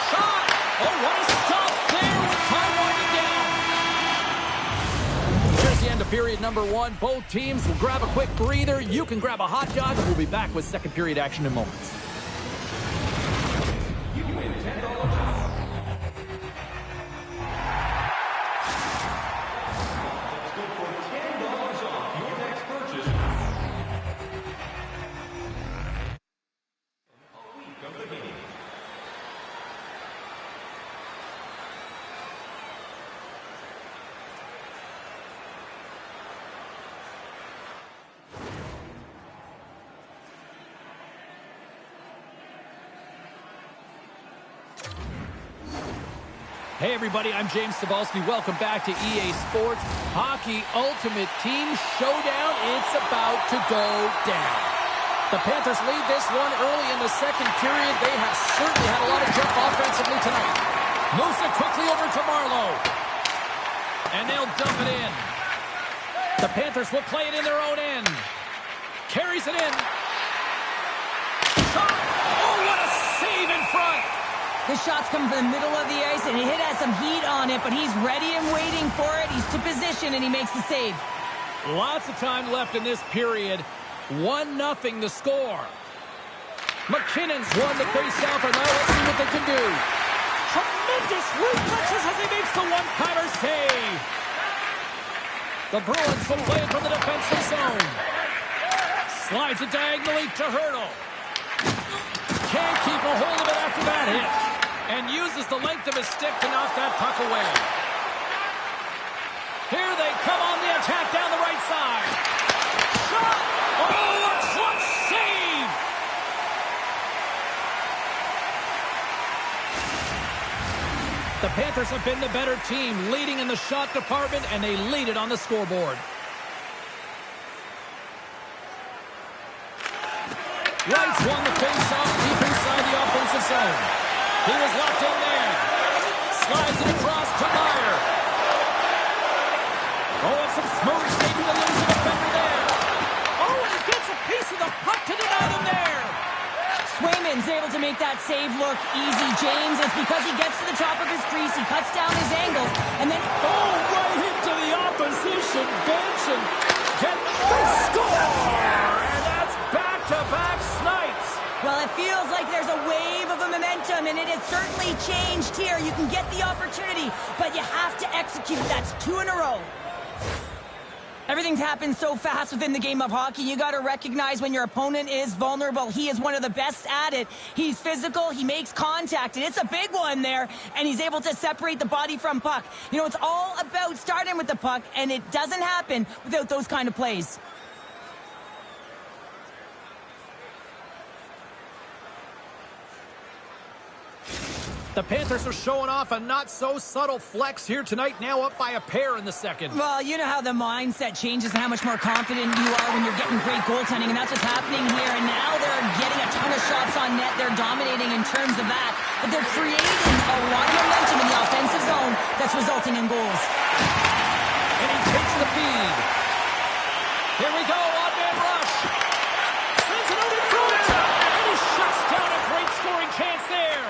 Shot! Oh, what a stop there with time winding down. There's the end of period number 1. Both teams will grab a quick breather. You can grab a hot dog, and we'll be back with second period action in moments. You win $10. Let's go for $10 off your next purchase. A week of the game. Hey everybody, I'm James Cebulski. Welcome back to EA Sports Hockey Ultimate Team Showdown. It's about to go down. The Panthers lead this one early in the second period. They have certainly had a lot of jump offensively tonight. Moves it quickly over to Marlowe. And they'll dump it in. The Panthers will play it in their own end. Carries it in. Shot! Oh, what a save in front! The shots come from the middle of the ice, and it has some heat on it, but he's ready and waiting for it. He's to position, and he makes the save. Lots of time left in this period. 1-0 the score. McKinnon's won the faceoff, and now let's see what they can do. Tremendous reflexes as he makes the one-timer save. The Bruins will play it from the defensive zone. Slides it diagonally to Hurdle. Can't keep a hold of it after that hit. And uses the length of his stick to knock that puck away. Here they come on the attack down the right side. Shot! Oh, a clutch save! The Panthers have been the better team, leading in the shot department, and they lead it on the scoreboard. Wright's won the face-off deep inside the offensive zone. He was locked in there. Slides it across to Meyer. Oh, and some smooth skating to lose the defender there. Oh, and he gets a piece of the puck to deny them there. Swayman's able to make that save look easy, James. It's because he gets to the top of his crease, he cuts down his angles, and then... Oh, right into the opposition bench, and get the score! And that's back-to-back snipes. Well, it feels like there's a wave of a momentum, and it has certainly changed here. You can get the opportunity, but you have to execute. That's 2 in a row. Everything's happened so fast within the game of hockey. You got to recognize when your opponent is vulnerable. He is one of the best at it. He's physical. He makes contact, and it's a big one there, and he's able to separate the body from puck. You know, it's all about starting with the puck, and it doesn't happen without those kind of plays. The Panthers are showing off a not-so-subtle flex here tonight, now up by a pair in the second. Well, you know how the mindset changes and how much more confident you are when you're getting great goaltending, and that's what's happening here. And now they're getting a ton of shots on net. They're dominating in terms of that, but they're creating a lot of momentum in the offensive zone that's resulting in goals. And he takes the feed. Here we go, odd-man rush. Sends it over through it, and he shuts down a great scoring chance there.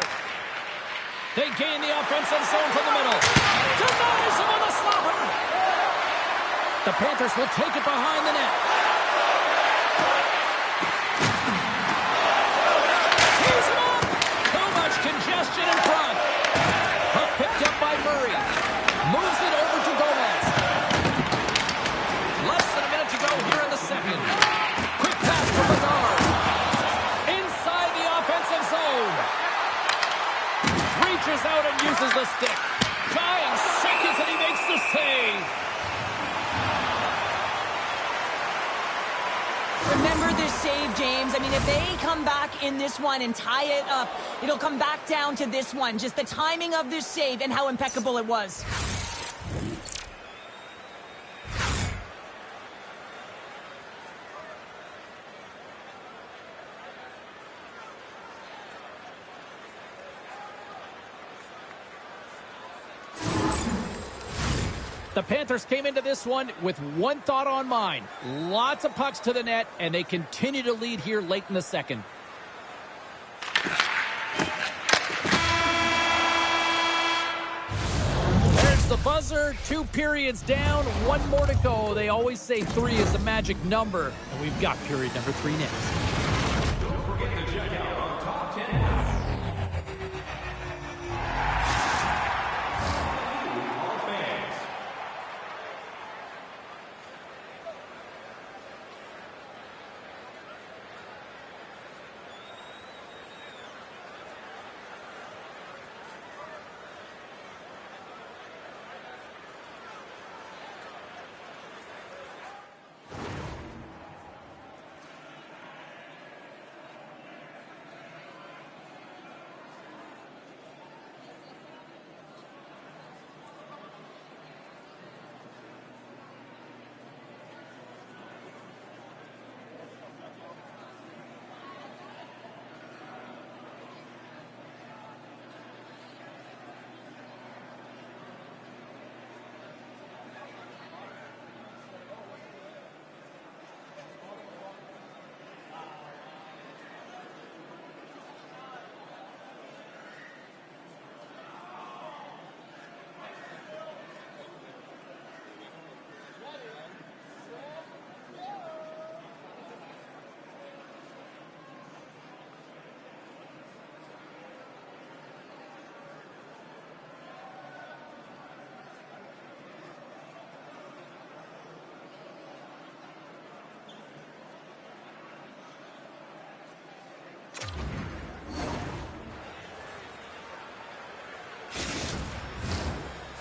They gain the offensive zone from the middle. Denies him on the slapper. The Panthers will take it behind the net. Tees him up. Too much congestion in front. Puck picked up by Murray. Moves it over to Gomez. Less than a minute to go here in the second. Quick pass for Bernard. Inside the offensive zone. Reaches out and uses the stick. Dying seconds and he makes the save. Remember this save, James. I mean, if they come back in this one and tie it up, it'll come back down to this one. Just the timing of this save and how impeccable it was. The Panthers came into this one with one thought on mind. Lots of pucks to the net, and they continue to lead here late in the second. There's the buzzer. 2 periods down, 1 more to go. They always say 3 is the magic number, and we've got period number 3 next. Don't forget to check out our top 10.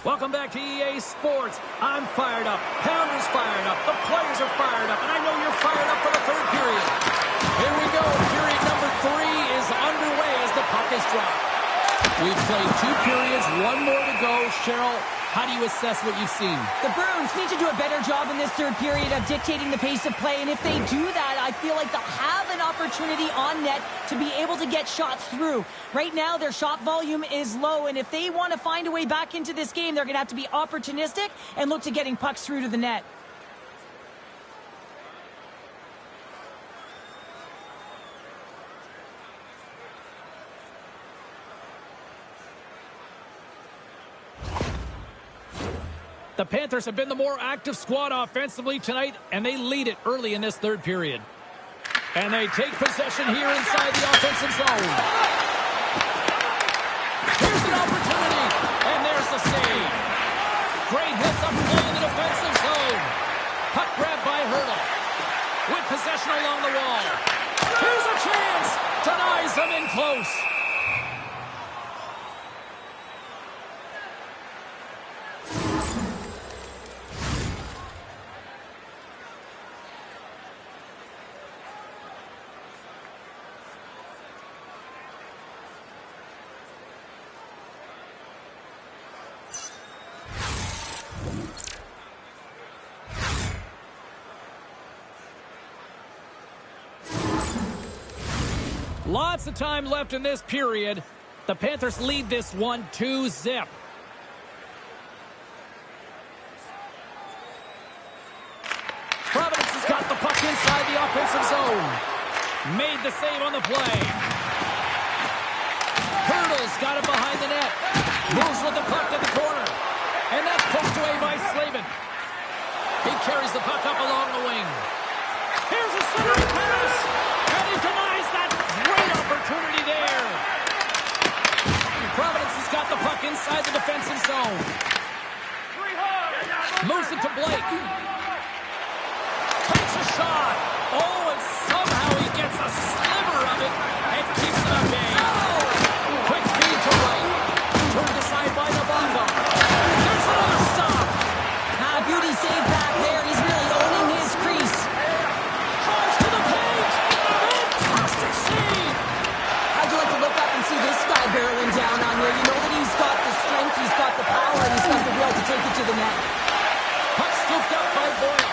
Welcome back to EA Sports. I'm fired up. Pounder's fired up. The players are fired up. And I know you're fired up for the third period. Here we go. Period number 3 is underway as the puck is dropped. We've played 2 periods, 1 more to go. Cheryl, how do you assess what you've seen? The Bruins need to do a better job in this third period of dictating the pace of play, and if they do that, I feel like they'll have an opportunity on net to be able to get shots through. Right now, their shot volume is low, and if they want to find a way back into this game, they're going to have to be opportunistic and look to getting pucks through to the net. The Panthers have been the more active squad offensively tonight, and they lead it early in this third period. And they take possession here inside the offensive zone. Here's an opportunity, and there's the save. Great hits up play in the defensive zone. Puck grab by Hurdle. With possession along the wall. Here's a chance. Denies them in close. Lots of time left in this period. The Panthers lead this one 2-0. Providence has got the puck inside the offensive zone. Made the save on the play. Hurdle's got it behind the net. Moves with the puck to the corner. And that's pushed away by Slavin. He carries the puck up along the wing. Here's a centering pass. And he denies that. Great opportunity there. Providence has got the puck inside the defensive zone. Moves it to Blake. Takes a shot. Oh, and somehow he gets a sliver of it and keeps it at bay. Quick feed to right. Turned aside by Nabongo. There's another stop. Beauty save back there. He's really owning his crease. Drives to the paint. Fantastic save. How'd you like to look up and see this guy barreling down on you? You know that he's got the strength, he's got the power, and he's got the will to take it to the net. Puck scooped up by Boyle.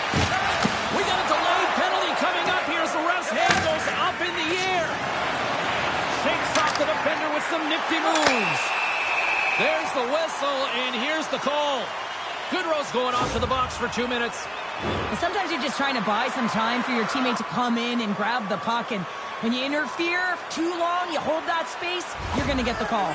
We got a delayed penalty coming up here as the ref's hand goes up in the air. Shakes off the defender with some nifty moves. There's the whistle, and here's the call. Goodrow's going off to the box for 2 minutes. And sometimes you're just trying to buy some time for your teammate to come in and grab the puck, and when you interfere too long, you hold that space, you're going to get the call.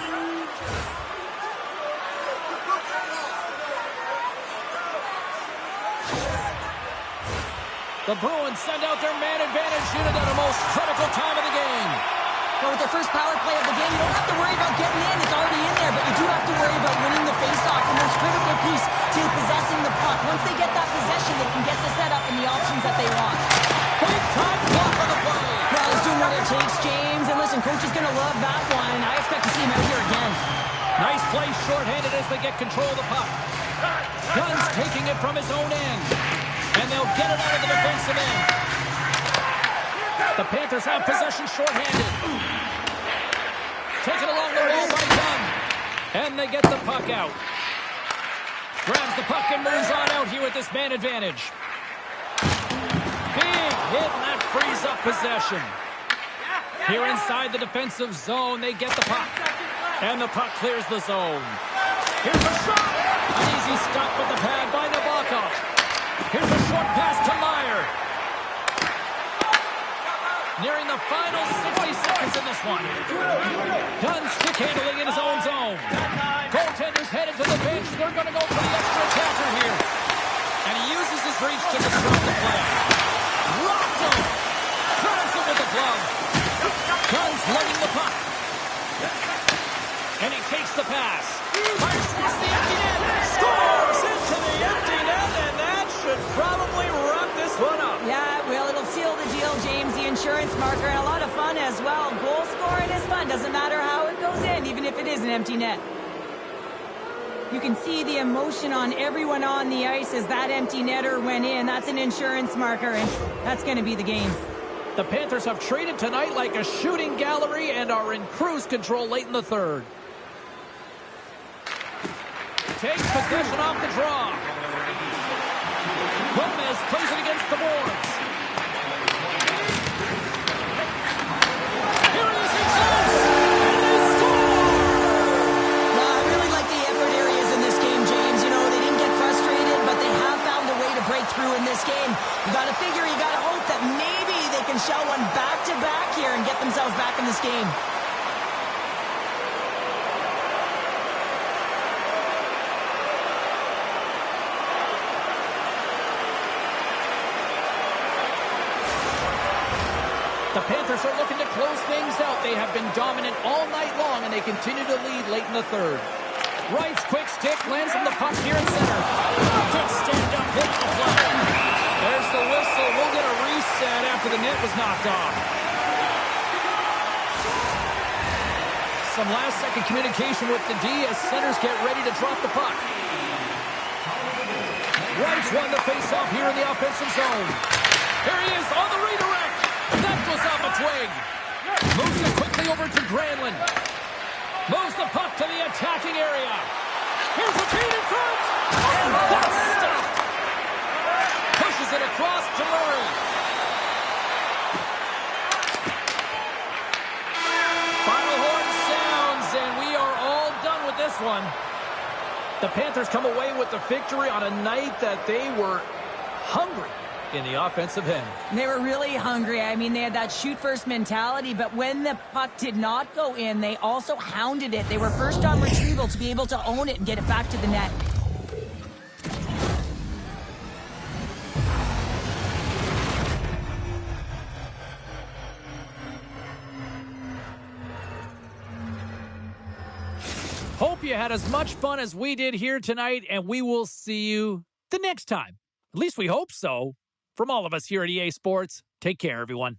The Bruins send out their man advantage unit at the most critical time of the game. But with their first power play of the game, you don't have to worry about getting in. It's already in there, but you do have to worry about winning the faceoff, the most critical piece to possessing the puck. Once they get that possession, they can get the setup and the options that they want. Big time block on the play. Well, he's doing what it takes, James. And listen, coach is going to love that one. I expect to see him out here again. Nice play shorthanded as they get control of the puck. Gunn's taking it from his own end. And they'll get it out of the defensive end. The Panthers have possession shorthanded. Taken along the wall by Gunn. And they get the puck out. Grabs the puck and moves on out here with this man advantage. Big hit, and that frees up possession. Here inside the defensive zone, they get the puck. And the puck clears the zone. Here's a shot. An easy stop with the pad by Nabokov. Here's a short pass to Meyer. Nearing the final 60 seconds in this one. Dunn stick handling in his own zone. Goaltender's headed to the bench. They're going to go for the extra attacker here. And he uses his reach to disrupt the play. Rocked him. Grabs him with the glove. Dunn's lugging the puck. And he takes the pass. Fires towards the empty net. Scores into the empty net, and that should probably wrap this one up. Yeah, well, it'll seal the deal, James. The insurance marker, and a lot of fun as well. Goal scoring is fun. Doesn't matter how it goes in, even if it is an empty net. You can see the emotion on everyone on the ice as that empty netter went in. That's an insurance marker, and that's going to be the game. The Panthers have traded tonight like a shooting gallery and are in cruise control late in the third. Takes possession off the draw. Gomez plays it against the boards. Here it is, he shoots! And they score! I really like the effort areas in this game, James. You know, they didn't get frustrated, but they have found a way to break through in this game. You got to figure, you got to hope that maybe they can shell one back-to-back here and get themselves back in this game. The Panthers are looking to close things out. They have been dominant all night long, and they continue to lead late in the third. Wright's quick stick lands on the puck here in center. Good stand-up hit on the play. There's the whistle. We'll get a reset after the net was knocked off. Some last-second communication with the D as centers get ready to drop the puck. Wright's won the face-off here in the offensive zone. Here he is on the redirect. That goes off a twig. Moves it quickly over to Granlund. Moves the puck to the attacking area. Here's a feed in front. And that's stopped. Pushes it across to Murray. Final horn sounds, and we are all done with this one. The Panthers come away with the victory on a night that they were hungry in the offensive end. They were really hungry. I mean, they had that shoot-first mentality, but when the puck did not go in, they also hounded it. They were first on retrieval to be able to own it and get it back to the net. Hope you had as much fun as we did here tonight, and we will see you the next time. At least we hope so. From all of us here at EA Sports, take care, everyone.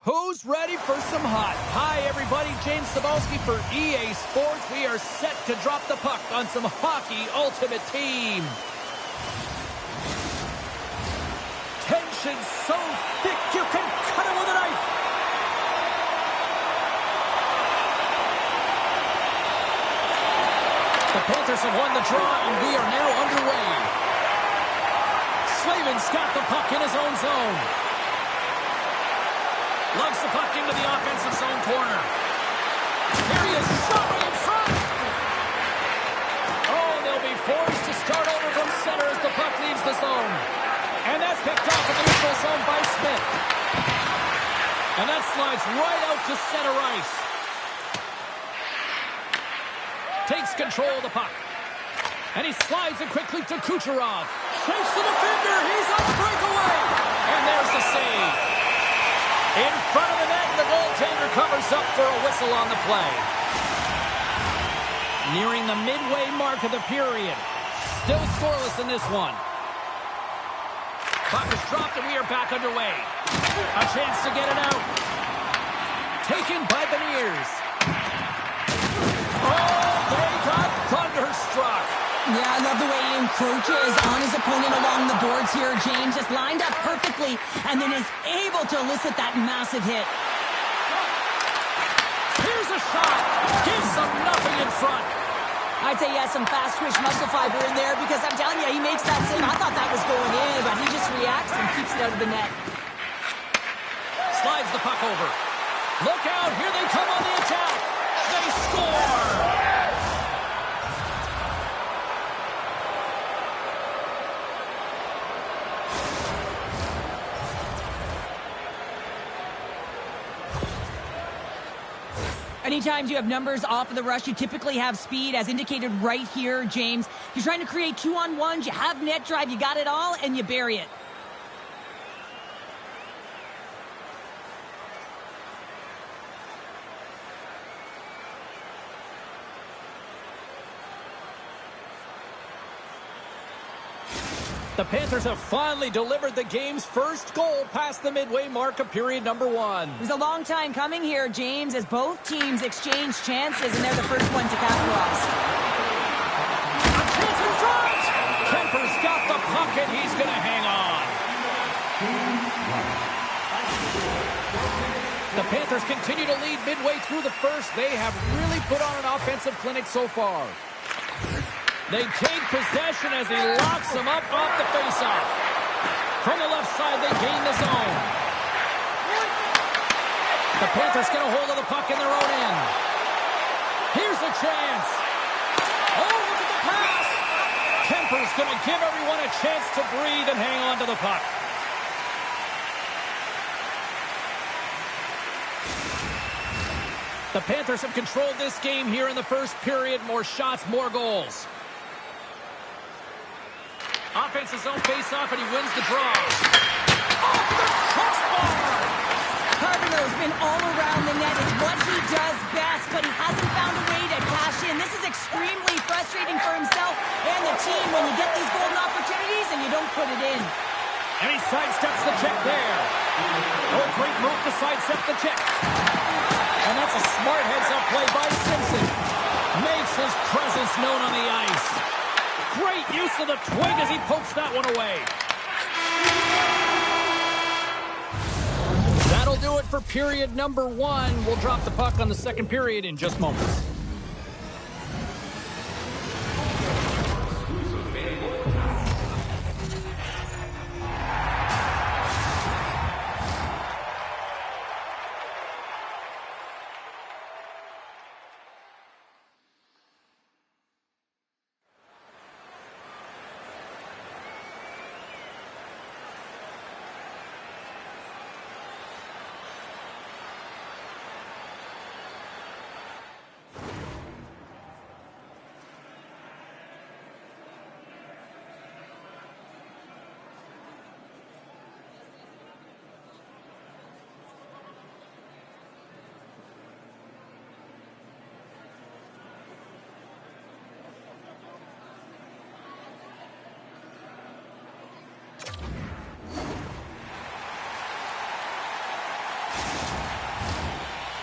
Who's ready for some hot? Hi, everybody. James Cebulski for EA Sports. We are set to drop the puck on some Hockey Ultimate Team. Tension so thick you can cut it with a knife. The Panthers have won the draw, and we are now underway. Slavin's got the puck in his own zone. Lugs the puck into the offensive zone corner. Here he is, shot right in front. Oh, they'll be forced to start over from center as the puck leaves the zone. And that's picked off in the neutral zone by Smith. And that slides right out to center ice. Takes control of the puck. And he slides it quickly to Kucherov. Shakes the defender. He's on the breakaway. And there's the save. In front of the net, the goaltender covers up for a whistle on the play. Nearing the midway mark of the period. Still scoreless in this one. Puck is dropped and we are back underway. A chance to get it out. Taken by Beniers. Oh, they got thunderstruck. Yeah, I love the way he encroaches on his opponent along the boards here. James just lined up perfectly and then is able to elicit that massive hit. Here's a shot. Gives them nothing in front. I'd say he has some fast-twitch muscle fiber in there because I'm telling you, he makes that save. I thought that was going in, but he just reacts and keeps it out of the net. Slides the puck over. Look out. Here they come on the attack. They score. Anytime you have numbers off of the rush, you typically have speed, as indicated right here, James. You're trying to create 2-on-1s, you have net drive, you got it all, and you bury it. The Panthers have finally delivered the game's first goal past the midway mark of period number 1. It was a long time coming here, James, as both teams exchange chances, and they're the first one to capitalize. A chance in front! Kemper's got the puck, and he's going to hang on. The Panthers continue to lead midway through the first. They have really put on an offensive clinic so far. They take possession as he locks them up off the faceoff. From the left side, they gain the zone. The Panthers get a hold of the puck in their own end. Here's a chance. Oh, look at the pass. Kemper's going to give everyone a chance to breathe and hang on to the puck. The Panthers have controlled this game here in the first period. More shots, more goals. Offensive zone face-off, and he wins the draw. Off the crossbar! Carboneau's been all around the net. It's what he does best, but he hasn't found a way to cash in. This is extremely frustrating for himself and the team when you get these golden opportunities and you don't put it in. And he sidesteps the check there. Oh, great move to sidestep the check. And that's a smart heads-up play by Simpson. Makes his presence known on the ice. Great use of the twig as he pokes that one away. That'll do it for period number 1. We'll drop the puck on the second period in just moments.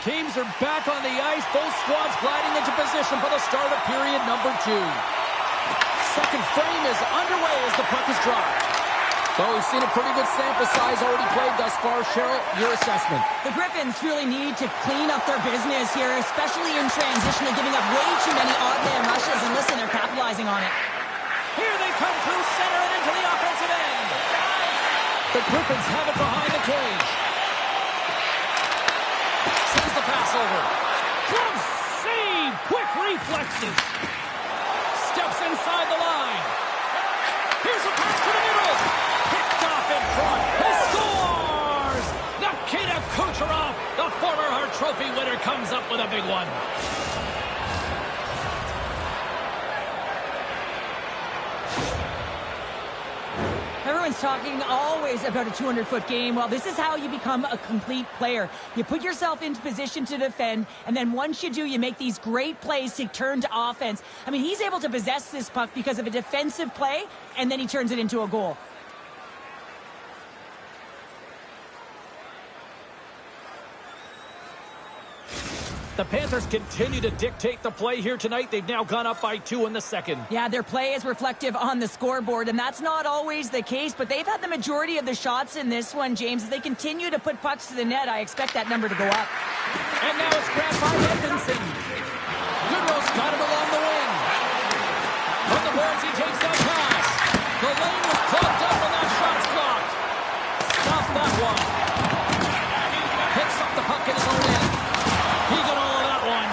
Teams are back on the ice. Both squads gliding into position for the start of period number 2. Second frame is underway as the puck is dropped. Well, we've seen a pretty good sample size already played thus far. Cheryl, your assessment. The Griffins really need to clean up their business here, especially in transition. They're giving up way too many odd man rushes, and listen, they're capitalizing on it. Here they come through center and into the offensive end. The Griffins have it behind the cage. Sends the pass over. Glove save! Quick reflexes. Steps inside the line. Here's a pass to the middle. Picked off in front. He scores! Nikita Kucherov, the former Hart Trophy winner, comes up with a big one. Everyone's talking always about a 200-foot game. Well, this is how you become a complete player. You put yourself into position to defend, and then once you do, you make these great plays to turn to offense. I mean, he's able to possess this puck because of a defensive play, and then he turns it into a goal. The Panthers continue to dictate the play here tonight. They've now gone up by 2 in the second. Yeah, their play is reflective on the scoreboard, and that's not always the case, but they've had the majority of the shots in this one, James. As they continue to put pucks to the net, I expect that number to go up. And now it's grabbed by Edmondson. Goodrow's got him along the wing. From the boards, he takes that pass. The lane was clogged up, and that shot's blocked. Stop that one. Picks up the puck in his own end. He got all of that one.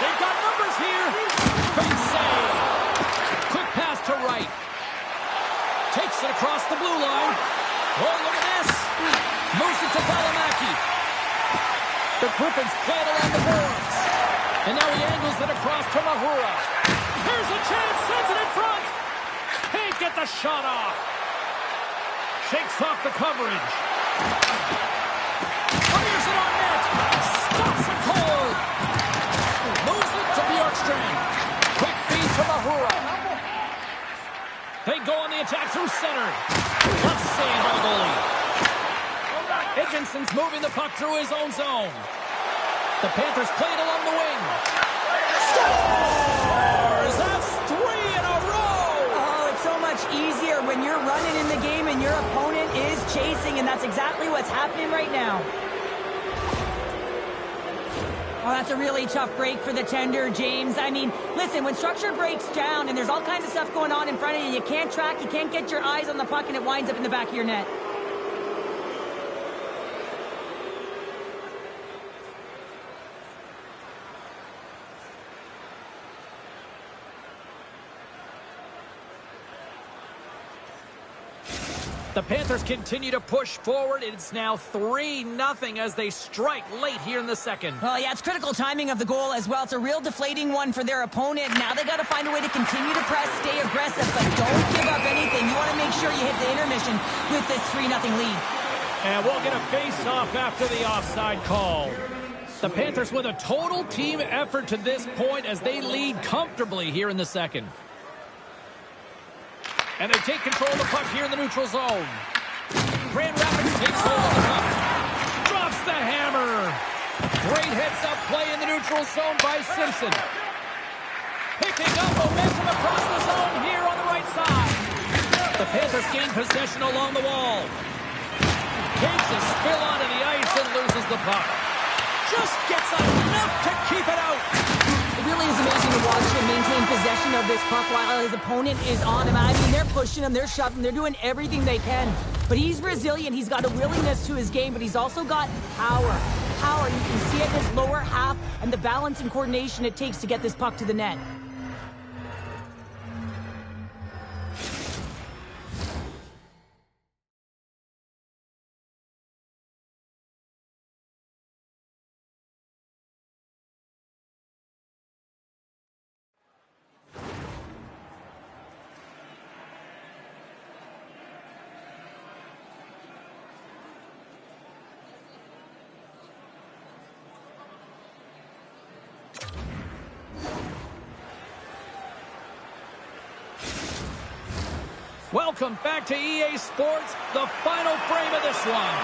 They've got numbers here. Big save. Quick pass to right. Takes it across the blue line. Oh, look at this. Moves it to Valimaki. The Griffins play it along the boards. And now he angles it across to Mahura. Here's a chance. Sends it in front. Can't get the shot off. Shakes off the coverage. Fires it on net. Stops it cold. Moves it to Bjorkstrand. Quick feed to Mahura. They go on the attack through center. Left save by the goalie. Edginson's moving the puck through his own zone. The Panthers play it along the wing. Scores! That's 3 in a row! Oh, it's so much easier when you're running in the game and your opponent is chasing, and that's exactly what's happening right now. Oh, that's a really tough break for the tender, James. I mean, listen, when structure breaks down and there's all kinds of stuff going on in front of you, you can't track, you can't get your eyes on the puck, and it winds up in the back of your net. The Panthers continue to push forward. It's now 3-0 as they strike late here in the second. Well, yeah, it's critical timing of the goal as well. It's a real deflating one for their opponent. Now they got to find a way to continue to press, stay aggressive, but don't give up anything. You want to make sure you hit the intermission with this 3-0 lead. And we'll get a face-off after the offside call. The Panthers with a total team effort to this point as they lead comfortably here in the second. And they take control of the puck here in the neutral zone. Grand Rapids takes hold of the puck. Drops the hammer. Great heads-up play in the neutral zone by Simpson. Picking up momentum across the zone here on the right side. The Panthers gain possession along the wall. Takes a spill onto the ice and loses the puck. Just gets enough to keep it out. It really is amazing to watch him maintain possession of this puck while his opponent is on him. I mean, they're pushing him, they're shoving, they're doing everything they can. But he's resilient, he's got a willingness to his game, but he's also got power. Power, you can see it in his lower half and the balance and coordination it takes to get this puck to the net. Welcome back to EA Sports, the final frame of this one.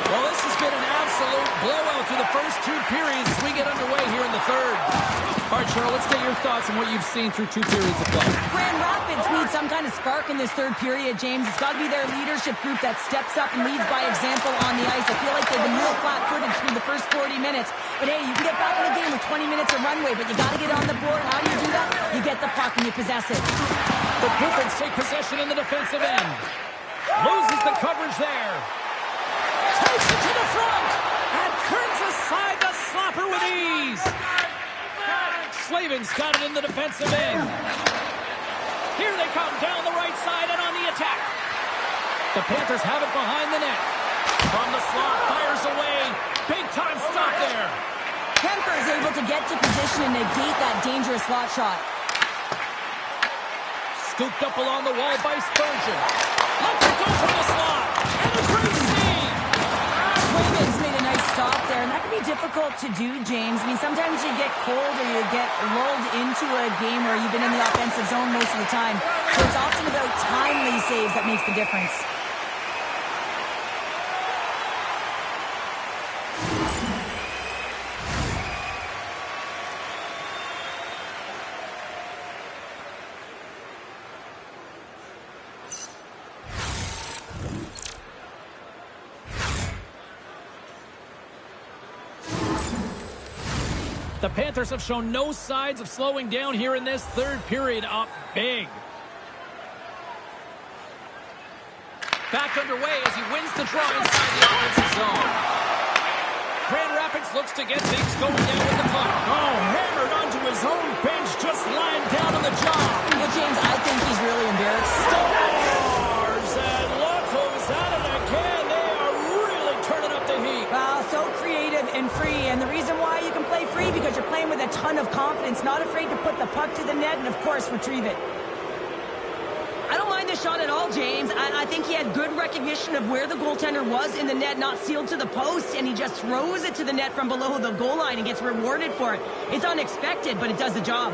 Well, this has been an absolute blowout through the first two periods as we get underway here in the third. All right, Cheryl, let's get your thoughts on what you've seen through two periods of play. Grand Rapids need some kind of spark in this third period, James. It's got to be their leadership group that steps up and leads by example on the ice. I feel like they've been real flat-footed through the first 40 minutes. But hey, you can get back in the game with 20 minutes of runway, but you got to get on the board. How do you do that? You get the puck and you possess it. The Griffins take possession in the defensive end. Loses the coverage there. Takes it to the front and turns aside the slapper with ease. Slavin's got it in the defensive end. Here they come down the right side and on the attack. The Panthers have it behind the net. From the slot, fires away. Big time stop there. Kemper is able to get to position and negate that dangerous slot shot. Scooped up along the wall by Spurgeon. Let's it go from the slot. And a great save. Swayman's made a nice stop there, and that can be difficult to do, James. I mean, sometimes you get cold or you get lulled into a game where you've been in the offensive zone most of the time. So it's often about timely saves that makes the difference. The Panthers have shown no signs of slowing down here in this third period, up big. Back underway as he wins the draw inside the offensive zone. Grand Rapids looks to get things going down with the puck. Oh, hammered onto his own bench, just lying down on the job. Well, James, I think he's really embarrassed. Stars, and look who's at it again. They are really turning up the heat. Wow, so creative and free, and the reason why you can play free because you're playing with a ton of confidence, not afraid to put the puck to the net and, of course, retrieve it. I don't mind the shot at all, James. I think he had good recognition of where the goaltender was in the net, not sealed to the post, and he just throws it to the net from below the goal line and gets rewarded for it. It's unexpected, but it does the job.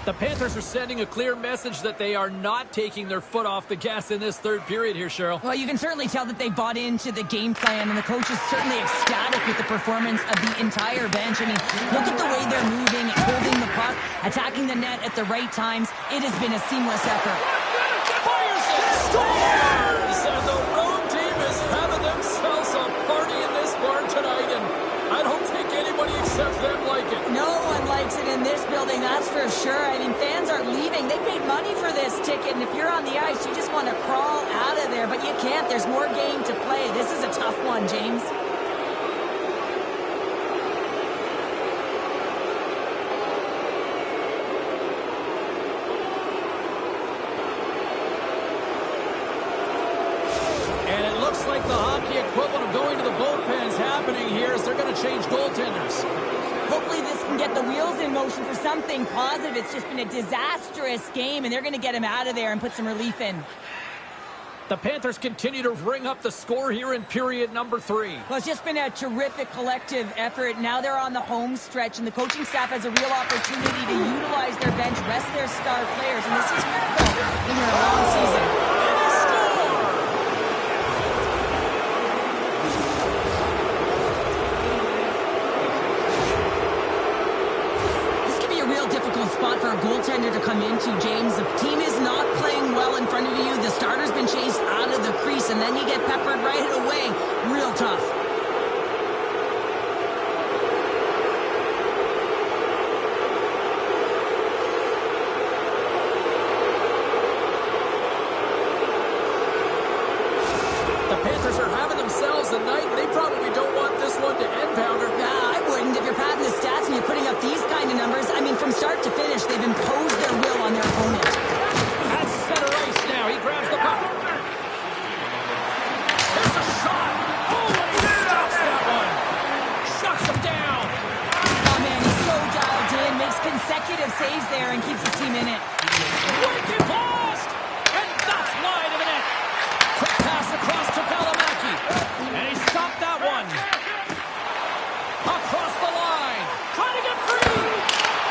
The Panthers are sending a clear message that they are not taking their foot off the gas in this third period here, Cheryl. Well, you can certainly tell that they bought into the game plan, and the coach is certainly ecstatic with the performance of the entire bench. I mean, look at the way they're moving, holding the puck, attacking the net at the right times. It has been a seamless effort. Fires it! Stars! And the road team is having themselves a party in this barn tonight, and I don't think anybody except them like it. No one likes it in this building, that's for sure. I mean, fans are leaving. They paid money for this ticket, and if you're on the ice, you just want to crawl out of there, but you can't. There's more game to play. This is a tough one, James. And it looks like the hockey equivalent of going to the bullpen is happening here as they're going to change goaltenders. Hopefully this can get the wheels in motion for something positive. It's just been a disastrous game, and they're going to get him out of there and put some relief in. The Panthers continue to ring up the score here in period number 3. Well, it's just been a terrific collective effort. Now they're on the home stretch, and the coaching staff has a real opportunity to utilize their bench, rest their star players, and this is critical when you're in a long season. Spot for a goaltender to come into, James. The team is not playing well in front of you. The starter's been chased out of the crease, and then you get peppered right away. Real tough. The Panthers are having themselves a night. They probably don't want this one to end, Pounder. I wouldn't. If you're padding the stats and you're putting up these kind of numbers, I mean, from start to finish, they've imposed their will on their opponent. At center ice now. He grabs the puck. There's a shot. Oh, and he stops that one. Shuts him down. Oh, man, he's so dialed in, makes consecutive saves there, and keeps his team in it. Wicked blast. And that's wide of the net. Quick pass across to Valimaki. And he stopped that one. Across the line. Trying to get free.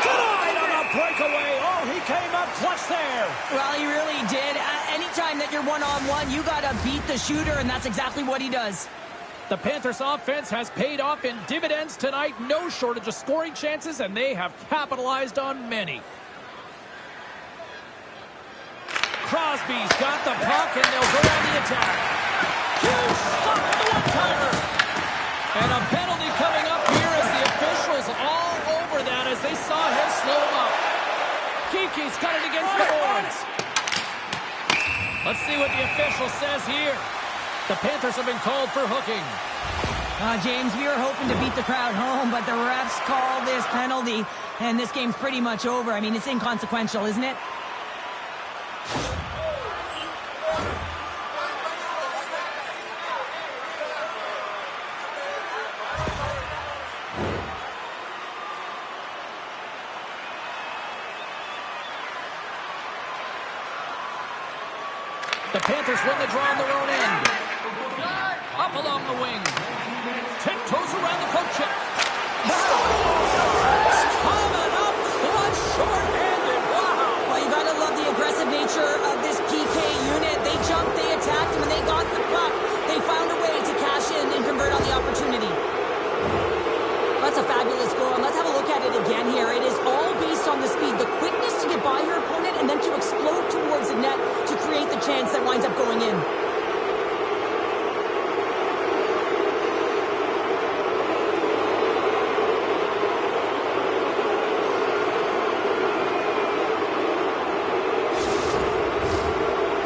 Denied on the there. Well, he really did. Anytime that you're one-on-one, you got to beat the shooter, and that's exactly what he does. The Panthers offense has paid off in dividends tonight. No shortage of scoring chances, and they have capitalized on many. Crosby's got the puck, and they'll go on the attack. Huge stop, the one-timer. And a penalty coming up here as the officials all over that as they saw him slow him up. Kiki's got it against the boards. Let's see what the official says here. The Panthers have been called for hooking. James, we were hoping to beat the crowd home, but the refs call this penalty, and this game's pretty much over. I mean, it's inconsequential, isn't it? The Panthers win the draw on their own end. Up along the wing. Tiptoes around the poke check. Coming up clutch, short-handed. Wow. Well, you gotta love the aggressive nature of this PK unit. They jumped, they attacked, and when they got the puck, they found a way to cash in and convert on the opportunity. That's a fabulous goal, and let's have a look at it again here. It is all based on the speed, the quickness to get by your opponent, and then to explode towards the net to create the chance that winds up going in.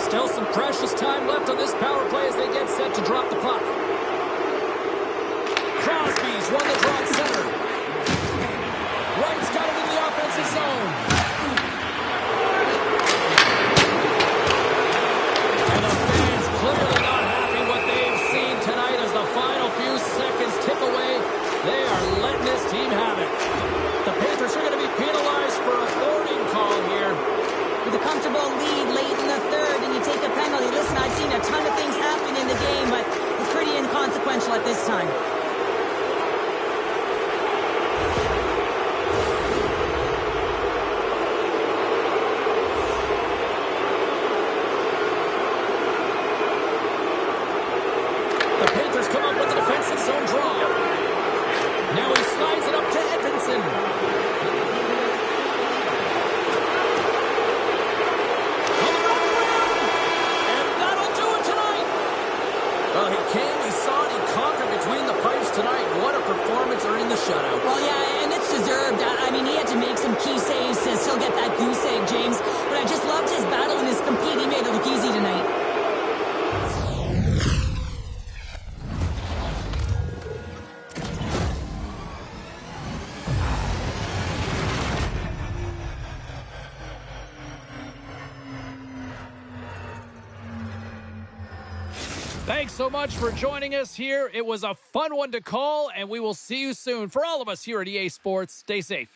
Still some precious time left on this power play as they get set to drop the puck. Crosby's won the draw at center. Wright's got it in the offensive zone. And the fans clearly not happy what they've seen tonight as the final few seconds tick away. They are letting this team have it. The Panthers are going to be penalized for a holding call here. With a comfortable lead late in the third, and you take a penalty. Listen, I've seen a ton of things happen in the game, but it's pretty inconsequential at this time. The Panthers come up with a defensive zone draw. Now he slides it up to Edmondson. Well, he came, he saw it, he conquered between the pipes tonight. What a performance earning the shutout. Well, yeah, and it's deserved. I mean, he had to make some key saves to still get that goose egg, James. But I just loved his battle and his compete. He made it look easy tonight. Thanks so much for joining us here. It was a fun one to call, and we will see you soon. For all of us here at EA Sports, stay safe.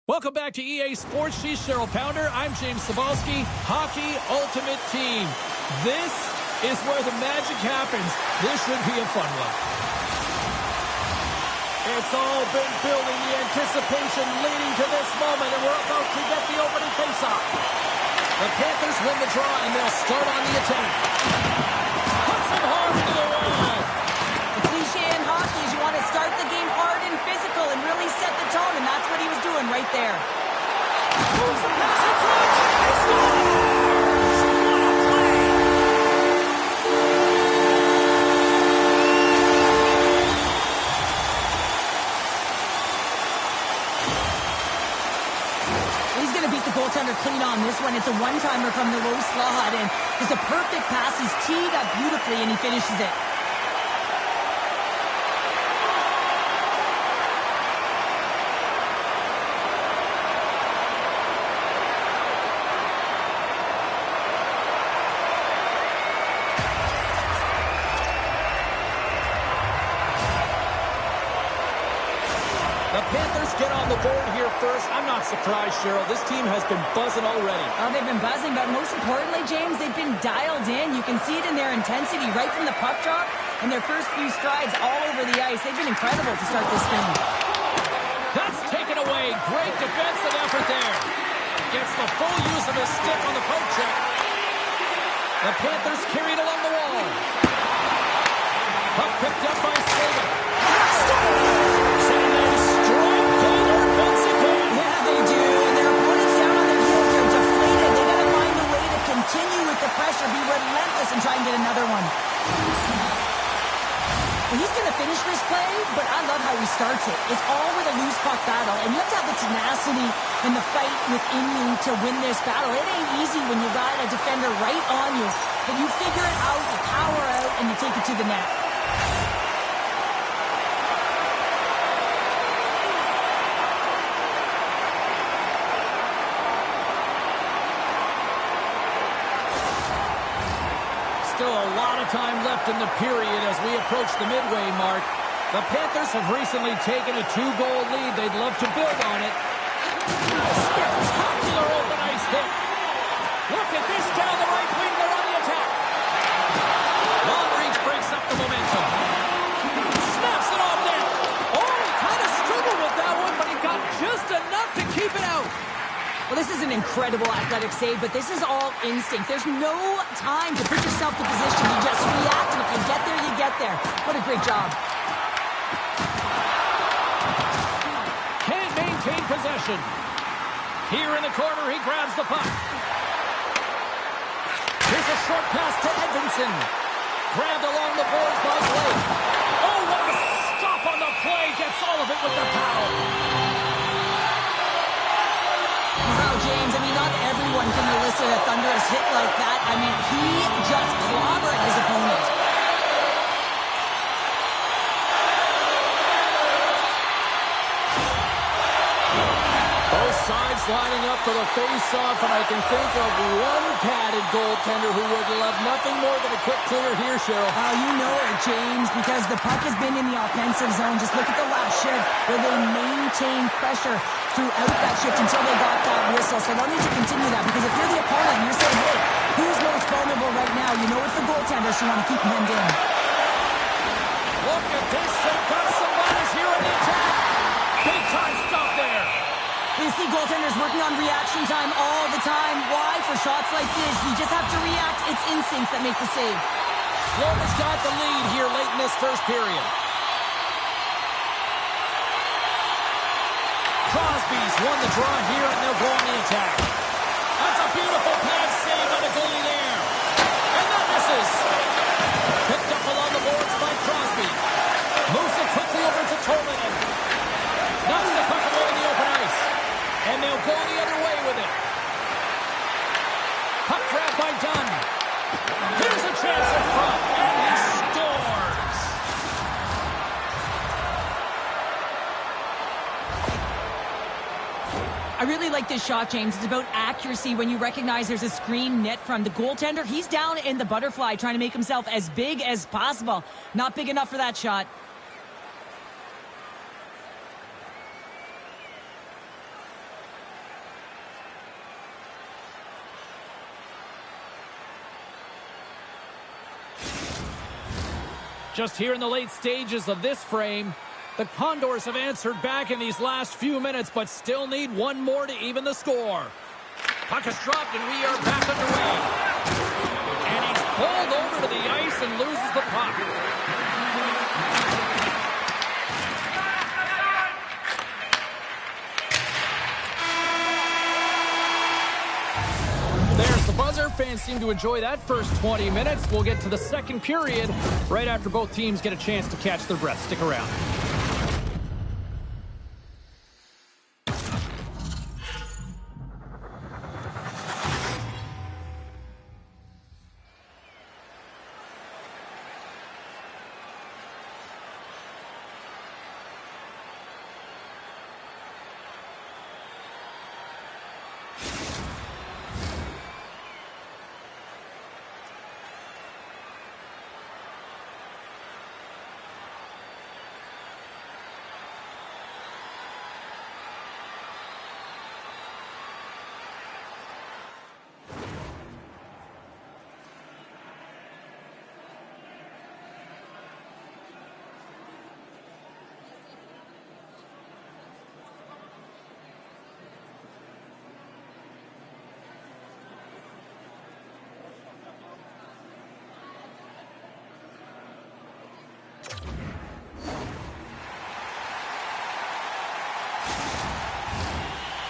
Welcome back to EA Sports. She's Cheryl Pounder. I'm James Cebulski. Hockey Ultimate Team. This is where the magic happens. This should be a fun one. It's all been building, the anticipation leading to this moment, and we're about to get the opening faceoff. The Panthers win the draw, and they'll start on the attack. Puts him hard into the wall. The cliche in hockey is you want to start the game hard and physical and really set the tone, and that's what he was doing right there. Moves the pass in front. He scores! What a play! He's going to beat the goaltender clean on this one. It's a one-timer from the low slot, and it's a perfect pass. He's teed up beautifully, and he finishes it. The Panthers get on the board here first. I'm not surprised, Cheryl. This team has been buzzing already. Oh, they've been buzzing, but most importantly, James, they've been dialed in. You can see it in their intensity right from the puck drop and their first few strides all over the ice. They've been incredible to start this thing. That's taken away. Great defensive effort there. Gets the full use of his stick on the poke check. The Panthers carried along the wall. Puck picked up by Slater. Continue with the pressure, be relentless, and try and get another one. Well, he's going to finish this play, but I love how he starts it. It's all with a loose puck battle, and you have to have the tenacity and the fight within you to win this battle. It ain't easy when you got a defender right on you, but you figure it out, you power out, and you take it to the net. Still a lot of time left in the period as we approach the midway mark. The Panthers have recently taken a 2-goal lead. They'd love to build on it. Spectacular open ice hit. Look at this down the right wing. They're on the attack. Long reach breaks up the momentum. Snaps it off net. Oh, he kind of struggled with that one, but he got just enough to keep it out. Well, this is an incredible athletic save, but this is all instinct. There's no time to put yourself to position. You just react, and if you get there, you get there. What a great job. Can't maintain possession. Here in the corner, he grabs the puck. Here's a short pass to Edvinsson. Grabbed along the boards by Blake. Oh, what a stop on the play. Gets all of it with the paddle. James, I mean, not everyone can elicit a thunderous hit like that. I mean, he just clobbered his opponent. Both sides lining up for the face-off, and I can think of one padded goaltender who would love nothing more than a quick clear here, Cheryl. You know it, James, because the puck has been in the offensive zone. Just look at the last shift where they maintained pressure throughout that shift until they got that whistle. So they'll need to continue that, because if you're the opponent and you're saying, hey, who's most vulnerable right now? You know it's the goaltender, so you want to keep him in. Look at this. They've got some runners here on the attack. Big time stop there. You see goaltenders working on reaction time all the time. Why? For shots like this, you just have to react. It's instincts that make the save. Florida's got the lead here late in this first period. Crosby's won the draw here, and they'll go on the attack. That's a beautiful pad save by the goalie there. And that misses. Picked up along the boards by Crosby. Moves it quickly over to Tolman. Knocks the puck away in the open ice. And they'll go the other way with it. Puck grab by Dunn. Here's a chance in front, and he scores. I really like this shot, James. It's about accuracy when you recognize there's a screen net from the goaltender. He's down in the butterfly trying to make himself as big as possible. Not big enough for that shot. Just here in the late stages of this frame, the Condors have answered back in these last few minutes, but still need one more to even the score. Puck is dropped, and we are back underway. And he's pulled over to the ice and loses the puck. There's the buzzer. Fans seem to enjoy that first 20 minutes. We'll get to the second period right after both teams get a chance to catch their breath. Stick around.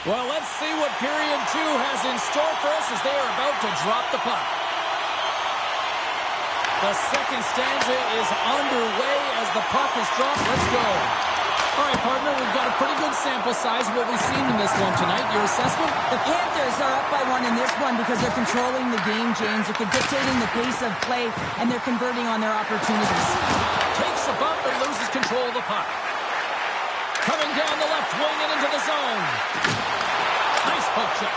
Well, let's see what period 2 has in store for us as they are about to drop the puck. The second stanza is underway as the puck is dropped. Let's go. All right, partner, we've got a pretty good sample size of what we've seen in this one tonight. Your assessment? The Panthers are up by 1 in this one because they're controlling the game, James. They're dictating the pace of play, and they're converting on their opportunities. Takes a bump and loses control of the puck. Coming down the left wing and into the zone. Nice poke check.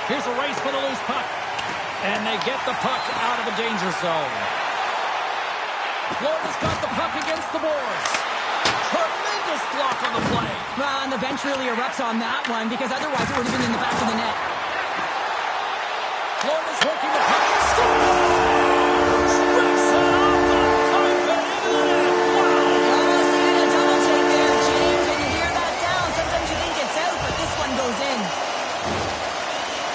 Here's a race for the loose puck. And they get the puck out of the danger zone. Florida's got the puck against the boards. Tremendous block on the play. Well, and the bench really erupts on that one because otherwise it would have been in the back of the net. Florida's working the puck. Scores! Rips it off the pipe and into the net. Wow! Almost needed a double take there, James. When you hear that sound, sometimes you think it's out, but this one goes in.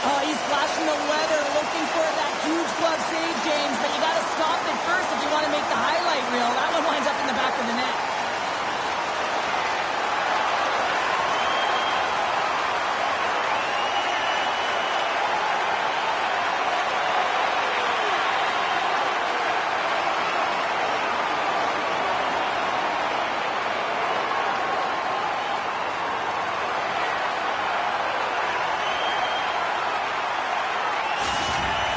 Oh, he's flashing the leather, looking for that huge glove save, James, but you got to stop it first if you want to make the highlight reel. That one winds up in the back of the net.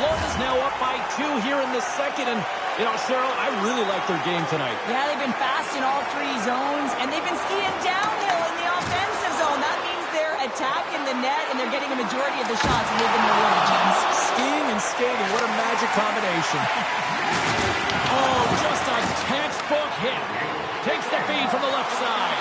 Florida's now up by 2 here in the second, and, you know, Cheryl, I really like their game tonight. Yeah, they've been fast in all 3 zones, and they've been skiing downhill in the offensive zone. That means they're attacking the net, and they're getting a majority of the shots, and they've been rewarded, James. Skiing and skating, what a magic combination. Oh, just a textbook hit. Takes the feed from the left side.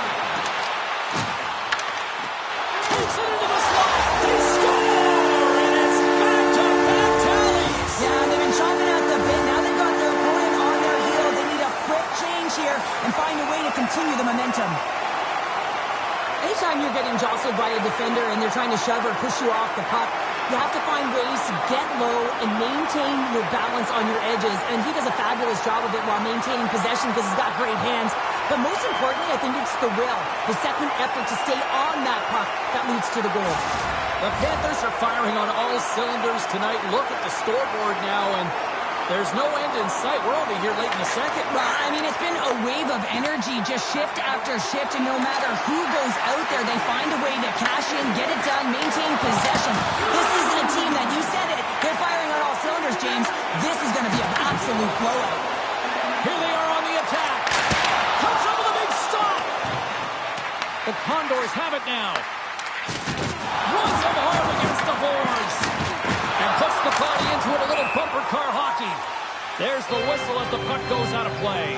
Takes it into the slot. They score, and it's back-to-back tallies. Yeah, they've been chomping at the bit. Now they've got their opponent on their heels. They need a quick change here and find a way to continue the momentum. Anytime you're getting jostled by a defender and they're trying to shove or push you off the puck, you have to find ways to get low and maintain your balance on your edges. And he does a fabulous job of it while maintaining possession because he's got great hands. But most importantly, I think it's the will, the second effort to stay on that puck that leads to the goal. The Panthers are firing on all cylinders tonight. Look at the scoreboard now, and there's no end in sight. We're only here late in the second. Well, I mean, it's been a wave of energy, just shift after shift, and no matter who goes out there, they find a way to cash in, get it done, maintain possession. This is a team that, you said it, they're firing on all cylinders, James. This is going to be an absolute blowout. Here they are on the attack. Comes up with a big stop. The Condors have it now. Runs them hard against the boards. And puts the body into it, a little bumper car hockey. There's the whistle as the puck goes out of play.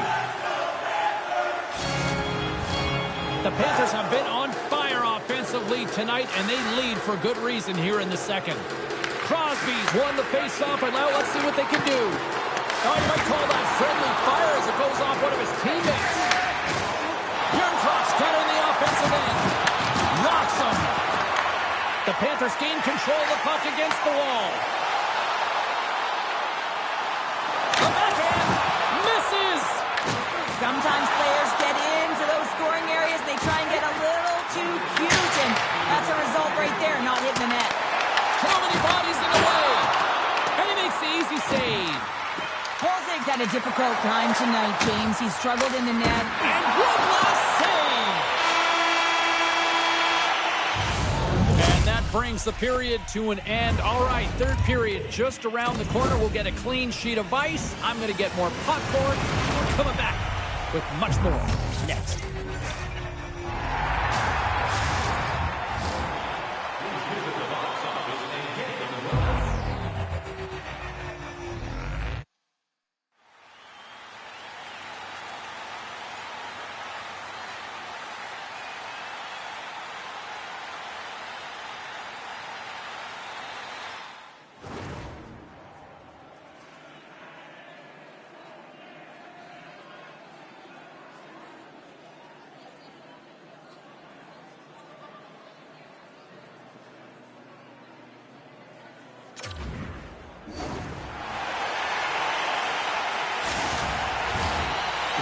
The Panthers have been on fire offensively tonight, and they lead for good reason here in the second. Crosby's won the face-off, and now let's see what they can do. Oh, you might call that friendly fire as it goes off one of his teammates. Jurnkop's got in the offensive end. Rocks him. The Panthers gain control of the puck against the wall. The backhand misses. Sometimes players get into those scoring areas. They try and get a little too cute, and that's a result right there, not hitting the net. Too many bodies in the way. And he makes the easy save. Holzig's had a difficult time tonight, James. He's struggled in the net. And one last save. And that brings the period to an end. All right, third period just around the corner. We'll get a clean sheet of ice. I'm going to get more popcorn. We're coming back with much more next.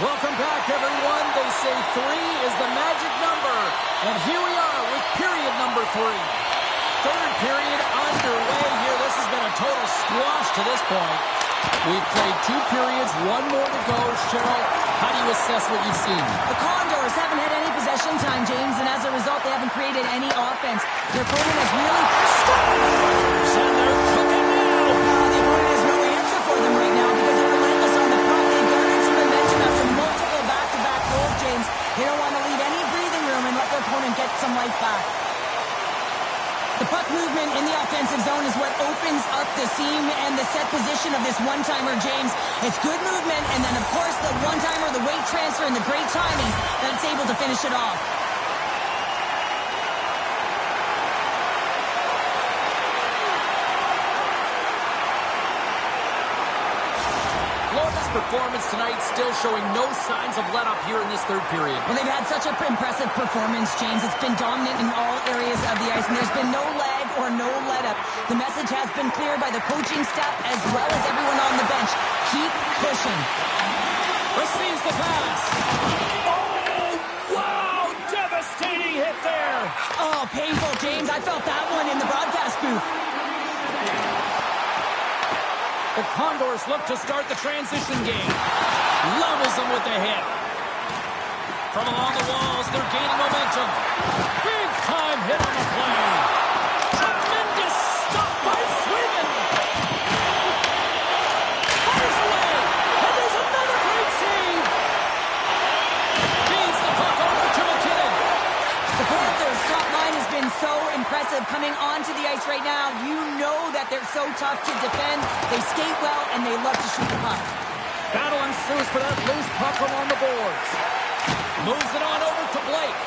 Welcome back, everyone. They say 3 is the magic number. And here we are with period number 3. Third period underway here. This has been a total squash to this point. We've played 2 periods, 1 more to go. Cheryl, how do you assess what you've seen? The Condors haven't had any possession time, James, and as a result, they haven't created any offense. Their opponent has really stopped. And they're cooking now. The opponent has no answer for them right now because they're relentless on the puck. They've garnered some momentum after multiple back-to-back goals, James. They don't want to leave any breathing room and let their opponent get some life back. The puck movement in the offensive zone is what opens up the seam and the set position of this one-timer, James. It's good movement, and then, of course, the one-timer, the weight transfer, and the great timing that it's able to finish it off. Florida's performance tonight still showing no signs of let-up here in this third period. Well, they've had such an impressive performance, James. It's been dominant in all areas of the ice, and there's been no lag or no let-up. The message has been clear by the coaching staff as well as everyone on the bench. Keep pushing. Receives the pass. Oh, wow! Devastating hit there. Oh, painful, James. I felt that one in the broadcast booth. The Condors look to start the transition game. Levels them with the hit. From along the walls, they're gaining momentum. Big time hit on the play. Tremendous stop by Sweden. Fires away. And there's another great save. Feeds the puck over to McKinnon. The Panthers' top line has been so impressive coming onto the ice right now. You know that they're so tough to defend. They skate well, and they love to shoot the puck. Battle ensues for that loose puck along the boards. Moves it on over to Blake.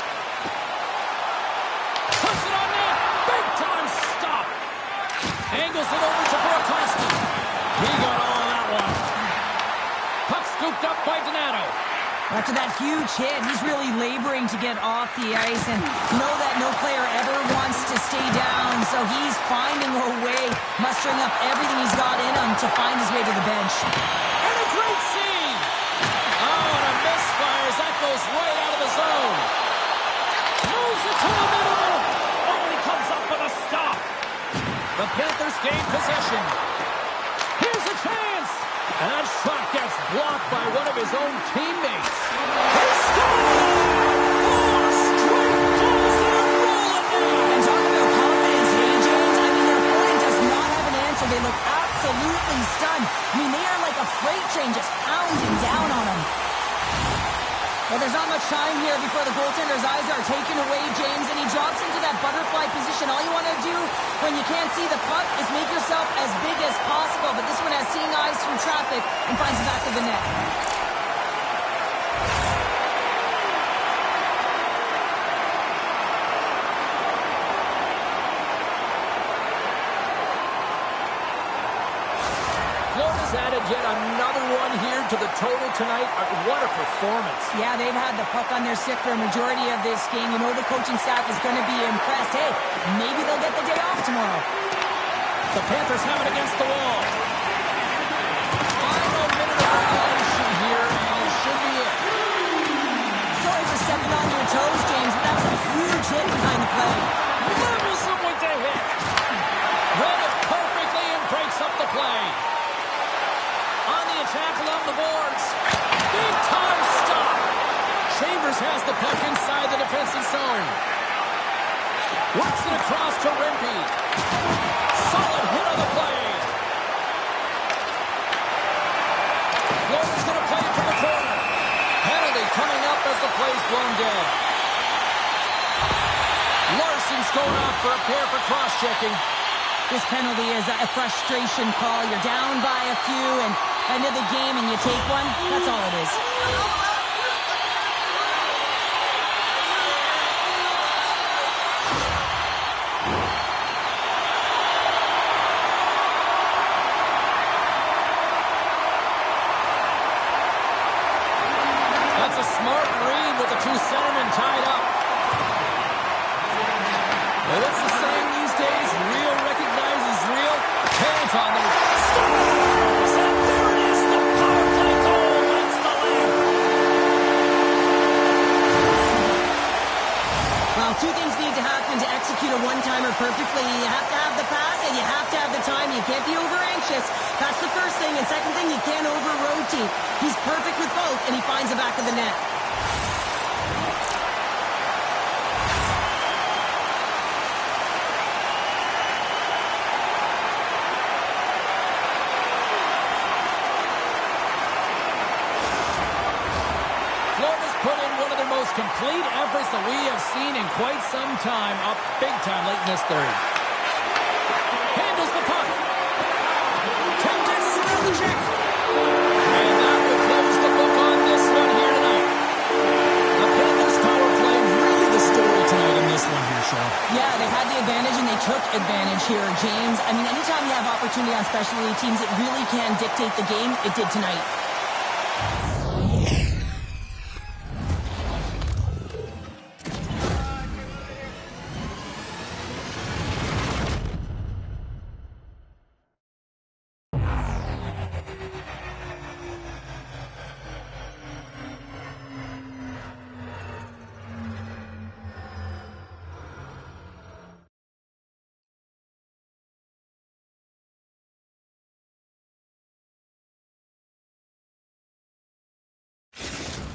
Puts it on net. Big time stop. Angles it over to Burakovsky. He got all of that one. Puck scooped up by Donato. After that huge hit, he's really laboring to get off the ice, and you know that no player ever wants to stay down, so he's finding a way, mustering up everything he's got in him to find his way to the bench. And a great save! Oh, and a misfire as that goes right out of the zone. Moves it to the middle. Oh, he comes up with a stop. The Panthers gain possession. Here's a chance. And that shot gets blocked by one of his own teammates. He scores! 4 straight goals that are rolling down. And talking about confidence, hey, James, I mean, their opponent does not have an answer. They look absolutely stunned. I mean, they are like a freight train just pounding down on them. Well, there's not much time here before the goaltender's eyes are taken away, James, and he drops into that butterfly position. All you want to do when you can't see the puck is make yourself as big as possible, but this one has seeing eyes through traffic and finds the back of the net. Florida's added add yet another one here to the total tonight. What a performance. Yeah, they've had the puck on their stick for a majority of this game. You know the coaching staff is going to be impressed. Hey, maybe they'll get the day off tomorrow. The Panthers have it against the wall. Final minute of regulation here, and it should be it. Sorry for stepping on your toes, James, but that was a huge hit behind the play. Levels him with the hit. Read it perfectly and breaks up the play. On the attack along the boards. Big time stop. Chambers has the puck inside the defensive zone. Works it across to Rimpey. Solid hit on the play. Florida's going to play it to the corner. Penalty coming up as the play's blown dead. Larson's going off for a pair for cross-checking. This penalty is a frustration call. You're down by a few and end of the game and you take one. That's all it is. That's a smart read with the two centermen tied up. Well, what's the saying these days? Real recognizes real. Hands on them. Scores! And there it is. The power play goal lights the lamp. Well, two things need to happen to execute a one-timer perfectly. You have to have the pass and you have to have the time. You can't be over-anxious. That's the first thing. And second thing, you can't over-rotate. He's perfect with both, and he finds the back of the net. Florida's put in one of their most complete efforts that we have seen in quite some time. Up big time late in this third. Handles the puck. Temptations around the check. And that will close the book on this one here tonight. The Panthers' power play really the story tonight in this one here, Chel. Yeah, they had the advantage and they took advantage here, James. I mean, anytime you have opportunity on specialty teams, it really can dictate the game. It did tonight.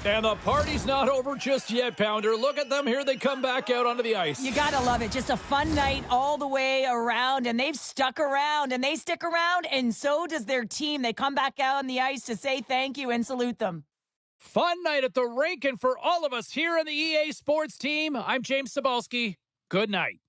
And the party's not over just yet, Pounder. Look at them. Here they come back out onto the ice. You gotta love it. Just a fun night all the way around, and they've stuck around, and they stick around, and so does their team. They come back out on the ice to say thank you and salute them. Fun night at the rink, and for all of us here on the EA Sports team, I'm James Cybulski. Good night.